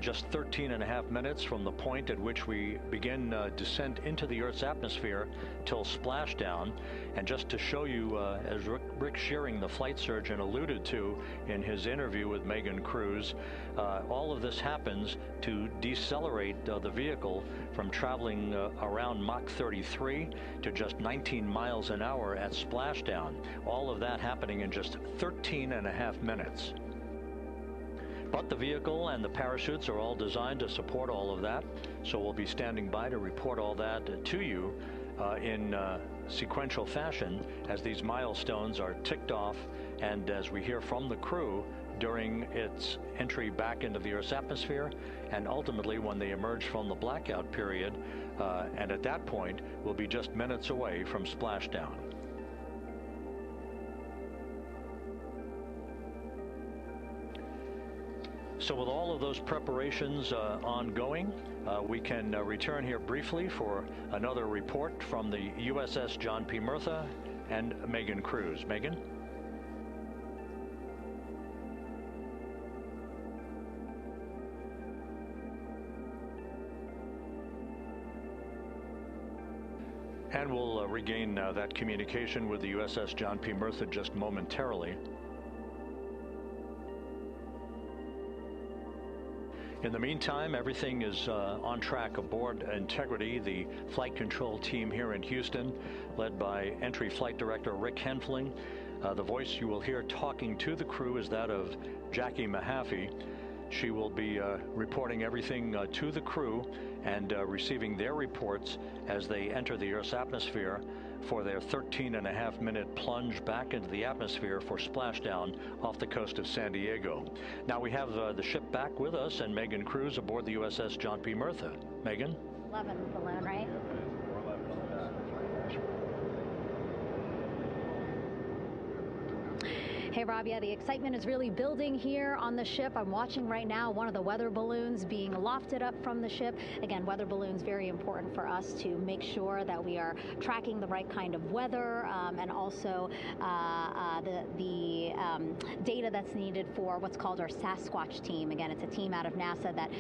Just 13.5 minutes from the point at which we begin descent into the Earth's atmosphere till splashdown. And just to show you, as Rick Shearing, the flight surgeon, alluded to in his interview with Megan Cruz, all of this happens to decelerate the vehicle from traveling around Mach 33 to just 19 miles an hour at splashdown. All of that happening in just 13.5 minutes. But the vehicle and the parachutes are all designed to support all of that, so we'll be standing by to report all that to you in sequential fashion as these milestones are ticked off and as we hear from the crew during its entry back into the Earth's atmosphere and ultimately when they emerge from the blackout period, and at that point we'll be just minutes away from splashdown. So with all of those preparations ongoing, we can return here briefly for another report from the USS John P. Murtha and Megan Cruz. Megan? And we'll regain that communication with the USS John P. Murtha just momentarily. In the meantime, everything is on track aboard Integrity, the flight control team here in Houston, led by Entry Flight Director Rick Henfling. The voice you will hear talking to the crew is that of Jackie Mahaffey. She will be reporting everything to the crew and receiving their reports as they enter the Earth's atmosphere for their 13.5-minute plunge back into the atmosphere for splashdown off the coast of San Diego. Now we have the ship back with us and Megan Cruz aboard the USS John P. Murtha. Megan? 11 balloon, right? Hey, Rob, yeah, the excitement is really building here on the ship. I'm watching right now one of the weather balloons being lofted up from the ship. Again, weather balloons, very important for us to make sure that we are tracking the right kind of weather and also the data that's needed for what's called our Sasquatch team. Again, it's a team out of NASA that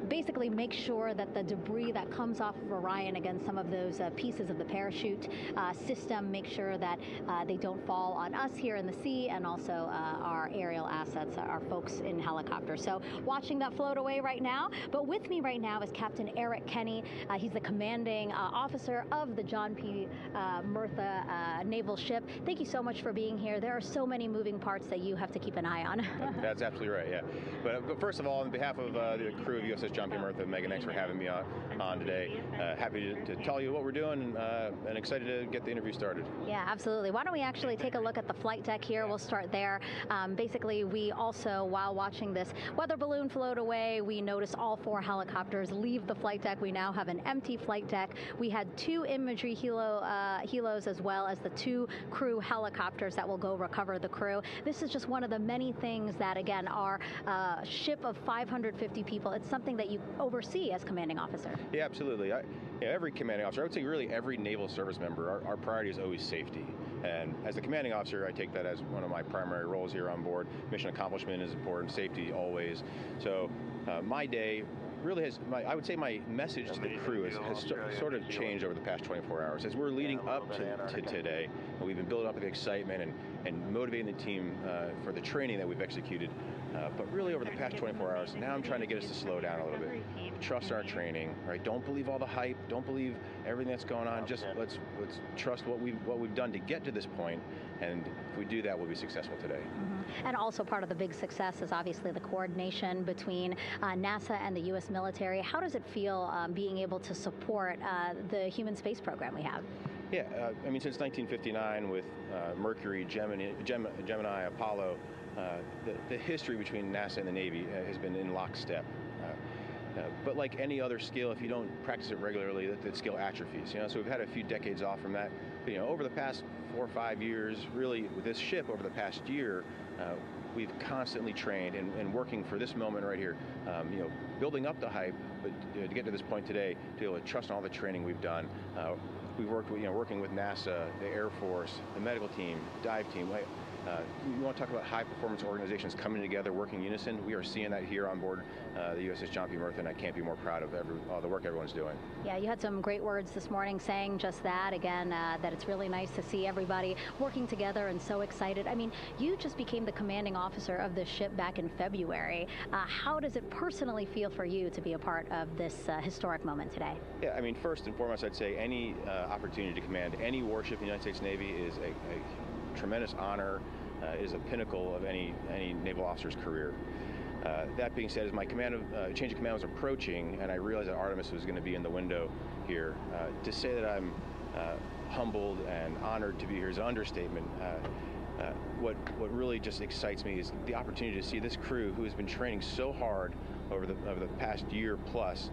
basically makes sure that the debris that comes off of Orion, again, some of those pieces of the parachute system, make sure that they don't fall on us here in the sea, and also our aerial assets, our folks in helicopters. So watching that float away right now. But with me right now is Captain Eric Kenny. He's the commanding officer of the John P. Murtha naval ship. Thank you so much for being here. There are so many moving parts that you have to keep an eye on. That's absolutely right, yeah. But first of all, on behalf of the crew of USS John P. Murtha, Megan, thanks for having me on today. Happy to tell you what we're doing and excited to get the interview started. Yeah, absolutely. Why don't we actually take a look at the flight deck here? We'll start there. Basically, we also, while watching this weather balloon float away, we noticed all 4 helicopters leave the flight deck. We now have an empty flight deck. We had 2 imagery helos as well as the 2 crew helicopters that will go recover the crew. This is just one of the many things that, again, our ship of 550 people, it's something that you oversee as commanding officer. Yeah, absolutely. Every commanding officer, I would say really every naval service member, our priority is always safety. And as the commanding officer, I take that as one of my primary roles here on board. Mission accomplishment is important, safety always. So my day really has, I would say my message to the crew has sort of changed over the past 24 hours. As we're leading up to today, we've been building up the excitement and motivating the team for the training that we've executed. But really over the past 24 hours, now I'm trying to get us to slow down a little bit. Trust our training, right? Don't believe all the hype. Don't believe everything that's going on. Just let's trust what we've done to get to this point. And if we do that, we'll be successful today. Mm-hmm. And also part of the big success is obviously the coordination between NASA and the U.S. military. How does it feel being able to support the human space program we have? Yeah, I mean, since 1959 with Mercury, Gemini, Apollo, the history between NASA and the Navy has been in lockstep. But like any other skill, if you don't practice it regularly, that skill atrophies. So we've had a few decades off from that. But, over the past 4 or 5 years, really with this ship over the past year, we've constantly trained and working for this moment right here, building up the hype, but to get to this point today, to be able to trust in all the training we've done. We've worked with, working with NASA, the Air Force, the medical team, dive team. You want to talk about high-performance organizations coming together, working in unison? We are seeing that here on board the USS John P. Murtha, and I can't be more proud of all the work everyone's doing. Yeah, you had some great words this morning saying just that, again, that it's really nice to see everybody working together and so excited. I mean, you just became the commanding officer of this ship back in February. How does it personally feel for you to be a part of this historic moment today? Yeah, I mean, first and foremost, I'd say any opportunity to command any warship in the United States Navy is a tremendous honor, is a pinnacle of any naval officer's career. That being said, as my change of command was approaching, and I realized that Artemis was going to be in the window here, to say that I'm humbled and honored to be here is an understatement. What really just excites me is the opportunity to see this crew, who has been training so hard over the past year plus,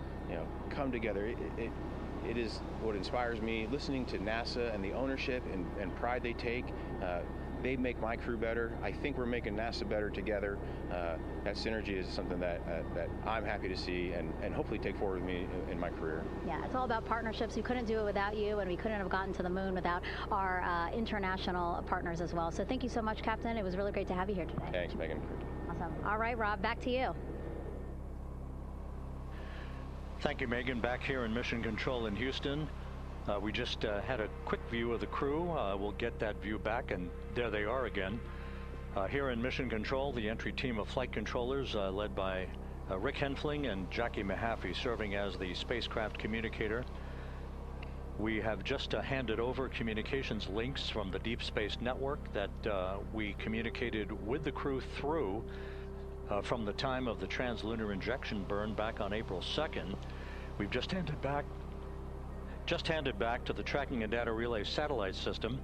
come together. It is what inspires me. Listening to NASA and the ownership and pride they take. They make my crew better. I think we're making NASA better together. That synergy is something that I'm happy to see and hopefully take forward with me in my career. Yeah, it's all about partnerships. We couldn't do it without you, and we couldn't have gotten to the moon without our international partners as well. So thank you so much, Captain. It was really great to have you here today. Thanks, Megan. Awesome. All right, Rob, back to you. Thank you, Megan. Back here in Mission Control in Houston. We just had a quick view of the crew. We'll get that view back, and there they are again. Here in Mission Control, the entry team of flight controllers led by Rick Henfling and Jackie Mahaffey serving as the spacecraft communicator. We have just handed over communications links from the Deep Space Network that we communicated with the crew through from the time of the translunar injection burn back on April 2nd. We've just handed back to the Tracking and Data Relay satellite system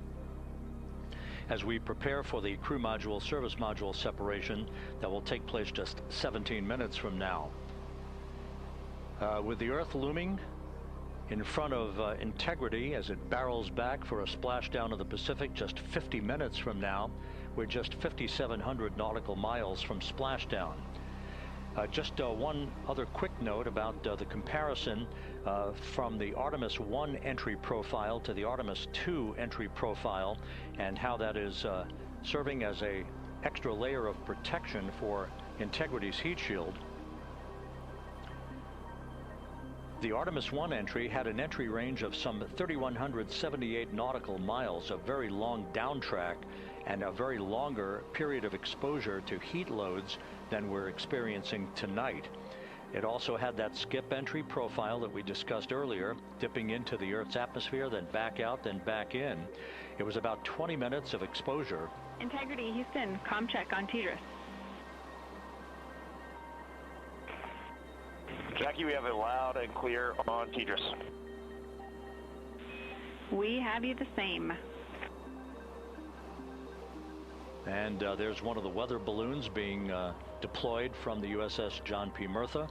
as we prepare for the crew module service module separation that will take place just 17 minutes from now. With the Earth looming in front of Integrity as it barrels back for a splashdown of the Pacific just 50 minutes from now, we're just 5,700 nautical miles from splashdown. Just one other quick note about the comparison from the Artemis I entry profile to the Artemis II entry profile, and how that is serving as an extra layer of protection for Integrity's heat shield. The Artemis I entry had an entry range of some 3,178 nautical miles, a very long down track, and a very longer period of exposure to heat loads than we're experiencing tonight. It also had that skip entry profile that we discussed earlier, dipping into the Earth's atmosphere, then back out, then back in. It was about 20 minutes of exposure. Integrity, Houston, comm check on TDRS. Jackie, we have it loud and clear on TDRS. We have you the same. And there's one of the weather balloons being deployed from the USS John P. Murtha.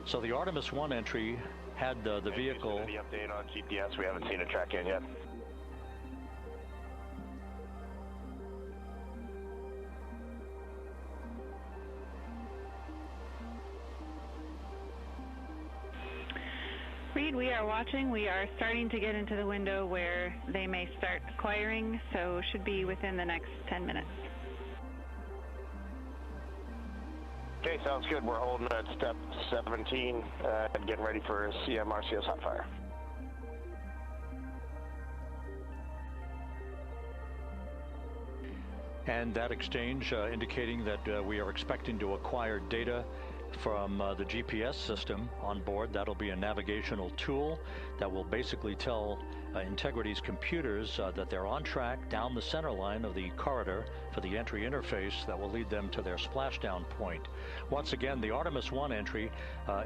So the Artemis I entry had the vehicle. Any update on GPS? We haven't seen a track in yet. Reid, we are watching. We are starting to get into the window where they may start acquiring, so should be within the next 10 minutes. Okay, sounds good. We're holding at step 17 and getting ready for CM/RCS hot fire. And that exchange indicating that we are expecting to acquire data from the GPS system on board. That'll be a navigational tool that will basically tell Integrity's computers that they're on track down the center line of the corridor for the entry interface that will lead them to their splashdown point. Once again, the Artemis I entry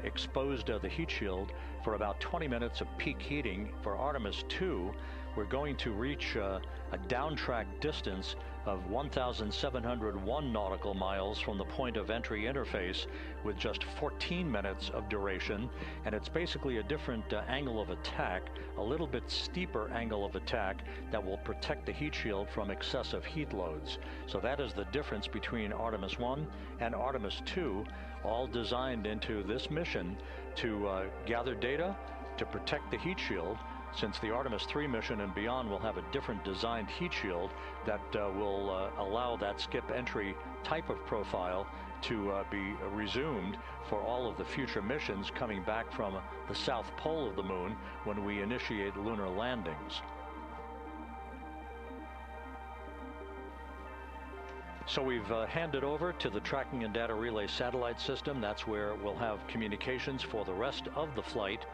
exposed the heat shield for about 20 minutes of peak heating. For Artemis II, we're going to reach a downtrack distance of 1,701 nautical miles from the point of entry interface with just 14 minutes of duration, and it's basically a different angle of attack, a little bit steeper angle of attack that will protect the heat shield from excessive heat loads. So that is the difference between Artemis I and Artemis II, all designed into this mission to gather data, to protect the heat shield, since the Artemis III mission and beyond will have a different designed heat shield that will allow that skip entry type of profile to be resumed for all of the future missions coming back from the south pole of the moon when we initiate lunar landings. So we've handed over to the Tracking and Data Relay Satellite System. That's where we'll have communications for the rest of the flight.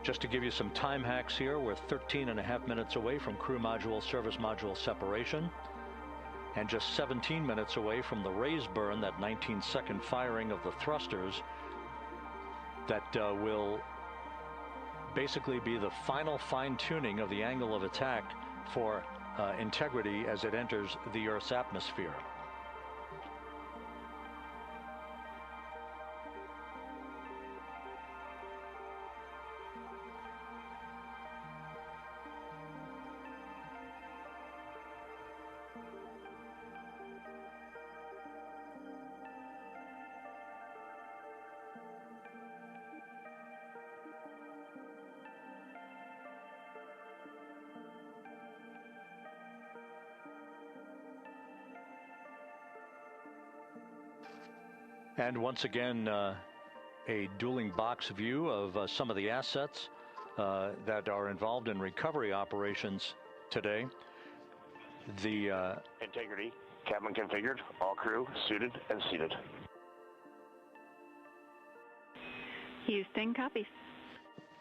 Just to give you some time hacks here, we're 13.5 minutes away from crew module, service module separation, and just 17 minutes away from the raise burn, that 19-second firing of the thrusters that will basically be the final fine-tuning of the angle of attack for integrity as it enters the Earth's atmosphere. And once again, a dueling box view of some of the assets that are involved in recovery operations today. The integrity, cabin configured, all crew suited and seated. Houston, copy.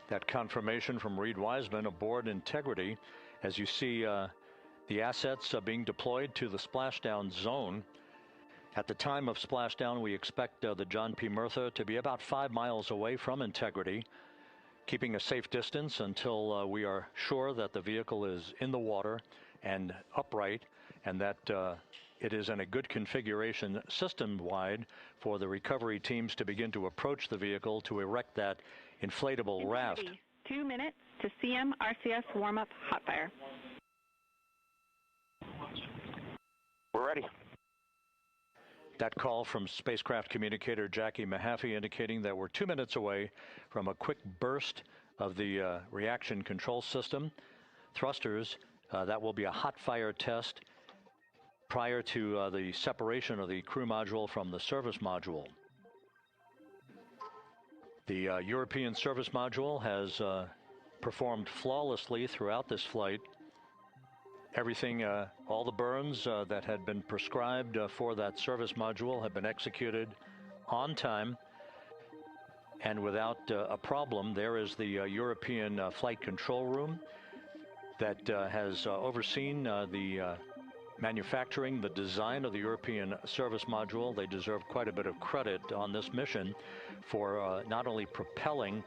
That confirmation from Reid Wiseman aboard Integrity, as you see the assets being deployed to the splashdown zone. At the time of splashdown, we expect the John P. Murtha to be about 5 miles away from Integrity, keeping a safe distance until we are sure that the vehicle is in the water and upright, and that it is in a good configuration system-wide for the recovery teams to begin to approach the vehicle to erect that inflatable raft. 2 minutes to CM RCS warm-up hot fire. We're ready. That call from spacecraft communicator Jackie Mahaffey indicating that we're 2 minutes away from a quick burst of the reaction control system. Thrusters, that will be a hot fire test prior to the separation of the crew module from the service module. The European service module has performed flawlessly throughout this flight. Everything, all the burns that had been prescribed for that service module have been executed on time and without a problem. There is the European flight control room that has overseen the manufacturing, the design of the European service module. They deserve quite a bit of credit on this mission for not only propelling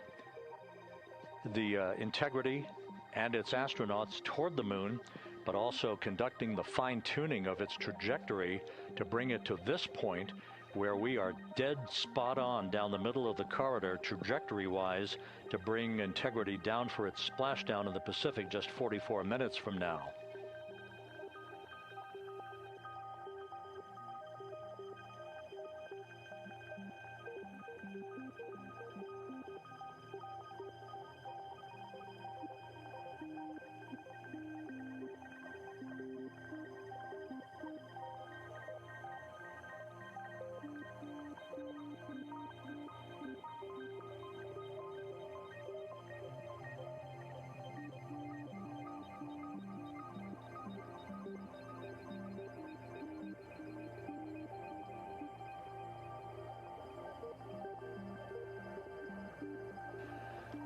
the Integrity and its astronauts toward the moon, but also conducting the fine-tuning of its trajectory to bring it to this point where we are dead spot on down the middle of the corridor trajectory-wise to bring Integrity down for its splashdown in the Pacific just 44 minutes from now.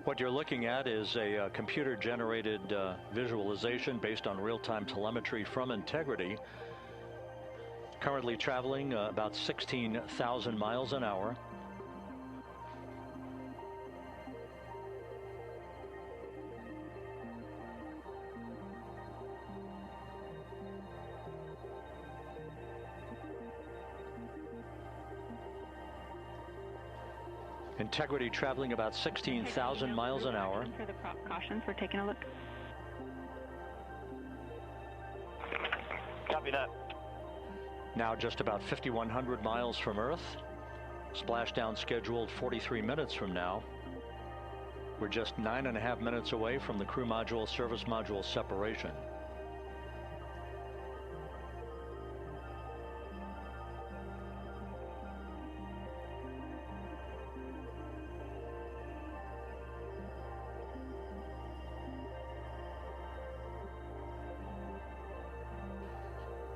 What you're looking at is a computer-generated visualization based on real-time telemetry from Integrity. Currently traveling about 16,000 miles an hour. Integrity traveling about 16,000 miles an hour. For the cautions, we're taking a look. Copy that. Now just about 5,100 miles from Earth. Splashdown scheduled 43 minutes from now. We're just 9.5 minutes away from the crew module service module separation.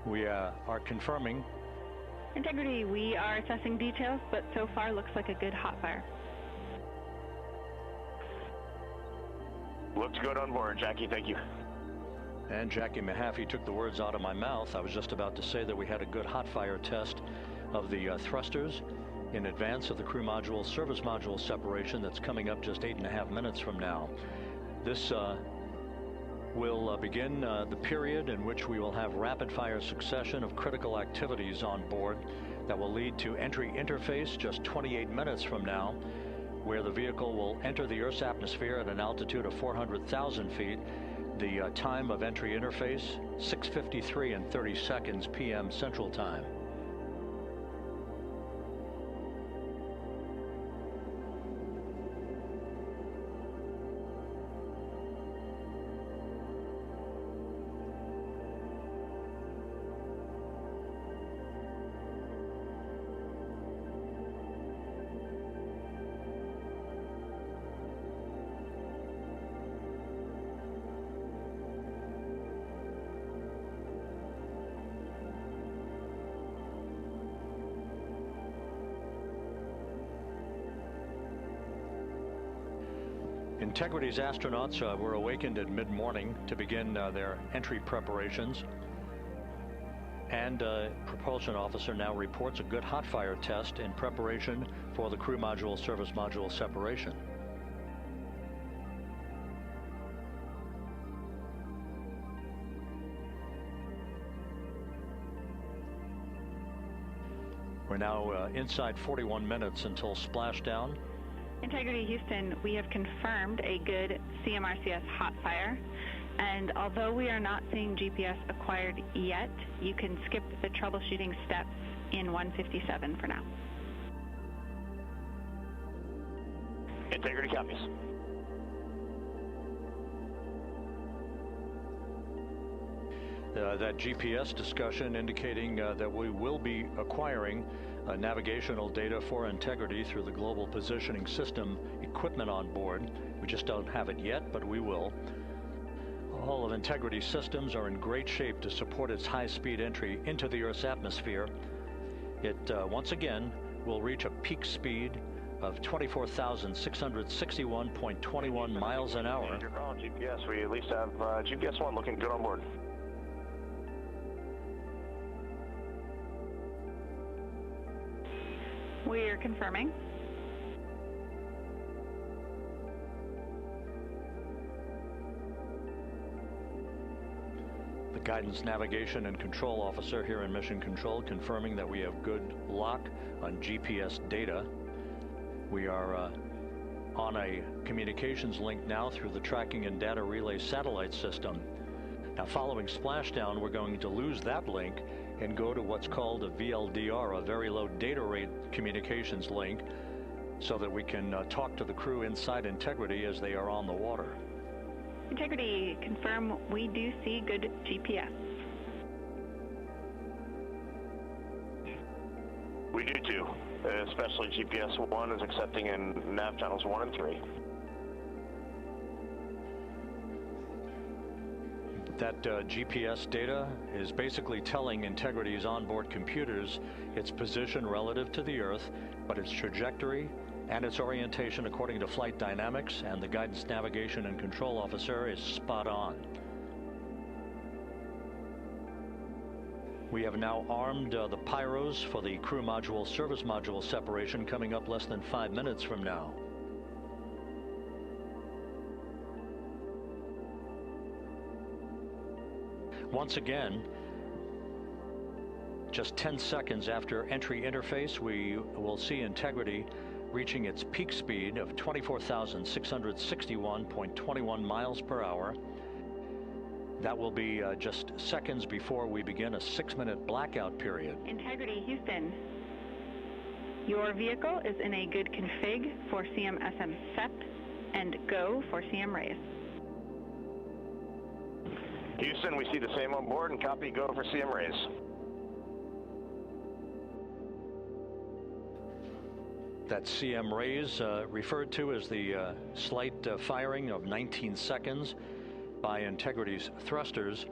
We are confirming. Integrity, we are assessing details, but so far looks like a good hot fire. Looks good on board, Jackie. Thank you. And Jackie Mahaffey took the words out of my mouth. I was just about to say that we had a good hot fire test of the thrusters in advance of the crew module service module separation that's coming up just 8.5 minutes from now. This will begin the period in which we will have rapid-fire succession of critical activities on board that will lead to entry interface just 28 minutes from now, where the vehicle will enter the Earth's atmosphere at an altitude of 400,000 feet. The time of entry interface, 6:53 and 30 seconds p.m. Central Time. Integrity's astronauts were awakened at mid-morning to begin their entry preparations. And propulsion officer now reports a good hot fire test in preparation for the crew module service module separation. We're now inside 41 minutes until splashdown. Integrity Houston, we have confirmed a good CMRCS hot fire, and although we are not seeing GPS acquired yet, you can skip the troubleshooting steps in 157 for now. Integrity copies. That GPS discussion indicating that we will be acquiring navigational data for Integrity through the Global Positioning System equipment on board. We just don't have it yet, but we will. All of Integrity's systems are in great shape to support its high-speed entry into the Earth's atmosphere. It, once again, will reach a peak speed of 24,661.21 miles an hour. You're calling GPS. We at least have GPS 1 looking good on board. We are confirming. The Guidance, Navigation, and Control Officer here in Mission Control confirming that we have good lock on GPS data. We are on a communications link now through the Tracking and Data Relay satellite system. Now, following splashdown, we're going to lose that link and go to what's called a VLDR, a very low data rate communications link, so that we can talk to the crew inside Integrity as they are on the water. Integrity, confirm we do see good GPS. We do too, especially GPS 1 is accepting in nav channels 1 and 3. That GPS data is basically telling Integrity's onboard computers its position relative to the Earth, but its trajectory and its orientation according to flight dynamics and the Guidance, Navigation, and Control Officer is spot on. We have now armed the pyros for the crew module service module separation coming up less than 5 minutes from now. Once again, just 10 seconds after entry interface, we will see Integrity reaching its peak speed of 24,661.21 miles per hour. That will be just seconds before we begin a 6-minute blackout period. Integrity Houston, your vehicle is in a good config for CM-SM SEP and go for CM raise. Houston, we see the same on board and copy go for CM raise. That CM raise referred to as the slight firing of 19 seconds by Integrity's thrusters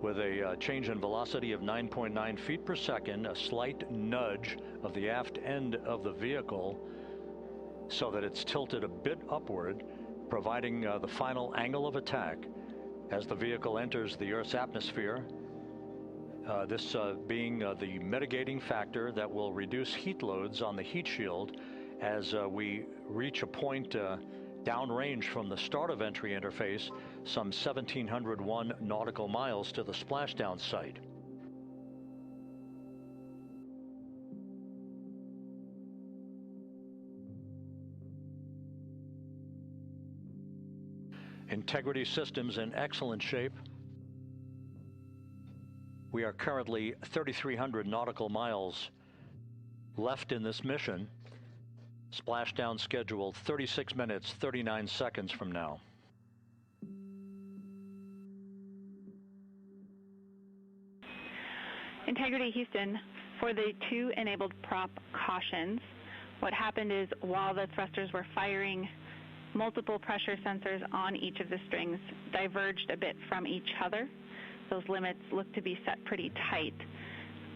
with a change in velocity of 9.9 feet per second, a slight nudge of the aft end of the vehicle so that it's tilted a bit upward, providing the final angle of attack as the vehicle enters the Earth's atmosphere. This being the mitigating factor that will reduce heat loads on the heat shield as we reach a point downrange from the start of entry interface, some 1,701 nautical miles to the splashdown site. Integrity systems in excellent shape. We are currently 3,300 nautical miles left in this mission. Splashdown scheduled 36 minutes, 39 seconds from now. Integrity Houston, for the 2 enabled prop cautions, what happened is while the thrusters were firing, multiple pressure sensors on each of the strings diverged a bit from each other. Those limits look to be set pretty tight.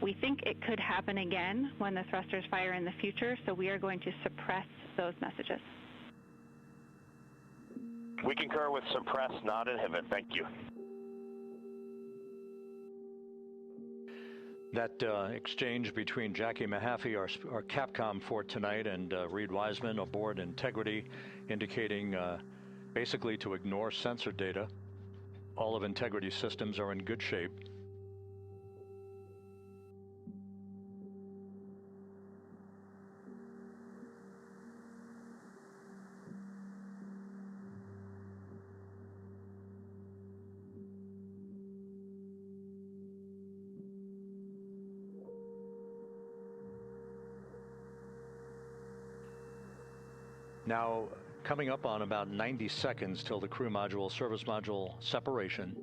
We think it could happen again when the thrusters fire in the future, so we are going to suppress those messages. We concur with suppress, not inhibit. Thank you. That exchange between Jackie Mahaffey, our Capcom for tonight, and Reid Wiseman aboard Integrity, indicating basically to ignore sensor data. All of Integrity systems are in good shape. Now, coming up on about 90 seconds till the crew module, service module separation.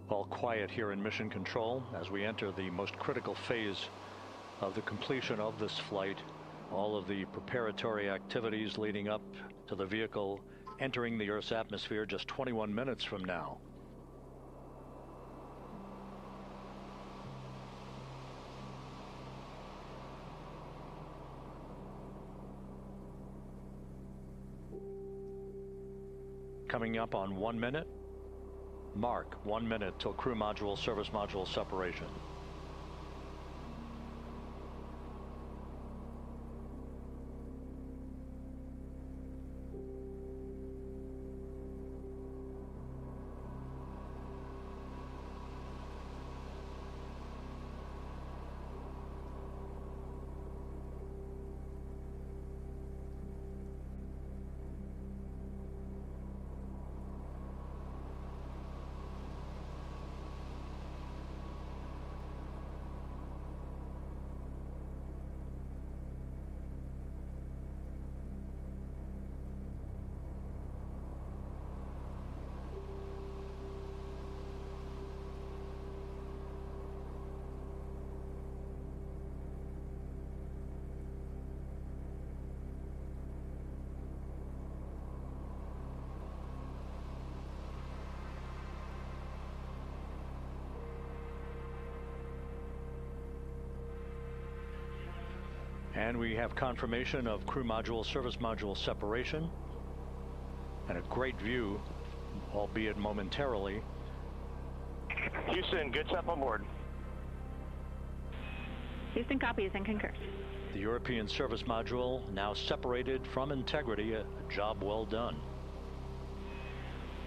All quiet here in Mission Control as we enter the most critical phase of the completion of this flight. All of the preparatory activities leading up to the vehicle entering the Earth's atmosphere just 21 minutes from now. Coming up on 1 minute. Mark 1 minute till crew module, service module separation. And we have confirmation of crew module, service module separation, and a great view, albeit momentarily. Houston, good step on board. Houston copies and concurs. The European service module now separated from Integrity. A job well done.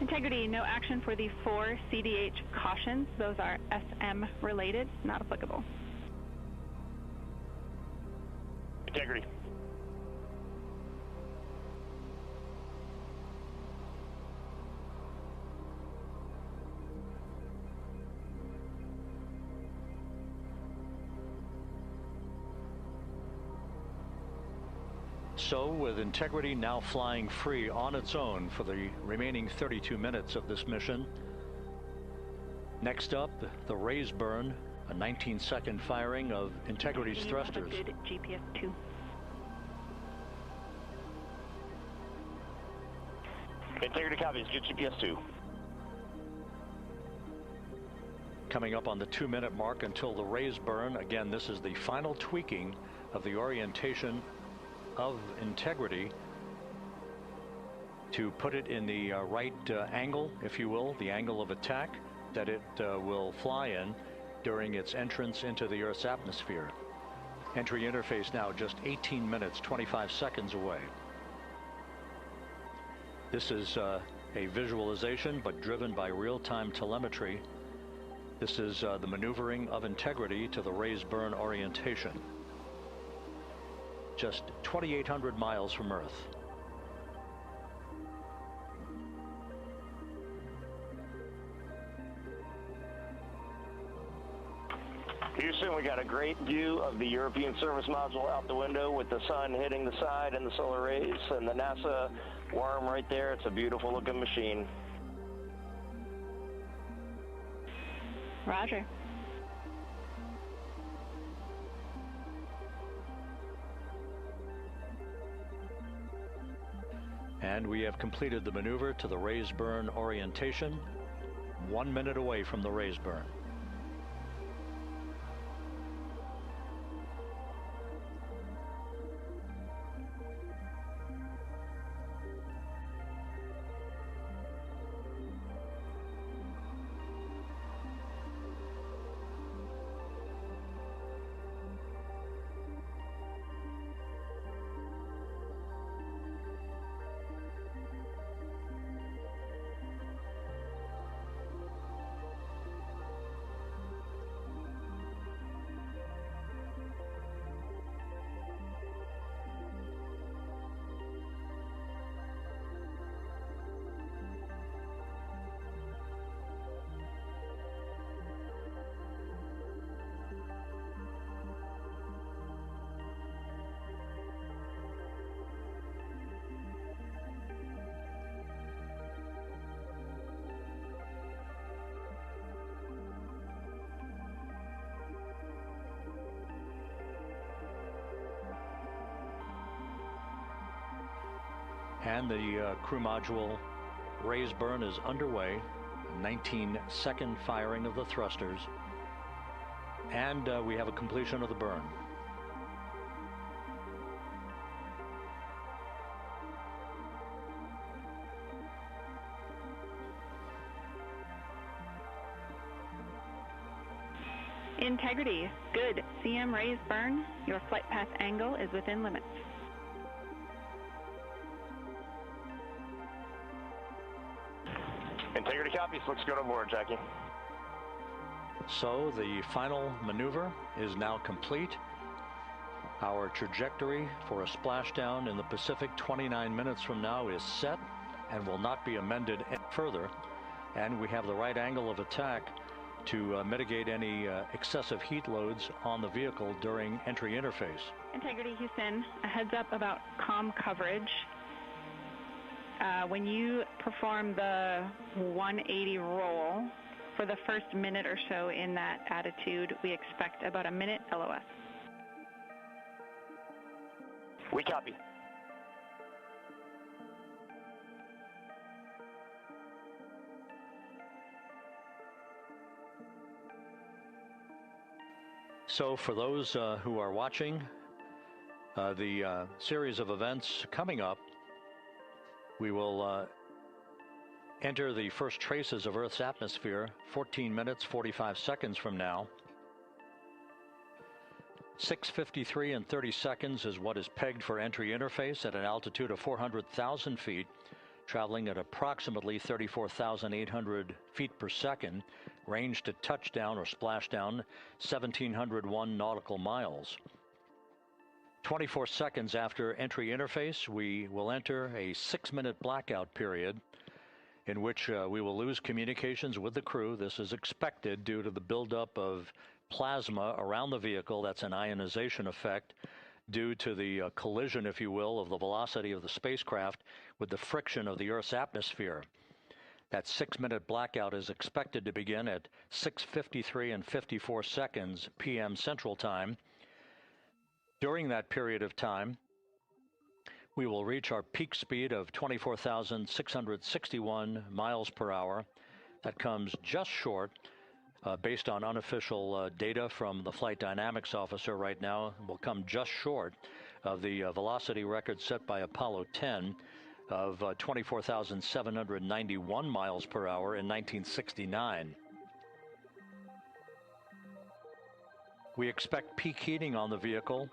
Integrity, no action for the 4 CDH cautions. Those are SM related, not applicable. Integrity. So, with Integrity now flying free on its own for the remaining 32 minutes of this mission. Next up, the raise burn, a 19-second firing of Integrity's thrusters. Good GPS 2. Integrity copies, good GPS 2. Coming up on the 2-minute mark until the raise burn. Again, this is the final tweaking of the orientation of Integrity to put it in the right angle, if you will, the angle of attack that it will fly in during its entrance into the Earth's atmosphere. Entry interface now just 18 minutes, 25 seconds away. This is a visualization, but driven by real-time telemetry. This is the maneuvering of Integrity to the raise burn orientation. Just 2,800 miles from Earth. Houston, we got a great view of the European service module out the window with the sun hitting the side and the solar rays and the NASA worm right there. It's a beautiful looking machine. Roger. And we have completed the maneuver to the raise burn orientation, 1 minute away from the raise burn. And the crew module raise burn is underway. 19-second firing of the thrusters. And we have a completion of the burn. Integrity, good. CM raise burn. Your flight path angle is within limits. Integrity copies. Looks good on board, Jackie. So the final maneuver is now complete. Our trajectory for a splashdown in the Pacific 29 minutes from now is set and will not be amended any further. And we have the right angle of attack to mitigate any excessive heat loads on the vehicle during entry interface. Integrity Houston, a heads up about comm coverage. When you perform the 180 roll, for the first minute or so in that attitude, we expect about a minute LOS. We copy. So for those who are watching the series of events coming up, we will enter the first traces of Earth's atmosphere 14 minutes, 45 seconds from now. 6:53 and 30 seconds is what is pegged for entry interface at an altitude of 400,000 feet, traveling at approximately 34,800 feet per second, range to touchdown or splashdown 1,701 nautical miles. 24 seconds after entry interface, we will enter a 6-minute blackout period in which we will lose communications with the crew. This is expected due to the buildup of plasma around the vehicle. That's an ionization effect due to the collision, if you will, of the velocity of the spacecraft with the friction of the Earth's atmosphere. That 6-minute blackout is expected to begin at 6:53 and 54 seconds p.m. Central Time. During that period of time, we will reach our peak speed of 24,661 miles per hour. That comes just short, based on unofficial data from the flight dynamics officer right now, will come just short of the velocity record set by Apollo 10 of 24,791 miles per hour in 1969. We expect peak heating on the vehicle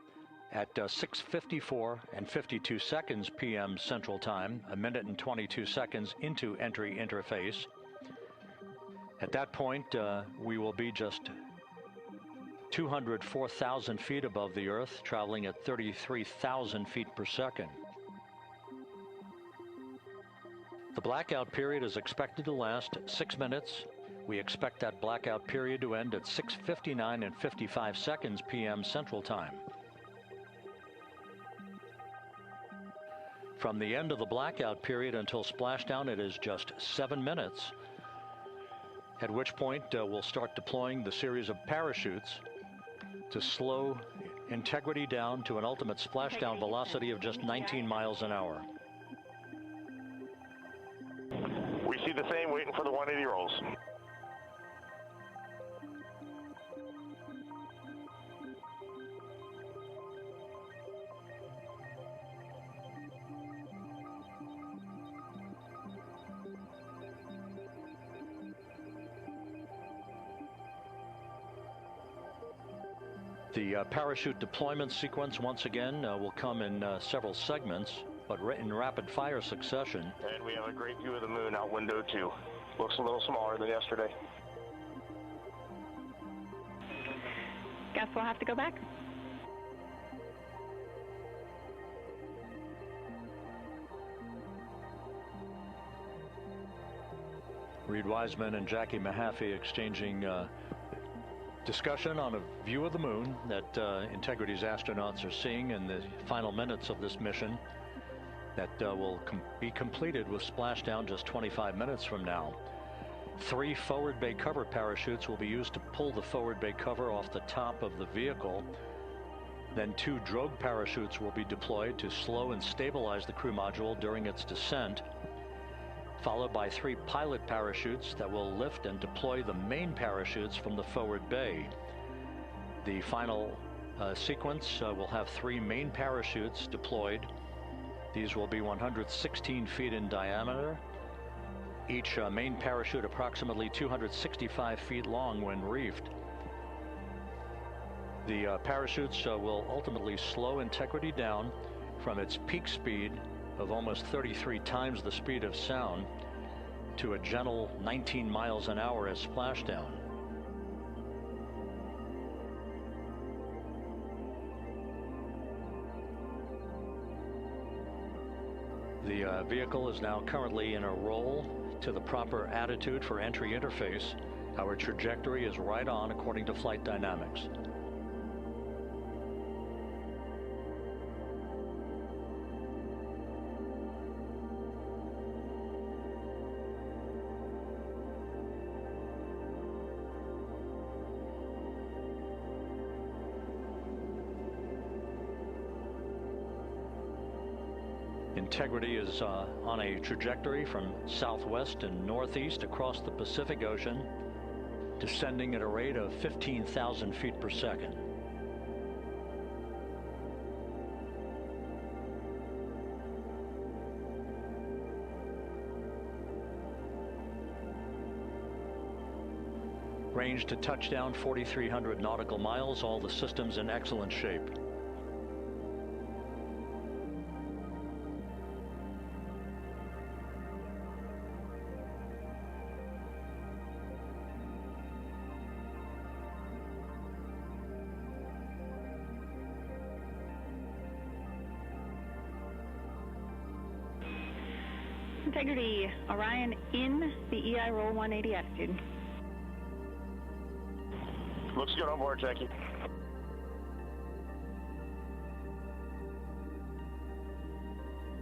at 6:54 and 52 seconds p.m. Central Time, a minute and 22 seconds into entry interface. At that point, we will be just 204,000 feet above the Earth, traveling at 33,000 feet per second. The blackout period is expected to last 6 minutes. We expect that blackout period to end at 6:59 and 55 seconds p.m. Central Time. From the end of the blackout period until splashdown, it is just 7 minutes, at which point we'll start deploying the series of parachutes to slow integrity down to an ultimate splashdown velocity of just 19 miles an hour. We see the same, waiting for the 180 rolls. The parachute deployment sequence, once again, will come in several segments, but in rapid fire succession. And we have a great view of the moon out window 2. Looks a little smaller than yesterday. Guess we'll have to go back. Reid Wiseman and Jackie Mahaffey exchanging discussion on a view of the moon that Integrity's astronauts are seeing in the final minutes of this mission that will be completed with splashdown just 25 minutes from now. 3 forward bay cover parachutes will be used to pull the forward bay cover off the top of the vehicle. Then 2 drogue parachutes will be deployed to slow and stabilize the crew module during its descent, followed by 3 pilot parachutes that will lift and deploy the main parachutes from the forward bay. The final sequence will have 3 main parachutes deployed. These will be 116 feet in diameter, each main parachute approximately 265 feet long when reefed. The parachutes will ultimately slow Integrity down from its peak speed of almost 33 times the speed of sound to a gentle 19 miles an hour as splashdown. The vehicle is now currently in a roll to the proper attitude for entry interface. Our trajectory is right on according to flight dynamics. Integrity is on a trajectory from southwest and northeast across the Pacific Ocean, descending at a rate of 15,000 feet per second. Range to touchdown 4,300 nautical miles, all the systems in excellent shape. Integrity, Orion in the EI roll 180 attitude. Looks good on board, Jackie.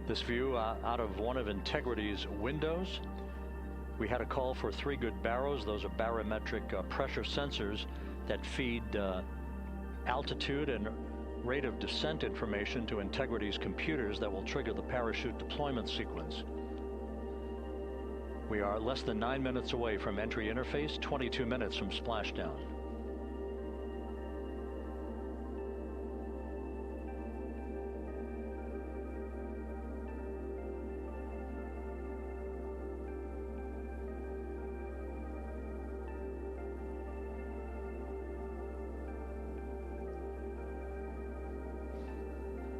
This view out of one of Integrity's windows. We had a call for 3 good barrows. Those are barometric pressure sensors that feed altitude and rate of descent information to Integrity's computers that will trigger the parachute deployment sequence. We are less than 9 minutes away from entry interface, 22 minutes from splashdown.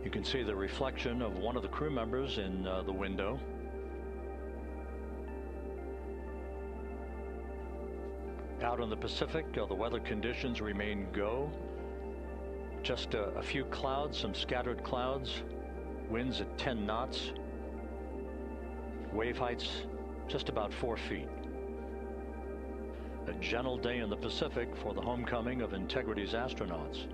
You can see the reflection of one of the crew members in the window. Out in the Pacific, the weather conditions remain go. Just a few clouds, some scattered clouds. Winds at 10 knots. Wave heights just about 4 feet. A gentle day in the Pacific for the homecoming of Integrity's astronauts.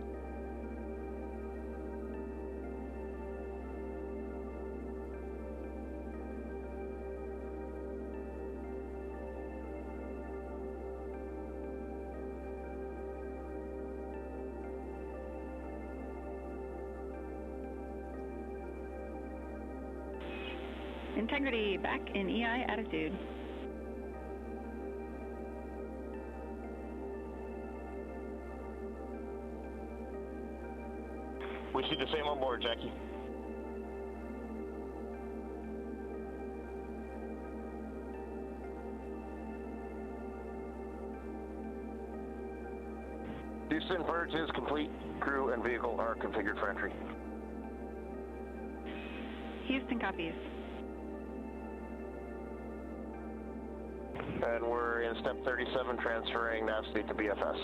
Integrity back in EI attitude. We see the same on board, Jackie. Houston, Verge is complete. Crew and vehicle are configured for entry. Houston copies. And we're in step 37, transferring nav state to BFS.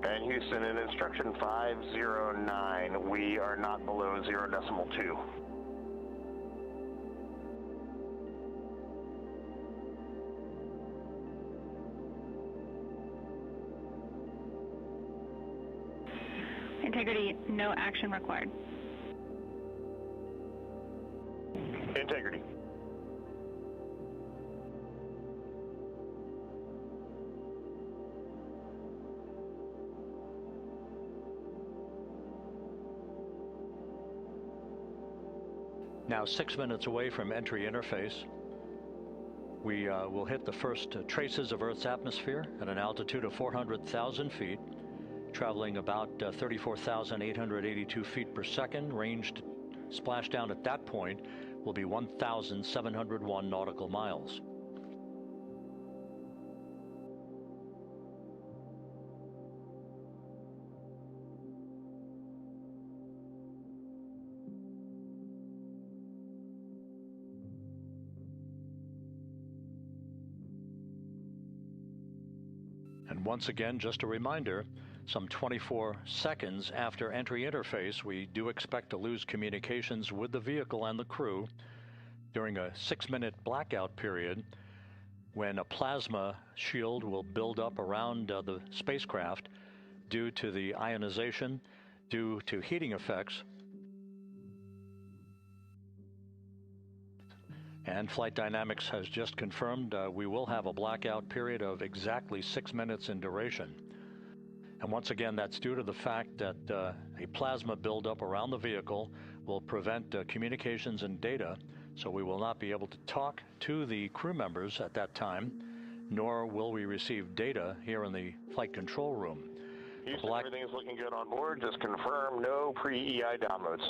And Houston, in instruction 509, we are not below 0.2. Integrity, no action required. Integrity. Now 6 minutes away from entry interface. We will hit the first traces of Earth's atmosphere at an altitude of 400,000 feet, traveling about 34,882 feet per second. Ranged splashdown at that point will be 1,701 nautical miles. And once again, just a reminder, some 24 seconds after entry interface, we do expect to lose communications with the vehicle and the crew during a 6-minute blackout period when a plasma shield will build up around the spacecraft due to the ionization, due to heating effects. And Flight Dynamics has just confirmed we will have a blackout period of exactly 6 minutes in duration. And once again, that's due to the fact that a plasma buildup around the vehicle will will prevent communications and data, so we will not be able to talk to the crew members at that time, nor will we receive data here in the flight control room. Houston, everything is looking good on board. Just confirm no pre-EI downloads.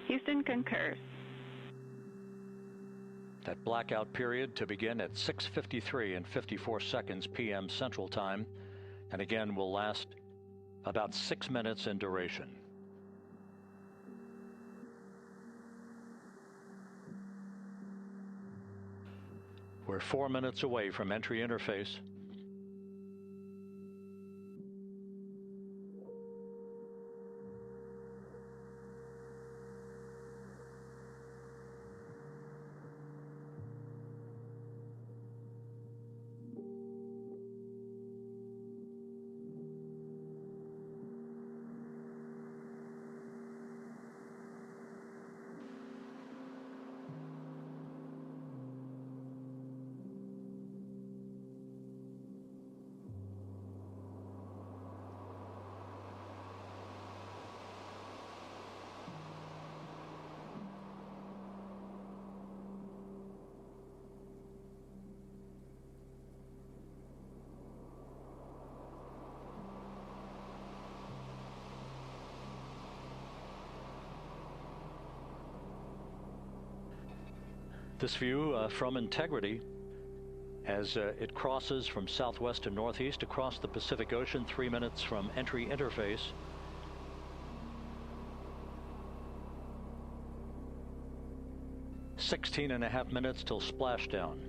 Houston concurs. That blackout period to begin at 6:53 and 54 seconds p.m. Central Time, and again will last about 6 minutes in duration. We're 4 minutes away from entry interface. This view from Integrity as it crosses from southwest to northeast across the Pacific Ocean, 3 minutes from entry interface. "16.5 minutes till splashdown.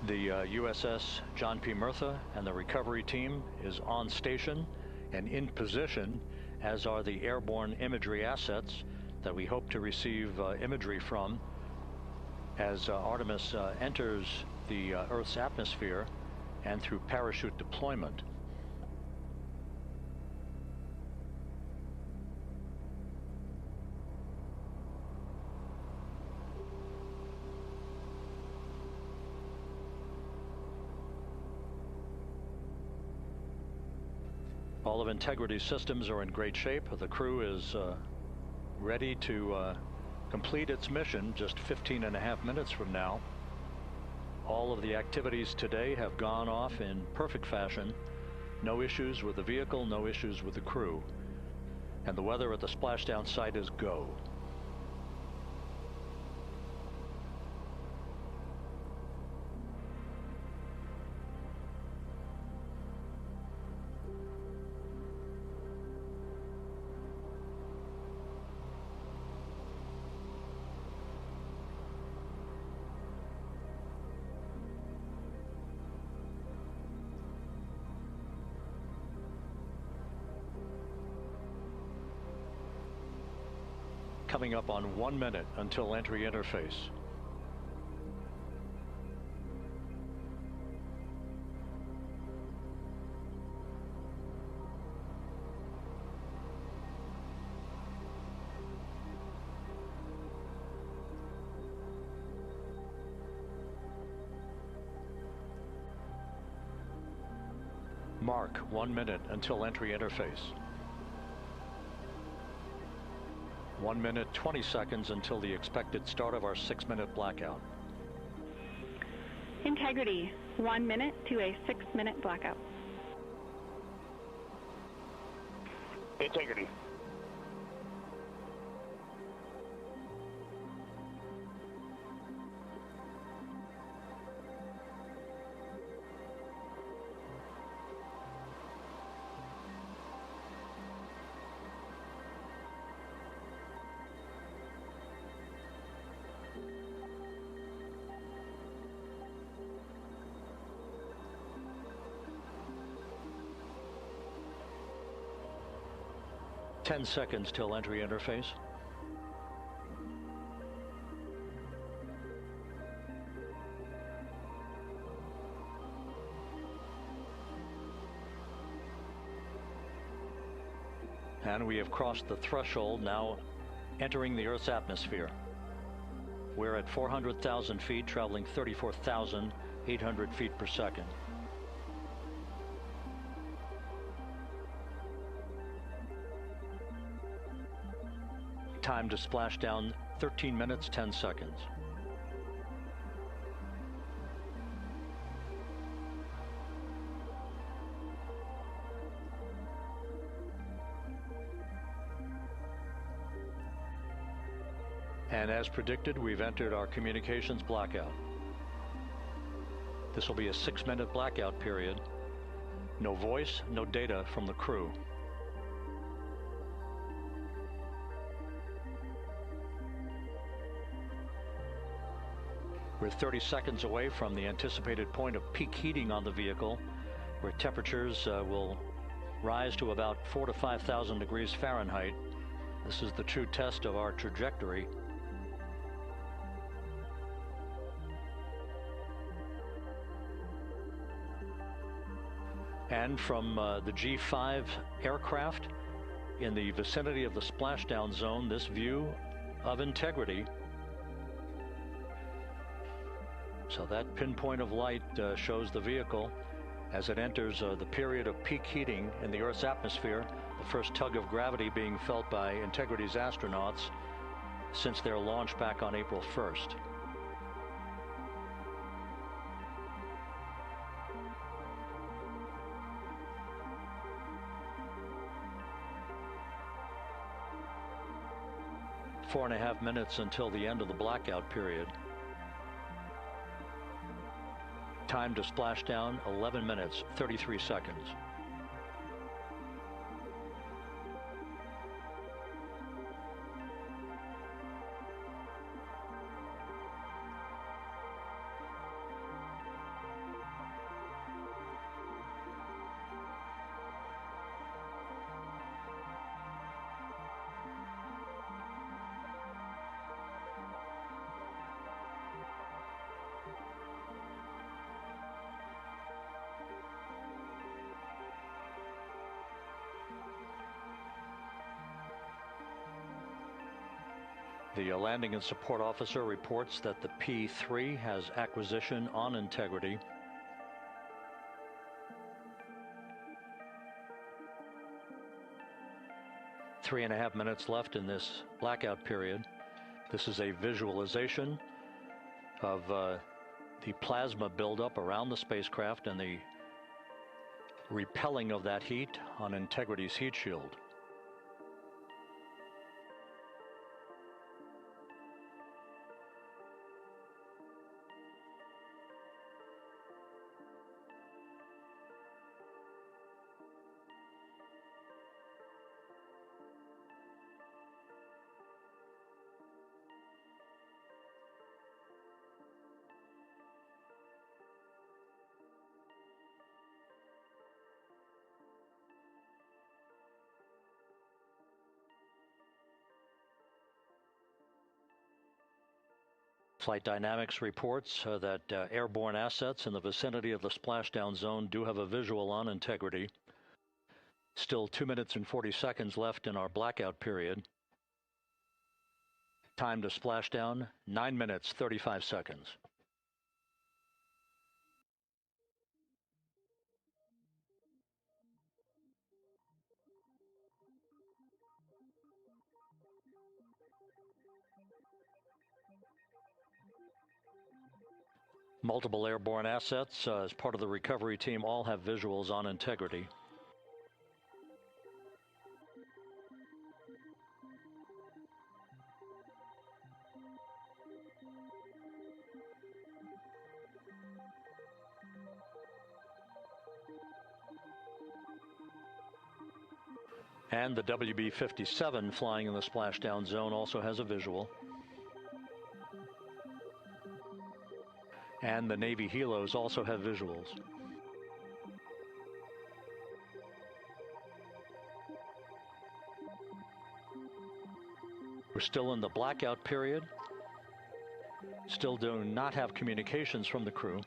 The USS John P. Murtha and the recovery team is on station and in position, as are the airborne imagery assets that we hope to receive imagery from as Artemis enters the Earth's atmosphere and through parachute deployment. All of Integrity's systems are in great shape. The crew is ready to complete its mission just 15.5 minutes from now. All of the activities today have gone off in perfect fashion. No issues with the vehicle, no issues with the crew. And the weather at the splashdown site is go. Coming up on 1 minute until entry interface. Mark 1 minute until entry interface. 1 minute, 20 seconds until the expected start of our 6-minute blackout. Integrity, 1 minute to a 6-minute blackout. Integrity. Ten seconds till entry interface. And we have crossed the threshold, now entering the Earth's atmosphere. We're at 400,000 feet, traveling 34,800 feet per second. Time to splashdown, 13 minutes, 10 seconds. And as predicted, we've entered our communications blackout. This will be a 6-minute blackout period. No voice, no data from the crew. We're 30 seconds away from the anticipated point of peak heating on the vehicle, where temperatures will rise to about 4,000 to 5,000 degrees Fahrenheit. This is the true test of our trajectory. And from the G5 aircraft in the vicinity of the splashdown zone, this view of integrity. So that pinpoint of light shows the vehicle as it enters the period of peak heating in the Earth's atmosphere, the first tug of gravity being felt by Integrity's astronauts since their launch back on April 1st. Four and a half minutes until the end of the blackout period. Time to splashdown, 11 minutes, 33 seconds. The landing and support officer reports that the P3 has acquisition on Integrity. Three and a half minutes left in this blackout period. This is a visualization of the plasma buildup around the spacecraft and the repelling of that heat on Integrity's heat shield. Flight Dynamics reports that airborne assets in the vicinity of the splashdown zone do have a visual on Integrity. Still 2 minutes and 40 seconds left in our blackout period. Time to splashdown, 9 minutes, 35 seconds. Multiple airborne assets as part of the recovery team all have visuals on Integrity. And the WB-57 flying in the splashdown zone also has a visual. And the Navy helos also have visuals. We're still in the blackout period. Still do not have communications from the crew.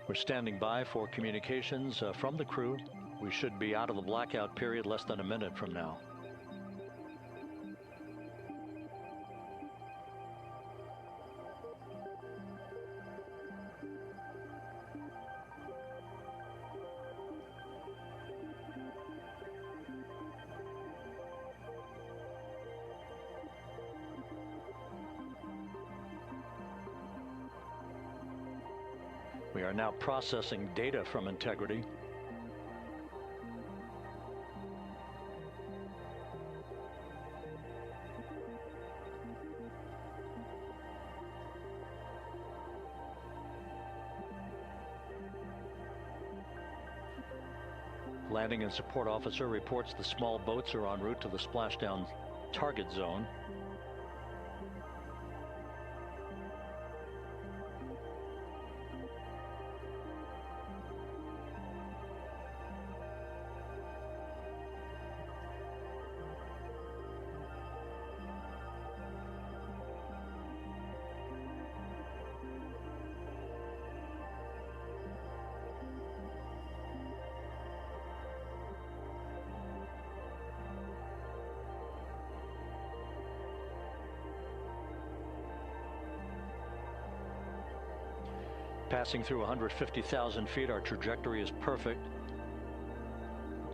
We're standing by for communications from the crew. We should be out of the blackout period less than a minute from now. We are now processing data from Integrity. Landing and support officer reports the small boats are en route to the splashdown target zone. Passing through 150,000 feet, our trajectory is perfect.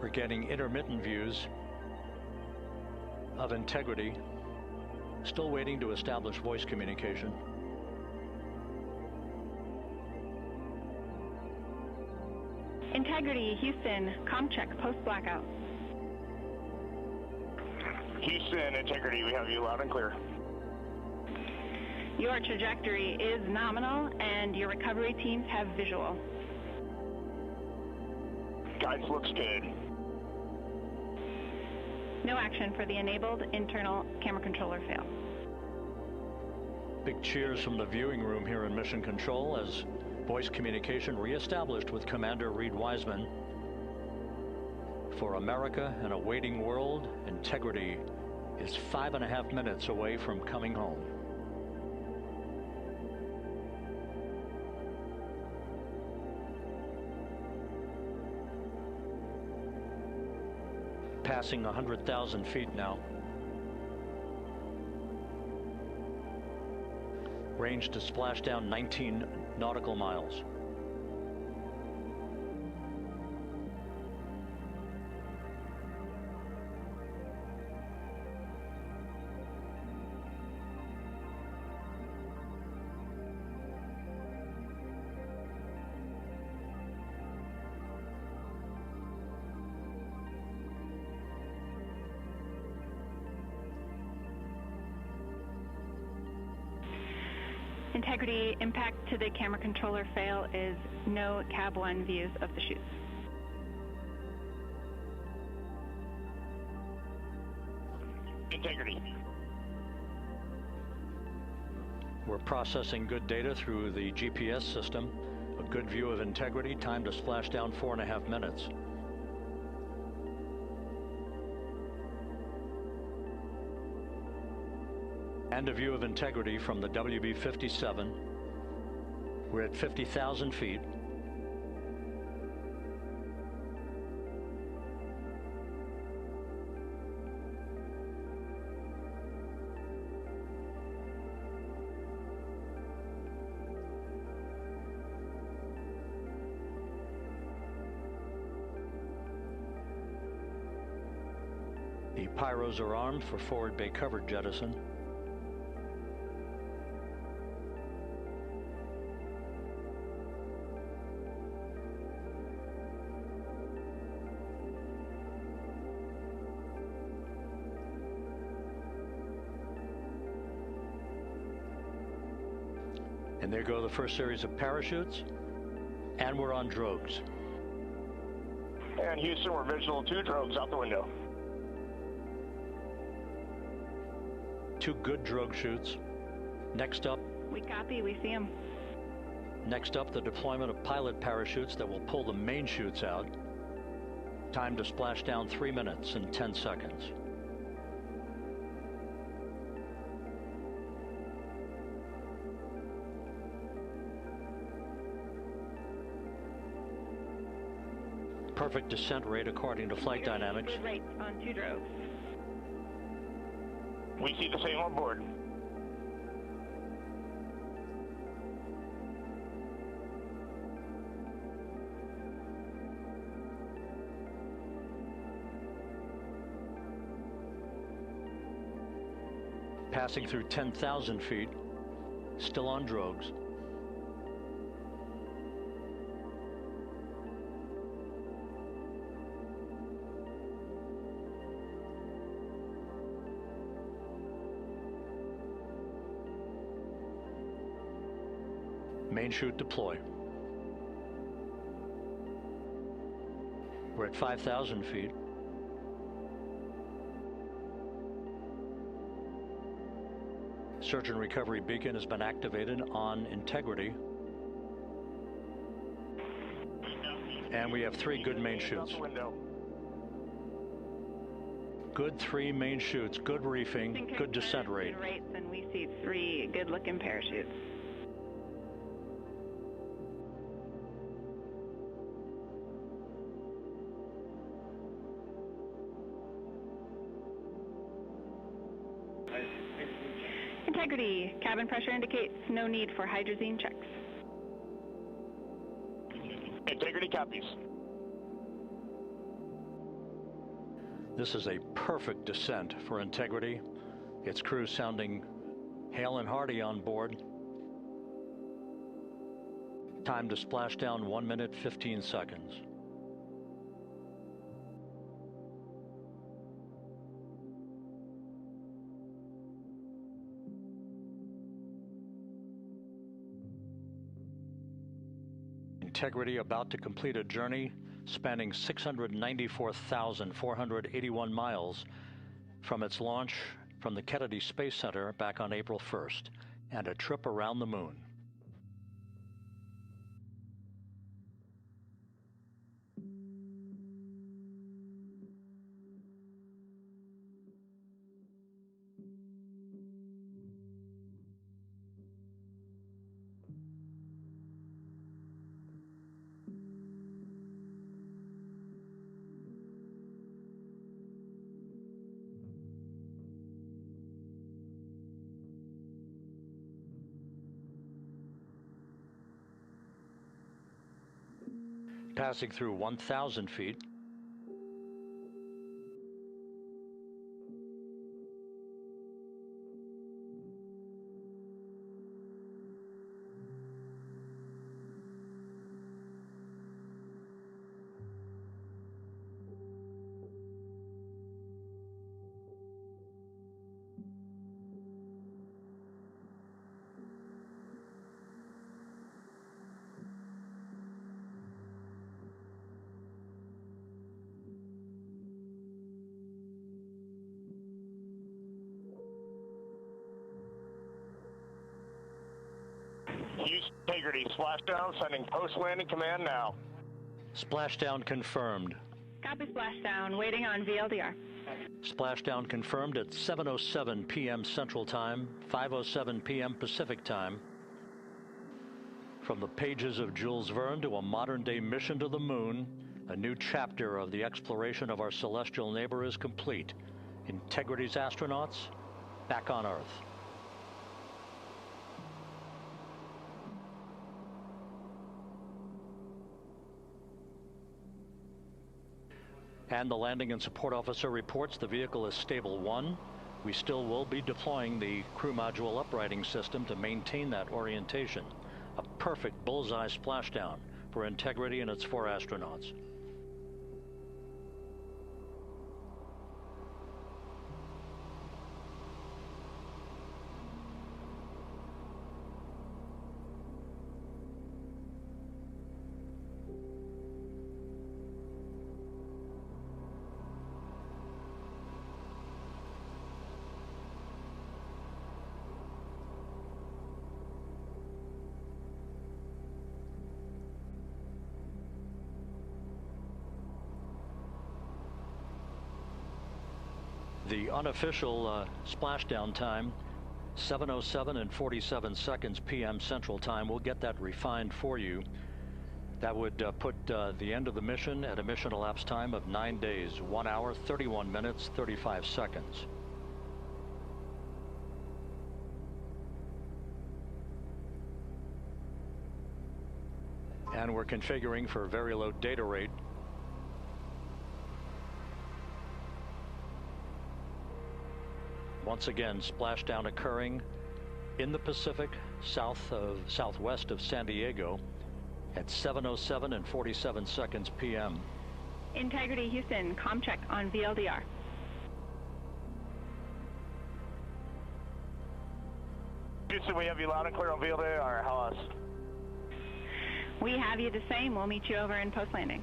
We're getting intermittent views of Integrity. Still waiting to establish voice communication. Integrity, Houston, comm check, post-blackout. Houston, Integrity, we have you loud and clear. Your trajectory is nominal, and your recovery teams have visual. Guides looks good. No action for the enabled internal camera controller fail. Big cheers from the viewing room here in Mission Control as voice communication reestablished with Commander Reid Wiseman. For America and a waiting world, Integrity is 5.5 minutes away from coming home. Passing 100,000 feet now. Range to splashdown 19 nautical miles. Integrity, impact to the camera controller fail is no Cab 1 views of the chutes. Integrity. We're processing good data through the GPS system. A good view of Integrity, time to splashdown 4.5 minutes. And a view of Integrity from the WB-57. We're at 50,000 feet. The pyros are armed for forward bay covered jettison. And there go the first series of parachutes, and we're on drogues. And Houston, we're visual 2 drogues out the window. 2 good drogue chutes. Next up. We copy, we see them. Next up, the deployment of pilot parachutes that will pull the main chutes out. Time to splash down 3 minutes and 10 seconds. Perfect descent rate according to flight dynamics. Good rates on 2 drogues. We see the same on board. Passing through 10,000 feet, still on drogues. Main chute deploy. We're at 5,000 feet. Search and recovery beacon has been activated on integrity. And we have 3 good main chutes. Good 3 main chutes, good reefing, good descent rate. Rates, and we see 3 good-looking parachutes. Integrity. Cabin pressure indicates no need for hydrazine checks. Integrity copies. This is a perfect descent for integrity. Its crew sounding hale and hearty on board. Time to splash down 1 minute, 15 seconds. Integrity about to complete a journey spanning 694,481 miles from its launch from the Kennedy Space Center back on April 1st, and a trip around the moon. Passing through 1,000 feet. Integrity, splashdown, sending post-landing command now. Splashdown confirmed. Copy splashdown, waiting on VLDR. Splashdown confirmed at 7:07 p.m. Central Time, 5:07 p.m. Pacific Time. From the pages of Jules Verne to a modern-day mission to the moon, a new chapter of the exploration of our celestial neighbor is complete. Integrity's astronauts back on Earth. And the landing and support officer reports the vehicle is stable 1. We still will be deploying the crew module uprighting system to maintain that orientation. A perfect bullseye splashdown for Integrity and its 4 astronauts. The unofficial splashdown time, 7:07 and 47 seconds p.m. Central Time. We'll get that refined for you. That would put the end of the mission at a mission elapsed time of 9 days, 1 hour, 31 minutes, 35 seconds. And we're configuring for very low data rate. Once again, splashdown occurring in the Pacific, southwest of San Diego at 7:07 and 47 seconds p.m. Integrity Houston, comm check on VLDR. Houston, we have you loud and clear on VLDR. How else? We have you the same. We'll meet you over in post-landing.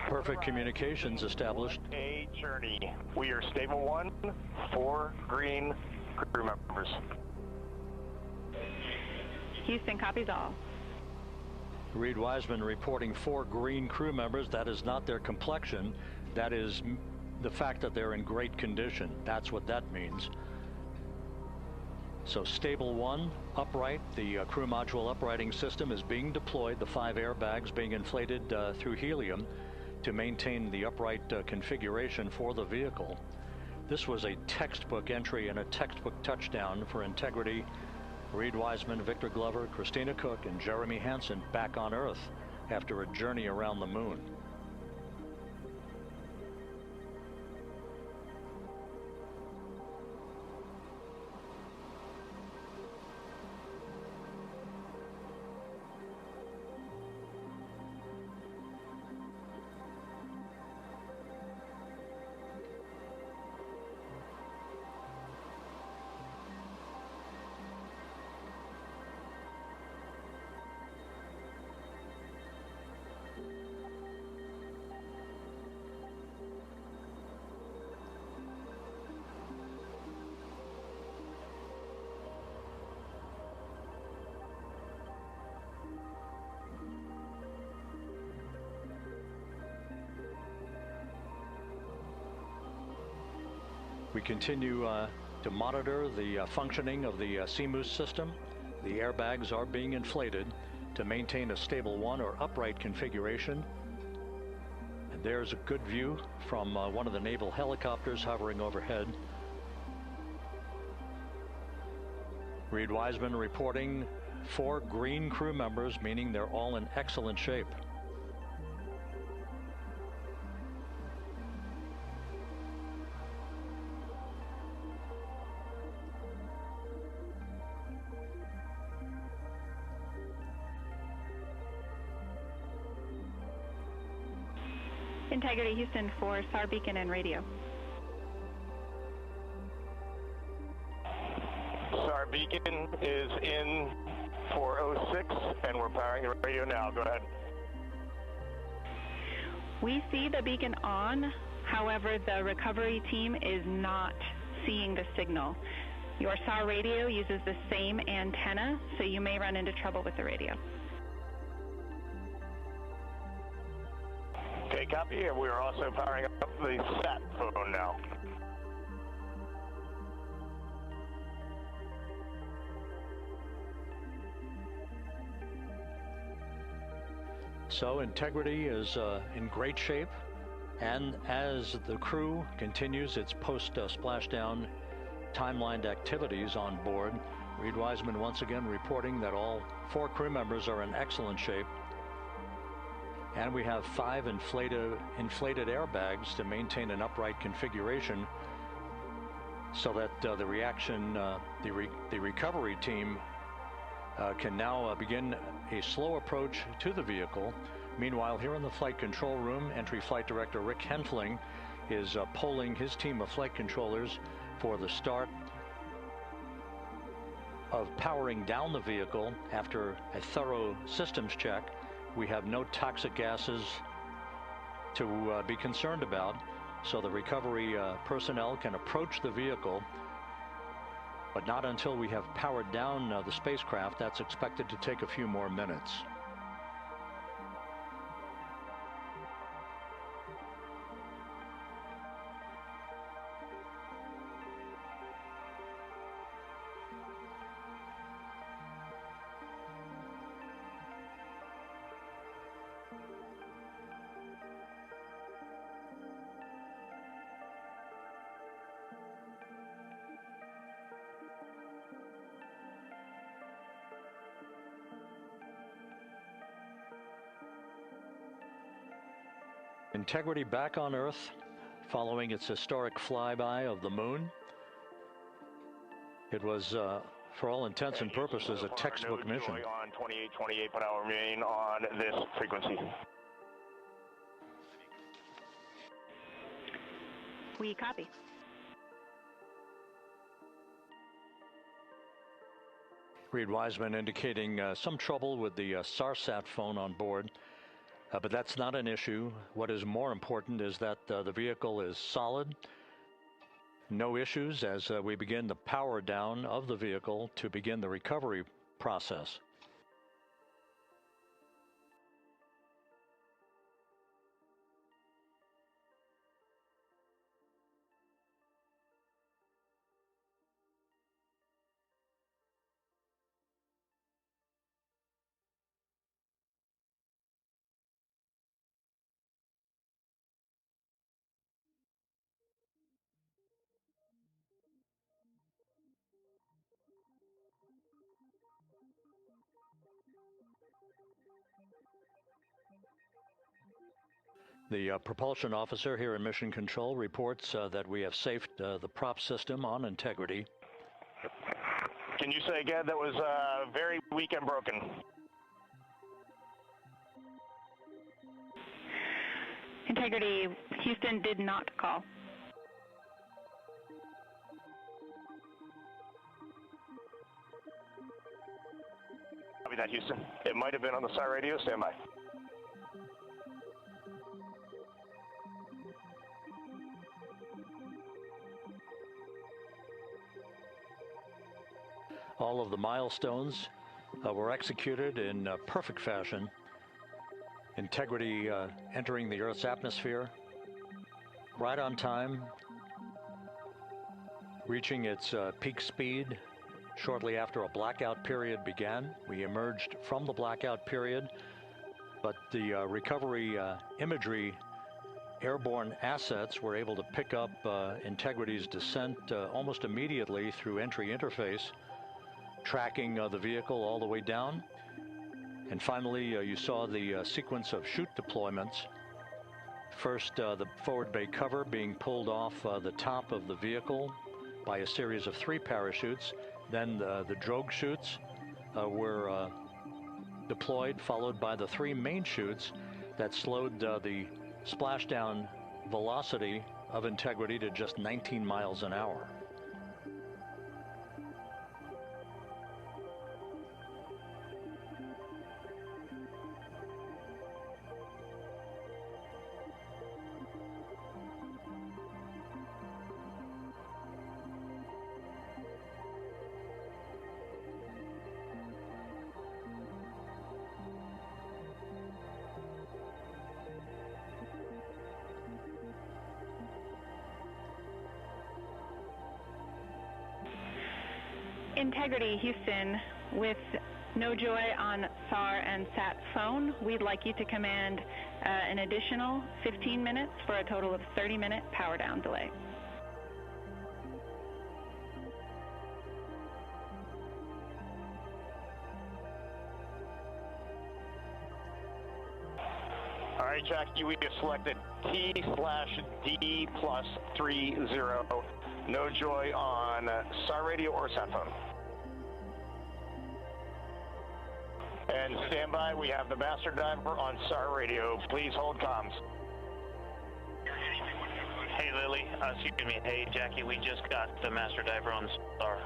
Perfect communications established. A journey. We are stable 1, 4 green crew members. Houston copies all. Reid Wiseman reporting 4 green crew members. That is not their complexion. That is the fact that they're in great condition. That's what that means. So stable 1, upright. The crew module uprighting system is being deployed. The 5 airbags being inflated through helium to maintain the upright configuration for the vehicle. This was a textbook entry and a textbook touchdown for Integrity. Reid Wiseman, Victor Glover, Christina Koch, and Jeremy Hansen back on Earth after a journey around the moon. We continue to monitor the functioning of the CMOOS system. The airbags are being inflated to maintain a stable 1 or upright configuration. And there's a good view from one of the naval helicopters hovering overhead. Reid Wiseman reporting 4 green crew members, meaning they're all in excellent shape. Integrity Houston for SAR beacon and radio. SAR beacon is in 406 and we're powering the radio now. Go ahead. We see the beacon on, however, the recovery team is not seeing the signal. Your SAR radio uses the same antenna, so you may run into trouble with the radio. Okay, copy. And we are also powering up the sat phone now. So Integrity is in great shape, and as the crew continues its post-splashdown timelined activities on board, Reid Wiseman once again reporting that all 4 crew members are in excellent shape. And we have 5 inflated airbags to maintain an upright configuration so that the recovery team can now begin a slow approach to the vehicle. Meanwhile, here in the flight control room, Entry Flight Director Rick Henfling is polling his team of flight controllers for the start of powering down the vehicle after a thorough systems check. We have no toxic gases to be concerned about, so the recovery personnel can approach the vehicle, but not until we have powered down the spacecraft. That's expected to take a few more minutes. Integrity back on Earth following its historic flyby of the moon. It was, for all intents and purposes, a textbook mission. On 28, but I'll remain on this frequency. We copy. Reid Wiseman indicating some trouble with the SARSAT phone on board, but that's not an issue. What is more important is that the vehicle is solid. No issues as we begin the power down of the vehicle to begin the recovery process. The propulsion officer here in Mission Control reports that we have safed the prop system on Integrity. Can you say again? That was very weak and broken. Integrity, Houston did not call. Copy that, Houston. It might have been on the SAR radio. Stand by. All of the milestones were executed in perfect fashion. Integrity entering the Earth's atmosphere right on time, reaching its peak speed shortly after a blackout period began. We emerged from the blackout period, but the recovery imagery airborne assets were able to pick up Integrity's descent almost immediately through entry interface, tracking the vehicle all the way down. And finally, you saw the sequence of chute deployments. First, the forward bay cover being pulled off the top of the vehicle by a series of 3 parachutes. Then the drogue chutes were deployed, followed by the 3 main chutes that slowed the splashdown velocity of Integrity to just 19 miles an hour. Integrity, Houston, with no joy on SAR and SAT phone, we'd like you to command an additional 15 minutes for a total of 30-minute power down delay. All right, Jackie, we have selected T/D+30. No joy on SAR radio or SAT phone. And stand by, we have the master diver on SAR radio. Please hold comms. Hey Lily, excuse me, hey Jackie, we just got the master diver on SAR.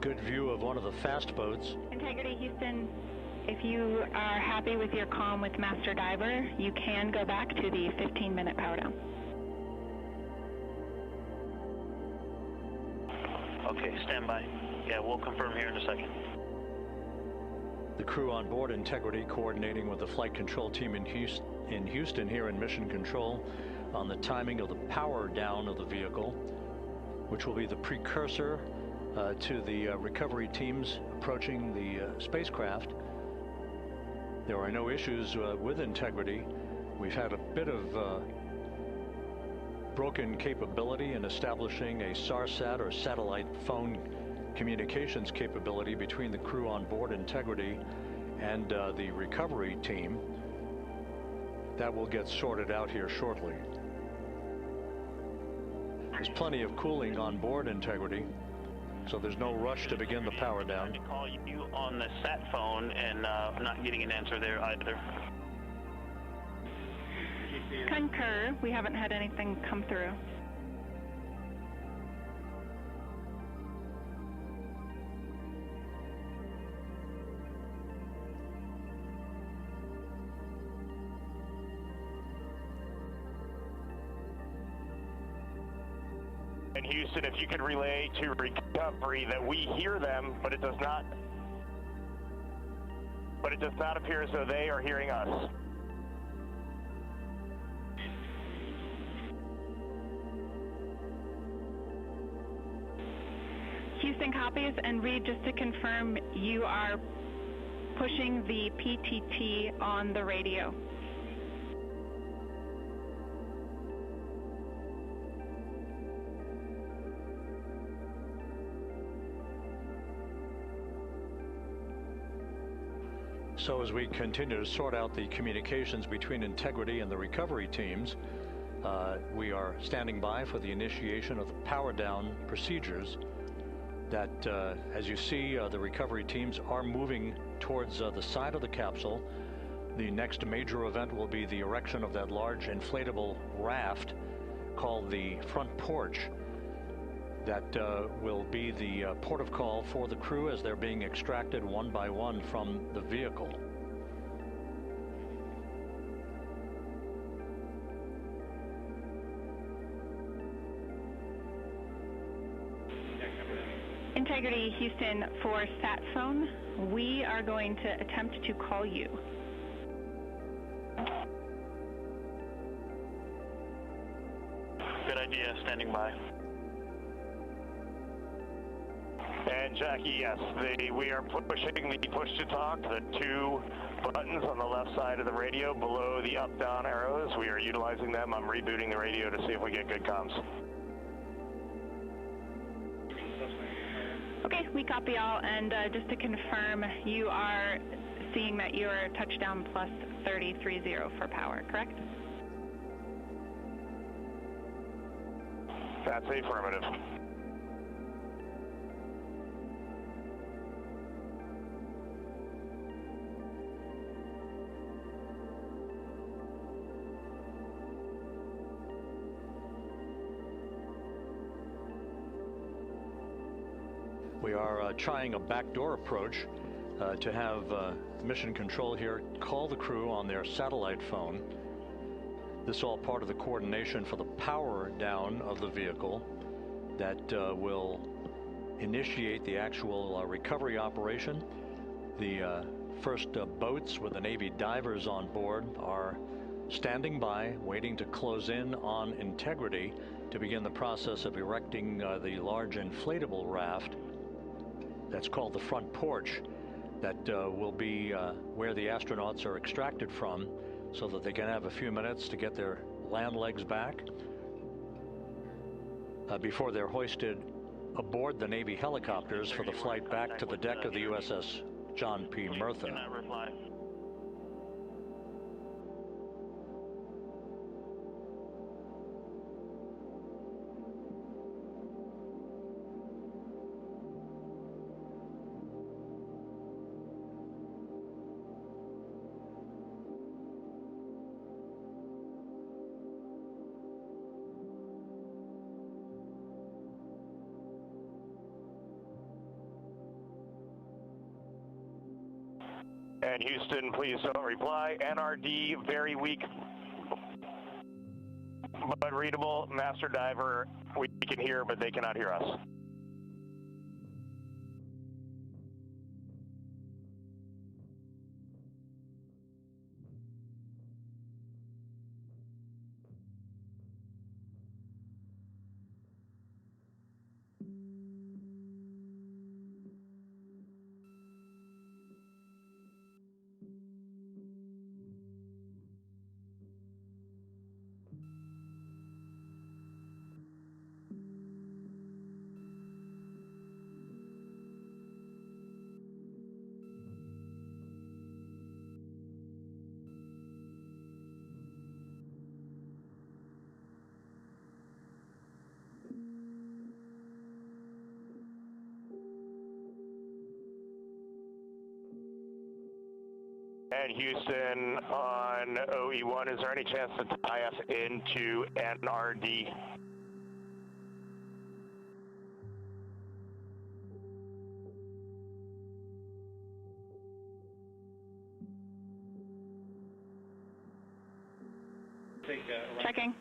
Good view of one of the fast boats. Integrity, Houston, if you are happy with your comm with Master Diver, you can go back to the 15-minute power down. Okay, stand by. Yeah, we'll confirm here in a second. The crew on board Integrity coordinating with the flight control team in Houston here in Mission Control on the timing of the power down of the vehicle, which will be the precursor to the recovery teams approaching the spacecraft. There are no issues with integrity. We've had a bit of broken capability in establishing a SARSAT or satellite phone communications capability between the crew on board Integrity and the recovery team. That will get sorted out here shortly. There's plenty of cooling on board Integrity, so there's no rush to begin the power down. To call you on the sat phone and not getting an answer there either. Concur. We haven't had anything come through. And Houston, if you could relay to recovery that we hear them, but it does not appear as though they are hearing us. Houston copies, and Reid, just to confirm, you are pushing the PTT on the radio. So as we continue to sort out the communications between Integrity and the recovery teams, we are standing by for the initiation of the power down procedures that, as you see, the recovery teams are moving towards the side of the capsule. The next major event will be the erection of that large inflatable raft called the front porch. That will be the port of call for the crew as they're being extracted one by one from the vehicle. Integrity Houston, for sat phone, we are going to attempt to call you. Good idea, standing by. And Jackie, yes, we are pushing the push to talk, the two buttons on the left side of the radio below the up-down arrows. We are utilizing them. I'm rebooting the radio to see if we get good comms. Okay, we copy all, and just to confirm, you are seeing that you are touchdown plus 3030 for power, correct? That's affirmative. We are trying a backdoor approach to have mission control here call the crew on their satellite phone. This is all part of the coordination for the power down of the vehicle that will initiate the actual recovery operation. The first boats with the Navy divers on board are standing by, waiting to close in on Integrity to begin the process of erecting the large inflatable raft that's called the front porch that will be where the astronauts are extracted from so that they can have a few minutes to get their land legs back before they're hoisted aboard the Navy helicopters for the flight back to the deck of the USS John P. Murtha. And Houston, please don't reply. NRD, very weak, but readable. Master diver, we can hear, but they cannot hear us. And Houston on OE1, is there any chance to tie us into NRD? Checking.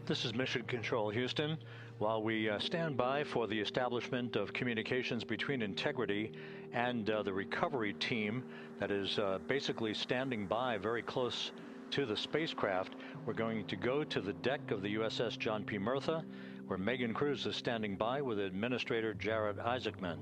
This is Mission Control Houston. While we stand by for the establishment of communications between Integrity and the recovery team that is basically standing by very close to the spacecraft, we're going to go to the deck of the USS John P. Murtha, where Megan Cruz is standing by with Administrator Jeremy Hansen.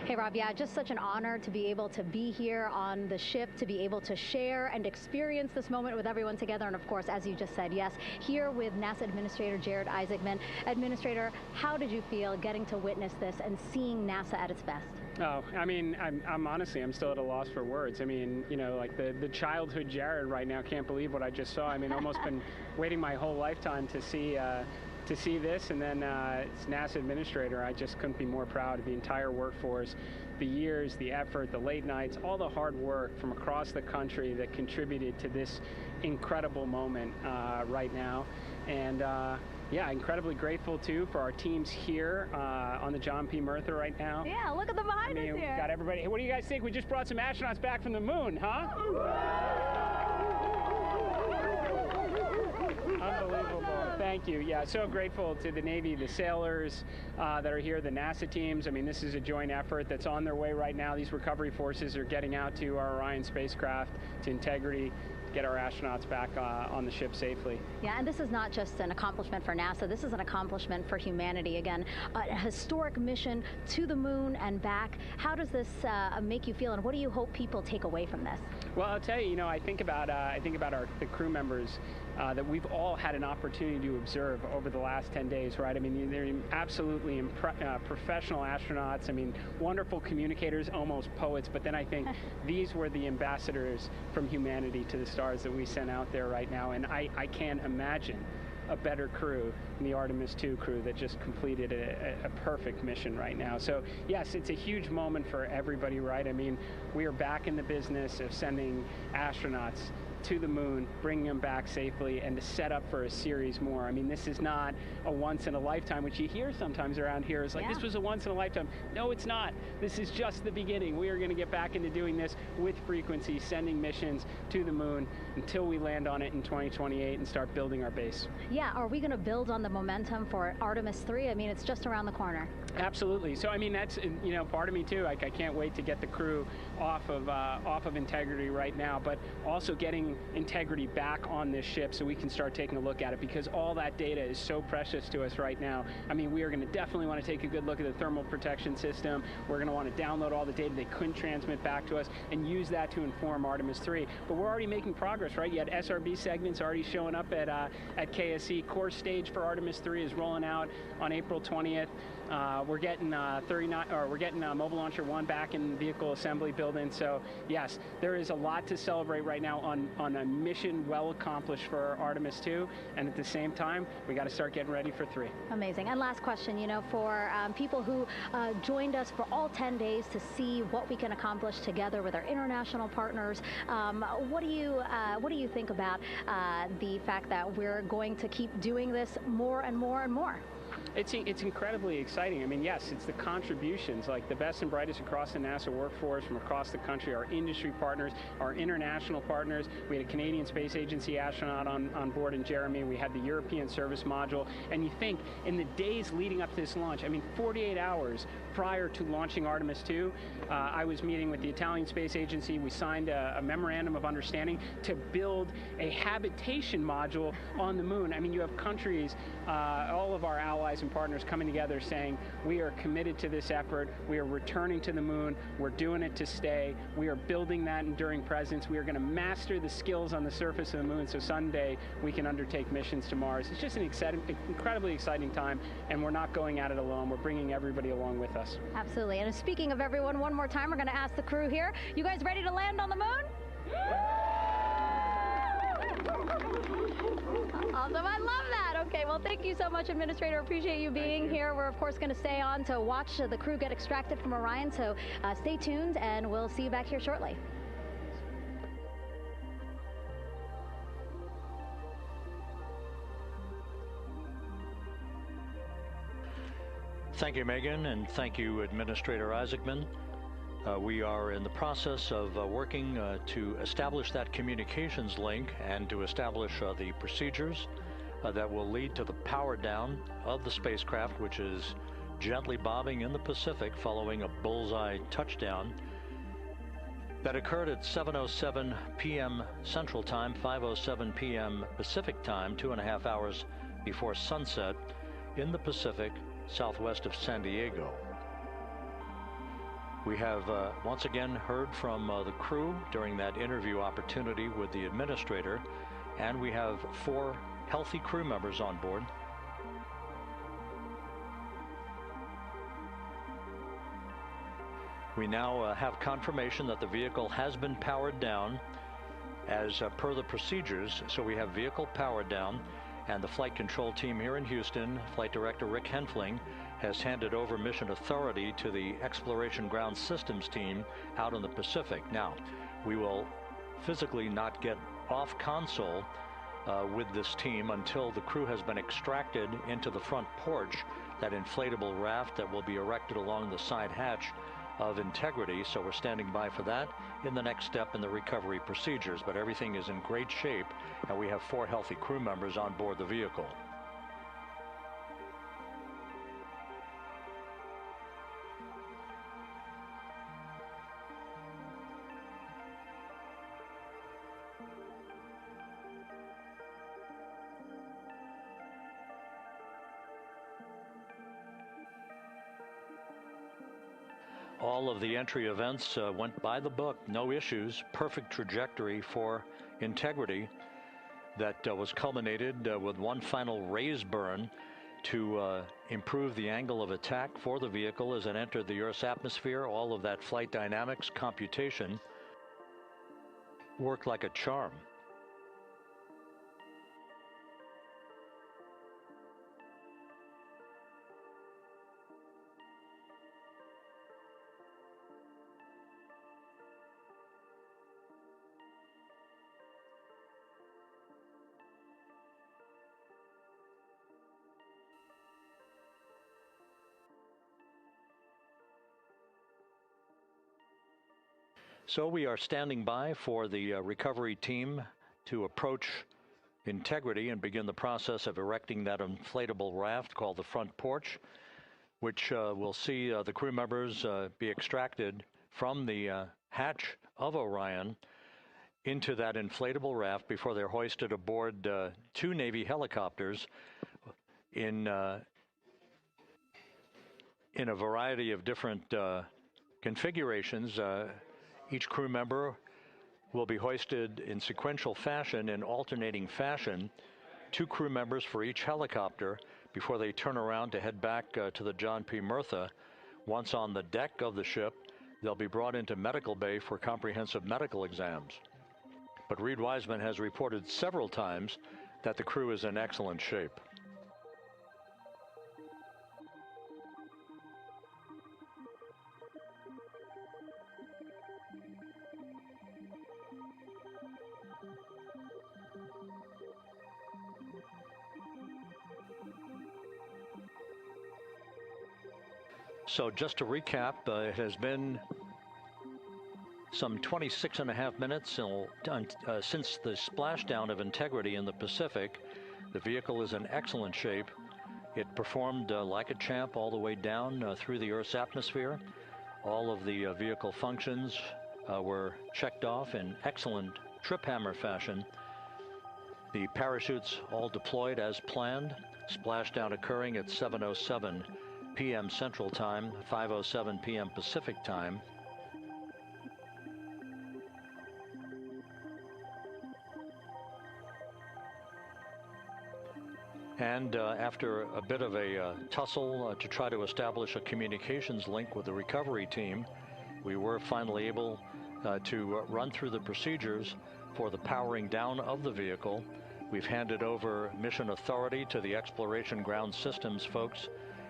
Hey, Rob, yeah, just such an honor to be able to be here on the ship, to be able to share and experience this moment with everyone together. And of course, as you just said, yes, here with NASA Administrator Jeremy Hansen. Administrator, how did you feel getting to witness this and seeing NASA at its best? Oh, I mean, I'm honestly, I'm still at a loss for words. I mean, you know, like the childhood Jared right now can't believe what I just saw. I mean, almost been waiting my whole lifetime to see this, and then as NASA Administrator, I just couldn't be more proud of the entire workforce, the years, the effort, the late nights, all the hard work from across the country that contributed to this incredible moment right now. And yeah, incredibly grateful too for our teams here on the John P. Murtha right now. Yeah, look at them behind us here. Got everybody. Hey, what do you guys think? We just brought some astronauts back from the moon, huh? Unbelievable. Thank you. Yeah, so grateful to the Navy, the sailors that are here, the NASA teams. I mean, this is a joint effort that's on their way right now. These recovery forces are getting out to our Orion spacecraft, to Integrity, get our astronauts back on the ship safely. Yeah, and this is not just an accomplishment for NASA. This is an accomplishment for humanity. Again, a historic mission to the moon and back. How does this make you feel, and what do you hope people take away from this? Well, I'll tell you, you know, I think about the crew members that we've all had an opportunity to observe over the last 10 days, right? I mean, they're absolutely professional astronauts. I mean, wonderful communicators, almost poets. But then I think these were the ambassadors from humanity to the stars that we sent out there right now. And I can't imagine a better crew than the Artemis II crew that just completed a perfect mission right now. So yes, it's a huge moment for everybody, right? I mean, we are back in the business of sending astronauts to the moon, bringing them back safely, and to set up for a series more. I mean, this is not a once in a lifetime, which you hear sometimes around here. It's like, this was a once in a lifetime. No, it's not. This is just the beginning. We are going to get back into doing this with frequency, sending missions to the moon until we land on it in 2028 and start building our base. Yeah, are we going to build on the momentum for Artemis III? I mean, it's just around the corner. Absolutely. So, I mean, that's, you know, part of me too. Like, I can't wait to get the crew off of Integrity right now, but also getting Integrity back on this ship so we can start taking a look at it, because all that data is so precious to us right now. I mean, we are going to definitely want to take a good look at the thermal protection system. We're going to want to download all the data they couldn't transmit back to us and use that to inform Artemis III. But we're already making progress, right? You had SRB segments already showing up at KSC. Core stage for Artemis III is rolling out on April 20th. We're getting Mobile Launcher 1 back in vehicle assembly building. So yes, there is a lot to celebrate right now on a mission well accomplished for Artemis II, and at the same time, we got to start getting ready for 3. Amazing. And last question, you know, for people who joined us for all 10 days to see what we can accomplish together with our international partners, what do you think about the fact that we're going to keep doing this more and more and more? It's incredibly exciting. I mean, yes, it's the contributions, like the best and brightest across the NASA workforce from across the country, our industry partners, our international partners. We had a Canadian Space Agency astronaut on board in Jeremy. We had the European Service Module. And you think, in the days leading up to this launch, I mean, 48 hours prior to launching Artemis II, I was meeting with the Italian Space Agency. We signed a memorandum of understanding to build a habitation module on the moon. I mean, you have countries, all of our allies, allies and partners coming together saying, we are committed to this effort, we are returning to the moon, we're doing it to stay, we are building that enduring presence, we are going to master the skills on the surface of the moon so someday we can undertake missions to Mars. It's just an incredibly exciting time, and we're not going at it alone. We're bringing everybody along with us. Absolutely. And speaking of everyone, one more time, we're going to ask the crew here, you guys ready to land on the moon? Awesome. I love that. Okay, well, thank you so much, Administrator. Appreciate you being here. We're, of course, going to stay on to watch the crew get extracted from Orion, so stay tuned, and we'll see you back here shortly. Thank you, Megan, and thank you, Administrator Isaacman. We are in the process of working to establish that communications link and to establish the procedures that will lead to the power down of the spacecraft, which is gently bobbing in the Pacific following a bullseye touchdown that occurred at 7:07 p.m. Central Time, 5:07 p.m. Pacific Time, 2.5 hours before sunset in the Pacific southwest of San Diego. We have once again heard from the crew during that interview opportunity with the administrator, and we have 4 healthy crew members on board. We now have confirmation that the vehicle has been powered down as per the procedures, so we have vehicle powered down, and the flight control team here in Houston, Flight Director Rick Henfling, has handed over mission authority to the Exploration Ground Systems team out in the Pacific. Now, we will physically not get off console with this team until the crew has been extracted into the front porch, that inflatable raft that will be erected along the side hatch of Integrity. So we're standing by for that in the next step in the recovery procedures. But everything is in great shape, and we have 4 healthy crew members on board the vehicle. All of the entry events went by the book, no issues, perfect trajectory for Integrity that was culminated with one final raise burn to improve the angle of attack for the vehicle as it entered the Earth's atmosphere. All of that flight dynamics computation worked like a charm. So we are standing by for the recovery team to approach Integrity and begin the process of erecting that inflatable raft called the front porch, which will see the crew members be extracted from the hatch of Orion into that inflatable raft before they're hoisted aboard 2 Navy helicopters in a variety of different configurations. Each crew member will be hoisted in sequential fashion, in alternating fashion, 2 crew members for each helicopter before they turn around to head back to the John P. Murtha. Once on the deck of the ship, they'll be brought into medical bay for comprehensive medical exams. But Reid Wiseman has reported several times that the crew is in excellent shape. So just to recap, it has been some 26.5 minutes since the splashdown of Integrity in the Pacific. The vehicle is in excellent shape. It performed like a champ all the way down through the Earth's atmosphere. All of the vehicle functions were checked off in excellent trip hammer fashion. The parachutes all deployed as planned. Splashdown occurring at 7:07 p.m. Central Time, 5:07 p.m. Pacific Time. And after a bit of a tussle to try to establish a communications link with the recovery team, we were finally able to run through the procedures for the powering down of the vehicle. We've handed over mission authority to the Exploration Ground Systems folks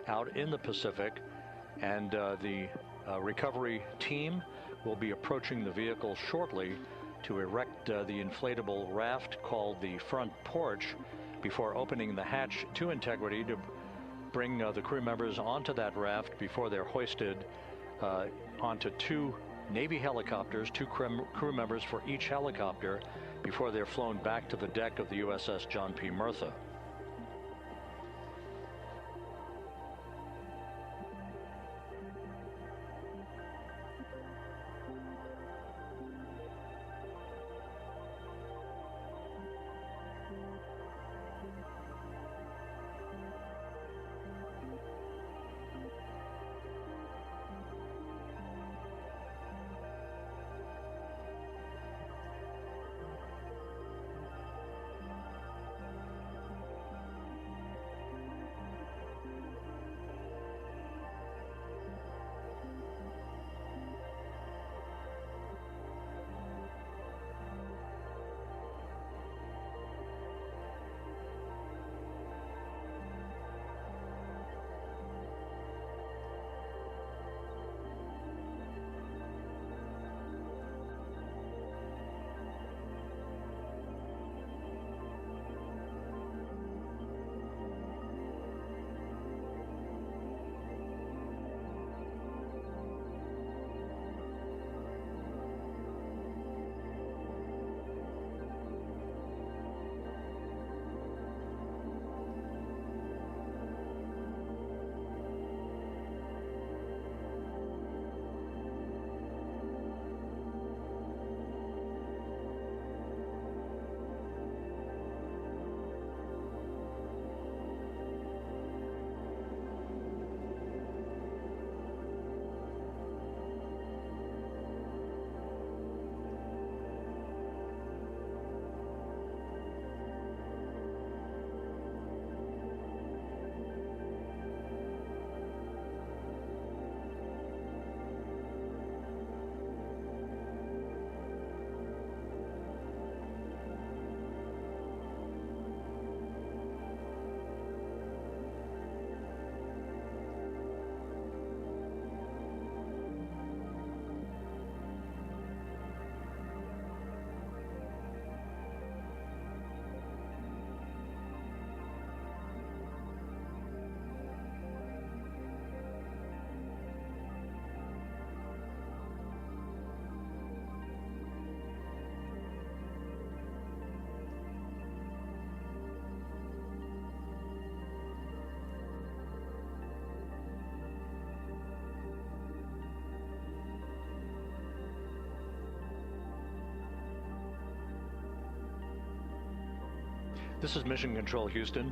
out in the Pacific, and the recovery team will be approaching the vehicle shortly to erect the inflatable raft called the front porch before opening the hatch to Integrity to bring the crew members onto that raft before they're hoisted onto two Navy helicopters, two crew members for each helicopter, before they're flown back to the deck of the USS John P. Murtha. This is Mission Control Houston.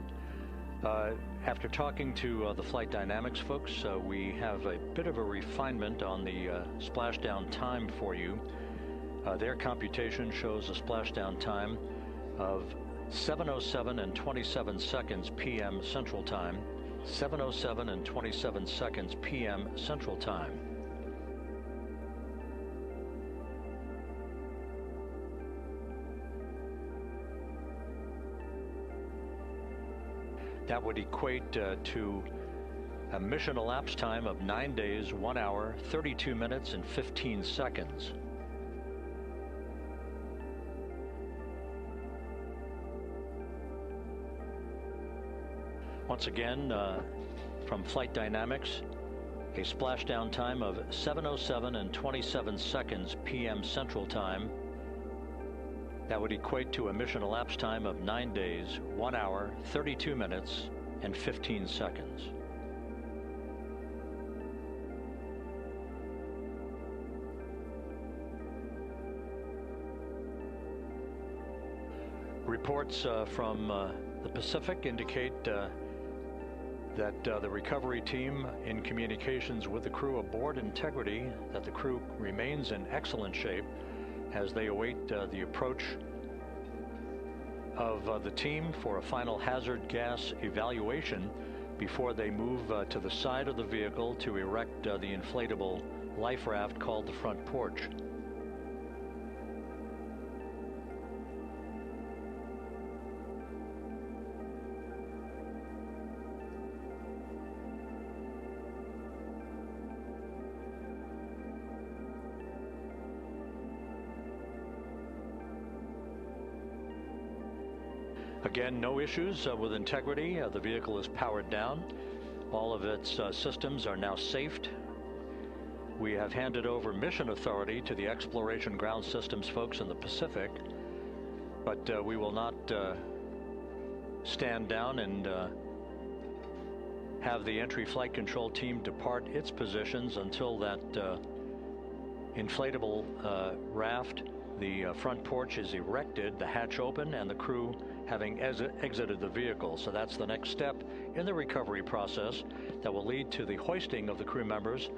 After talking to the flight dynamics folks, we have a bit of a refinement on the splashdown time for you. Their computation shows a splashdown time of 7:07 and 27 seconds p.m. Central Time, 7:07 and 27 seconds p.m. Central Time. That would equate to a mission elapsed time of 9 days, 1 hour, 32 minutes, and 15 seconds. Once again, from Flight Dynamics, a splashdown time of 7:07 and 27 seconds p.m. Central Time. That would equate to a mission elapsed time of 9 days, 1 hour, 32 minutes, and 15 seconds. Reports from the Pacific indicate that the recovery team, in communications with the crew aboard Integrity, that the crew remains in excellent shape as they await the approach of the team for a final hazard gas evaluation before they move to the side of the vehicle to erect the inflatable life raft called the front porch. Again, no issues with Integrity. The vehicle is powered down. All of its systems are now safed. We have handed over mission authority to the Exploration Ground Systems folks in the Pacific, but we will not stand down and have the entry flight control team depart its positions until that inflatable raft, the front porch, is erected, the hatch open, and the crew having exited the vehicle. So that's the next step in the recovery process that will lead to the hoisting of the crew members.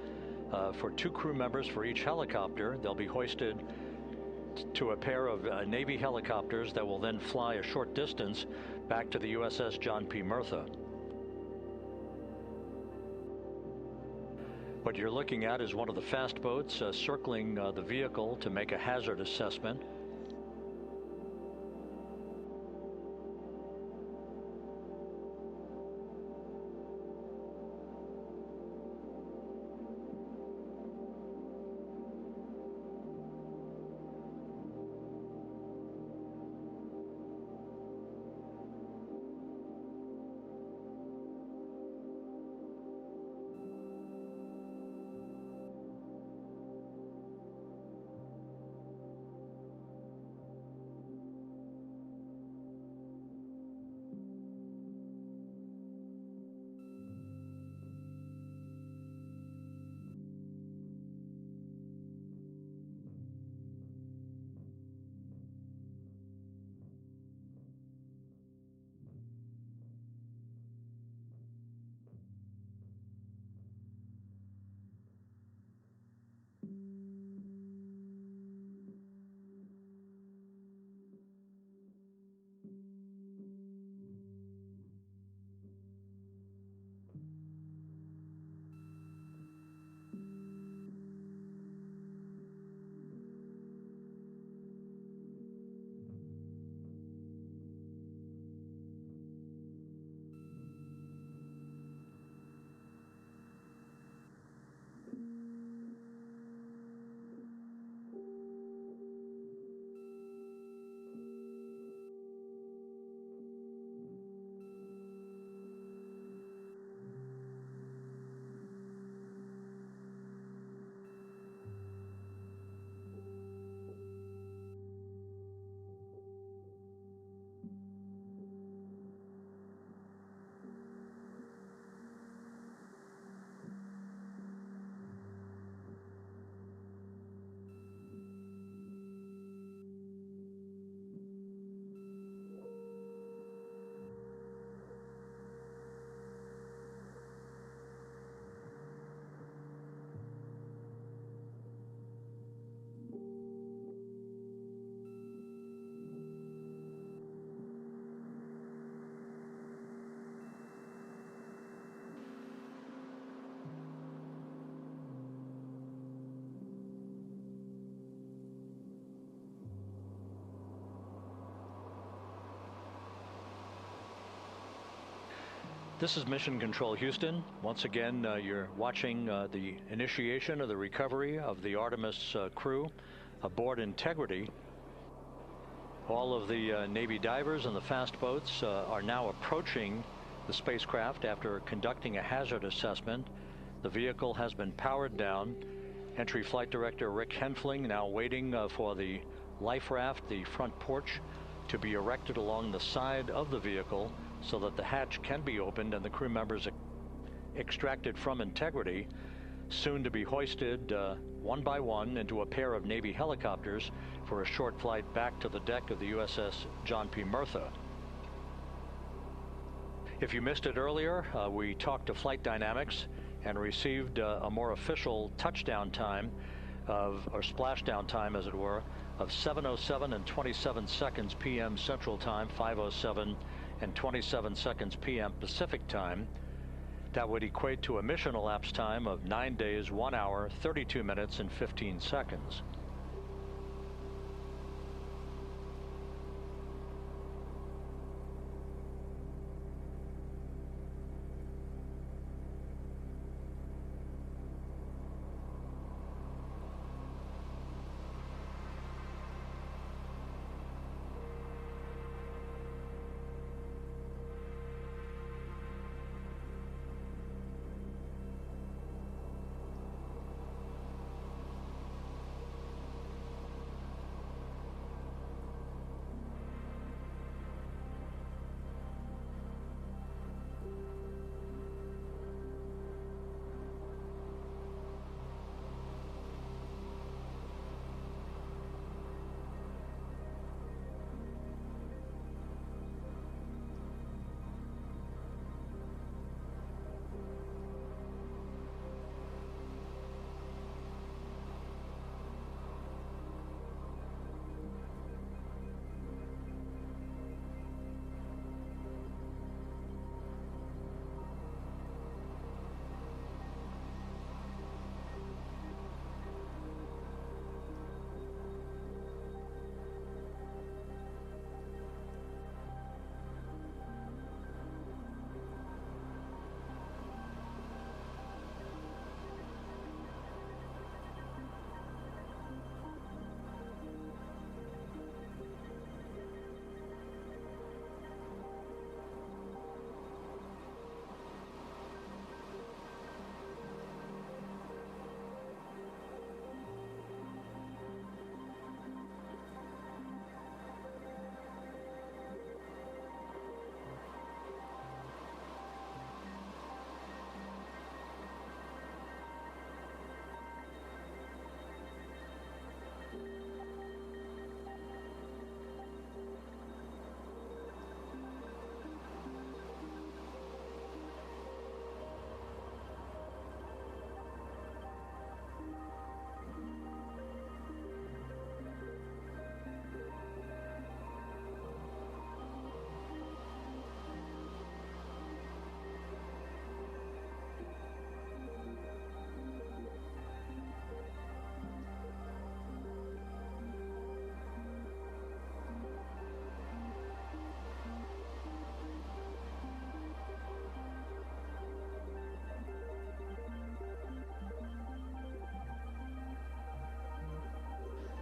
For 2 crew members for each helicopter, they'll be hoisted to a pair of Navy helicopters that will then fly a short distance back to the USS John P. Murtha. What you're looking at is one of the fast boats circling the vehicle to make a hazard assessment. This is Mission Control Houston. Once again, you're watching the initiation of the recovery of the Artemis crew aboard Integrity. All of the Navy divers and the fast boats are now approaching the spacecraft after conducting a hazard assessment. The vehicle has been powered down. Entry Flight Director Rick Henfling now waiting for the life raft, the front porch, to be erected along the side of the vehicle so that the hatch can be opened and the crew members extracted from Integrity, soon to be hoisted one by one into a pair of Navy helicopters for a short flight back to the deck of the USS John P. Murtha. If you missed it earlier, we talked to Flight Dynamics and received a more official touchdown time or splashdown time, as it were, of 7:07 and 27 seconds p.m. Central Time, 5:07 and 27 seconds p.m. Pacific Time. That would equate to a mission elapsed time of 9 days, 1 hour, 32 minutes, and 15 seconds.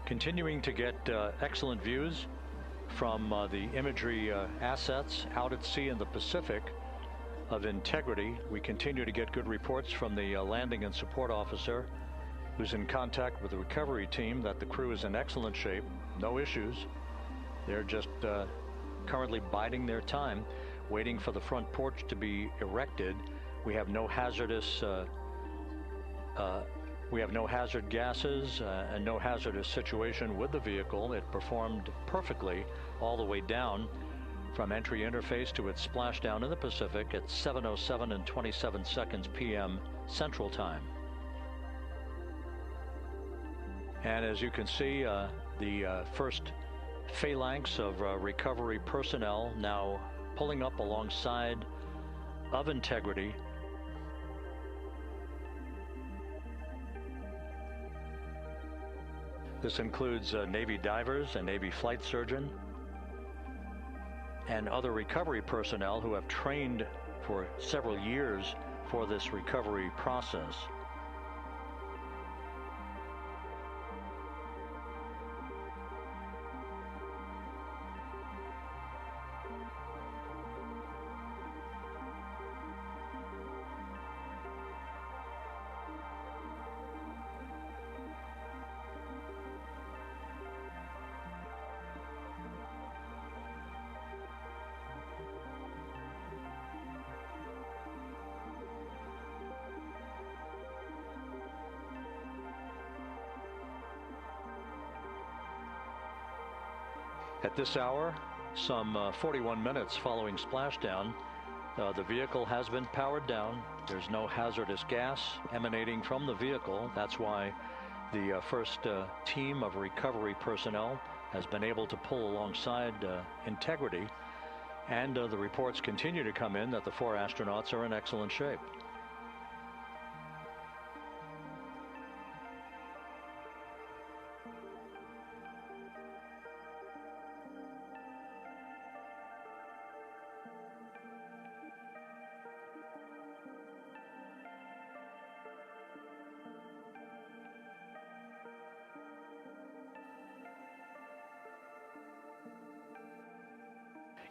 Continuing to get excellent views from the imagery assets out at sea in the Pacific of Integrity. We continue to get good reports from the landing and support officer, who's in contact with the recovery team, that the crew is in excellent shape, no issues. They're just currently biding their time, waiting for the front porch to be erected. We have no hazardous hazard gases and no hazardous situation with the vehicle. It performed perfectly all the way down from entry interface to its splashdown in the Pacific at 7:07 and 27 seconds p.m. Central Time. And as you can see, the first phalanx of recovery personnel now pulling up alongside of Integrity. This includes Navy divers, a Navy flight surgeon, and other recovery personnel who have trained for several years for this recovery process. At this hour, some 41 minutes following splashdown, The vehicle has been powered down. There's no hazardous gas emanating from the vehicle. That's why the first team of recovery personnel has been able to pull alongside Integrity. And the reports continue to come in that the 4 astronauts are in excellent shape.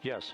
Yes.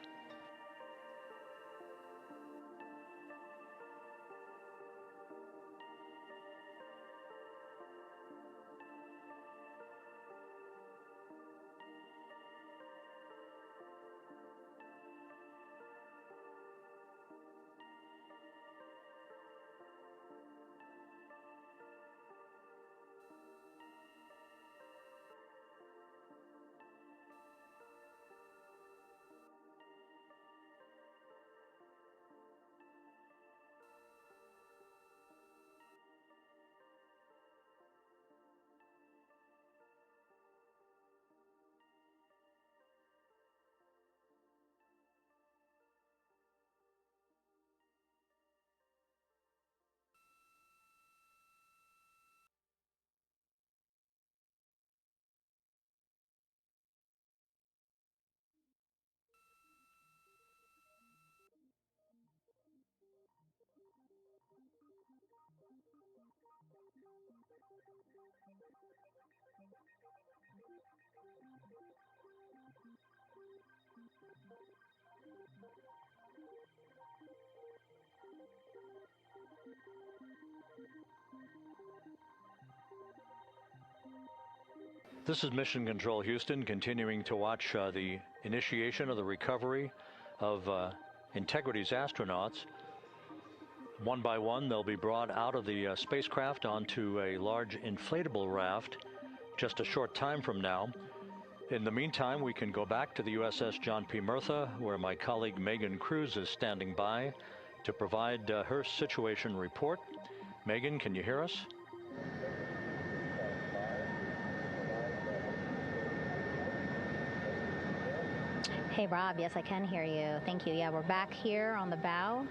This is Mission Control Houston, continuing to watch the initiation of the recovery of Integrity's astronauts. One by one, they'll be brought out of the spacecraft onto a large inflatable raft just a short time from now. In the meantime, we can go back to the USS John P. Murtha, where my colleague Megan Cruz is standing by to provide her situation report. Megan, can you hear us? Hey, Rob. Yes, I can hear you. Thank you. Yeah, we're back here on the bow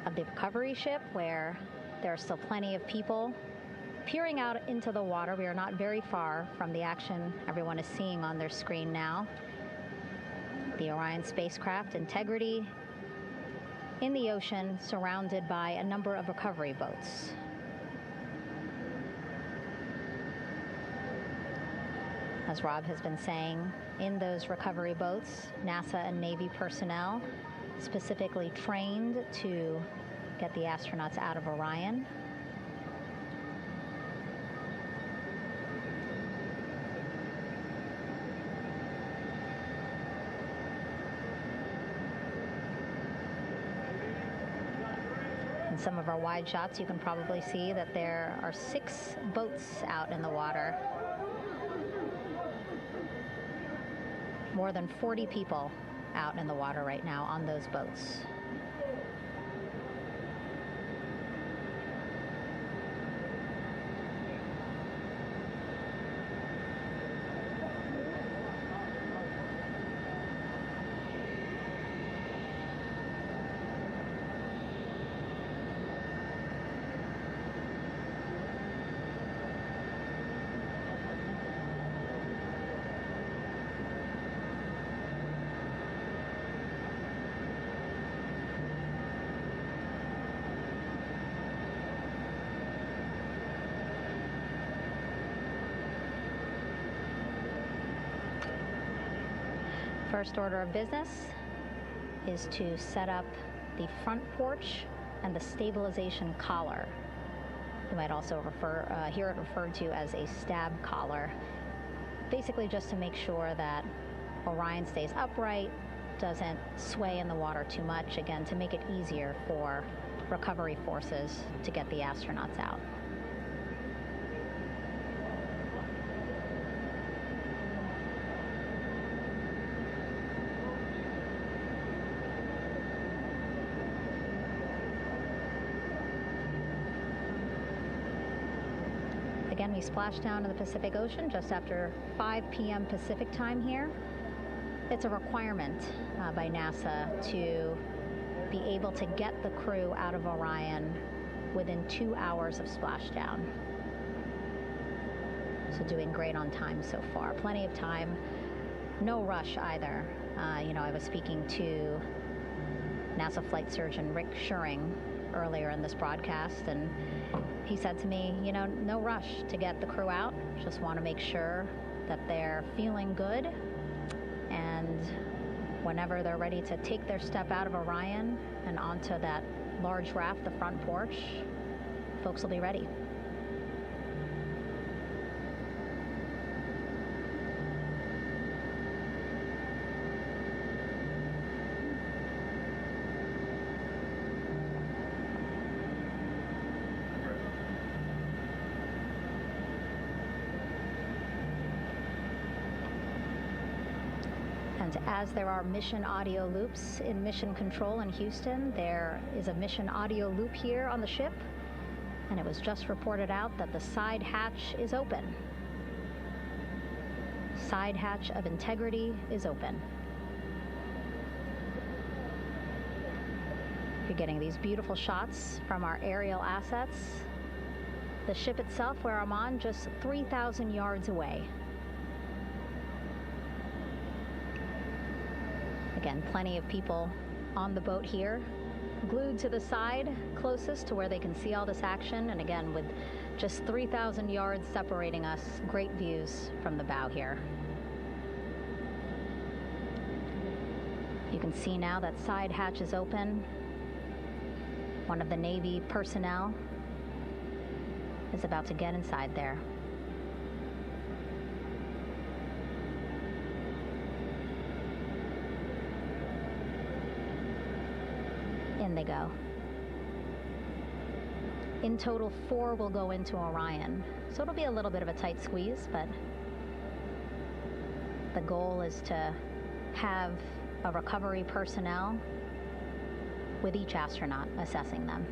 of the recovery ship where there are still plenty of people peering out into the water. We are not very far from the action everyone is seeing on their screen now. The Orion spacecraft, Integrity, in the ocean, surrounded by a number of recovery boats. As Rob has been saying, in those recovery boats, NASA and Navy personnel specifically trained to get the astronauts out of Orion. In some of our wide shots, you can probably see that there are 6 boats out in the water. More than 40 people out in the water right now on those boats. First order of business is to set up the front porch and the stabilization collar. You might also hear it referred to as a stab collar. Basically just to make sure that Orion stays upright, doesn't sway in the water too much, again, to make it easier for recovery forces to get the astronauts out. Again, we splashed down in the Pacific Ocean just after 5 p.m. Pacific time here. It's a requirement by NASA to be able to get the crew out of Orion within 2 hours of splashdown. So doing great on time so far. Plenty of time. No rush either. I was speaking to NASA flight surgeon Rick Schuring earlier in this broadcast, and he said to me, no rush to get the crew out. Just want to make sure that they're feeling good, and whenever they're ready to take their step out of Orion and onto that large raft, the front porch, folks will be ready. And as there are mission audio loops in Mission Control in Houston, there is a mission audio loop here on the ship, and it was just reported out that the side hatch is open. Side hatch of Integrity is open. You're getting these beautiful shots from our aerial assets. The ship itself, where I'm on, just 3,000 yards away. Again, plenty of people on the boat here, glued to the side closest to where they can see all this action. And again, with just 3,000 yards separating us, great views from the bow here. You can see now that side hatch is open. One of the Navy personnel is about to get inside there. In they go. In total, 4 will go into Orion. So it'll be a little bit of a tight squeeze, but the goal is to have a recovery personnel with each astronaut assessing them.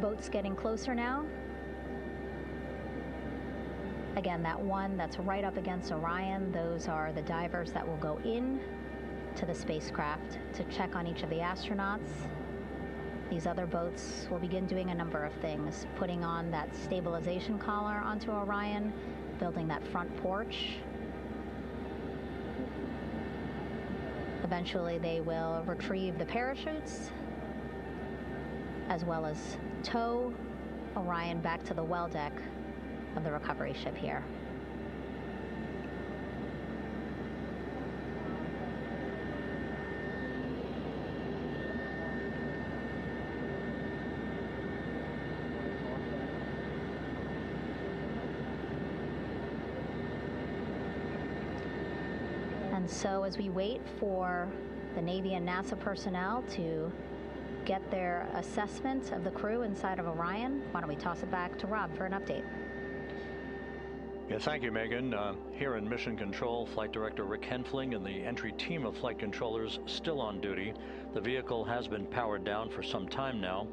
Boat's getting closer now. Again, that one that's right up against Orion, those are the divers that will go in to the spacecraft to check on each of the astronauts. These other boats will begin doing a number of things, putting on that stabilization collar onto Orion, building that front porch. Eventually, they will retrieve the parachutes, as well as tow Orion back to the well deck of the recovery ship here. And so as we wait for the Navy and NASA personnel to get their assessment of the crew inside of Orion, why don't we toss it back to Rob for an update? Yeah, thank you, Megan. Here in Mission Control, Flight Director Rick Henfling and the entry team of flight controllers still on duty. The vehicle has been powered down for some time now.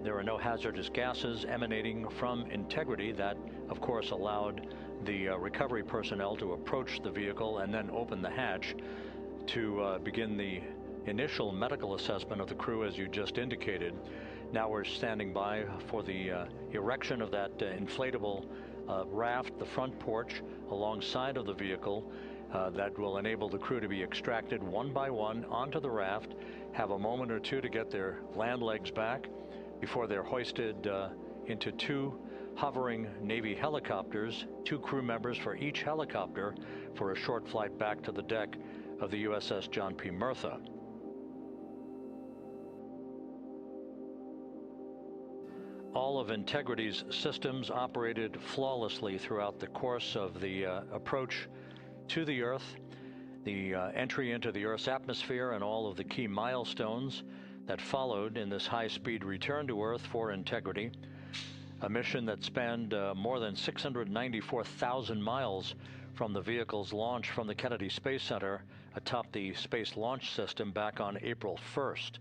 There are no hazardous gases emanating from Integrity. That, of course, allowed the recovery personnel to approach the vehicle and then open the hatch to begin the initial medical assessment of the crew, as you just indicated. Now we're standing by for the erection of that inflatable raft, the front porch, alongside of the vehicle that will enable the crew to be extracted one by one onto the raft, have a moment or two to get their land legs back before they're hoisted into 2 hovering Navy helicopters, 2 crew members for each helicopter, for a short flight back to the deck of the USS John P. Murtha. All of Integrity's systems operated flawlessly throughout the course of the approach to the Earth, the entry into the Earth's atmosphere, and all of the key milestones that followed in this high-speed return to Earth for integrity. A mission that spanned more than 694,000 miles from the vehicle's launch from the Kennedy Space Center atop the Space Launch System back on April 1st.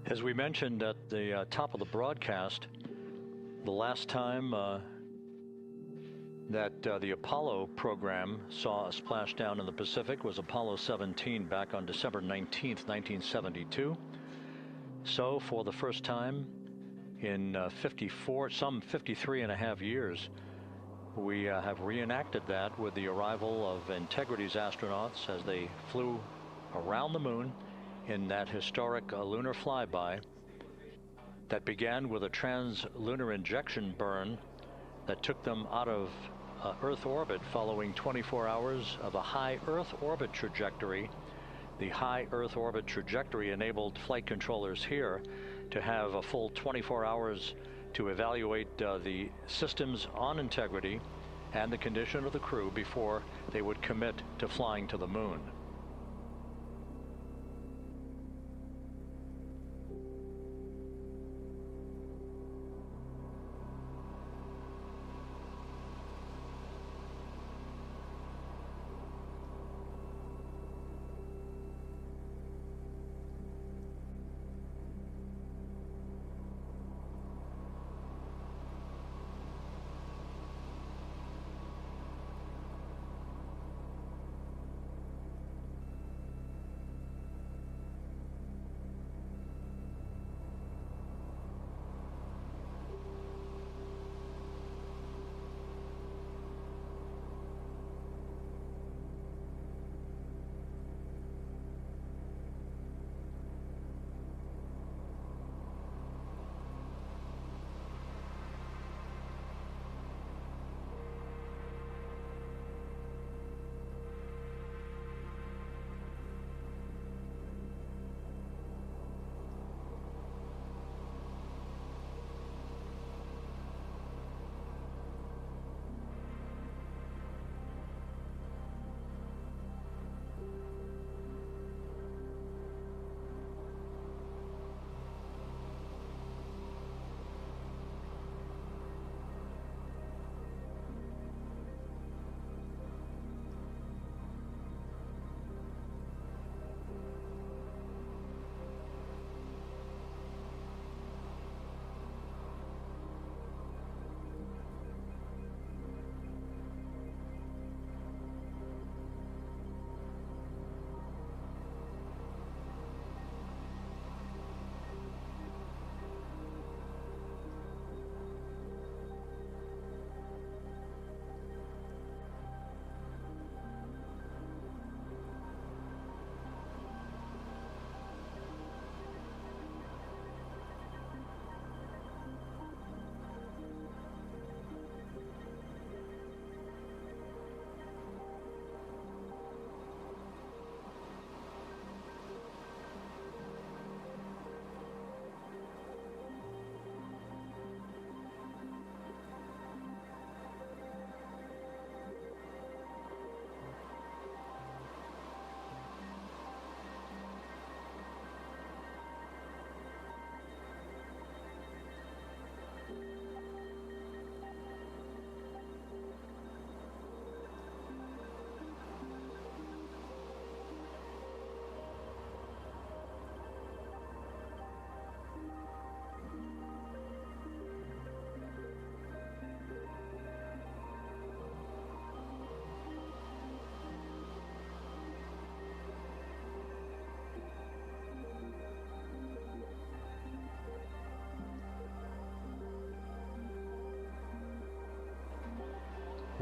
As we mentioned at the top of the broadcast, the last time that the Apollo program saw a splashdown in the Pacific was Apollo 17 back on December 19th, 1972. So for the first time in 53 and a half years, we have reenacted that with the arrival of Integrity's astronauts as they flew around the moon in that historic lunar flyby that began with a trans-lunar injection burn that took them out of Earth orbit following 24 hours of a high Earth orbit trajectory. The high Earth orbit trajectory enabled flight controllers here to have a full 24 hours to evaluate the systems on Integrity and the condition of the crew before they would commit to flying to the moon.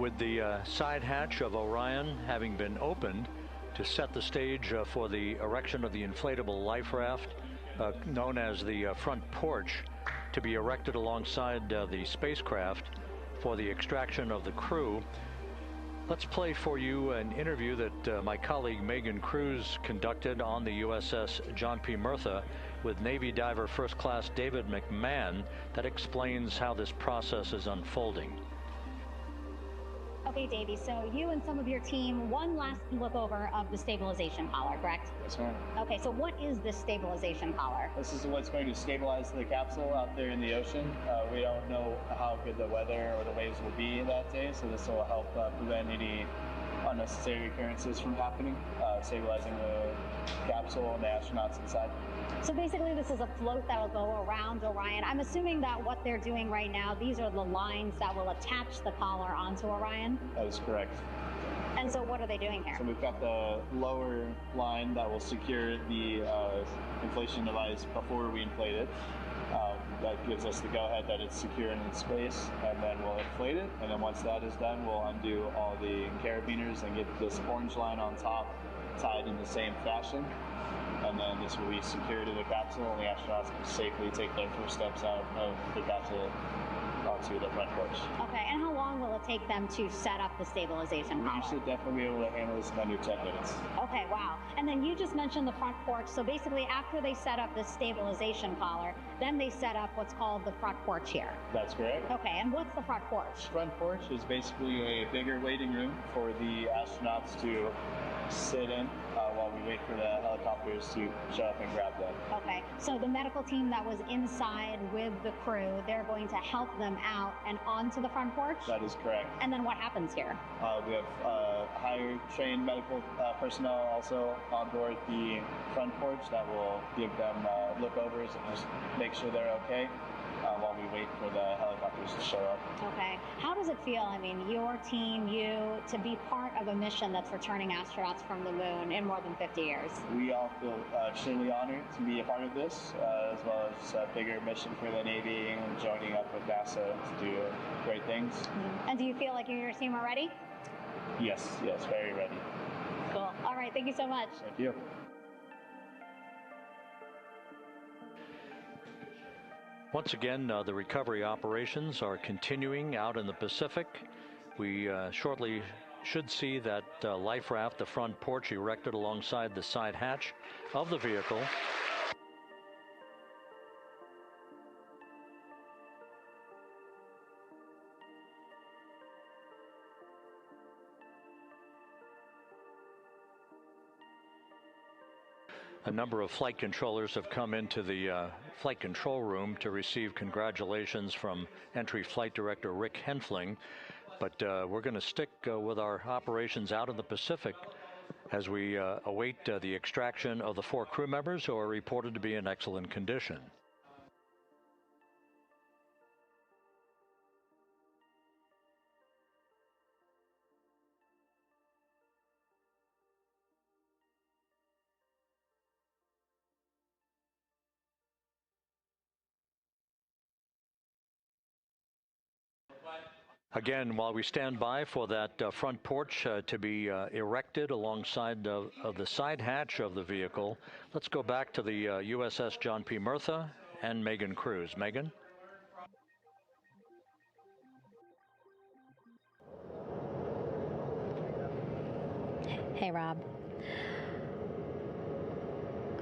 With the side hatch of Orion having been opened to set the stage for the erection of the inflatable life raft, known as the front porch, to be erected alongside the spacecraft for the extraction of the crew. Let's play for you an interview that my colleague Megan Cruz conducted on the USS John P. Murtha with Navy diver First Class David McMahon that explains how this process is unfolding. Okay, Davey, so you and some of your team, one last look over of the stabilization collar, correct? Yes, ma'am. Okay, so what is this stabilization collar? This is what's going to stabilize the capsule out there in the ocean. We don't know how good the weather or the waves will be that day, so this will help prevent any unnecessary occurrences from happening, stabilizing the capsule and the astronauts inside. So basically this is a float that will go around Orion. I'm assuming that what they're doing right now, these are the lines that will attach the collar onto Orion? That is correct. And so what are they doing here? So we've got the lower line that will secure the inflation device before we inflate it. That gives us the go-ahead that it's secure in its space, and then we'll inflate it, and then once that is done, we'll undo all the carabiners and get this orange line on top tied in the same fashion. And then this will be secured to the capsule, and the astronauts can safely take their first steps out of the capsule onto the front porch. Okay, and how long will it take them to set up the stabilization collar? We should definitely be able to handle this in under 10 minutes. Okay, wow. And then you just mentioned the front porch. So basically after they set up the stabilization collar, then they set up what's called the front porch here. That's correct. Okay, and what's the front porch? Front porch is basically a bigger waiting room for the astronauts to sit in while we wait for the helicopters to show up and grab them. Okay, so the medical team that was inside with the crew, they're going to help them out and onto the front porch? That is correct. And then what happens here? We have higher trained medical personnel also on board the front porch that will give them look-overs and just make sure they're okay while we wait for the helicopters to show up. Okay. How does it feel, I mean, your team, you, to be part of a mission that's returning astronauts from the moon in more than 50 years? We all feel extremely honored to be a part of this, as well as a bigger mission for the Navy and joining up with NASA to do great things. Mm-hmm. And do you feel like you and your team are ready? Yes, very ready. Cool. All right, thank you so much. Thank you. Once again, the recovery operations are continuing out in the Pacific. We shortly should see that life raft, the front porch, erected alongside the side hatch of the vehicle. A number of flight controllers have come into the flight control room to receive congratulations from Entry Flight Director Rick Henfling. But we're going to stick with our operations out in the Pacific as we await the extraction of the 4 crew members who are reported to be in excellent condition. Again, while we stand by for that front porch to be erected alongside of the side hatch of the vehicle, let's go back to the USS John P. Murtha and Megan Cruz. Megan? Hey, Rob.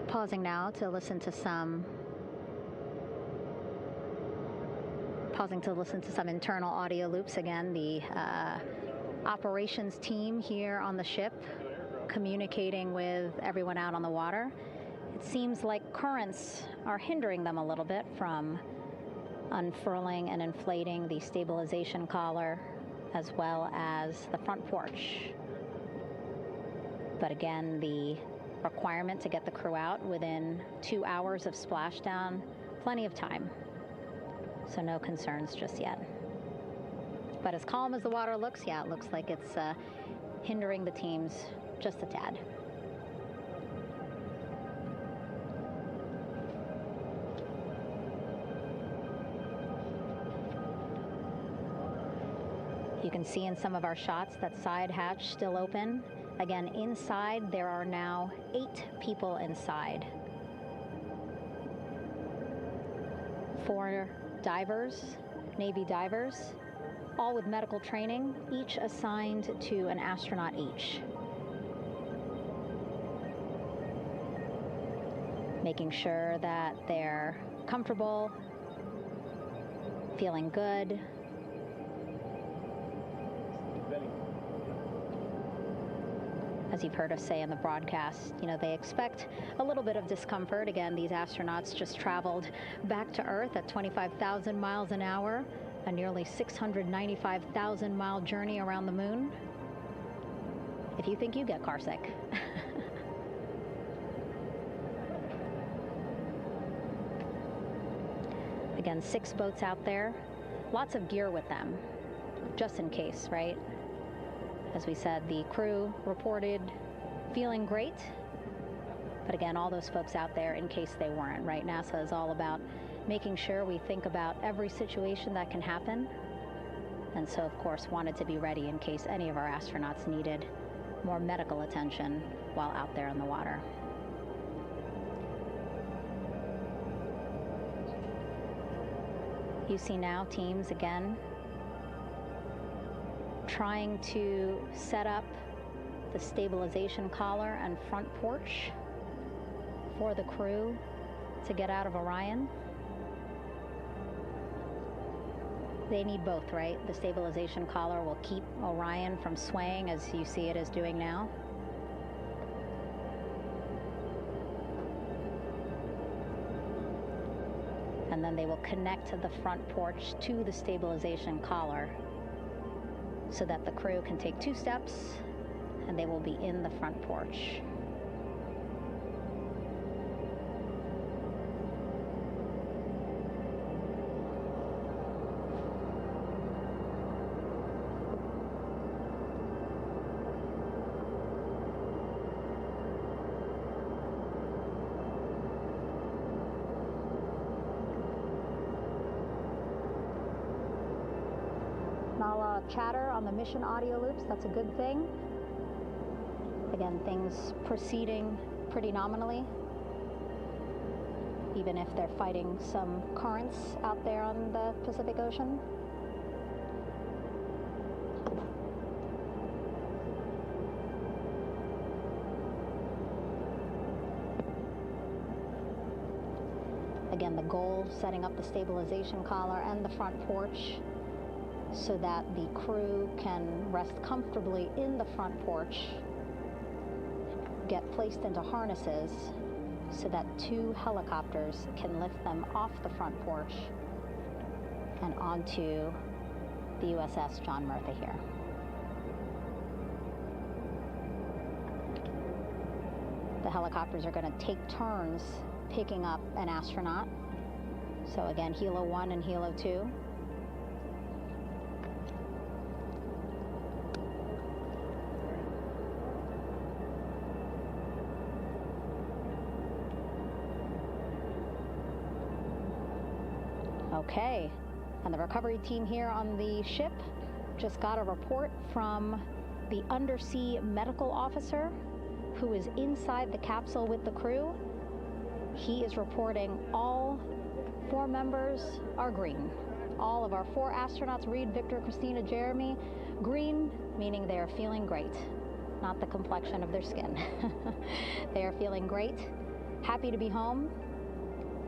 Pausing now to listen to some internal audio loops again. The operations team here on the ship communicating with everyone out on the water. It seems like currents are hindering them a little bit from unfurling and inflating the stabilization collar as well as the front porch. But again, the requirement to get the crew out within 2 hours of splashdown, plenty of time. So no concerns just yet. But as calm as the water looks, yeah, it looks like it's hindering the teams just a tad. You can see in some of our shots that side hatch still open. Again, inside there are now 8 people inside. 4 divers, Navy divers, all with medical training, each assigned to an astronaut each. Making sure that they're comfortable, feeling good. As you've heard us say in the broadcast, you know, they expect a little bit of discomfort. Again, these astronauts just traveled back to Earth at 25,000 miles an hour, a nearly 695,000-mile journey around the moon. If you think you get car sick. Again, 6 boats out there, lots of gear with them, just in case, right? As we said, the crew reported feeling great, but again, all those folks out there in case they weren't, right? NASA is all about making sure we think about every situation that can happen, and so of course wanted to be ready in case any of our astronauts needed more medical attention while out there in the water. You see now teams again trying to set up the stabilization collar and front porch for the crew to get out of Orion. They need both, right? The stabilization collar will keep Orion from swaying as you see it is doing now. And then they will connect the front porch to the stabilization collar so that the crew can take 2 steps and they will be in the front porch. Not a lot of chatter on the mission audio loops, that's a good thing. Again, things proceeding pretty nominally, even if they're fighting some currents out there on the Pacific Ocean. Again, the goal, setting up the stabilization collar and the front porch so that the crew can rest comfortably in the front porch, get placed into harnesses so that 2 helicopters can lift them off the front porch and onto the USS John Murtha here. The helicopters are going to take turns picking up an astronaut. So again, Helo 1 and Helo 2. Okay, and the recovery team here on the ship just got a report from the undersea medical officer who is inside the capsule with the crew. He is reporting all 4 members are green. All of our 4 astronauts, Reid, Victor, Christina, Jeremy, green, meaning they are feeling great, not the complexion of their skin. They are feeling great, happy to be home,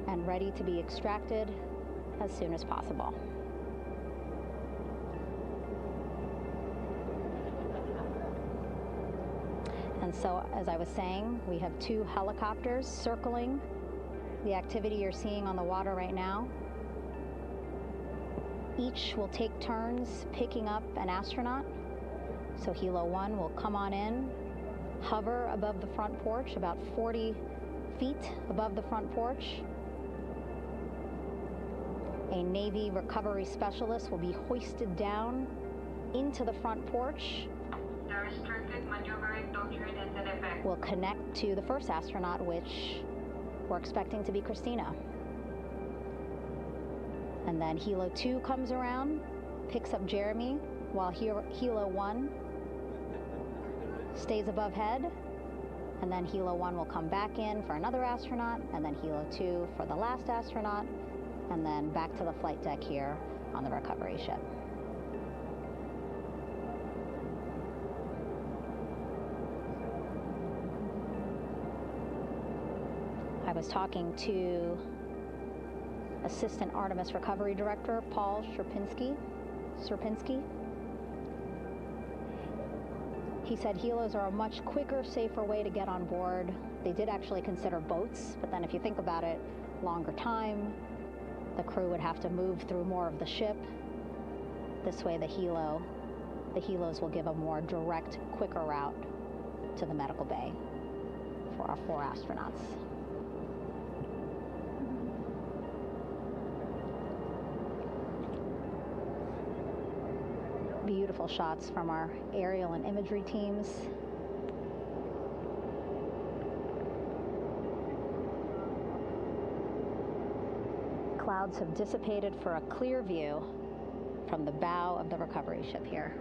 and ready to be extracted as soon as possible. And so, as I was saying, we have 2 helicopters circling the activity you're seeing on the water right now. Each will take turns picking up an astronaut. So Helo 1 will come on in, hover above the front porch, about 40 feet above the front porch. A Navy recovery specialist will be hoisted down into the front porch. The restricted maneuvering doctrine is in effect. Will connect to the first astronaut, which we're expecting to be Christina. And then Helo 2 comes around, picks up Jeremy, while Helo 1 stays above head, and then Helo 1 will come back in for another astronaut, and then Helo 2 for the last astronaut, and then back to the flight deck here on the recovery ship. I was talking to Assistant Artemis Recovery Director Paul Sierpinski. He said helos are a much quicker, safer way to get on board. They did actually consider boats, but then if you think about it, longer time, the crew would have to move through more of the ship. This way the helos will give a more direct, quicker route to the medical bay for our 4 astronauts. Beautiful shots from our aerial and imagery teams. Clouds have dissipated for a clear view from the bow of the recovery ship here.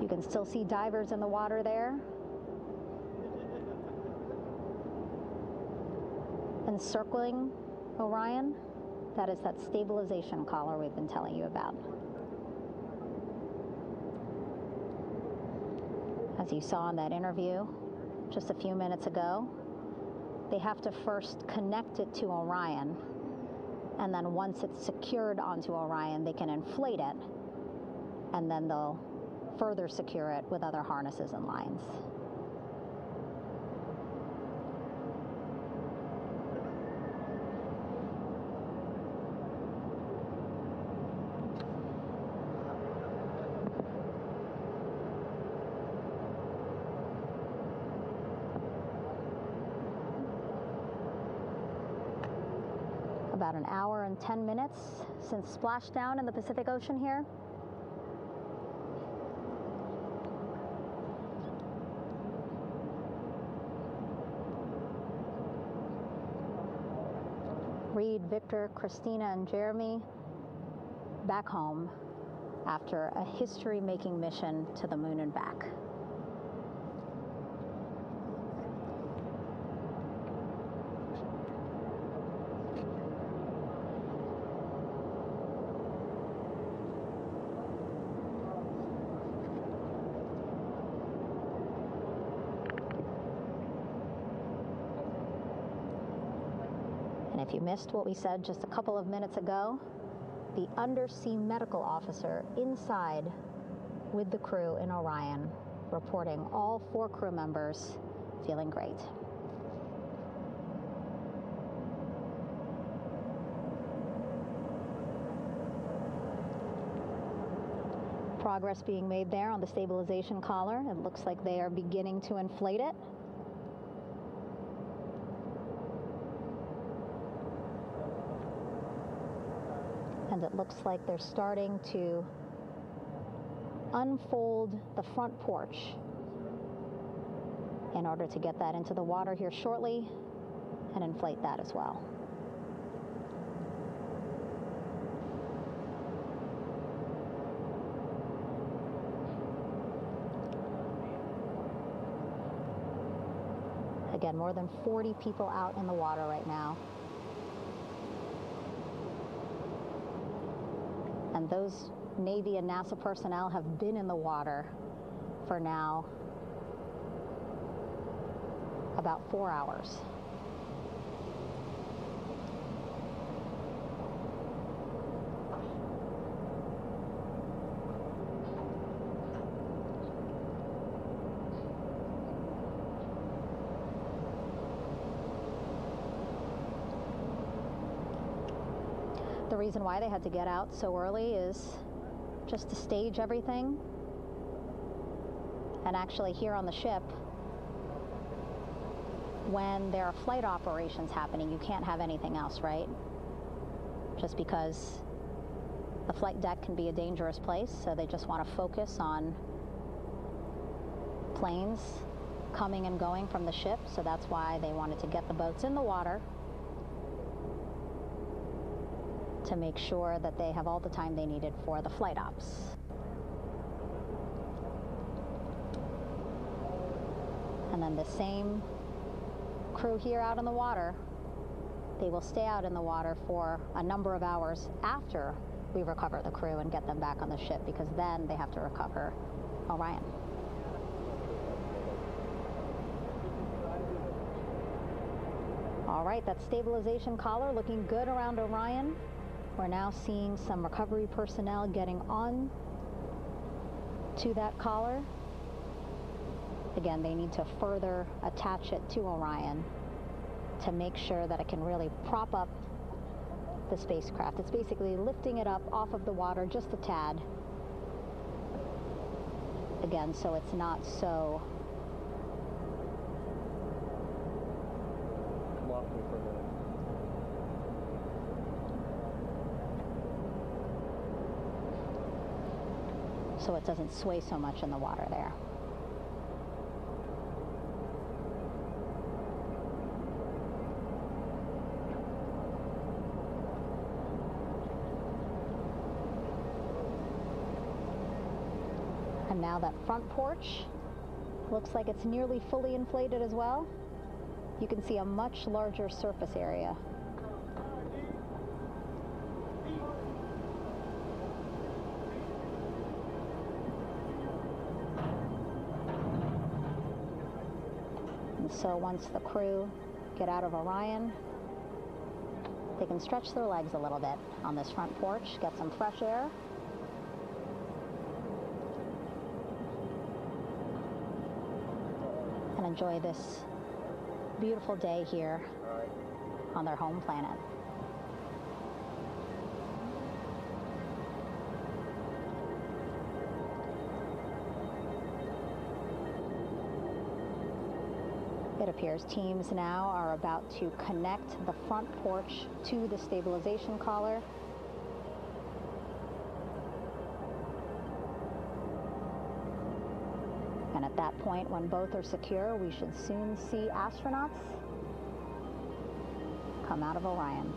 You can still see divers in the water there. Encircling Orion, that is that stabilization collar we've been telling you about. As you saw in that interview just a few minutes ago, they have to first connect it to Orion, and then once it's secured onto Orion, they can inflate it, and then they'll further secure it with other harnesses and lines. About an hour and 10 minutes since splashdown in the Pacific Ocean here. Reid, Victor, Christina, and Jeremy back home after a history-making mission to the moon and back. If you missed what we said just a couple of minutes ago, the undersea medical officer inside with the crew in Orion, reporting all 4 crew members feeling great. Progress being made there on the stabilization collar. It looks like they are beginning to inflate it. And it looks like they're starting to unfold the front porch in order to get that into the water here shortly and inflate that as well. Again, more than 40 people out in the water right now. And those Navy and NASA personnel have been in the water for now about 4 hours. The reason why they had to get out so early is just to stage everything. And actually here on the ship, when there are flight operations happening, you can't have anything else, right? Just because the flight deck can be a dangerous place, so they just want to focus on planes coming and going from the ship, so that's why they wanted to get the boats in the water to make sure that they have all the time they needed for the flight ops. And then the same crew here out in the water, they will stay out in the water for a number of hours after we recover the crew and get them back on the ship, because then they have to recover Orion. All right, that stabilization collar looking good around Orion. We're now seeing some recovery personnel getting on to that collar. Again, they need to further attach it to Orion to make sure that it can really prop up the spacecraft. It's basically lifting it up off of the water just a tad. Again, so it's not so so it doesn't sway so much in the water there. And now that front porch looks like it's nearly fully inflated as well. You can see a much larger surface area. And so once the crew get out of Orion, they can stretch their legs a little bit on this front porch, get some fresh air. And enjoy this beautiful day here on their home planet. It appears teams now are about to connect the front porch to the stabilization collar. And at that point, when both are secure, we should soon see astronauts come out of Orion.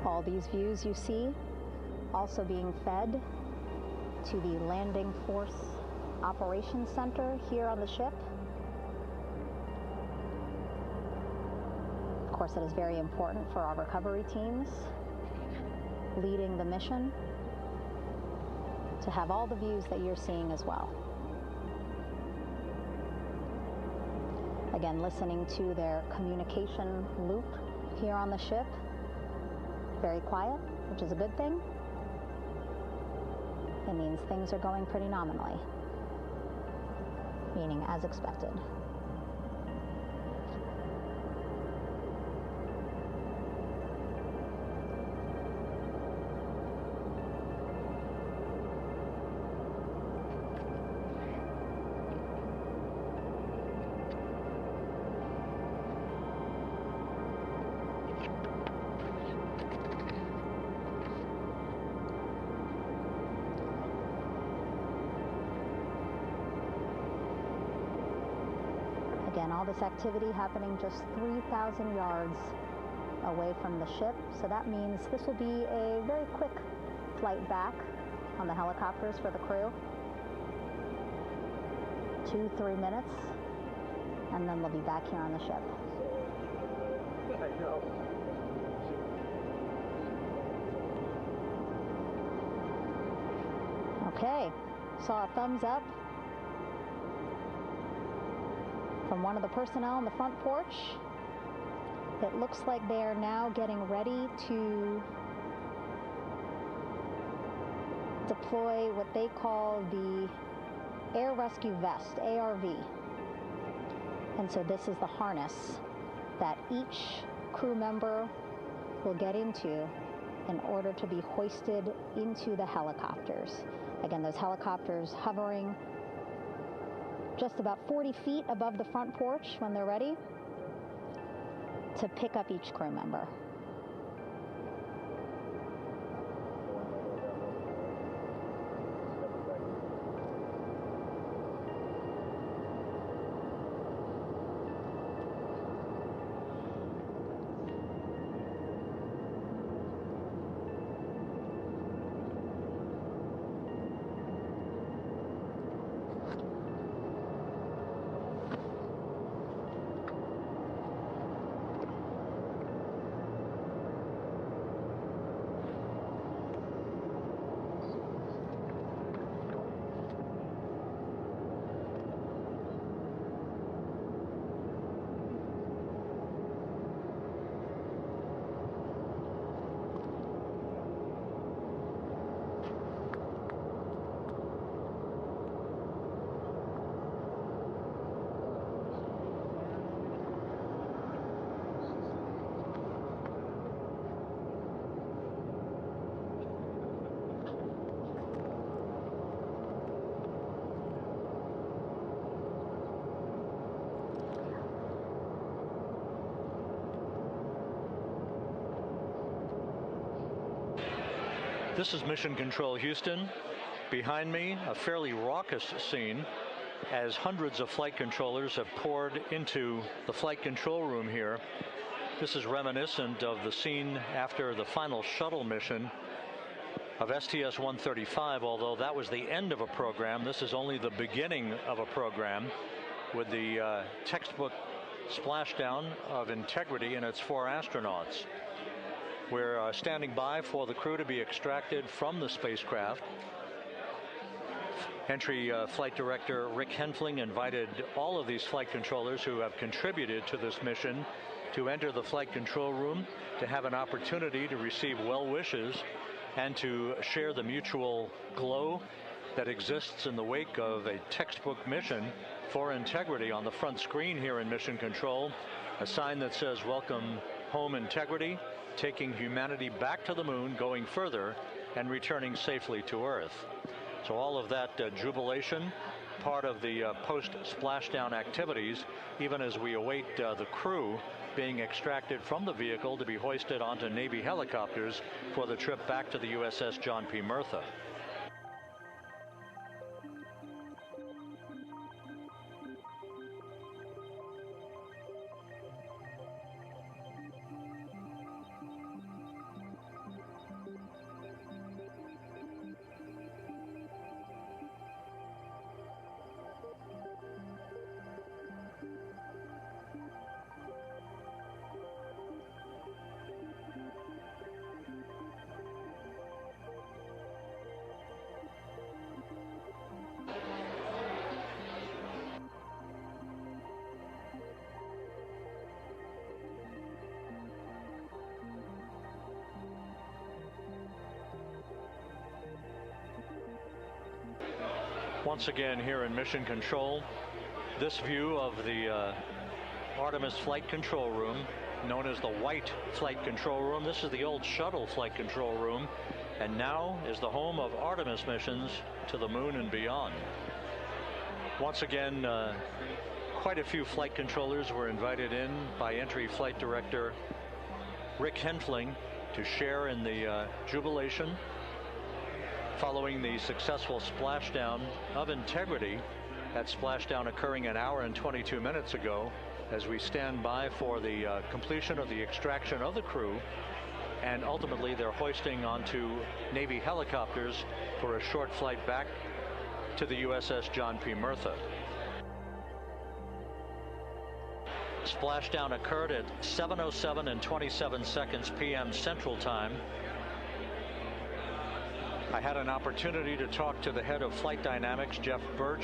All these views you see also being fed to the Landing Force Operations Center here on the ship. Of course, it is very important for our recovery teams leading the mission to have all the views that you're seeing as well. Again, listening to their communication loop here on the ship. Very quiet, which is a good thing. It means things are going pretty nominally, meaning as expected. Again, all this activity happening just 3,000 yards away from the ship. So that means this will be a very quick flight back on the helicopters for the crew. 2-3 minutes, and then they'll be back here on the ship. I know. Okay, saw a thumbs up from one of the personnel on the front porch. It looks like they are now getting ready to deploy what they call the Air Rescue Vest, ARV. And so this is the harness that each crew member will get into in order to be hoisted into the helicopters. Again, those helicopters hovering just about 40 feet above the front porch when they're ready to pick up each crew member. This is Mission Control Houston. Behind me, a fairly raucous scene as hundreds of flight controllers have poured into the flight control room here. This is reminiscent of the scene after the final shuttle mission of STS-135, although that was the end of a program. This is only the beginning of a program with the textbook splashdown of Integrity and its 4 astronauts. We're standing by for the crew to be extracted from the spacecraft. Entry Flight Director Rick Henfling invited all of these flight controllers who have contributed to this mission to enter the flight control room to have an opportunity to receive well wishes and to share the mutual glow that exists in the wake of a textbook mission for Integrity. On the front screen here in Mission Control, a sign that says "Welcome home, Integrity," taking humanity back to the moon, going further, and returning safely to Earth. So all of that jubilation, part of the post-splashdown activities, even as we await the crew being extracted from the vehicle to be hoisted onto Navy helicopters for the trip back to the USS John P. Murtha. Once again here in Mission Control, this view of the Artemis Flight Control Room, known as the White Flight Control Room. This is the old shuttle flight control room, and now is the home of Artemis missions to the moon and beyond. Once again, quite a few flight controllers were invited in by Entry Flight Director Rick Henfling to share in the jubilation following the successful splashdown of Integrity. That splashdown occurring an hour and 22 minutes ago, as we stand by for the completion of the extraction of the crew, and ultimately they're hoisting onto Navy helicopters for a short flight back to the USS John P. Murtha. Splashdown occurred at 7:07 and 27 seconds p.m. Central Time. I had an opportunity to talk to the head of flight dynamics, Jeff Birch,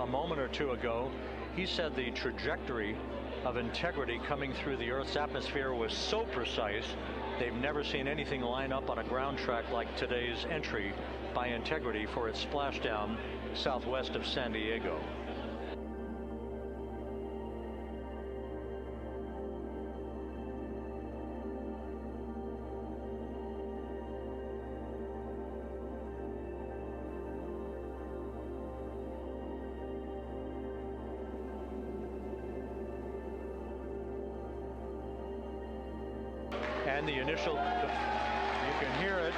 a moment or two ago. He said the trajectory of Integrity coming through the Earth's atmosphere was so precise, they've never seen anything line up on a ground track like today's entry by Integrity for its splashdown southwest of San Diego. And the initial, you can hear it.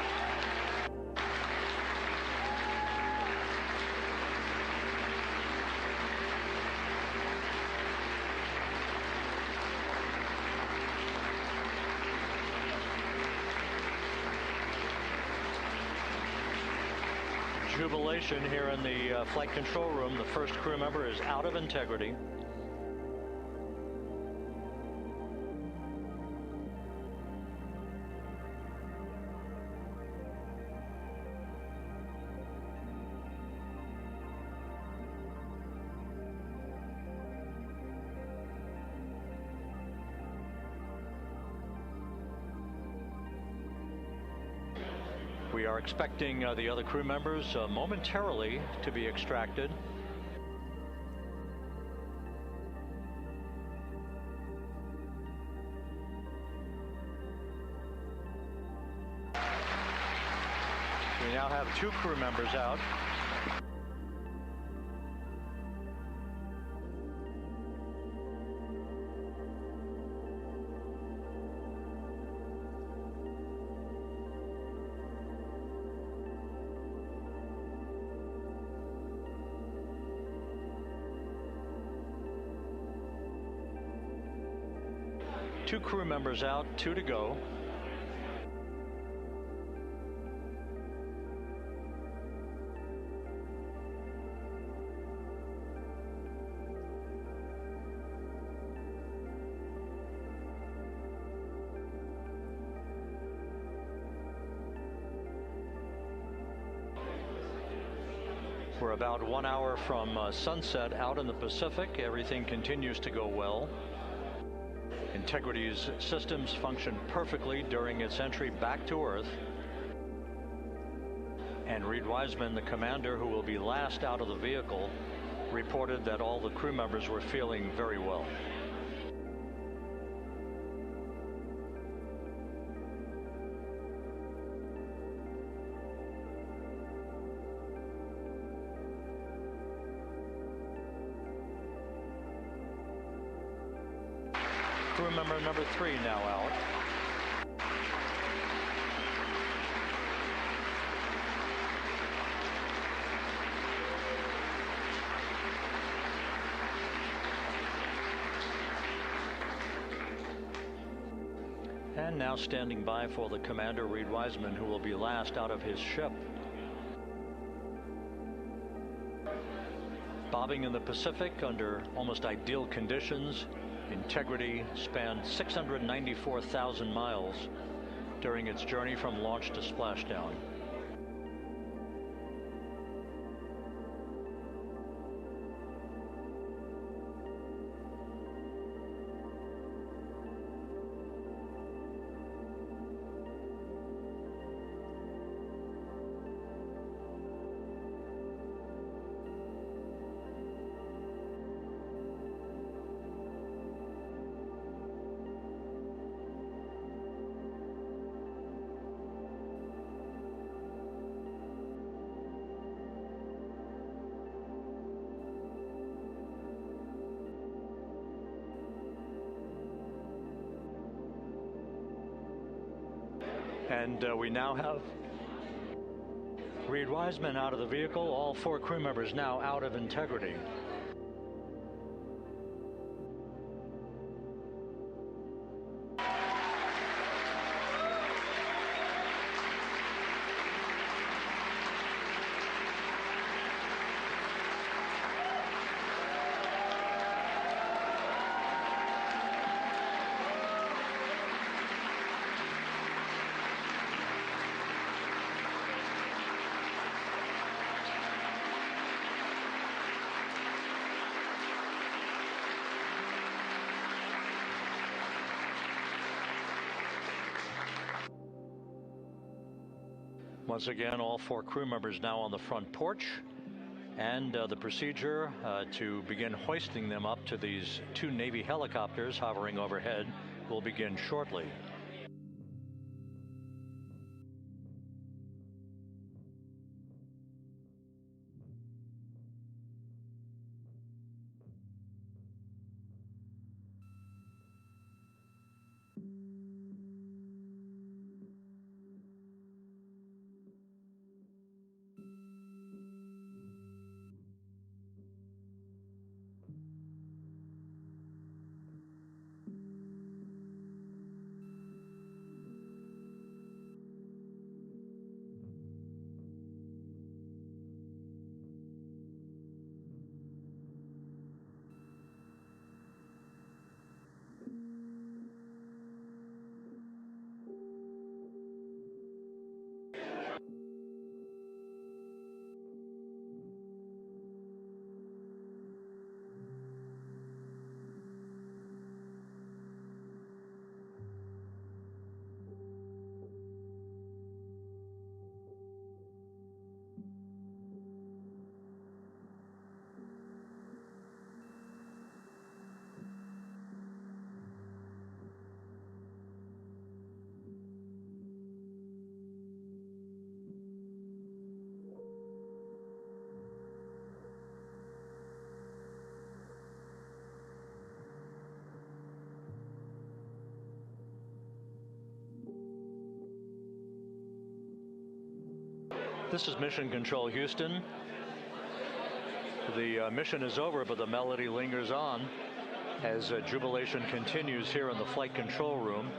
Jubilation here in the flight control room. The first crew member is out of Integrity. We are expecting the other crew members momentarily to be extracted. We now have 2 crew members out. Two crew members out, 2 to go. We're about 1 hour from sunset out in the Pacific. Everything continues to go well. Integrity's systems functioned perfectly during its entry back to Earth. And Reid Wiseman, the commander who will be last out of the vehicle, reported that all the crew members were feeling very well. Crew member number 3 now out. And now standing by for the commander, Reid Wiseman, who will be last out of his ship. Bobbing in the Pacific under almost ideal conditions, Integrity spanned 694,000 miles during its journey from launch to splashdown. And we now have Reid Wiseman out of the vehicle, all 4 crew members now out of Integrity. Once again, all 4 crew members now on the front porch, and the procedure to begin hoisting them up to these 2 Navy helicopters hovering overhead will begin shortly. This is Mission Control Houston. The mission is over, but the melody lingers on as jubilation continues here in the flight control room.